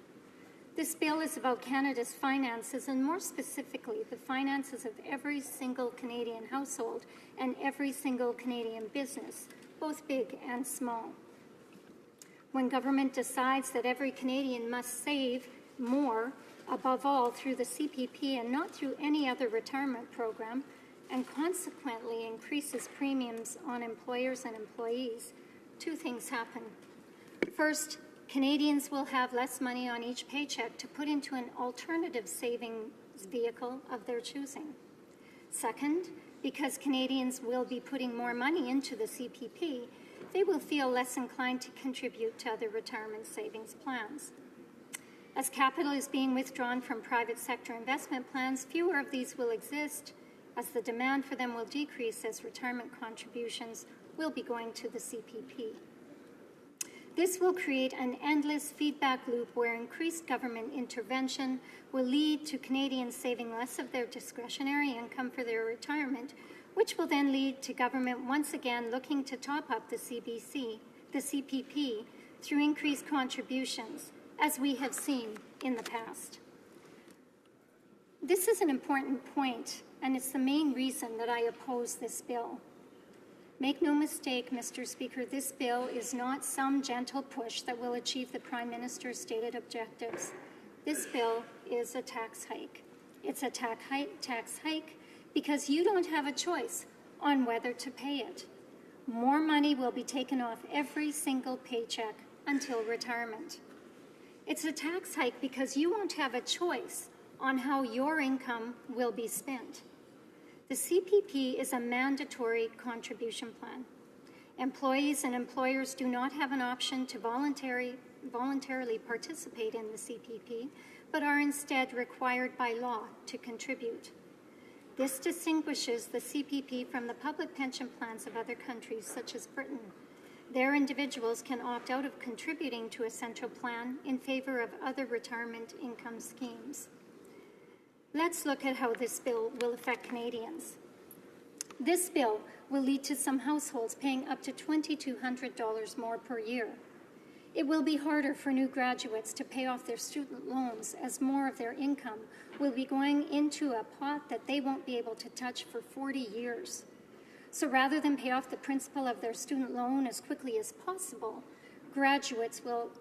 This bill is about Canada's finances, and more specifically, the finances of every single Canadian household and every single Canadian business, both big and small. When government decides that every Canadian must save more, above all through the CPP and not through any other retirement program, and consequently increases premiums on employers and employees, two things happen. First, Canadians will have less money on each paycheck to put into an alternative savings vehicle of their choosing. Second, because Canadians will be putting more money into the CPP, they will feel less inclined to contribute to other retirement savings plans. As capital is being withdrawn from private sector investment plans, fewer of these will exist, as the demand for them will decrease as retirement contributions will be going to the CPP. This will create an endless feedback loop where increased government intervention will lead to Canadians saving less of their discretionary income for their retirement, which will then lead to government once again looking to top up the CPP through increased contributions, as we have seen in the past. This is an important point, and it's the main reason that I oppose this bill. Make no mistake, Mr. Speaker, this bill is not some gentle push that will achieve the Prime Minister's stated objectives. This bill is a tax hike. It's a tax hike because you don't have a choice on whether to pay it. More money will be taken off every single paycheck until retirement. It's a tax hike because you won't have a choice on how your income will be spent. The CPP is a mandatory contribution plan. Employees and employers do not have an option to voluntarily participate in the CPP, but are instead required by law to contribute. This distinguishes the CPP from the public pension plans of other countries, such as Britain. Their individuals can opt out of contributing to a central plan in favor of other retirement income schemes. Let's look at how this bill will affect Canadians. This bill will lead to some households paying up to $2,200 more per year. It will be harder for new graduates to pay off their student loans, as more of their income will be going into a pot that they won't be able to touch for 40 years. So rather than pay off the principal of their student loan as quickly as possible, graduates will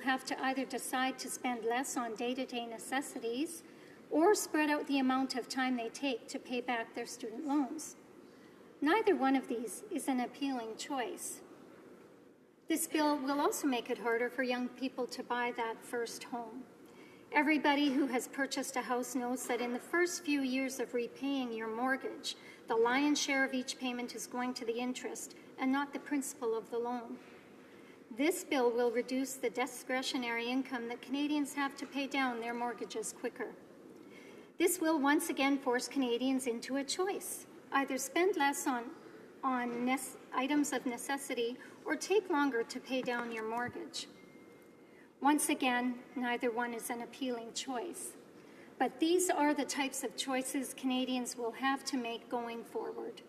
have to either decide to spend less on day-to-day necessities or spread out the amount of time they take to pay back their student loans. Neither one of these is an appealing choice. This bill will also make it harder for young people to buy that first home. Everybody who has purchased a house knows that in the first few years of repaying your mortgage, the lion's share of each payment is going to the interest and not the principal of the loan. This bill will reduce the discretionary income that Canadians have to pay down their mortgages quicker. This will once again force Canadians into a choice. Either spend less on items of necessity or take longer to pay down your mortgage. Once again, neither one is an appealing choice. But these are the types of choices Canadians will have to make going forward.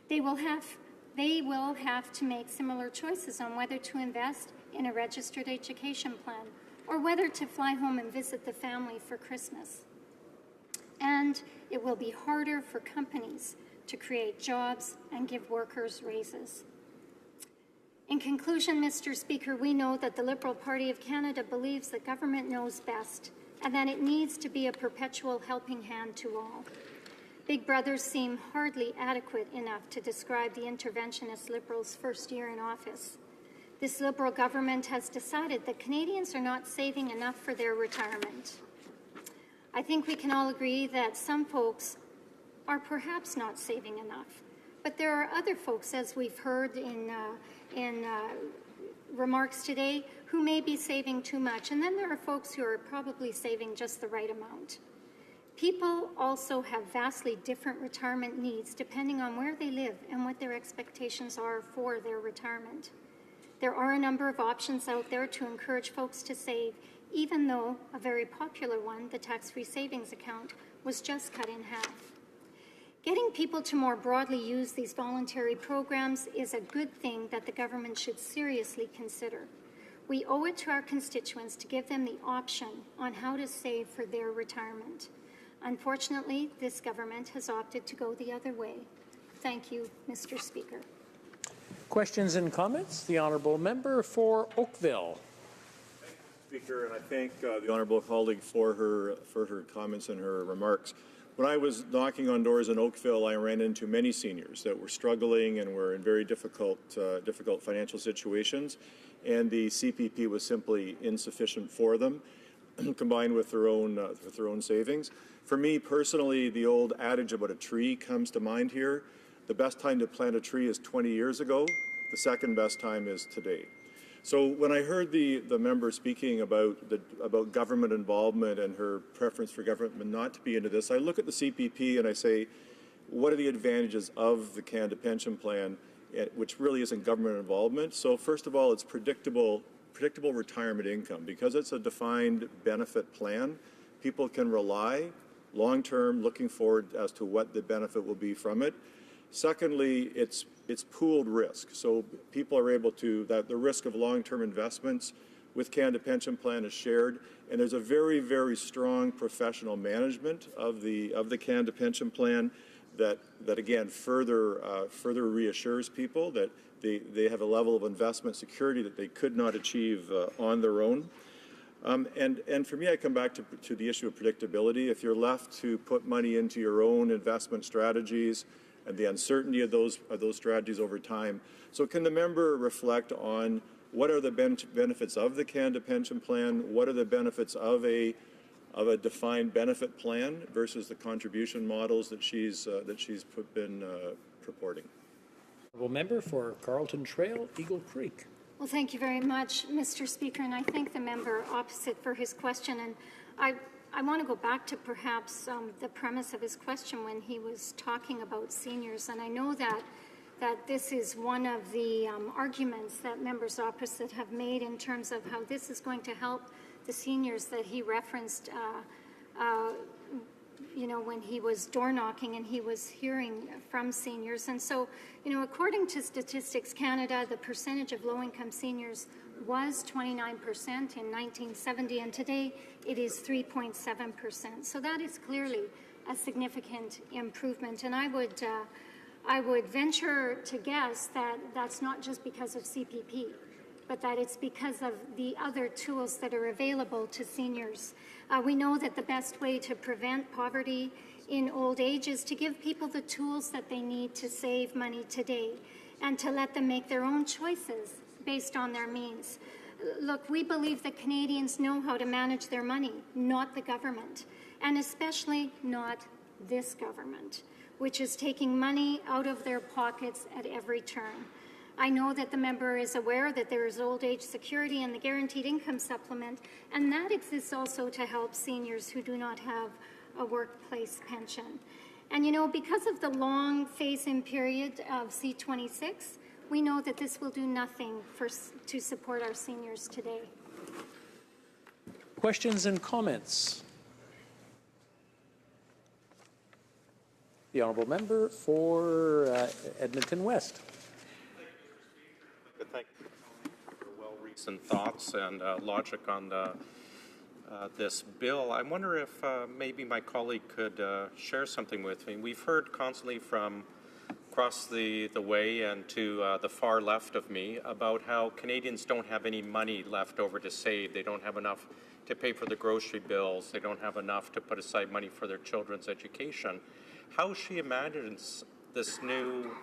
They will have to make similar choices on whether to invest in a registered education plan or whether to fly home and visit the family for Christmas. And it will be harder for companies to create jobs and give workers raises. In conclusion, Mr. Speaker, we know that the Liberal Party of Canada believes that government knows best and that it needs to be a perpetual helping hand to all. Big Brothers seem hardly adequate enough to describe the interventionist Liberals' first year in office. This Liberal government has decided that Canadians are not saving enough for their retirement. I think we can all agree that some folks are perhaps not saving enough, but there are other folks, as we've heard in remarks today, who may be saving too much, and then there are folks who are probably saving just the right amount. People also have vastly different retirement needs depending on where they live and what their expectations are for their retirement. There are a number of options out there to encourage folks to save, even though a very popular one, the tax-free savings account, was just cut in half. Getting people to more broadly use these voluntary programs is a good thing that the government should seriously consider. We owe it to our constituents to give them the option on how to save for their retirement. Unfortunately, this government has opted to go the other way. Thank you, Mr. Speaker. Questions and comments? The Honourable Member for Oakville. Speaker, and I thank the honourable colleague for her comments and her remarks. When I was knocking on doors in Oakville, I ran into many seniors that were struggling and were in very difficult financial situations, and the CPP was simply insufficient for them, combined with their own savings. For me personally, the old adage about a tree comes to mind here. The best time to plant a tree is 20 years ago. The second best time is today. So when I heard the member speaking about government involvement and her preference for government not to be into this, I look at the CPP and I say, what are the advantages of the Canada Pension Plan, which really isn't government involvement? So first of all, it's predictable retirement income. Because it's a defined benefit plan, people can rely long-term, looking forward as to what the benefit will be from it. Secondly, it's pooled risk. So people are able to, that the risk of long-term investments with Canada Pension Plan is shared, and there's a very, very strong professional management of the Canada Pension Plan that again further reassures people that they have a level of investment security that they could not achieve on their own. And for me, I come back to the issue of predictability. If you're left to put money into your own investment strategies and the uncertainty of those strategies over time. So can the member reflect on what are the benefits of the Canada Pension Plan? What are the benefits of a defined benefit plan versus the contribution models that she's been purporting? Honourable Member for Carleton Trail, Eagle Creek. Well, thank you very much, Mr. Speaker, and I thank the member opposite for his question. And I want to go back to perhaps the premise of his question when he was talking about seniors. And I know that this is one of the arguments that members opposite have made in terms of how this is going to help the seniors that he referenced, when he was door knocking and he was hearing from seniors. And so, according to Statistics Canada, the percentage of low-income seniors was 29% in 1970, and today it is 3.7%. So that is clearly a significant improvement. And I would venture to guess that that's not just because of CPP, but that it's because of the other tools that are available to seniors. We know that the best way to prevent poverty in old age is to give people the tools that they need to save money today and to let them make their own choices based on their means. Look, we believe that Canadians know how to manage their money, not the government, and especially not this government, which is taking money out of their pockets at every turn. I know that the member is aware that there is old age security and the guaranteed income supplement, and that exists also to help seniors who do not have a workplace pension. And because of the long phase-in period of C26, we know that this will do nothing to support our seniors today. Questions and comments? The honourable member for Edmonton West. Thank you for well-reasoned thoughts and logic on this bill. I wonder if maybe my colleague could share something with me. We've heard constantly from across the way and to the far left of me about how Canadians don't have any money left over to save. They don't have enough to pay for the grocery bills. They don't have enough to put aside money for their children's education. How she imagines Canadians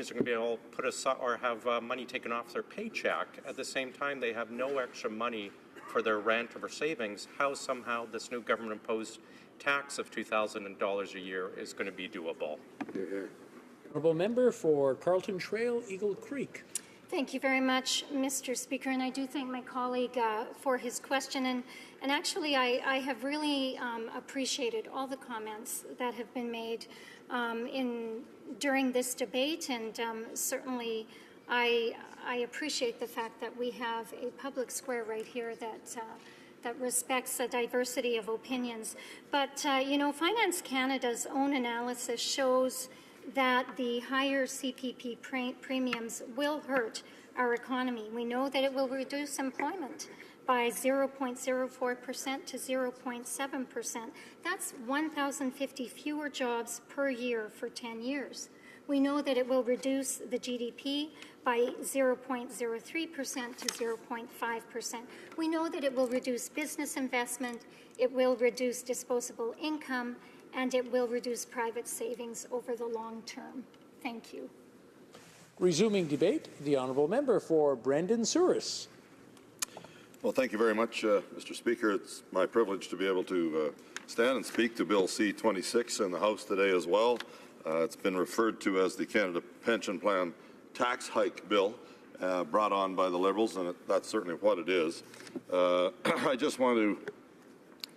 are going to be able to put aside or have money taken off their paycheck. At the same time, they have no extra money for their rent or savings. How somehow this new government-imposed tax of $2,000 a year is going to be doable? Honourable member for Carlton Trail, Eagle Creek. Thank you very much, Mr. Speaker, and I do thank my colleague for his question. And actually, I have really appreciated all the comments that have been made during this debate, and certainly I appreciate the fact that we have a public square right here that respects the diversity of opinions. But, you know, Finance Canada's own analysis shows that the higher CPP premiums will hurt our economy. We know that it will reduce employment by 0.04% to 0.7%. That's 1,050 fewer jobs per year for 10 years. We know that it will reduce the GDP by 0.03% to 0.5%. We know that it will reduce business investment, it will reduce disposable income, and it will reduce private savings over the long term. Thank you. Resuming debate, the honourable member for Brandon Souris. Well, thank you very much, Mr. Speaker. It's my privilege to be able to stand and speak to Bill C-26 in the House today as well. It's been referred to as the Canada Pension Plan tax hike bill brought on by the Liberals, and that's certainly what it is. I just want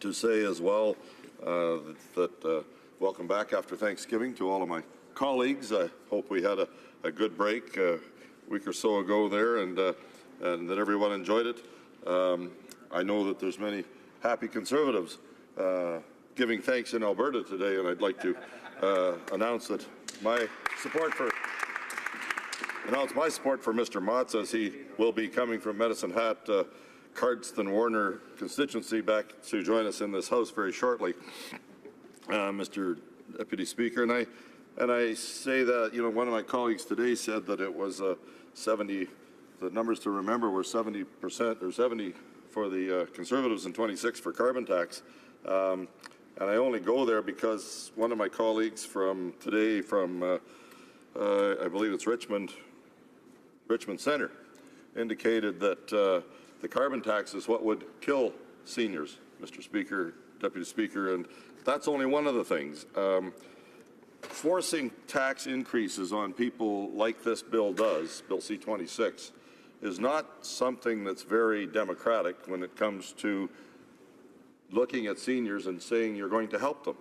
to say as well that welcome back after Thanksgiving to all of my colleagues. I hope we had a good break a week or so ago there, and that everyone enjoyed it. I know that there's many happy Conservatives giving thanks in Alberta today, and I'd like to announce my support for Mr. Motz, as he will be coming from Medicine Hat, Cardston Warner constituency, back to join us in this House very shortly, Mr. Deputy Speaker. And I say that, you know, one of my colleagues today said that it was 70. The numbers to remember were 70% or 70 for the Conservatives and 26 for carbon tax. And I only go there because one of my colleagues from today from, I believe it's Richmond Centre, indicated that the carbon tax is what would kill seniors, Mr. Speaker, Deputy Speaker, and that's only one of the things. Forcing tax increases on people like this bill does, Bill C-26, is not something that's very democratic when it comes to looking at seniors and saying you're going to help them,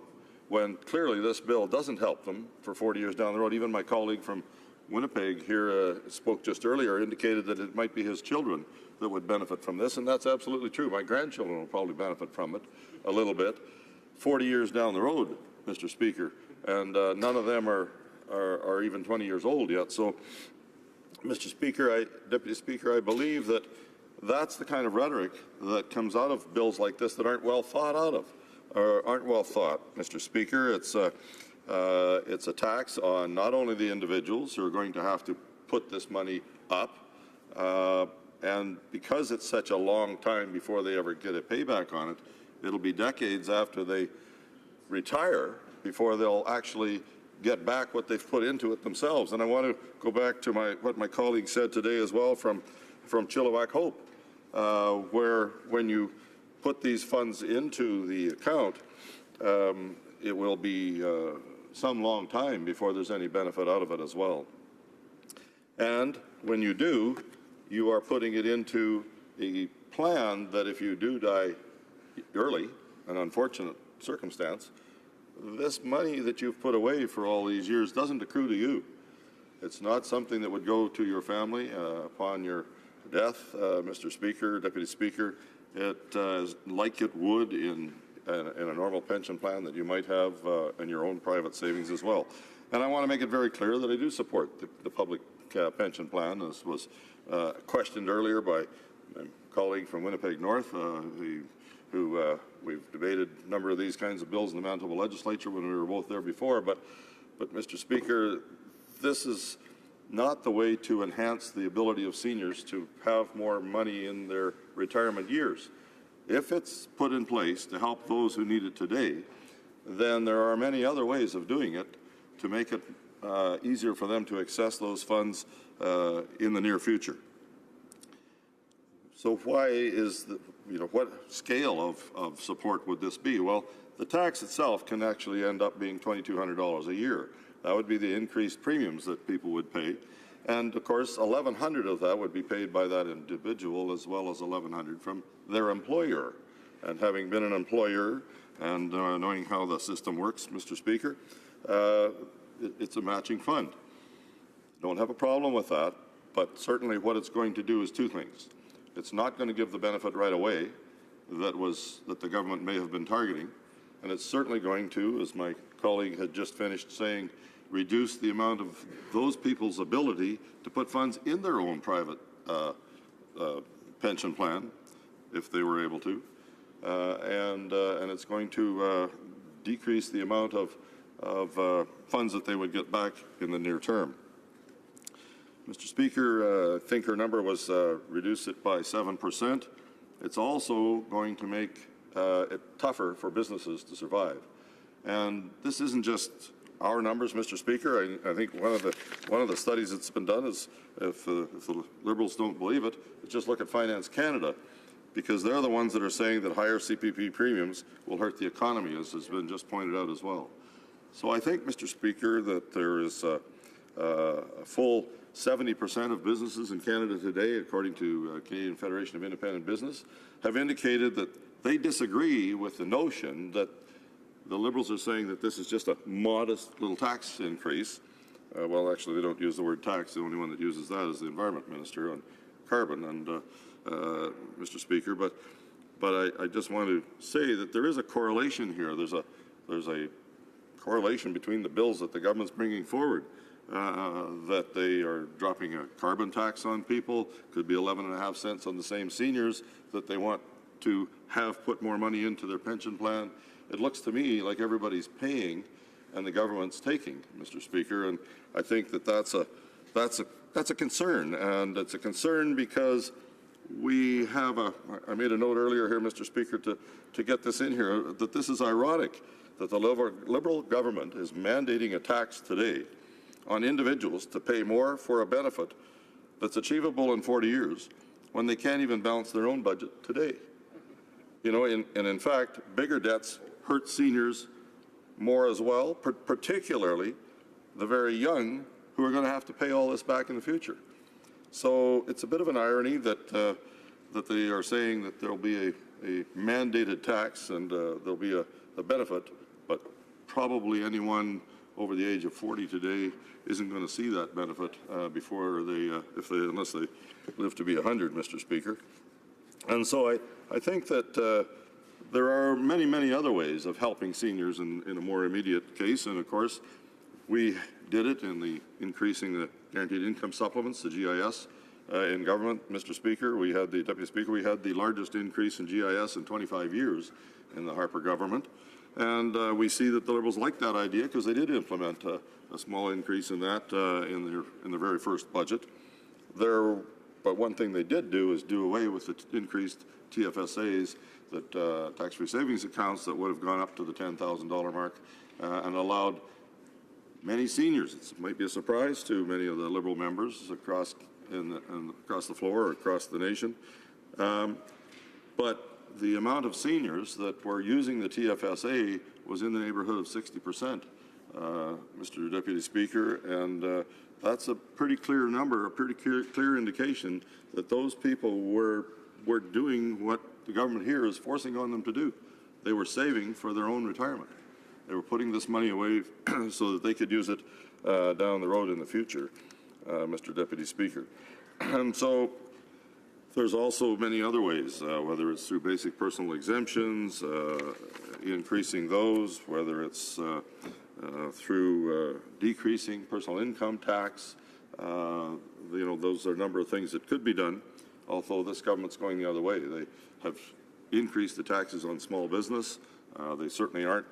when clearly this bill doesn't help them for 40 years down the road. Even my colleague from Winnipeg here spoke just earlier, indicated that it might be his children that would benefit from this, and that's absolutely true. My grandchildren will probably benefit from it a little bit 40 years down the road, Mr. Speaker, and none of them are even 20 years old yet. So, Mr. Speaker, Deputy Speaker, I believe that that's the kind of rhetoric that comes out of bills like this that aren't well thought out of, or aren't well thought, Mr. Speaker. It's a tax on not only the individuals who are going to have to put this money up, and because it's such a long time before they ever get a payback on it, it'll be decades after they retire before they'll actually get back what they've put into it themselves. And I want to go back to what my colleague said today as well from Chilliwack Hope, where when you put these funds into the account, it will be some long time before there's any benefit out of it as well. And when you do, you are putting it into a plan that if you do die early, an unfortunate circumstance, this money that you've put away for all these years doesn't accrue to you. It's not something that would go to your family upon your death, Mr. Speaker, Deputy Speaker. It like it would in in a normal pension plan that you might have in your own private savings as well. And I want to make it very clear that I do support the public pension plan, as was questioned earlier by my colleague from Winnipeg North, who we've debated a number of these kinds of bills in the Manitoba legislature when we were both there before. But Mr. Speaker, this is not the way to enhance the ability of seniors to have more money in their retirement years. If it's put in place to help those who need it today, then there are many other ways of doing it to make it easier for them to access those funds in the near future. So why is what scale of support would this be? Well, the tax itself can actually end up being $2,200 a year. That would be the increased premiums that people would pay. And of course, $1,100 of that would be paid by that individual, as well as $1,100 from their employer. And having been an employer and knowing how the system works, Mr. Speaker, it's a matching fund. Don't have a problem with that, but certainly what it's going to do is two things. It's not going to give the benefit right away that the government may have been targeting, and it's certainly going to, as my colleague had just finished saying, reduce the amount of those people's ability to put funds in their own private pension plan, if they were able to, and it's going to decrease the amount of funds that they would get back in the near term. Mr. Speaker, I think her number was reduce it by 7%. It's also going to make it tougher for businesses to survive. And this isn't just our numbers, Mr. Speaker. I think one of the studies that's been done is, if the Liberals don't believe it, just look at Finance Canada, because they're the ones that are saying that higher CPP premiums will hurt the economy, as has been just pointed out as well. So I think, Mr. Speaker, that there is a full 70% of businesses in Canada today, according to Canadian Federation of Independent Business, have indicated that they disagree with the notion that the Liberals are saying that this is just a modest little tax increase. Well, actually, they don't use the word tax. The only one that uses that is the Environment Minister on carbon, and Mr. Speaker. But I just want to say that there is a correlation here. There's a correlation between the bills that the government's bringing forward. That they are dropping a carbon tax on people, could be 11.5 cents on the same seniors that they want to have put more money into their pension plan. It looks to me like everybody's paying and the government's taking, Mr. Speaker, and I think that that's a concern, and it's a concern because we have I made a note earlier here, Mr. Speaker, to get this in here, that this is ironic that the Liberal government is mandating a tax today on individuals to pay more for a benefit that's achievable in 40 years when they can't even balance their own budget today. You know, and in fact, bigger debts hurt seniors more as well, particularly the very young who are going to have to pay all this back in the future. So it's a bit of an irony that that they are saying that there will be a mandated tax and there'll be a benefit, but probably anyone over the age of 40 today isn't going to see that benefit before unless they live to be 100, Mr. Speaker. And so I think that there are many, many other ways of helping seniors in a more immediate case. And of course, we did it in the increasing the guaranteed income supplements, the GIS, in government, Mr. Speaker. We had Deputy Speaker, we had the largest increase in GIS in 25 years in the Harper government. And we see that the Liberals like that idea because they did implement a small increase in that in the very first budget. But one thing they did do is do away with the increased TFSAs, that tax-free savings accounts that would have gone up to the $10,000 mark, and allowed many seniors. It might be a surprise to many of the Liberal members across the floor or across the nation, but the amount of seniors that were using the TFSA was in the neighborhood of 60%, Mr. Deputy Speaker, and that's a pretty clear number, a pretty clear indication that those people were doing what the government here is forcing on them to do. They were saving for their own retirement. They were putting this money away so that they could use it down the road in the future, Mr. Deputy Speaker. And so There's also many other ways, whether it's through basic personal exemptions, increasing those, whether it's through decreasing personal income tax. Those are a number of things that could be done, although this government's going the other way. They have increased the taxes on small business. They certainly aren't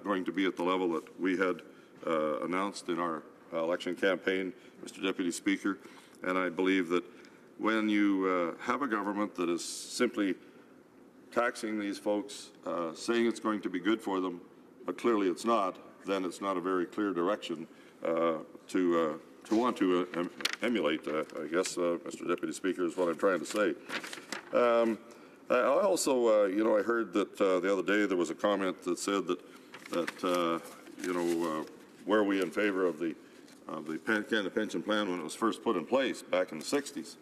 going to be at the level that we had announced in our election campaign, Mr. Deputy Speaker. And I believe that when you have a government that is simply taxing these folks, saying it's going to be good for them, but clearly it's not, then it's not a very clear direction to want to emulate, I guess, Mr. Deputy Speaker, is what I'm trying to say. I also, I heard that the other day there was a comment that said that were we in favor of the Canada Pension Plan when it was first put in place back in the 60s?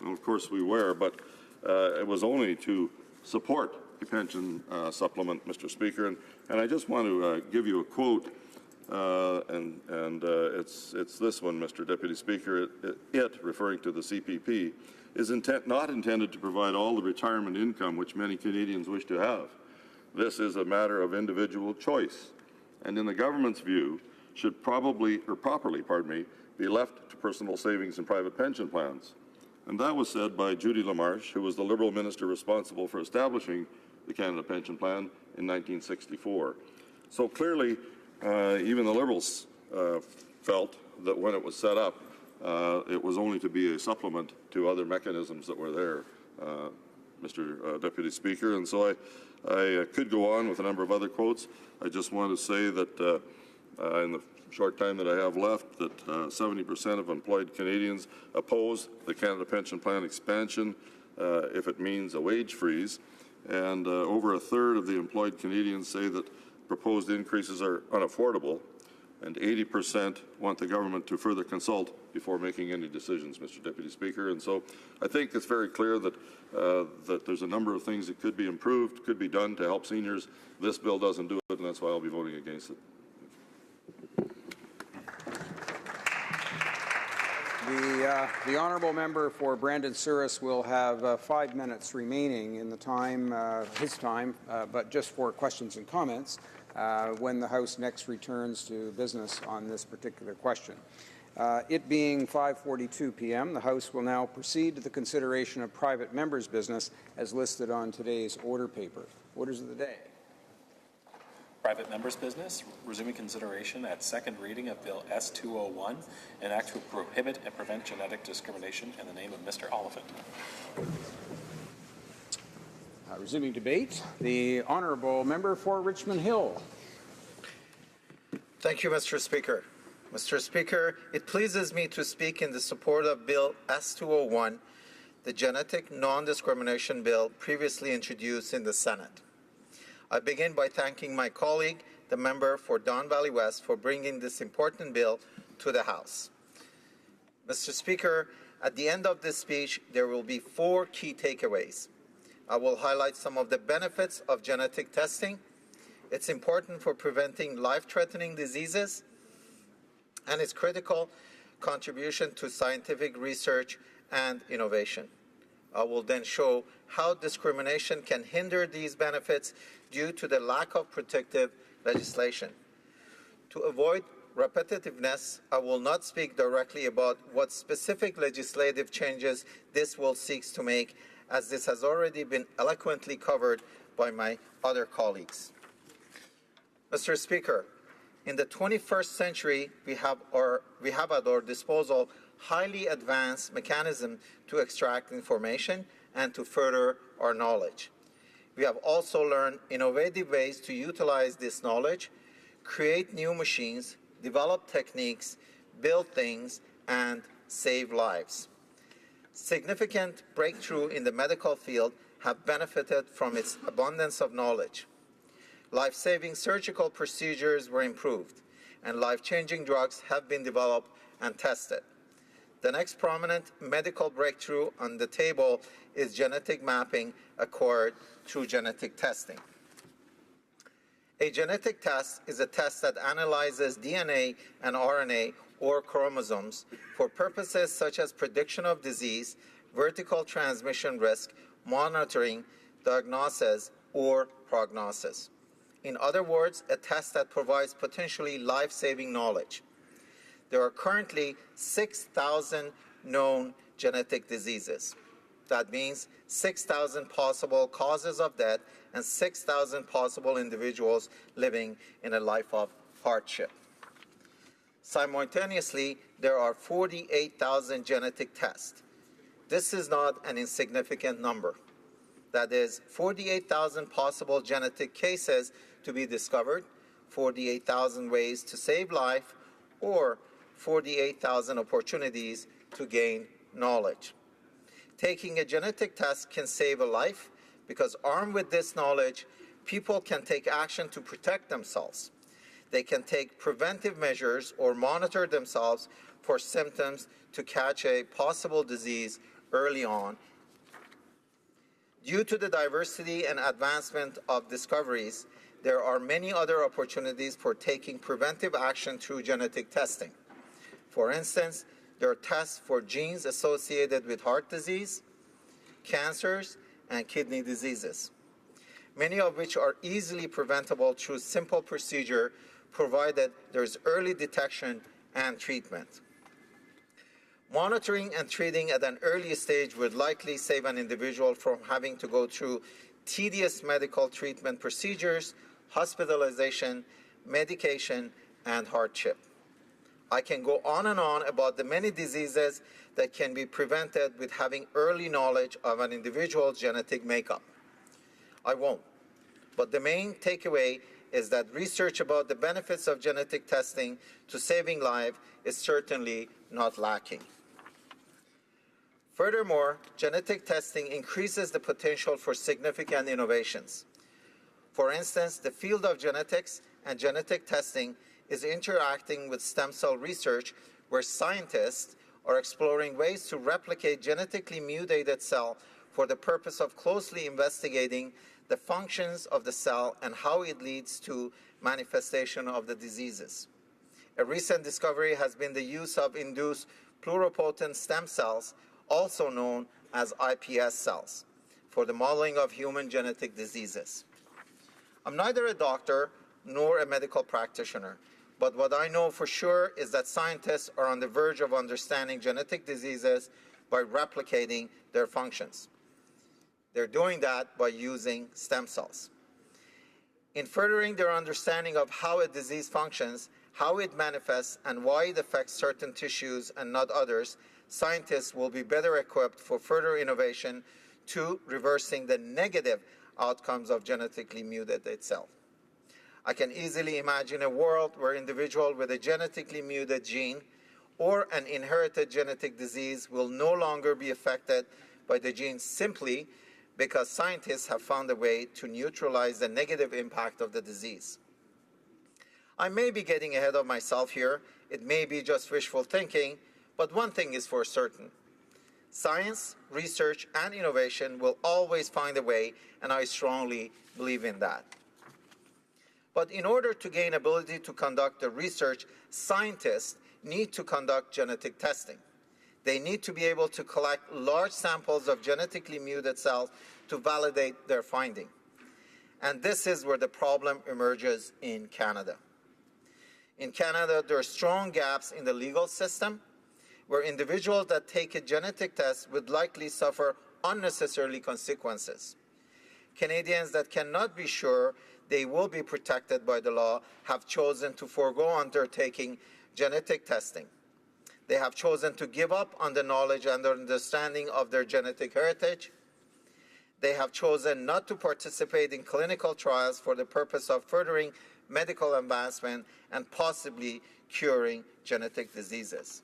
Well, of course we were, but it was only to support the pension supplement, Mr. Speaker. And I just want to give you a quote, and it's this one, Mr. Deputy Speaker. It, referring to the CPP, is not intended to provide all the retirement income which many Canadians wish to have. This is a matter of individual choice, and in the government's view, should properly, be left to personal savings and private pension plans. And that was said by Judy LaMarche, who was the Liberal minister responsible for establishing the Canada Pension Plan in 1964. So clearly, even the Liberals felt that when it was set up, it was only to be a supplement to other mechanisms that were there, Mr. Deputy Speaker. And so I could go on with a number of other quotes. I just want to say that in the short time that I have left, that 70% of employed Canadians oppose the Canada Pension Plan expansion if it means a wage freeze, and over a third of the employed Canadians say that proposed increases are unaffordable, and 80% want the government to further consult before making any decisions, Mr. Deputy Speaker. And so I think it's very clear that that there's a number of things that could be improved, could be done to help seniors. This bill doesn't do it, and that's why I'll be voting against it. The honourable member for Brandon Souris will have 5 minutes remaining in the time, his time, but just for questions and comments when the House next returns to business on this particular question. It being 5:42 p.m., the House will now proceed to the consideration of private members' business as listed on today's order paper. Orders of the day. Private members' business, resuming consideration at second reading of Bill S-201, an act to prohibit and prevent genetic discrimination in the name of Mr. Oliphant. Resuming debate, the honourable member for Richmond Hill. Thank you, Mr. Speaker. Mr. Speaker, it pleases me to speak in the support of Bill S-201, the Genetic Non-Discrimination Bill previously introduced in the Senate. I begin by thanking my colleague, the member for Don Valley West, for bringing this important bill to the House. Mr. Speaker, at the end of this speech, there will be 4 key takeaways. I will highlight some of the benefits of genetic testing. It's important for preventing life-threatening diseases, and its critical contribution to scientific research and innovation. I will then show how discrimination can hinder these benefits due to the lack of protective legislation. To avoid repetitiveness, I will not speak directly about what specific legislative changes this bill seeks to make, as this has already been eloquently covered by my other colleagues. Mr. Speaker, in the 21st century, we have at our disposal highly advanced mechanisms to extract information and to further our knowledge. We have also learned innovative ways to utilize this knowledge, create new machines, develop techniques, build things, and save lives. Significant breakthroughs in the medical field have benefited from its abundance of knowledge. Life-saving surgical procedures were improved, and life-changing drugs have been developed and tested. The next prominent medical breakthrough on the table is genetic mapping acquired through genetic testing. A genetic test is a test that analyzes DNA and RNA or chromosomes for purposes such as prediction of disease, vertical transmission risk, monitoring, diagnosis, or prognosis. In other words, a test that provides potentially life-saving knowledge. There are currently 6,000 known genetic diseases. That means 6,000 possible causes of death and 6,000 possible individuals living in a life of hardship. Simultaneously, there are 48,000 genetic tests. This is not an insignificant number. That is 48,000 possible genetic cases to be discovered, 48,000 ways to save life, or 48,000 opportunities to gain knowledge. Taking a genetic test can save a life because armed with this knowledge, people can take action to protect themselves. They can take preventive measures or monitor themselves for symptoms to catch a possible disease early on. Due to the diversity and advancement of discoveries, there are many other opportunities for taking preventive action through genetic testing. For instance, there are tests for genes associated with heart disease, cancers, and kidney diseases, many of which are easily preventable through simple procedure provided there is early detection and treatment. Monitoring and treating at an early stage would likely save an individual from having to go through tedious medical treatment procedures, hospitalization, medication, and hardship. I can go on and on about the many diseases that can be prevented with having early knowledge of an individual's genetic makeup. I won't. But the main takeaway is that research about the benefits of genetic testing to saving life is certainly not lacking. Furthermore, genetic testing increases the potential for significant innovations. For instance, the field of genetics and genetic testing is interacting with stem cell research, where scientists are exploring ways to replicate genetically mutated cell for the purpose of closely investigating the functions of the cell and how it leads to manifestation of the diseases. A recent discovery has been the use of induced pluripotent stem cells, also known as iPS cells, for the modeling of human genetic diseases. I'm neither a doctor nor a medical practitioner, but what I know for sure is that scientists are on the verge of understanding genetic diseases by replicating their functions. They're doing that by using stem cells. In furthering their understanding of how a disease functions, how it manifests, and why it affects certain tissues and not others, scientists will be better equipped for further innovation to reversing the negative outcomes of genetically mutated cells. I can easily imagine a world where individuals with a genetically mutated gene or an inherited genetic disease will no longer be affected by the gene simply because scientists have found a way to neutralize the negative impact of the disease. I may be getting ahead of myself here. It may be just wishful thinking, but one thing is for certain. Science, research, and innovation will always find a way, and I strongly believe in that. But in order to gain ability to conduct the research, scientists need to conduct genetic testing. They need to be able to collect large samples of genetically mutated cells to validate their finding. And this is where the problem emerges in Canada. In Canada, there are strong gaps in the legal system where individuals that take a genetic test would likely suffer unnecessary consequences. Canadians that cannot be sure they will be protected by the law have chosen to forego undertaking genetic testing. They have chosen to give up on the knowledge and understanding of their genetic heritage. They have chosen not to participate in clinical trials for the purpose of furthering medical advancement and possibly curing genetic diseases.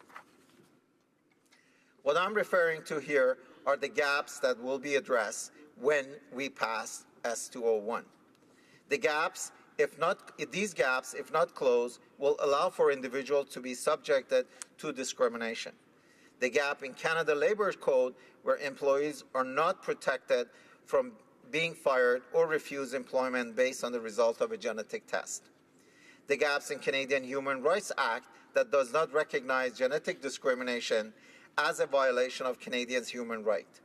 What I'm referring to here are the gaps that will be addressed when we pass S201. These gaps, if not closed, will allow for individuals to be subjected to discrimination. The gap in Canada Labour Code, where employees are not protected from being fired or refuse employment based on the result of a genetic test. The gaps in Canadian Human Rights Act that does not recognize genetic discrimination, as a violation of Canadians' human rights.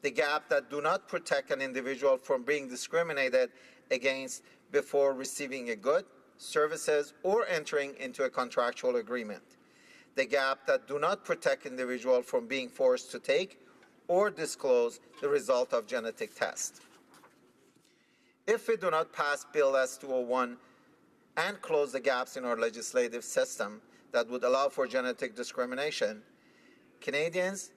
The gap that do not protect an individual from being discriminated against before receiving a good, services, or entering into a contractual agreement. The gap that do not protect individuals from being forced to take or disclose the result of genetic tests. If we do not pass Bill S-201 and close the gaps in our legislative system that would allow for genetic discrimination, Canadians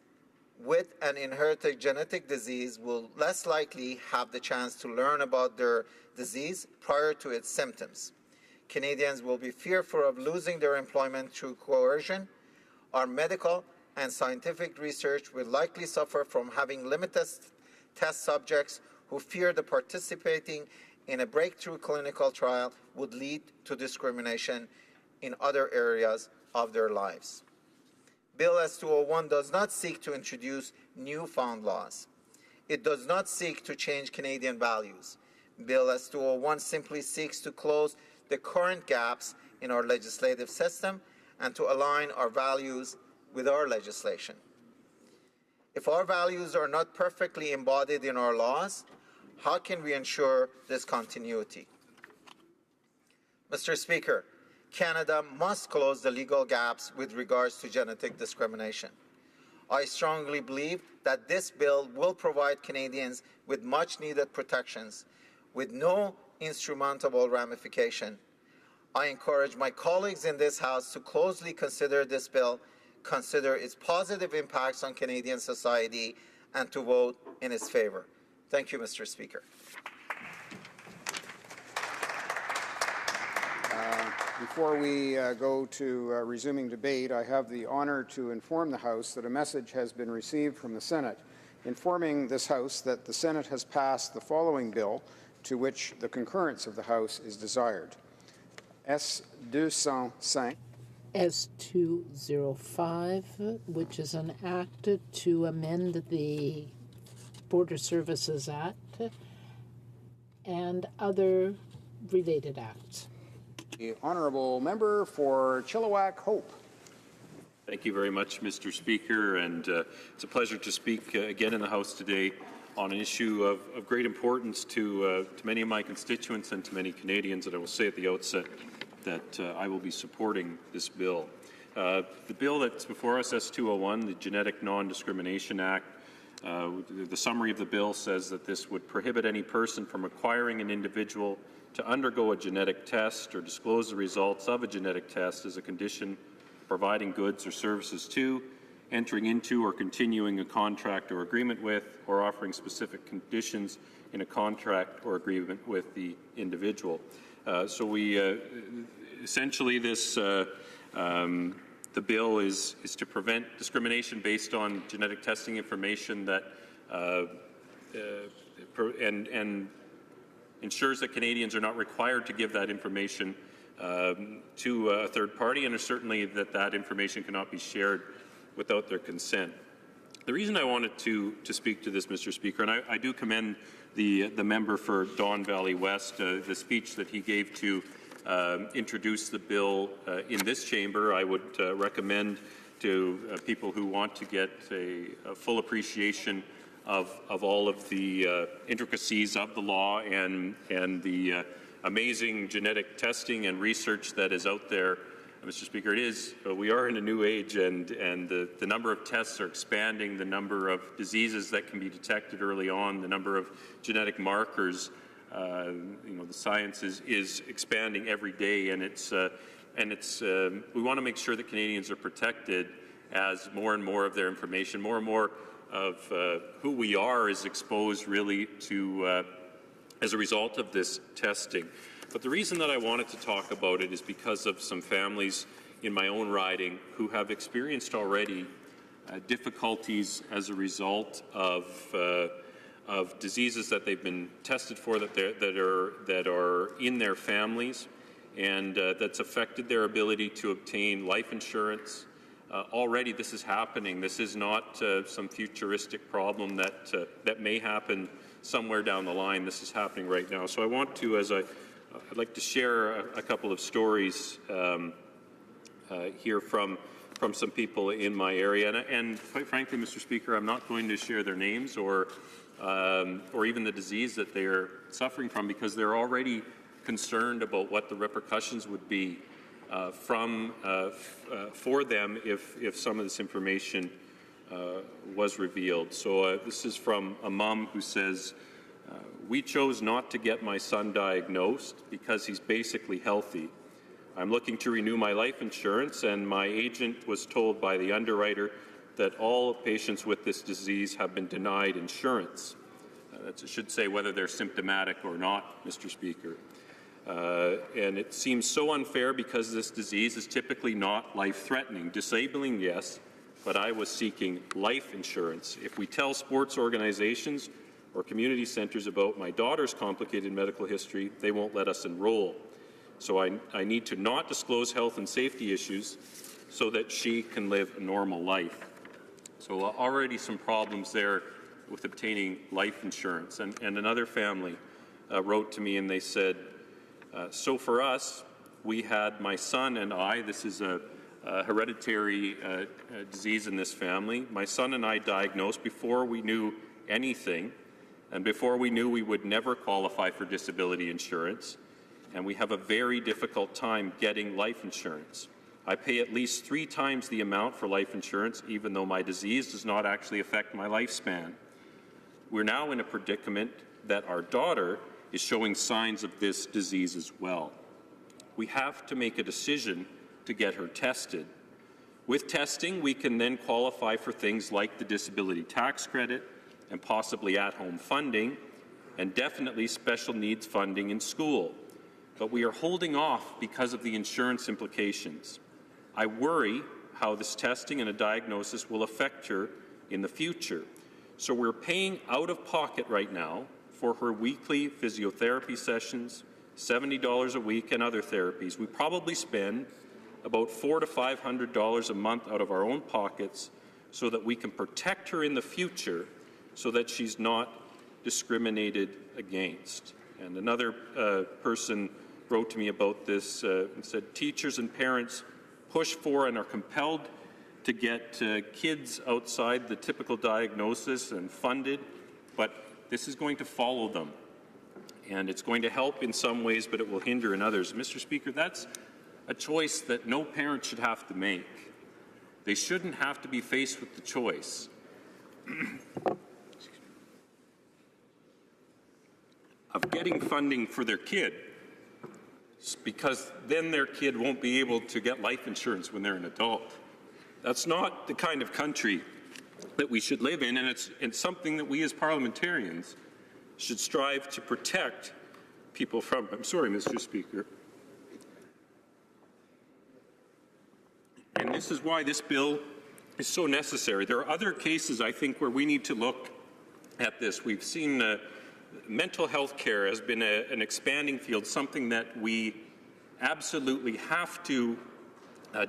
with an inherited genetic disease will less likely have the chance to learn about their disease prior to its symptoms. Canadians will be fearful of losing their employment through coercion. Our medical and scientific research will likely suffer from having limited test subjects who fear that participating in a breakthrough clinical trial would lead to discrimination in other areas of their lives. Bill S-201 does not seek to introduce newfound laws. It does not seek to change Canadian values. Bill S-201 simply seeks to close the current gaps in our legislative system and to align our values with our legislation. If our values are not perfectly embodied in our laws, how can we ensure this continuity? Mr. Speaker, Canada must close the legal gaps with regards to genetic discrimination. I strongly believe that this bill will provide Canadians with much-needed protections with no insurmountable ramification. I encourage my colleagues in this House to closely consider this bill, consider its positive impacts on Canadian society, and to vote in its favour. Thank you, Mr. Speaker. Before we go to resuming debate, I have the honour to inform the House that a message has been received from the Senate informing this House that the Senate has passed the following bill to which the concurrence of the House is desired. S-205. S-205, which is an act to amend the Border Services Act and other related acts. The honourable member for Chilliwack Hope. Thank you very much, Mr. Speaker, and it's a pleasure to speak again in the House today on an issue of great importance to many of my constituents and to many Canadians. And I will say at the outset that I will be supporting this bill. The bill that's before us, S-201, the Genetic Non-Discrimination Act, the summary of the bill says that this would prohibit any person from requiring an individual to undergo a genetic test or disclose the results of a genetic test as a condition providing goods or services to, entering into or continuing a contract or agreement with, or offering specific conditions in a contract or agreement with the individual. So we essentially this the bill is to prevent discrimination based on genetic testing information that and ensures that Canadians are not required to give that information to a third party, and certainly that information cannot be shared without their consent. The reason I wanted to speak to this, Mr. Speaker, and I do commend the member for Don Valley West, the speech that he gave to introduce the bill in this chamber. I would recommend to people who want to get a full appreciation of all of the intricacies of the law and the amazing genetic testing and research that is out there. Mr. Speaker, we are in a new age, and the number of tests are expanding, the number of diseases that can be detected early on, the number of genetic markers. The science is expanding every day, and we want to make sure that Canadians are protected as more and more of their information, more and more of who we are is exposed really to as a result of this testing. But the reason that I wanted to talk about it is because of some families in my own riding who have experienced already difficulties as a result of diseases that they've been tested for that are in their families, and that's affected their ability to obtain life insurance. Already this is happening. This is not some futuristic problem that may happen somewhere down the line. This is happening right now. So I want to, I'd like to share a couple of stories here from from some people in my area, and quite frankly, Mr. Speaker, I'm not going to share their names or even the disease that they are suffering from, because they're already concerned about what the repercussions would be for them if some of this information was revealed. So this is from a mom who says, we chose not to get my son diagnosed because he's basically healthy. I'm looking to renew my life insurance, and my agent was told by the underwriter that all patients with this disease have been denied insurance. That should say whether they're symptomatic or not, Mr. Speaker. And it seems so unfair because this disease is typically not life-threatening. Disabling, yes, but I was seeking life insurance. If we tell sports organizations or community centres about my daughter's complicated medical history, they won't let us enroll. So I need to not disclose health and safety issues so that she can live a normal life. So already some problems there with obtaining life insurance. And another family wrote to me and they said, so for us, we had my son and I, this is a hereditary disease in this family, my son and I diagnosed before we knew anything and before we knew we would never qualify for disability insurance. And we have a very difficult time getting life insurance. I pay at least 3 times the amount for life insurance, even though my disease does not actually affect my lifespan. We're now in a predicament that our daughter is showing signs of this disease as well. We have to make a decision to get her tested. With testing, we can then qualify for things like the disability tax credit and possibly at-home funding, and definitely special needs funding in school. But we are holding off because of the insurance implications. I worry how this testing and a diagnosis will affect her in the future. So we're paying out of pocket right now for her weekly physiotherapy sessions, $70 a week, and other therapies. We probably spend about $400 to $500 a month out of our own pockets so that we can protect her in the future so that she's not discriminated against. And another person wrote to me about this and said, teachers and parents push for and are compelled to get kids outside the typical diagnosis and funded, but this is going to follow them. And it's going to help in some ways, but it will hinder in others. Mr. Speaker, that's a choice that no parent should have to make. They shouldn't have to be faced with the choice of getting funding for their kid, because then their kid won't be able to get life insurance when they're an adult. That's not the kind of country that we should live in, and it's something that we as parliamentarians should strive to protect people from. I'm sorry, Mr. Speaker. And this is why this bill is so necessary. There are other cases, I think, where we need to look at this. We've seen mental health care has been an expanding field, something that we absolutely have to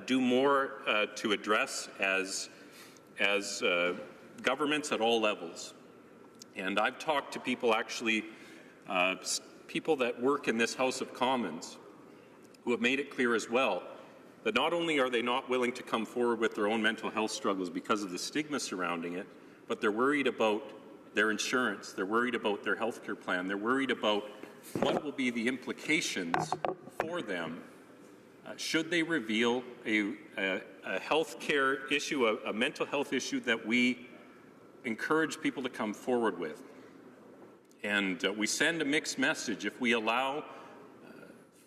do more to address as governments at all levels. And I've talked to people, actually, people that work in this House of Commons, who have made it clear as well that not only are they not willing to come forward with their own mental health struggles because of the stigma surrounding it, but they're worried about their insurance, they're worried about their health care plan, they're worried about what will be the implications for them should they reveal a health care issue, a mental health issue that we encourage people to come forward with. And we send a mixed message if we allow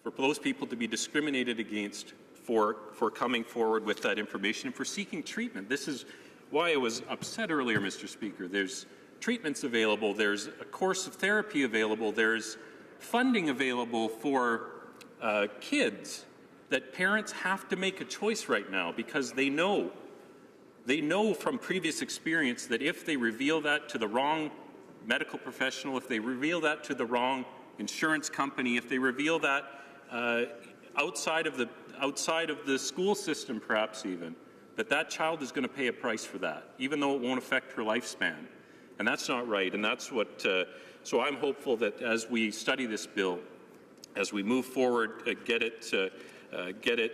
for those people to be discriminated against for coming forward with that information and for seeking treatment. This is why I was upset earlier, Mr. Speaker. There's treatments available, there's a course of therapy available, there's funding available for kids, that parents have to make a choice right now because they know from previous experience that if they reveal that to the wrong medical professional, if they reveal that to the wrong insurance company, if they reveal that outside of the school system perhaps even, that child is going to pay a price for that, even though it won't affect her lifespan. And that's not right, and that's what, so I'm hopeful that as we study this bill, as we move forward, get it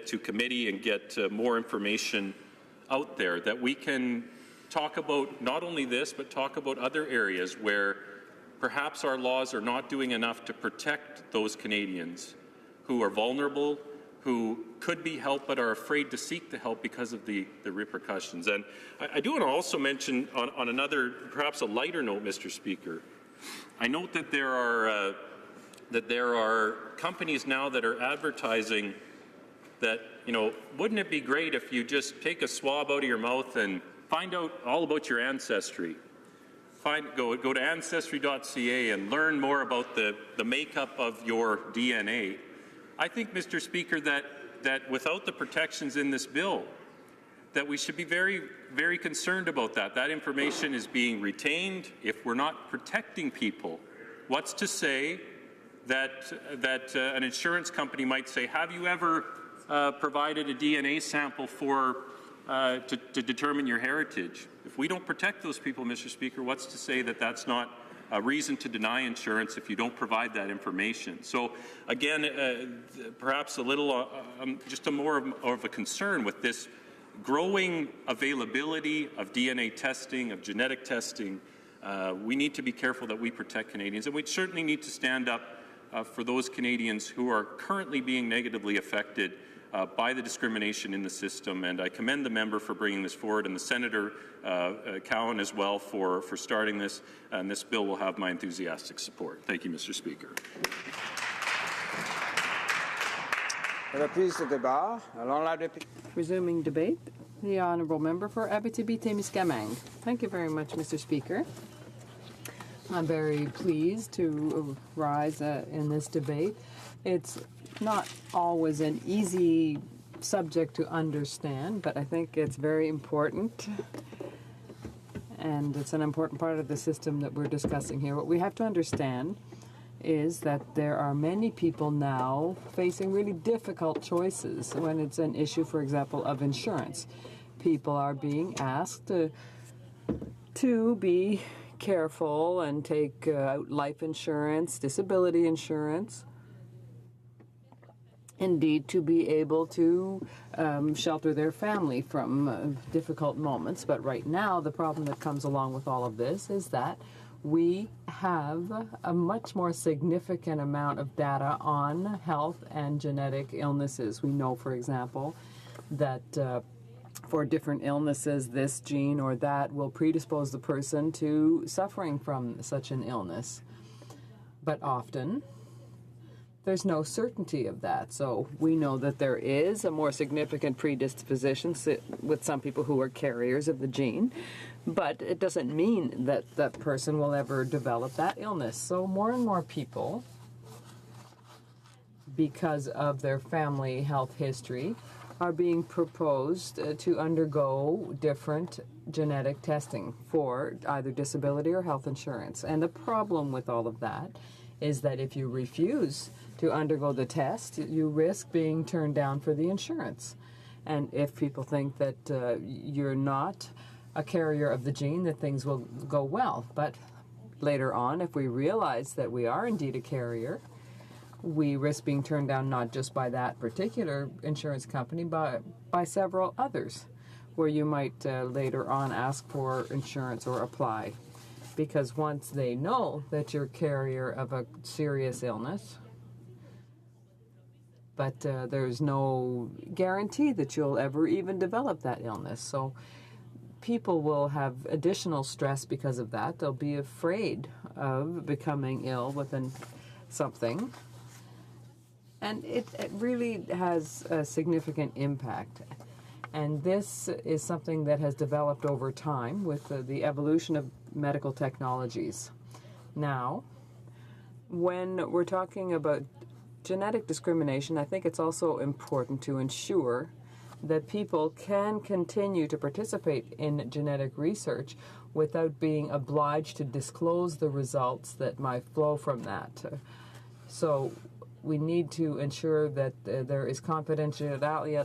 to committee and get more information out there that we can talk about not only this, but talk about other areas where perhaps our laws are not doing enough to protect those Canadians who are vulnerable, who could be helped but are afraid to seek the help because of the repercussions. And I do want to also mention on another, perhaps a lighter note, Mr. Speaker, I note that there are companies now that are advertising that, you know, wouldn't it be great if you just take a swab out of your mouth and find out all about your ancestry? Go to ancestry.ca and learn more about the makeup of your DNA. I think, Mr. Speaker, that without the protections in this bill, that we should be very, very concerned about that. That information is being retained. If we're not protecting people, what's to say that an insurance company might say, have you ever provided a DNA sample to determine your heritage? If we don't protect those people, Mr. Speaker, what's to say that that's not a reason to deny insurance if you don't provide that information? So again, perhaps a little, just a more of a concern with this growing availability of DNA testing, of genetic testing. We need to be careful that we protect Canadians, and we certainly need to stand up for those Canadians who are currently being negatively affected by the discrimination in the system. And I commend the member for bringing this forward, and the Senator Cowan as well for starting this. And this bill will have my enthusiastic support. Thank you, Mr. Speaker. Resuming debate, the honourable member for Abitibi-Témiscamingue. Thank you very much, Mr. Speaker. I'm very pleased to rise in this debate. It's not always an easy subject to understand, but I think it's very important, and it's an important part of the system that we're discussing here. What we have to understand is that there are many people now facing really difficult choices when it's an issue, for example, of insurance. People are being asked to be careful and take out life insurance, disability insurance, indeed to be able to shelter their family from difficult moments. But right now, the problem that comes along with all of this is that we have a much more significant amount of data on health and genetic illnesses. We know, for example, that for different illnesses, this gene or that will predispose the person to suffering from such an illness. But often, there's no certainty of that. So we know that there is a more significant predisposition with some people who are carriers of the gene, but it doesn't mean that that person will ever develop that illness. So more and more people, because of their family health history, are being proposed to undergo different genetic testing for either disability or health insurance. And the problem with all of that is that if you refuse to undergo the test, you risk being turned down for the insurance. And if people think that you're not a carrier of the gene, that things will go well. But later on, if we realize that we are indeed a carrier, we risk being turned down not just by that particular insurance company, but by several others, where you might later on ask for insurance or apply. Because once they know that you're a carrier of a serious illness, but there's no guarantee that you'll ever even develop that illness. So people will have additional stress because of that. They'll be afraid of becoming ill with something. And it really has a significant impact. And this is something that has developed over time with the evolution of medical technologies. Now, when we're talking about genetic discrimination, I think it's also important to ensure that people can continue to participate in genetic research without being obliged to disclose the results that might flow from that. So we need to ensure that there is confidentiality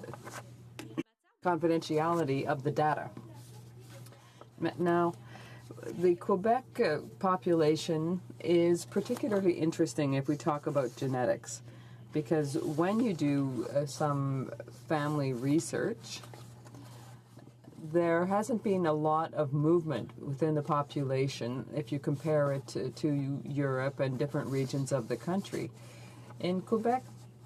of the data. Now, the Quebec population is particularly interesting if we talk about genetics, because when you do some family research, there hasn't been a lot of movement within the population if you compare it to Europe and different regions of the country. In Quebec,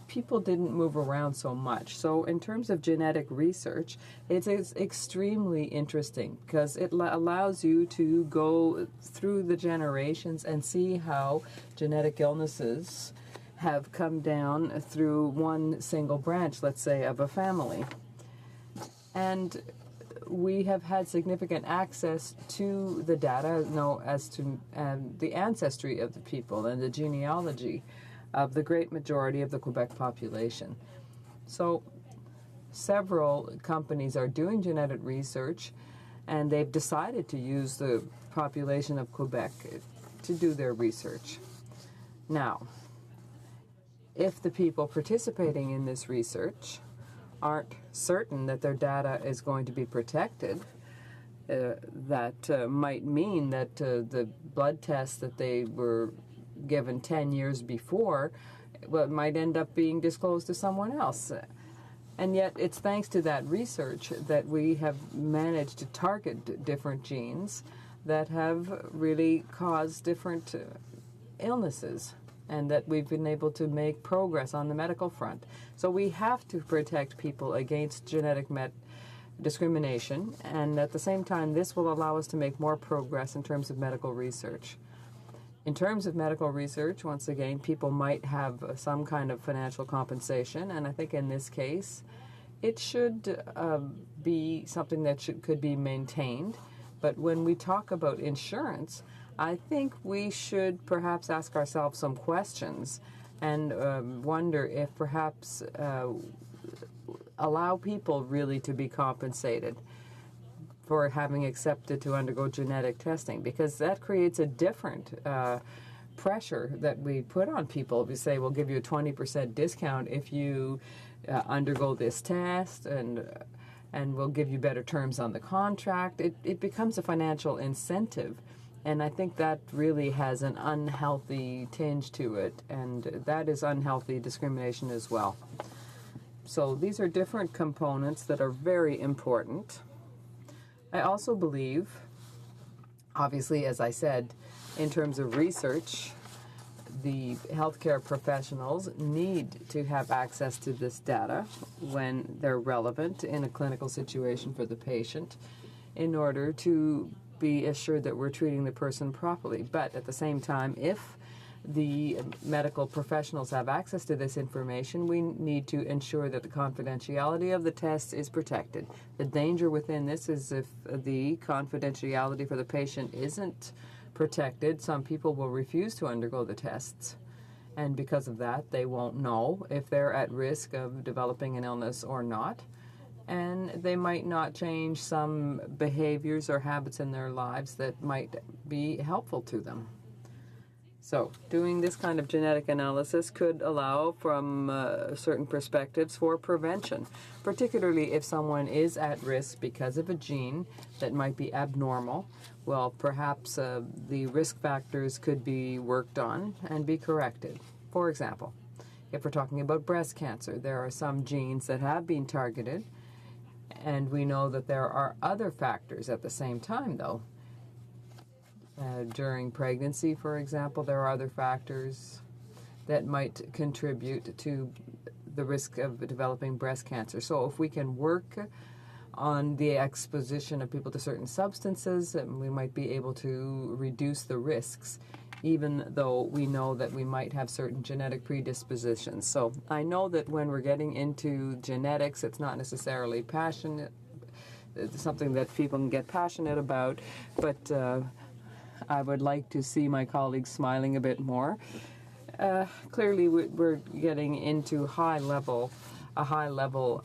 people didn't move around so much. So in terms of genetic research, it's extremely interesting because it allows you to go through the generations and see how genetic illnesses have come down through one single branch, let's say, of a family. And we have had significant access to the data, as to the ancestry of the people and the genealogy of the great majority of the Quebec population. So several companies are doing genetic research, and they've decided to use the population of Quebec to do their research. Now, if the people participating in this research aren't certain that their data is going to be protected, that might mean that the blood tests that they were given 10 years before, well, it might end up being disclosed to someone else. And yet it's thanks to that research that we have managed to target different genes that have really caused different illnesses, and that we've been able to make progress on the medical front. So we have to protect people against genetic discrimination, and at the same time, this will allow us to make more progress in terms of medical research. In terms of medical research, once again, people might have some kind of financial compensation, and I think in this case, it should be something that could be maintained. But when we talk about insurance, I think we should perhaps ask ourselves some questions and wonder if perhaps allow people really to be compensated for having accepted to undergo genetic testing, because that creates a different pressure that we put on people. We say we'll give you a 20% discount if you undergo this test, and we'll give you better terms on the contract. It becomes a financial incentive. And I think that really has an unhealthy tinge to it, and that is unhealthy discrimination as well. So these are different components that are very important. I also believe, obviously, as I said, in terms of research, the healthcare professionals need to have access to this data when they're relevant in a clinical situation for the patient in order to be assured that we're treating the person properly. But at the same time, if the medical professionals have access to this information, we need to ensure that the confidentiality of the tests is protected. The danger within this is if the confidentiality for the patient isn't protected, some people will refuse to undergo the tests. And because of that, they won't know if they're at risk of developing an illness or not. And they might not change some behaviors or habits in their lives that might be helpful to them. So doing this kind of genetic analysis could allow, from certain perspectives, for prevention, particularly if someone is at risk because of a gene that might be abnormal. Well, perhaps the risk factors could be worked on and be corrected. For example, if we're talking about breast cancer, there are some genes that have been targeted, and we know that there are other factors at the same time, though. During pregnancy, for example, there are other factors that might contribute to the risk of developing breast cancer. So if we can work on the exposition of people to certain substances, we might be able to reduce the risks, even though we know that we might have certain genetic predispositions. So I know that when we're getting into genetics, it's not necessarily passionate, it's something that people can get passionate about, but I would like to see my colleagues smiling a bit more. Clearly, we're getting into a high level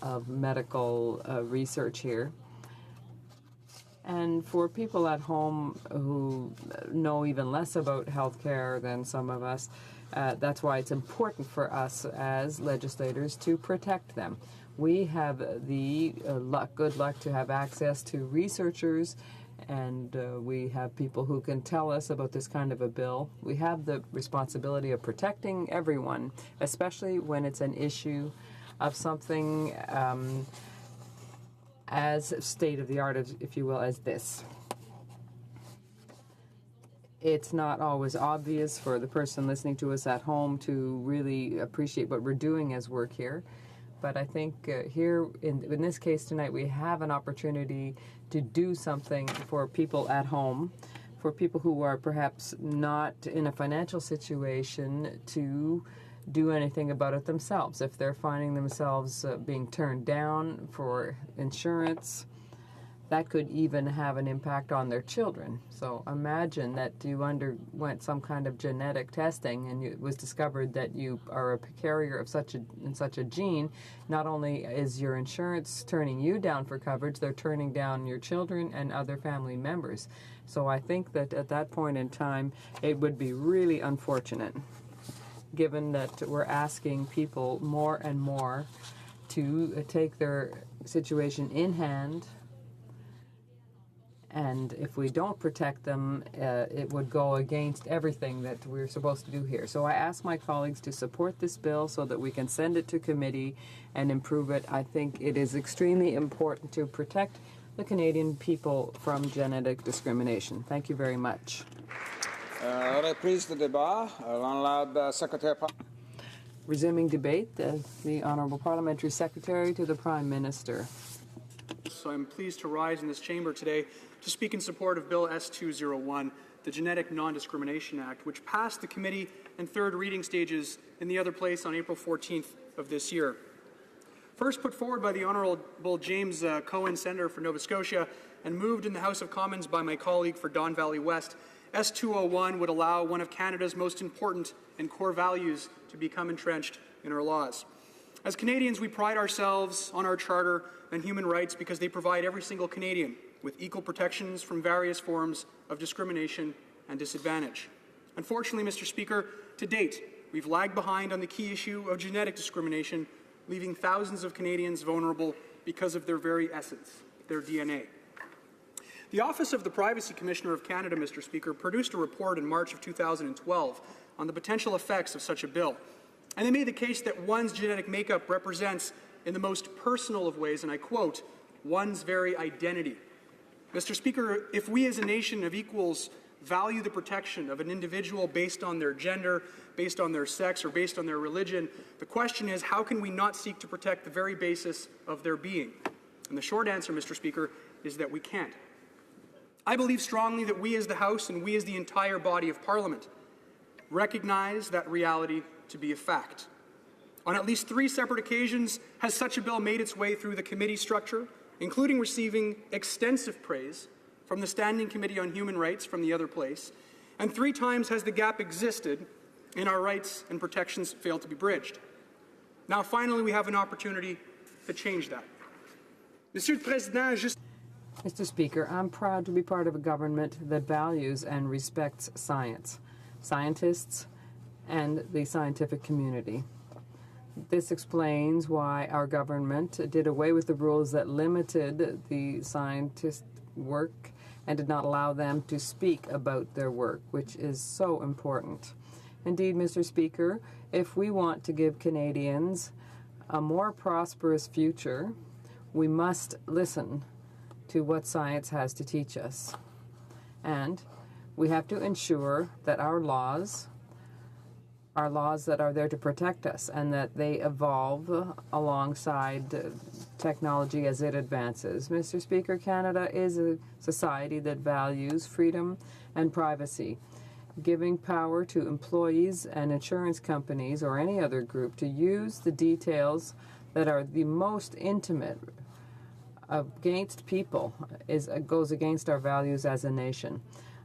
of medical research here. And for people at home who know even less about healthcare than some of us, that's why it's important for us as legislators to protect them. We have the good luck to have access to researchers, and we have people who can tell us about this kind of a bill. We have the responsibility of protecting everyone, especially when it's an issue of something as state of the art, if you will, as this. It's not always obvious for the person listening to us at home to really appreciate what we're doing as work here. But I think here, in this case tonight, we have an opportunity to do something for people at home, for people who are perhaps not in a financial situation to do anything about it themselves. If they're finding themselves being turned down for insurance, that could even have an impact on their children. So imagine that you underwent some kind of genetic testing and it was discovered that you are a carrier of such a gene. Not only is your insurance turning you down for coverage, they're turning down your children and other family members. So I think that at that point in time, it would be really unfortunate, given that we're asking people more and more to take their situation in hand. And if we don't protect them, it would go against everything that we're supposed to do here. So I ask my colleagues to support this bill so that we can send it to committee and improve it. I think it is extremely important to protect the Canadian people from genetic discrimination. Thank you very much. Reprise de débat. L'honorable secrétaire. Resuming debate, the Honourable Parliamentary Secretary to the Prime Minister. So I'm pleased to rise in this chamber today to speak in support of Bill S201, the Genetic Non-Discrimination Act, which passed the committee and third reading stages in the other place on April 14th of this year. First put forward by the Honourable James Cohen, Senator for Nova Scotia, and moved in the House of Commons by my colleague for Don Valley West, S201 would allow one of Canada's most important and core values to become entrenched in our laws. As Canadians, we pride ourselves on our Charter and human rights because they provide every single Canadian with equal protections from various forms of discrimination and disadvantage. Unfortunately, Mr. Speaker, to date, we've lagged behind on the key issue of genetic discrimination, leaving thousands of Canadians vulnerable because of their very essence, their DNA. The Office of the Privacy Commissioner of Canada, Mr. Speaker, produced a report in March of 2012 on the potential effects of such a bill. And they made the case that one's genetic makeup represents, in the most personal of ways, and I quote, one's very identity. Mr. Speaker, if we as a nation of equals value the protection of an individual based on their gender, based on their sex, or based on their religion, the question is, how can we not seek to protect the very basis of their being? And the short answer, Mr. Speaker, is that we can't. I believe strongly that we as the House and we as the entire body of Parliament recognize that reality to be a fact. On at least 3 separate occasions has such a bill made its way through the committee structure, including receiving extensive praise from the Standing Committee on Human Rights from the other place, and 3 times has the gap existed in our rights and protections failed to be bridged. Now finally we have an opportunity to change that. Monsieur le Président, Mr. Speaker, I'm proud to be part of a government that values and respects science, scientists, and the scientific community. This explains why our government did away with the rules that limited the scientists' work and did not allow them to speak about their work, which is so important. Indeed, Mr. Speaker, if we want to give Canadians a more prosperous future, we must listen to what science has to teach us. And we have to ensure that our laws are laws that are there to protect us and that they evolve alongside technology as it advances. Mr. Speaker, Canada is a society that values freedom and privacy, giving power to employees and insurance companies or any other group to use the details that are the most intimate against people goes against our values as a nation.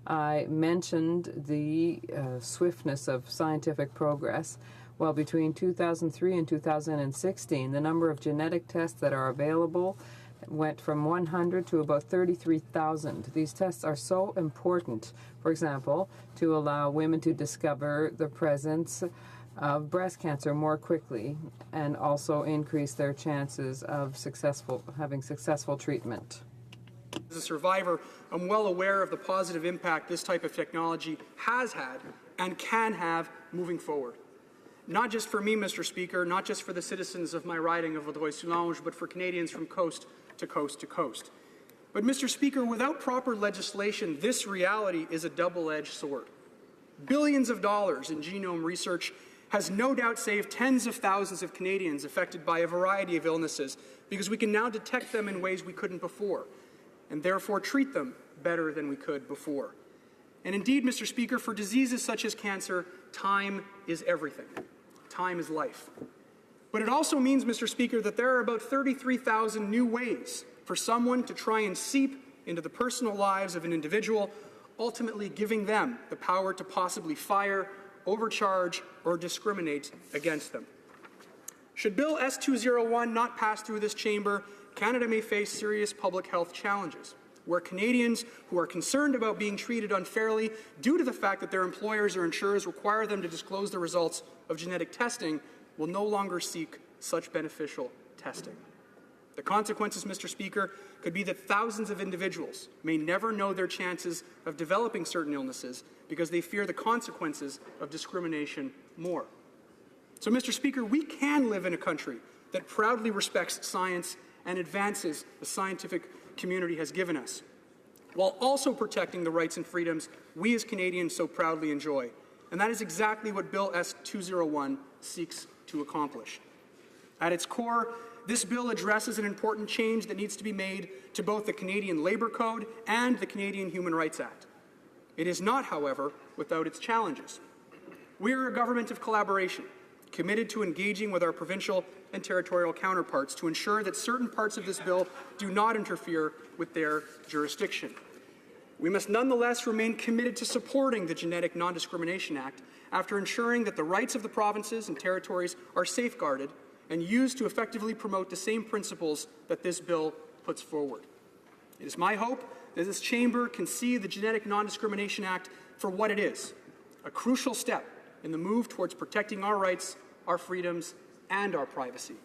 I mentioned the swiftness of scientific progress. Well, between 2003 and 2016, the number of genetic tests that are available went from 100 to about 33,000. These tests are so important, for example, to allow women to discover the presence of breast cancer more quickly and also increase their chances of having successful treatment. As a survivor, I'm well aware of the positive impact this type of technology has had and can have moving forward. not just for me, Mr. Speaker, not just for the citizens of my riding of Vaudreuil-Soulanges, but for Canadians from coast to coast to coast. But, Mr. Speaker, without proper legislation, this reality is a double-edged sword. Billions of dollars in genome research has no doubt saved tens of thousands of Canadians affected by a variety of illnesses because we can now detect them in ways we couldn't before, and therefore treat them better than we could before. And indeed, Mr. Speaker, for diseases such as cancer, time is everything. Time is life. But it also means, Mr. Speaker, that there are about 33,000 new ways for someone to try and seep into the personal lives of an individual, ultimately giving them the power to possibly fire, overcharge, or discriminate against them. Should Bill S-201 not pass through this chamber, Canada may face serious public health challenges, where Canadians who are concerned about being treated unfairly due to the fact that their employers or insurers require them to disclose the results of genetic testing will no longer seek such beneficial testing. The consequences, Mr. Speaker, could be that thousands of individuals may never know their chances of developing certain illnesses because they fear the consequences of discrimination more. So, Mr. Speaker, we can live in a country that proudly respects science and advances the scientific community has given us, while also protecting the rights and freedoms we as Canadians so proudly enjoy. And that is exactly what Bill S-201 seeks to accomplish. At its core, this bill addresses an important change that needs to be made to both the Canadian Labour Code and the Canadian Human Rights Act. It is not, however, without its challenges. We are a government of collaboration, committed to engaging with our provincial and territorial counterparts to ensure that certain parts of this bill do not interfere with their jurisdiction. We must nonetheless remain committed to supporting the Genetic Non-Discrimination Act after ensuring that the rights of the provinces and territories are safeguarded and used to effectively promote the same principles that this bill puts forward. It is my hope that this chamber can see the Genetic Non-Discrimination Act for what it is, a crucial step in the move towards protecting our rights, our freedoms, and our privacy.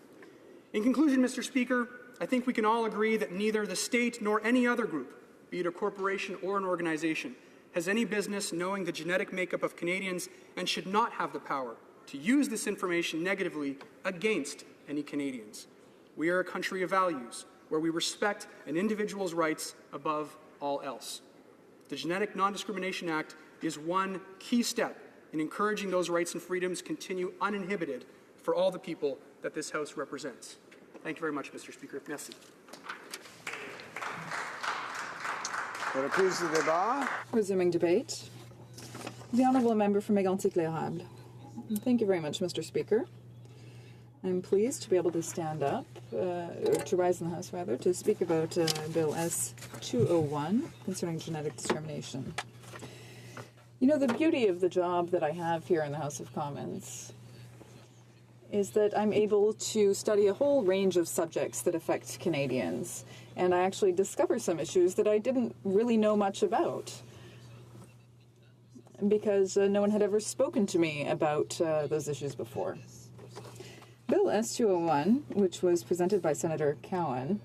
In conclusion, Mr. Speaker, I think we can all agree that neither the state nor any other group, be it a corporation or an organization, has any business knowing the genetic makeup of Canadians and should not have the power to use this information negatively against any Canadians. We are a country of values where we respect an individual's rights above all else. The Genetic Non-Discrimination Act is one key step in encouraging those rights and freedoms continue uninhibited for all the people that this House represents. Thank you very much, Mr. Speaker. Merci. Resuming debate. The Honourable Member for Mégantic-L'Érable. Thank you very much, Mr. Speaker. I'm pleased to be able to stand up, to rise in the House, rather, to speak about Bill S-201 concerning genetic discrimination. You know, the beauty of the job that I have here in the House of Commons is that I'm able to study a whole range of subjects that affect Canadians, and I actually discover some issues that I didn't really know much about, because no one had ever spoken to me about those issues before. Bill S-201, which was presented by Senator Cowan,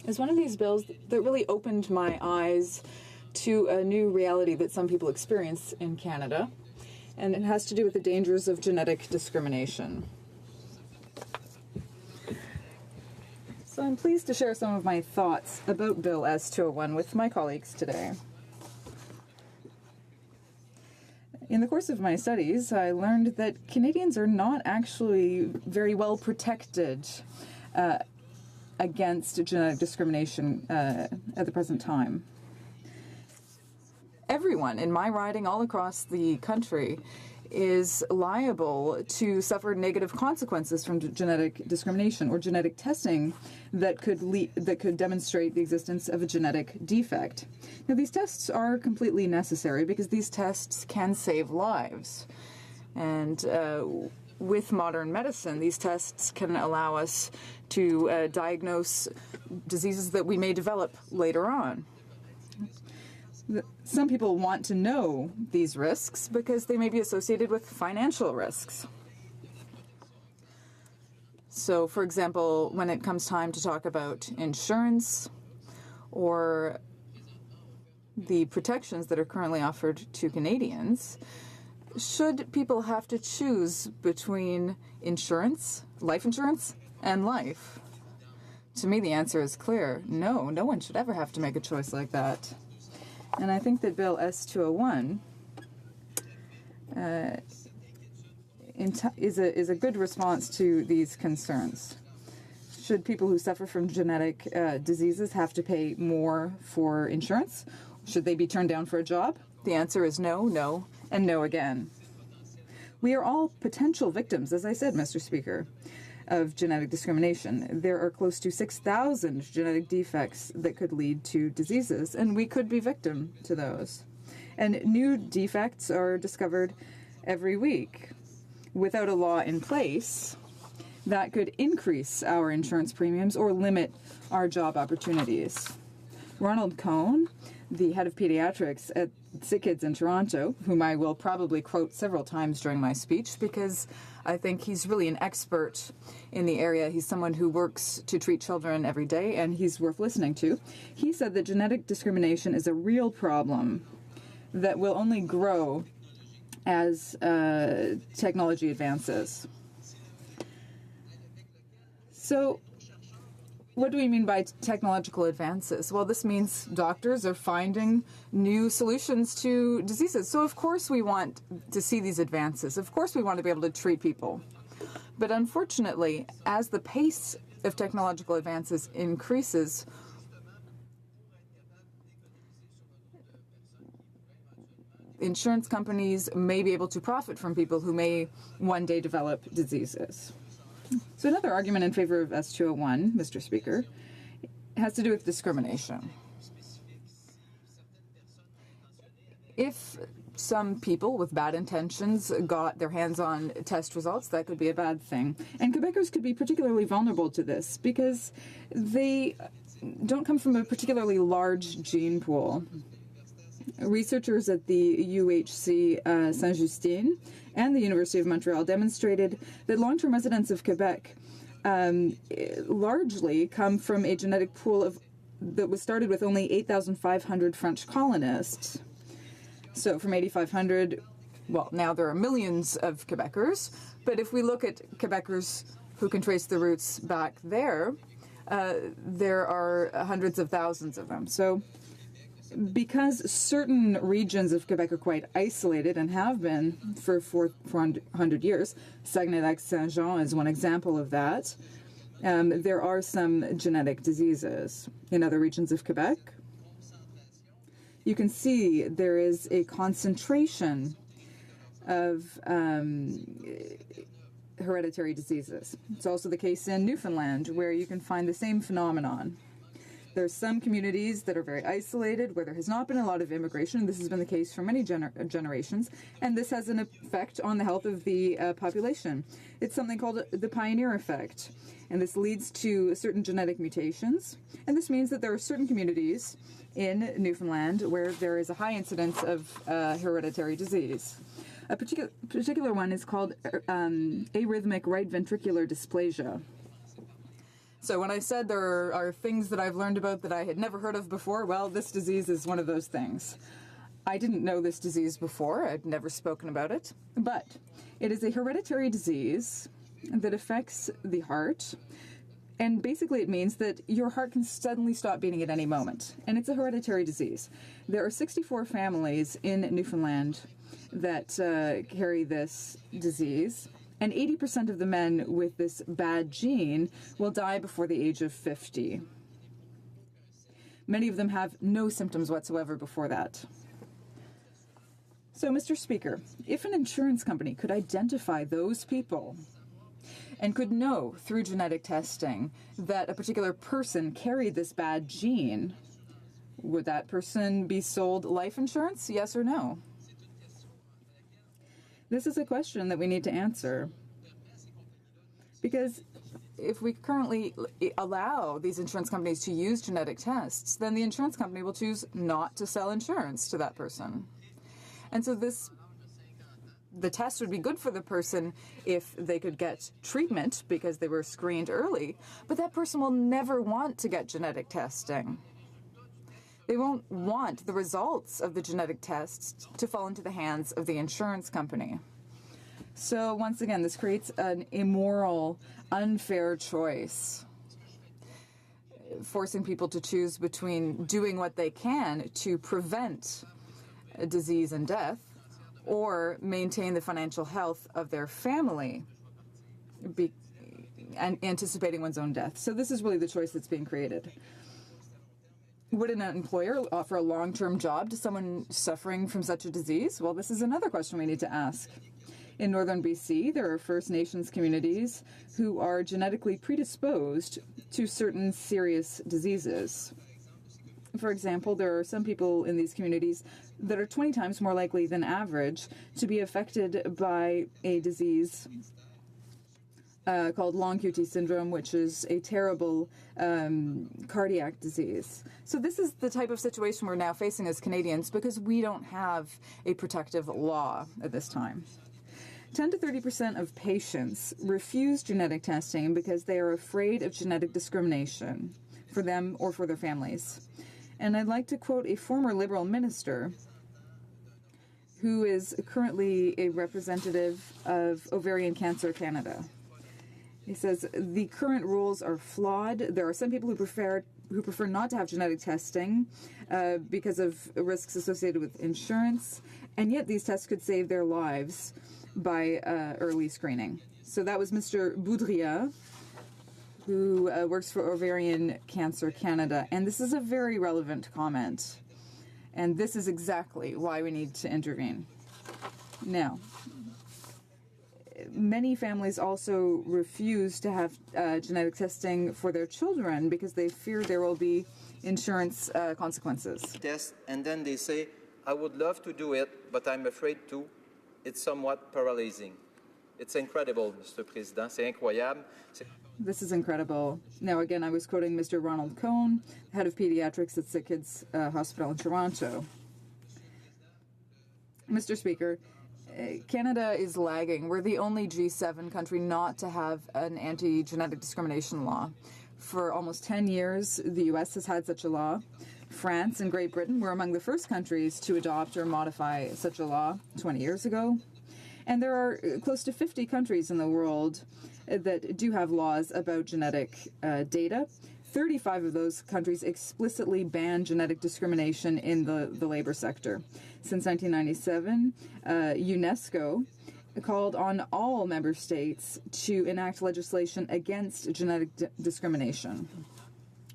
is one of these bills that really opened my eyes to a new reality that some people experience in Canada, and it has to do with the dangers of genetic discrimination. So I'm pleased to share some of my thoughts about Bill S-201 with my colleagues today. In the course of my studies, I learned that Canadians are not actually very well protected against genetic discrimination at the present time. Everyone in my riding all across the country is liable to suffer negative consequences from genetic discrimination or genetic testing that could demonstrate the existence of a genetic defect. Now, these tests are completely necessary because these tests can save lives. And with modern medicine, these tests can allow us to diagnose diseases that we may develop later on. Some people want to know these risks because they may be associated with financial risks. So, for example, when it comes time to talk about insurance or the protections that are currently offered to Canadians, Should people have to choose between insurance, life insurance, and life? To me, the answer is clear. No, no one should ever have to make a choice like that. And I think that Bill S-201 is a good response to these concerns. Should people who suffer from genetic diseases have to pay more for insurance? Should they be turned down for a job? The answer is no, no, and no again. We are all potential victims, as I said, Mr. Speaker, of genetic discrimination. There are close to 6,000 genetic defects that could lead to diseases, and we could be victim to those. And new defects are discovered every week. Without a law in place, that could increase our insurance premiums or limit our job opportunities. Ronald Cohn, the head of pediatrics at Sick Kids in Toronto, whom I will probably quote several times during my speech because I think he's really an expert in the area. He's someone who works to treat children every day, and he's worth listening to. He said that genetic discrimination is a real problem that will only grow as technology advances. So, what do we mean by technological advances? Well, this means doctors are finding new solutions to diseases. So, of course, we want to see these advances. Of course, we want to be able to treat people. But unfortunately, as the pace of technological advances increases, insurance companies may be able to profit from people who may one day develop diseases. So another argument in favor of S-201, Mr. Speaker, has to do with discrimination. If some people with bad intentions got their hands on test results, that could be a bad thing. And Quebecers could be particularly vulnerable to this because they don't come from a particularly large gene pool. Researchers at the UHC Saint-Justine and the University of Montreal demonstrated that long-term residents of Quebec largely come from a genetic pool that was started with only 8,500 French colonists. So from 8,500, well, now there are millions of Quebecers, but if we look at Quebecers who can trace the roots back there, there are hundreds of thousands of them. So because certain regions of Quebec are quite isolated and have been for 400 years, Saguenay-Lac-Saint-Jean is one example of that, there are some genetic diseases. In other regions of Quebec, you can see there is a concentration of hereditary diseases. It's also the case in Newfoundland, where you can find the same phenomenon. There are some communities that are very isolated, where there has not been a lot of immigration. This has been the case for many generations, and this has an effect on the health of the population. It's something called the pioneer effect, and this leads to certain genetic mutations, and this means that there are certain communities in Newfoundland where there is a high incidence of hereditary disease. A particular one is called arrhythmic right ventricular dysplasia. So when I said there are things that I've learned about that I had never heard of before, well, this disease is one of those things. I didn't know this disease before. I'd never spoken about it. But it is a hereditary disease that affects the heart. And basically it means that your heart can suddenly stop beating at any moment. And it's a hereditary disease. There are 64 families in Newfoundland that carry this disease. And 80% of the men with this bad gene will die before the age of 50. Many of them have no symptoms whatsoever before that. So, Mr. Speaker, if an insurance company could identify those people and could know through genetic testing that a particular person carried this bad gene, would that person be sold life insurance, yes or no? This is a question that we need to answer, because if we currently allow these insurance companies to use genetic tests, then the insurance company will choose not to sell insurance to that person. And so the test would be good for the person if they could get treatment because they were screened early, but that person will never want to get genetic testing. They won't want the results of the genetic tests to fall into the hands of the insurance company. So once again, this creates an immoral, unfair choice, forcing people to choose between doing what they can to prevent disease and death or maintain the financial health of their family and anticipating one's own death. So this is really the choice that's being created. Would an employer offer a long-term job to someone suffering from such a disease? Well, this is another question we need to ask. In northern BC, there are First Nations communities who are genetically predisposed to certain serious diseases. For example, there are some people in these communities that are 20 times more likely than average to be affected by a disease called long QT syndrome, which is a terrible cardiac disease. So this is the type of situation we're now facing as Canadians because we don't have a protective law at this time. 10 to 30% of patients refuse genetic testing because they are afraid of genetic discrimination for them or for their families. And I'd like to quote a former Liberal minister who is currently a representative of Ovarian Cancer Canada. He says, the current rules are flawed. There are some people who prefer not to have genetic testing because of risks associated with insurance, and yet these tests could save their lives by early screening. So that was Mr. Boudria, who works for Ovarian Cancer Canada. And this is a very relevant comment. And this is exactly why we need to intervene. Now, many families also refuse to have genetic testing for their children because they fear there will be insurance consequences. Test, and then they say, I would love to do it, but I'm afraid to. It's somewhat paralyzing. It's incredible, Mr. President. C'est incroyable. This is incredible. Now, again, I was quoting Mr. Ronald Cohn, head of pediatrics at Sick Kids Hospital in Toronto. Mr. Speaker, Canada is lagging. We're the only G7 country not to have an anti-genetic discrimination law. For almost 10 years, the U.S. has had such a law. France and Great Britain were among the first countries to adopt or modify such a law 20 years ago. And there are close to 50 countries in the world that do have laws about genetic data. 35 of those countries explicitly ban genetic discrimination in the labor sector. Since 1997, UNESCO called on all member states to enact legislation against genetic discrimination.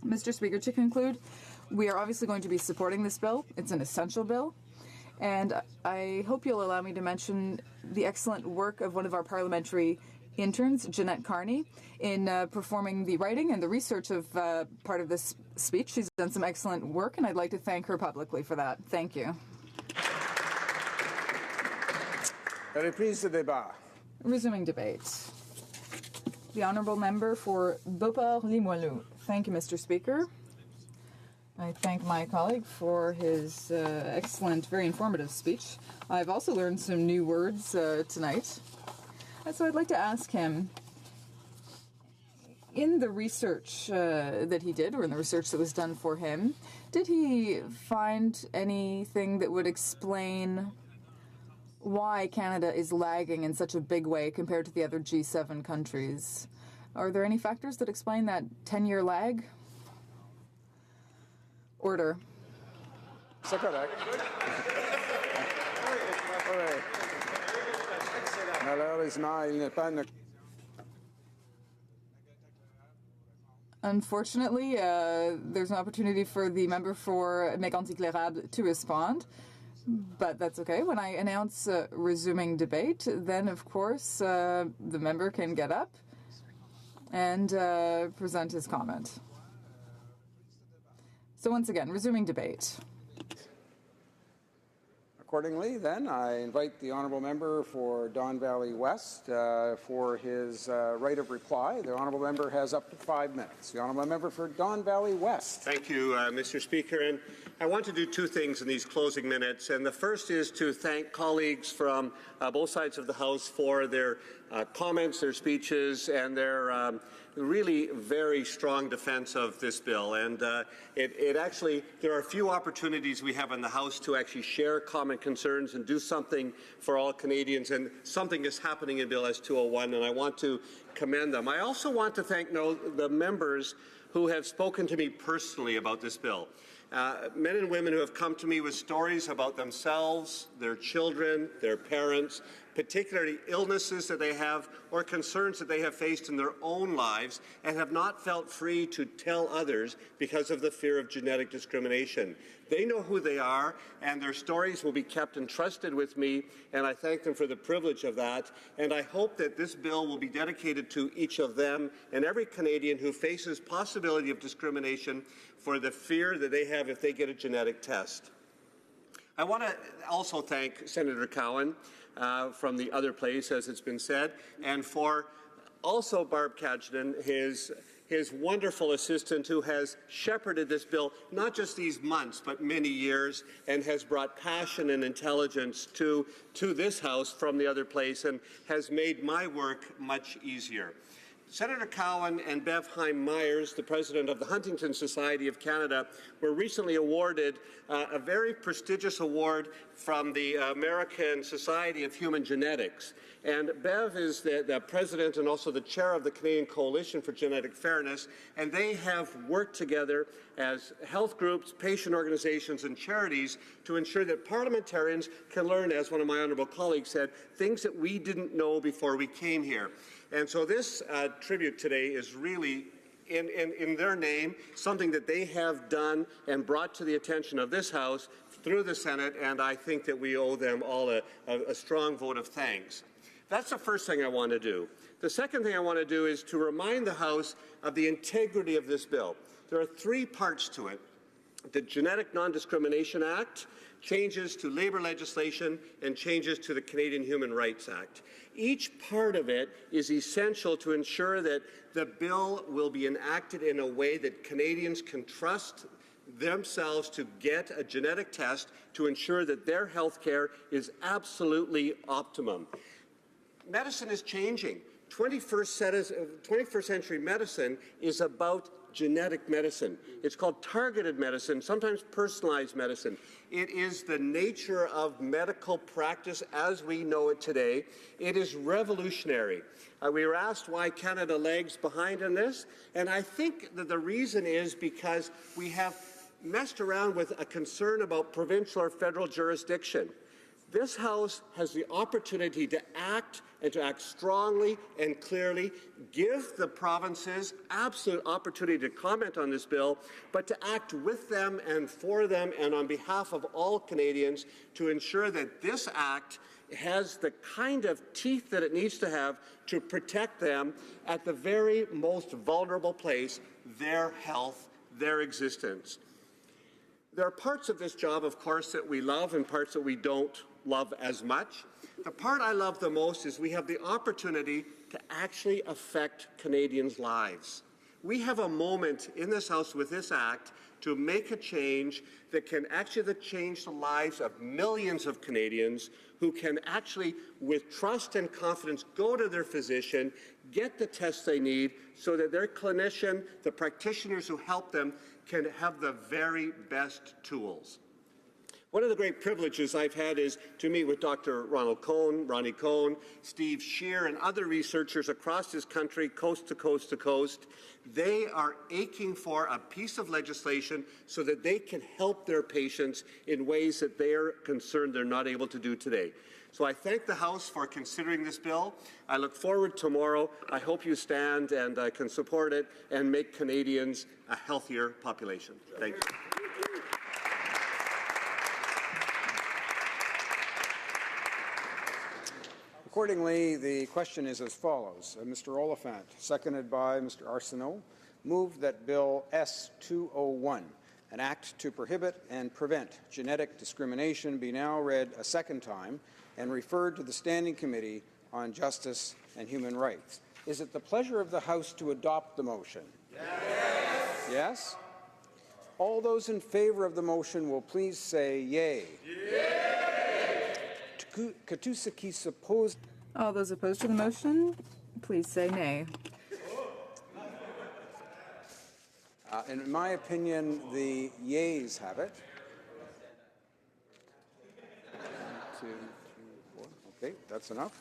Mr. Speaker, to conclude, we are obviously going to be supporting this bill. It's an essential bill. And I hope you'll allow me to mention the excellent work of one of our parliamentary interns, Jeanette Carney, in performing the writing and the research of part of this speech. She's done some excellent work, and I'd like to thank her publicly for that. Thank you. Reprise de débat. Resuming debate. The Honourable Member for Beauport-Limoilou. Thank you, Mr. Speaker. I thank my colleague for his excellent, very informative speech. I've also learned some new words tonight. And so I'd like to ask him, in the research that he did, or in the research that was done for him, did he find anything that would explain why Canada is lagging in such a big way compared to the other G7 countries? Are there any factors that explain that 10-year lag? Order. C'est correct. Malheureusement, il n'est pas... Unfortunately, there's an opportunity for the member for Mégantic-Lérable to respond, but that's okay. When I announce resuming debate, then, of course, the member can get up and present his comment. So once again, resuming debate. Accordingly, then, I invite the Honourable Member for Don Valley West for his right of reply. The Honourable Member has up to 5 minutes. The Honourable Member for Don Valley West. Thank you, Mr. Speaker. And I want to do two things in these closing minutes. And the first is to thank colleagues from both sides of the House for their comments, their speeches, and their really very strong defense of this bill. And it actually, there are a few opportunities we have in the House to actually share common concerns and do something for all Canadians, and something is happening in Bill S-201, and I want to commend them. I also want to thank the members who have spoken to me personally about this bill. Men and women who have come to me with stories about themselves, their children, their parents, particularly illnesses that they have or concerns that they have faced in their own lives and have not felt free to tell others because of the fear of genetic discrimination. They know who they are, and their stories will be kept entrusted with me, and I thank them for the privilege of that. And I hope that this bill will be dedicated to each of them and every Canadian who faces possibility of discrimination for the fear that they have if they get a genetic test. I want to also thank Senator Cowan from the other place, as it's been said, and for also Barb Kadgenon, his wonderful assistant, who has shepherded this bill not just these months but many years, and has brought passion and intelligence to this House from the other place and has made my work much easier. Senator Cowan and Bev Heim-Myers, the president of the Huntington Society of Canada, were recently awarded a very prestigious award from the American Society of Human Genetics. And Bev is the president and also the chair of the Canadian Coalition for Genetic Fairness, and they have worked together as health groups, patient organizations, and charities to ensure that parliamentarians can learn, as one of my honourable colleagues said, things that we didn't know before we came here. And so this tribute today is really, in their name, something that they have done and brought to the attention of this House through the Senate, and I think that we owe them all a strong vote of thanks. That's the first thing I want to do. The second thing I want to do is to remind the House of the integrity of this bill. There are three parts to it: the Genetic Non-Discrimination Act, changes to labour legislation, and changes to the Canadian Human Rights Act. Each part of it is essential to ensure that the bill will be enacted in a way that Canadians can trust themselves to get a genetic test to ensure that their health care is absolutely optimum. Medicine is changing. 21st century medicine is about genetic medicine. It's called targeted medicine, sometimes personalized medicine. It is the nature of medical practice as we know it today. It is revolutionary. We were asked why Canada lags behind in this, and I think that the reason is because we have messed around with a concern about provincial or federal jurisdiction. This House has the opportunity to act, and to act strongly and clearly, give the provinces absolute opportunity to comment on this bill, but to act with them and for them and on behalf of all Canadians to ensure that this act has the kind of teeth that it needs to have to protect them at the very most vulnerable place, their health, their existence. There are parts of this job, of course, that we love and parts that we don't love as much. The part I love the most is we have the opportunity to actually affect Canadians' lives. We have a moment in this House with this Act to make a change that can actually change the lives of millions of Canadians who can actually, with trust and confidence, go to their physician, get the tests they need so that their clinician, the practitioners who help them, can have the very best tools. One of the great privileges I've had is to meet with Dr. Ronnie Cohn, Steve Scheer, and other researchers across this country, coast to coast to coast. They are aching for a piece of legislation so that they can help their patients in ways that they're concerned they're not able to do today. So I thank the House for considering this bill. I look forward tomorrow. I hope you stand and can support it and make Canadians a healthier population. Thank you. Accordingly, the question is as follows. Mr. Oliphant, seconded by Mr. Arsenault, moved that Bill S-201, an act to prohibit and prevent genetic discrimination, be now read a second time and referred to the Standing Committee on Justice and Human Rights. Is it the pleasure of the House to adopt the motion? Yes. Yes? All those in favour of the motion will please say yea. Yay. All those opposed to the motion, please say nay. And in my opinion, the yeas have it. 1, 2, 3, 4. Okay, that's enough.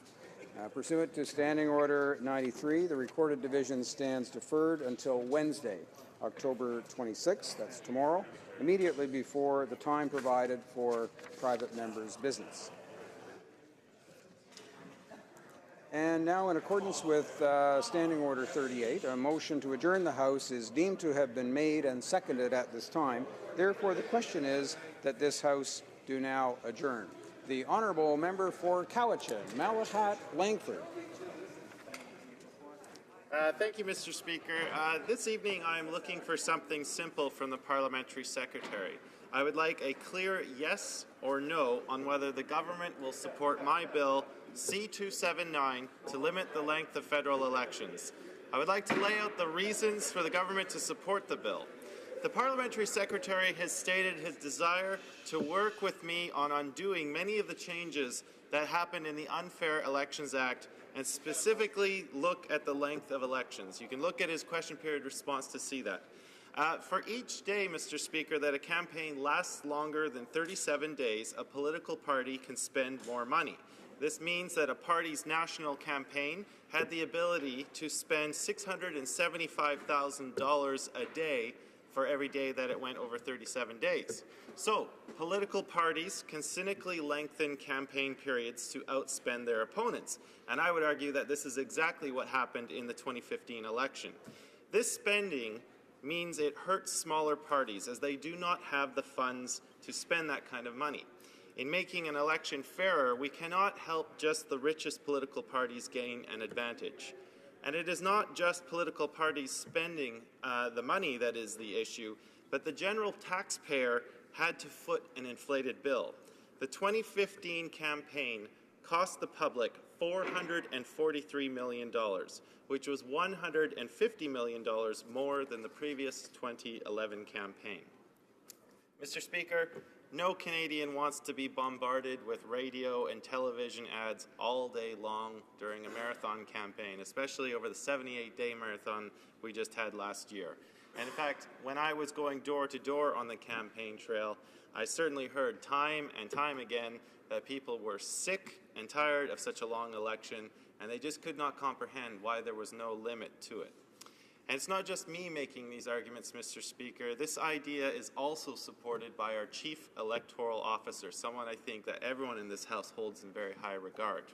Pursuant to Standing Order 93, the Recorded Division stands deferred until Wednesday, October 26th, that's tomorrow, immediately before the time provided for private members' business. And now, in accordance with Standing Order 38, a motion to adjourn the House is deemed to have been made and seconded at this time. Therefore, the question is that this House do now adjourn. The Honourable Member for Cowichan, Malahat Langford. Thank you, Mr. Speaker. This evening I am looking for something simple from the Parliamentary Secretary. I would like a clear yes or no on whether the government will support my bill C-279 to limit the length of federal elections. I would like to lay out the reasons for the government to support the bill. The Parliamentary Secretary has stated his desire to work with me on undoing many of the changes that happened in the Unfair Elections Act and specifically look at the length of elections. You can look at his question period response to see that. For each day, Mr. Speaker, that a campaign lasts longer than 37 days, a political party can spend more money. This means that a party's national campaign had the ability to spend $675,000 a day for every day that it went over 37 days. So, political parties can cynically lengthen campaign periods to outspend their opponents. And I would argue that this is exactly what happened in the 2015 election. This spending means it hurts smaller parties as they do not have the funds to spend that kind of money. In making an election fairer, we cannot help just the richest political parties gain an advantage. And it is not just political parties spending the money that is the issue, but the general taxpayer had to foot an inflated bill. The 2015 campaign cost the public $443 million, which was $150 million more than the previous 2011 campaign. Mr. Speaker, no Canadian wants to be bombarded with radio and television ads all day long during a marathon campaign, especially over the 78-day marathon we just had last year. And in fact, when I was going door to door on the campaign trail, I certainly heard time and time again that people were sick and tired of such a long election, and they just could not comprehend why there was no limit to it. And it's not just me making these arguments, Mr. Speaker. This idea is also supported by our Chief Electoral Officer, someone I think that everyone in this House holds in very high regard.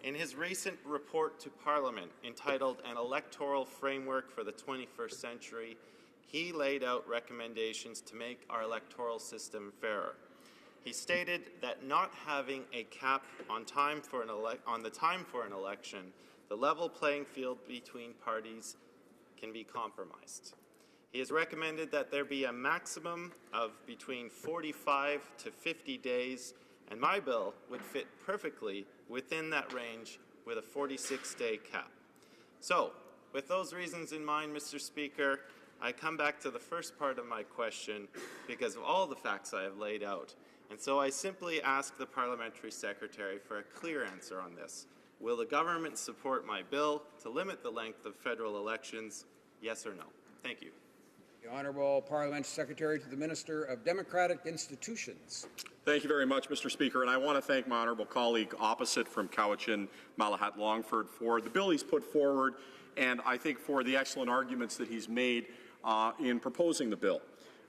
In his recent report to Parliament, entitled An Electoral Framework for the 21st Century, he laid out recommendations to make our electoral system fairer. He stated that not having a cap on the time for an election, the level playing field between parties can be compromised. He has recommended that there be a maximum of between 45 to 50 days, and my bill would fit perfectly within that range with a 46-day cap. So, with those reasons in mind, Mr. Speaker, I come back to the first part of my question because of all the facts I have laid out. And so I simply ask the Parliamentary Secretary for a clear answer on this. Will the government support my bill to limit the length of federal elections, yes or no? Thank you. The Honourable Parliamentary Secretary to the Minister of Democratic Institutions. Thank you very much, Mr. Speaker, and I want to thank my honourable colleague opposite from Cowichan, Malahat Langford, for the bill he's put forward and I think for the excellent arguments that he's made in proposing the bill.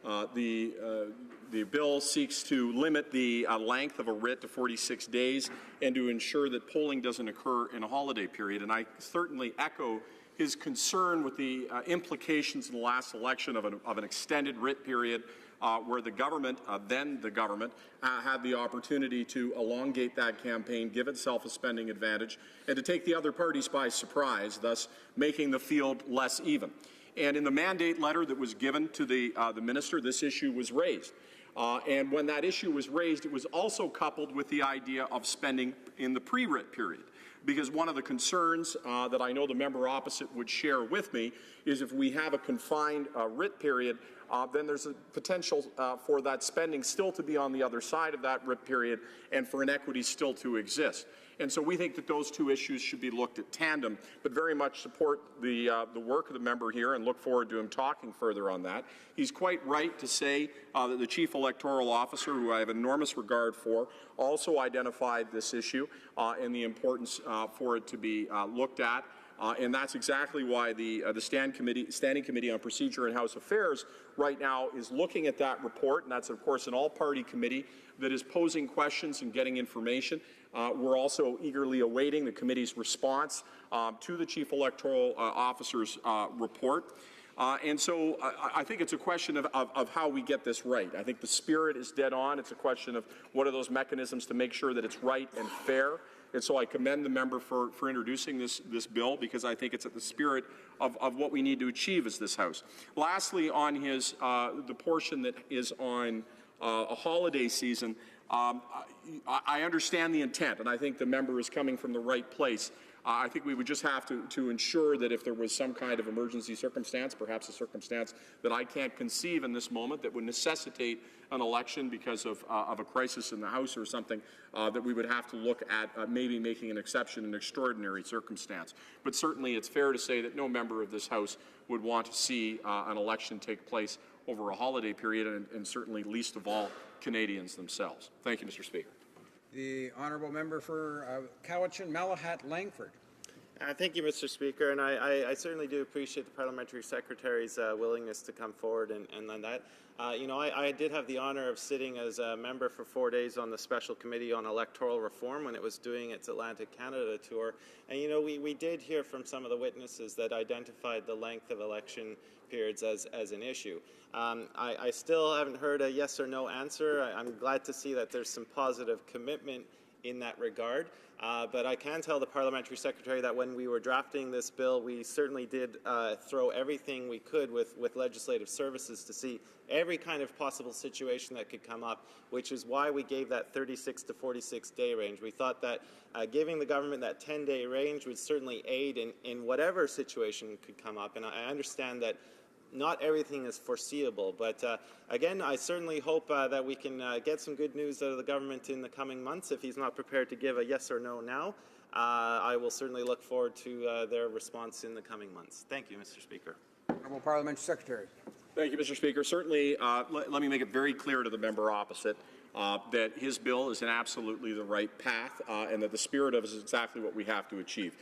The bill seeks to limit the length of a writ to 46 days and to ensure that polling doesn't occur in a holiday period. And I certainly echo his concern with the implications in the last election of an extended writ period where the government, then the government, had the opportunity to elongate that campaign, give itself a spending advantage, and to take the other parties by surprise, thus making the field less even. And in the mandate letter that was given to the minister, this issue was raised. And when that issue was raised, it was also coupled with the idea of spending in the pre-writ period. Because one of the concerns that I know the member opposite would share with me is if we have a confined writ period, then there's a potential for that spending still to be on the other side of that writ period and for inequity still to exist. And so we think that those two issues should be looked at tandem, but very much support the work of the member here and look forward to him talking further on that. He's quite right to say that the Chief Electoral Officer, who I have enormous regard for, also identified this issue and the importance for it to be looked at. And that's exactly why the Standing Committee on Procedure and House Affairs right now is looking at that report, and that's, of course, an all-party committee that is posing questions and getting information. We're also eagerly awaiting the committee's response to the Chief Electoral Officer's report. And so I think it's a question of how we get this right. I think the spirit is dead on. It's a question of what are those mechanisms to make sure that it's right and fair. And so I commend the member for introducing this bill, because I think it's at the spirit of what we need to achieve as this House. Lastly, on his the portion that is on a holiday season, I understand the intent, and I think the member is coming from the right place. I think we would just have to ensure that if there was some kind of emergency circumstance, perhaps a circumstance that I can't conceive in this moment that would necessitate an election because of a crisis in the House or something, that we would have to look at maybe making an exception in extraordinary circumstance. But certainly it's fair to say that no member of this House would want to see an election take place over a holiday period, and certainly least of all Canadians themselves. Thank you, Mr. Speaker. The honourable member for Cowichan, Malahat, Langford. Thank you, Mr. Speaker, and I certainly do appreciate the Parliamentary Secretary's willingness to come forward and on that. I did have the honour of sitting as a member for 4 days on the Special Committee on Electoral Reform when it was doing its Atlantic Canada tour. And, we did hear from some of the witnesses that identified the length of election periods as an issue. I still haven't heard a yes or no answer. I'm glad to see that there's some positive commitment in that regard. But I can tell the Parliamentary Secretary that when we were drafting this bill, we certainly did throw everything we could with legislative services to see every kind of possible situation that could come up, which is why we gave that 36 to 46 day range. We thought that giving the government that 10-day range would certainly aid in whatever situation could come up. And I understand that not everything is foreseeable, but again, I certainly hope that we can get some good news out of the government in the coming months. If he's not prepared to give a yes or no now, I will certainly look forward to their response in the coming months. Thank you, Mr. Speaker. Honourable Parliamentary Secretary. Thank you, Mr. Speaker. Certainly, let me make it very clear to the member opposite that his bill is in absolutely the right path, and that the spirit of it is exactly what we have to achieve.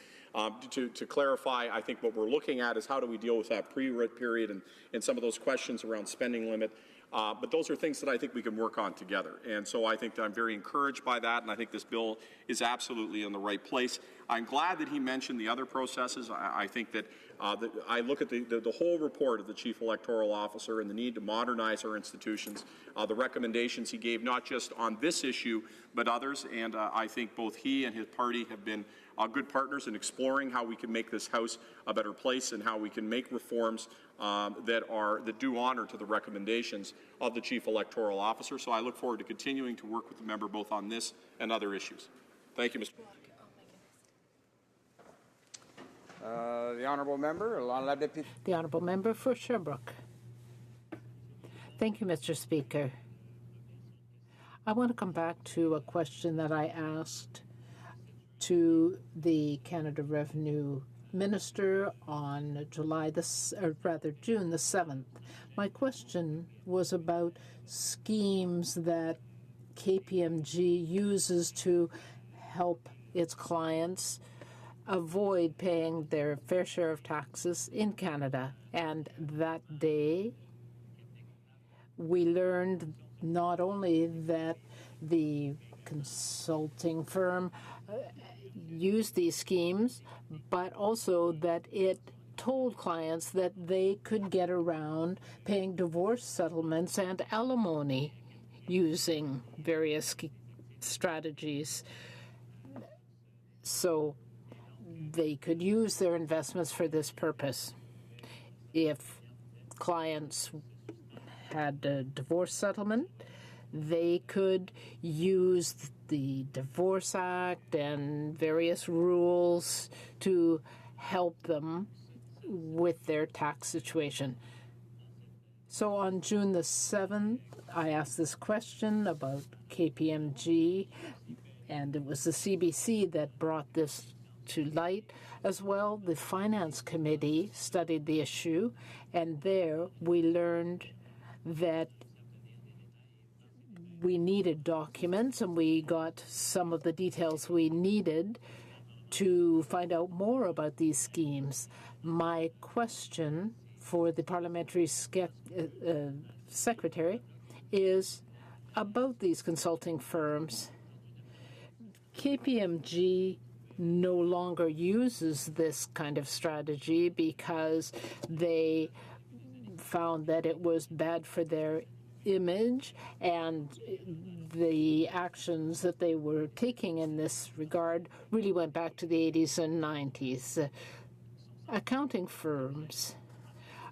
To clarify, I think what we're looking at is how do we deal with that pre-writ period and some of those questions around spending limit. But those are things that I think we can work on together. And so I think that I'm very encouraged by that, and I think this bill is absolutely in the right place. I'm glad that he mentioned the other processes. I think that I look at the whole report of the Chief Electoral Officer and the need to modernize our institutions, the recommendations he gave not just on this issue but others, and I think both he and his party have been good partners in exploring how we can make this House a better place and how we can make reforms that do honour to the recommendations of the Chief Electoral Officer. So I look forward to continuing to work with the member both on this and other issues. Thank you, Mr. The honourable member, the honourable member for Sherbrooke. Thank you, Mr. Speaker. I want to come back to a question that I asked to the Canada Revenue Minister on June the 7th. My question was about schemes that KPMG uses to help its clients avoid paying their fair share of taxes in Canada. And that day, we learned not only that the consulting firm used these schemes, but also that it told clients that they could get around paying divorce settlements and alimony using various strategies. So they could use their investments for this purpose. If clients had a divorce settlement, they could use the Divorce Act and various rules to help them with their tax situation. So on June the 7th, I asked this question about KPMG and it was the CBC that brought this to light as well. The Finance Committee studied the issue, and there we learned that we needed documents, and we got some of the details we needed to find out more about these schemes. My question for the parliamentary secretary is about these consulting firms. KPMG no longer uses this kind of strategy because they found that it was bad for their image, and the actions that they were taking in this regard really went back to the 80s and 90s. Accounting firms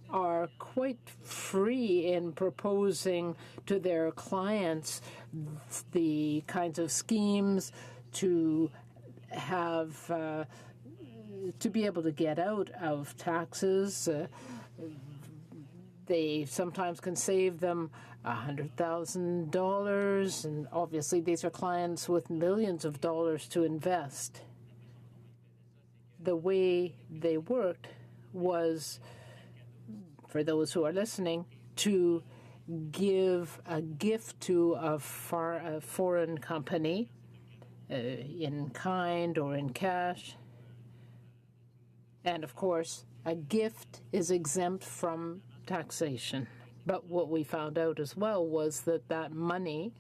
are quite free in proposing to their clients the kinds of schemes to have to be able to get out of taxes. They sometimes can save them $100,000, and obviously these are clients with millions of dollars to invest. The way they worked was, for those who are listening, to give a gift to a foreign company in kind or in cash. And of course, a gift is exempt from taxation. But what we found out as well was that that money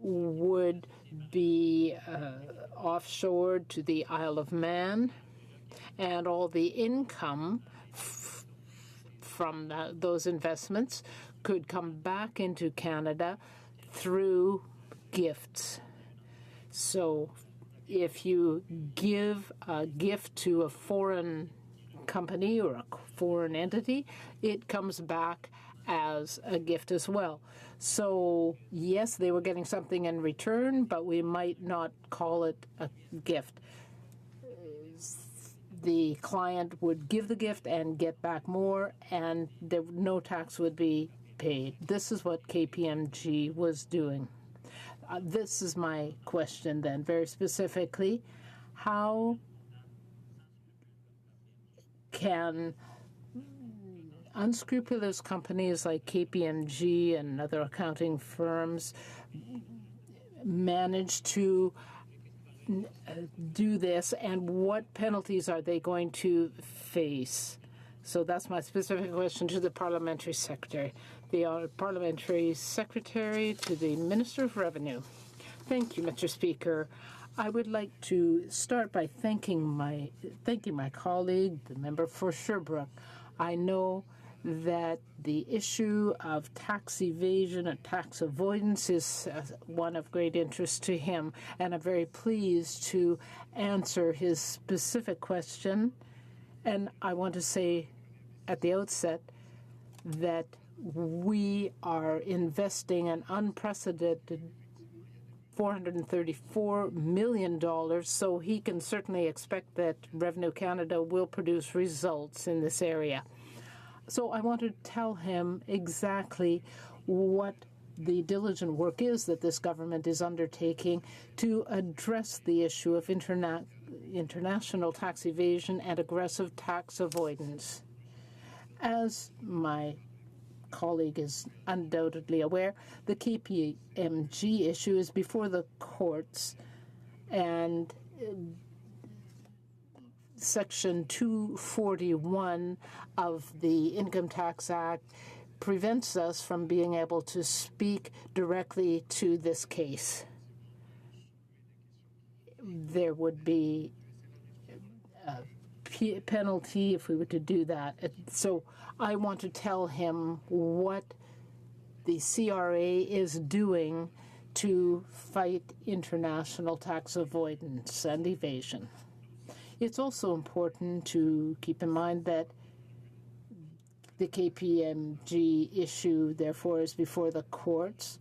would be offshored to the Isle of Man, and all the income from those investments could come back into Canada through gifts. So if you give a gift to a foreign company or a foreign entity, it comes back as a gift as well. So yes, they were getting something in return, but we might not call it a gift. The client would give the gift and get back more, and no tax would be paid. This is what KPMG was doing. This is my question then, very specifically. How can unscrupulous companies like KPMG and other accounting firms manage to do this, and what penalties are they going to face? So that's my specific question to the Parliamentary Secretary. The Parliamentary Secretary to the Minister of Revenue. Thank you, Mr. Speaker. I would like to start by thanking my colleague, the member for Sherbrooke. I know that the issue of tax evasion and tax avoidance is one of great interest to him, and I'm very pleased to answer his specific question. And I want to say at the outset that we are investing an unprecedented $434 million, so he can certainly expect that Revenue Canada will produce results in this area. So I want to tell him exactly what the diligent work is that this government is undertaking to address the issue of international tax evasion and aggressive tax avoidance. As my colleague is undoubtedly aware, the KPMG issue is before the courts, and Section 241 of the Income Tax Act prevents us from being able to speak directly to this case. There would be a penalty if we were to do that. So I want to tell him what the CRA is doing to fight international tax avoidance and evasion. It's also important to keep in mind that the KPMG issue, therefore, is before the courts,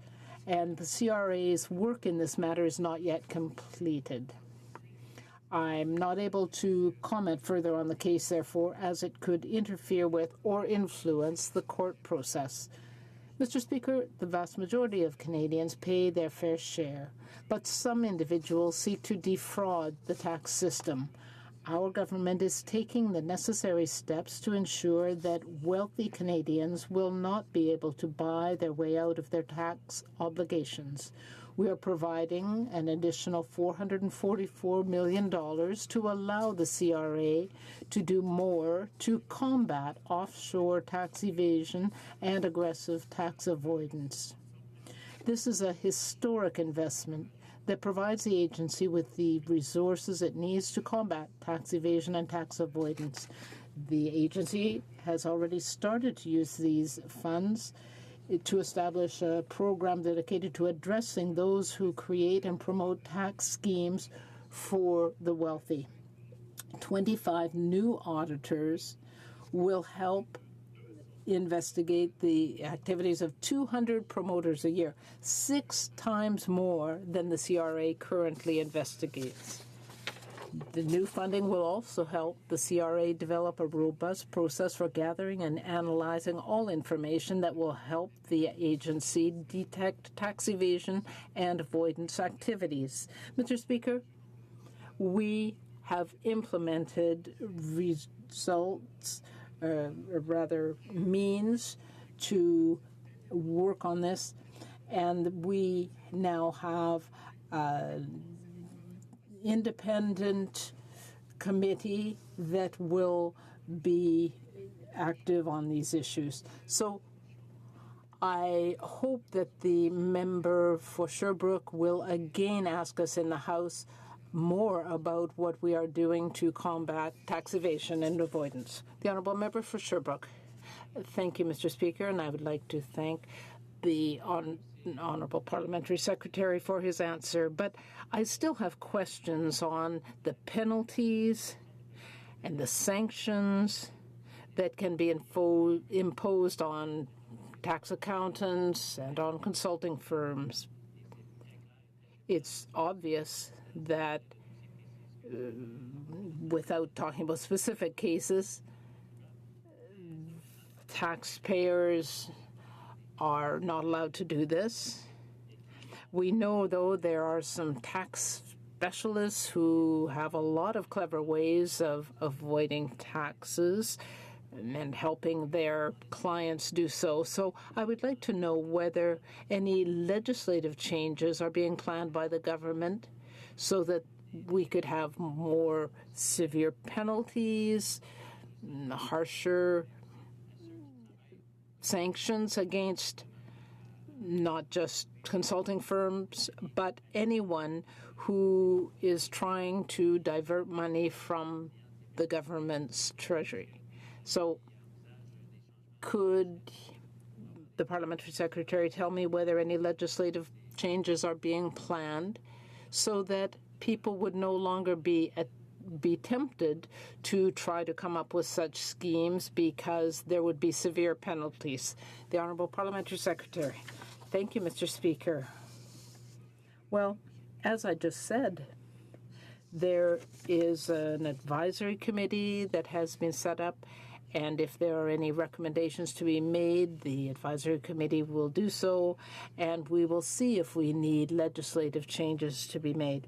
and the CRA's work in this matter is not yet completed. I'm not able to comment further on the case, therefore, as it could interfere with or influence the court process. Mr. Speaker, the vast majority of Canadians pay their fair share, but some individuals seek to defraud the tax system. Our government is taking the necessary steps to ensure that wealthy Canadians will not be able to buy their way out of their tax obligations. We are providing an additional $444 million to allow the CRA to do more to combat offshore tax evasion and aggressive tax avoidance. This is a historic investment that provides the agency with the resources it needs to combat tax evasion and tax avoidance. The agency has already started to use these funds to establish a program dedicated to addressing those who create and promote tax schemes for the wealthy. 25 new auditors will help investigate the activities of 200 promoters a year, 6 times more than the CRA currently investigates. The new funding will also help the CRA develop a robust process for gathering and analyzing all information that will help the agency detect tax evasion and avoidance activities. Mr. Speaker, we have implemented results, or rather means to work on this, and we now have independent committee that will be active on these issues. So I hope that the member for Sherbrooke will again ask us in the House more about what we are doing to combat tax evasion and avoidance. The honourable member for Sherbrooke. Thank you, Mr. Speaker, and I would like to thank the Honourable Parliamentary Secretary for his answer, but I still have questions on the penalties and the sanctions that can be imposed on tax accountants and on consulting firms. It's obvious that, without talking about specific cases, taxpayers are not allowed to do this. We know, though, there are some tax specialists who have a lot of clever ways of avoiding taxes and helping their clients do so. So I would like to know whether any legislative changes are being planned by the government so that we could have more severe penalties, harsher sanctions against not just consulting firms, but anyone who is trying to divert money from the government's treasury. So could the Parliamentary Secretary tell me whether any legislative changes are being planned so that people would no longer be tempted to try to come up with such schemes because there would be severe penalties? The Honourable Parliamentary Secretary. Thank you, Mr. Speaker. Well, as I just said, there is an advisory committee that has been set up, and if there are any recommendations to be made, the advisory committee will do so, and we will see if we need legislative changes to be made.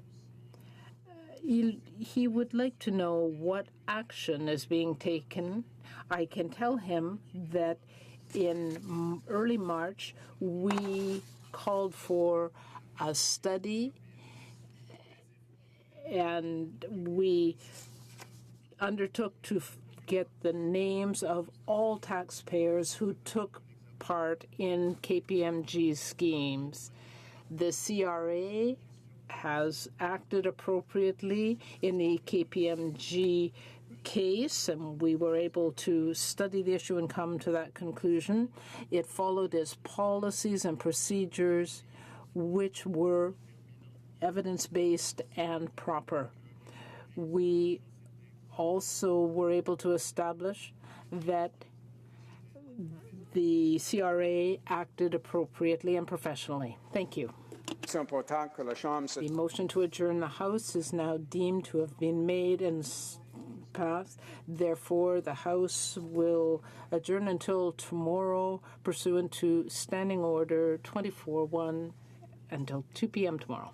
He would like to know what action is being taken. I can tell him that in early March, we called for a study, and we undertook to get the names of all taxpayers who took part in KPMG schemes. The CRA has acted appropriately in the KPMG case, and we were able to study the issue and come to that conclusion. It followed its policies and procedures, which were evidence-based and proper. We also were able to establish that the CRA acted appropriately and professionally. Thank you. The motion to adjourn the House is now deemed to have been made and passed. Therefore, the House will adjourn until tomorrow, pursuant to Standing Order 24-1, until 2 p.m. tomorrow.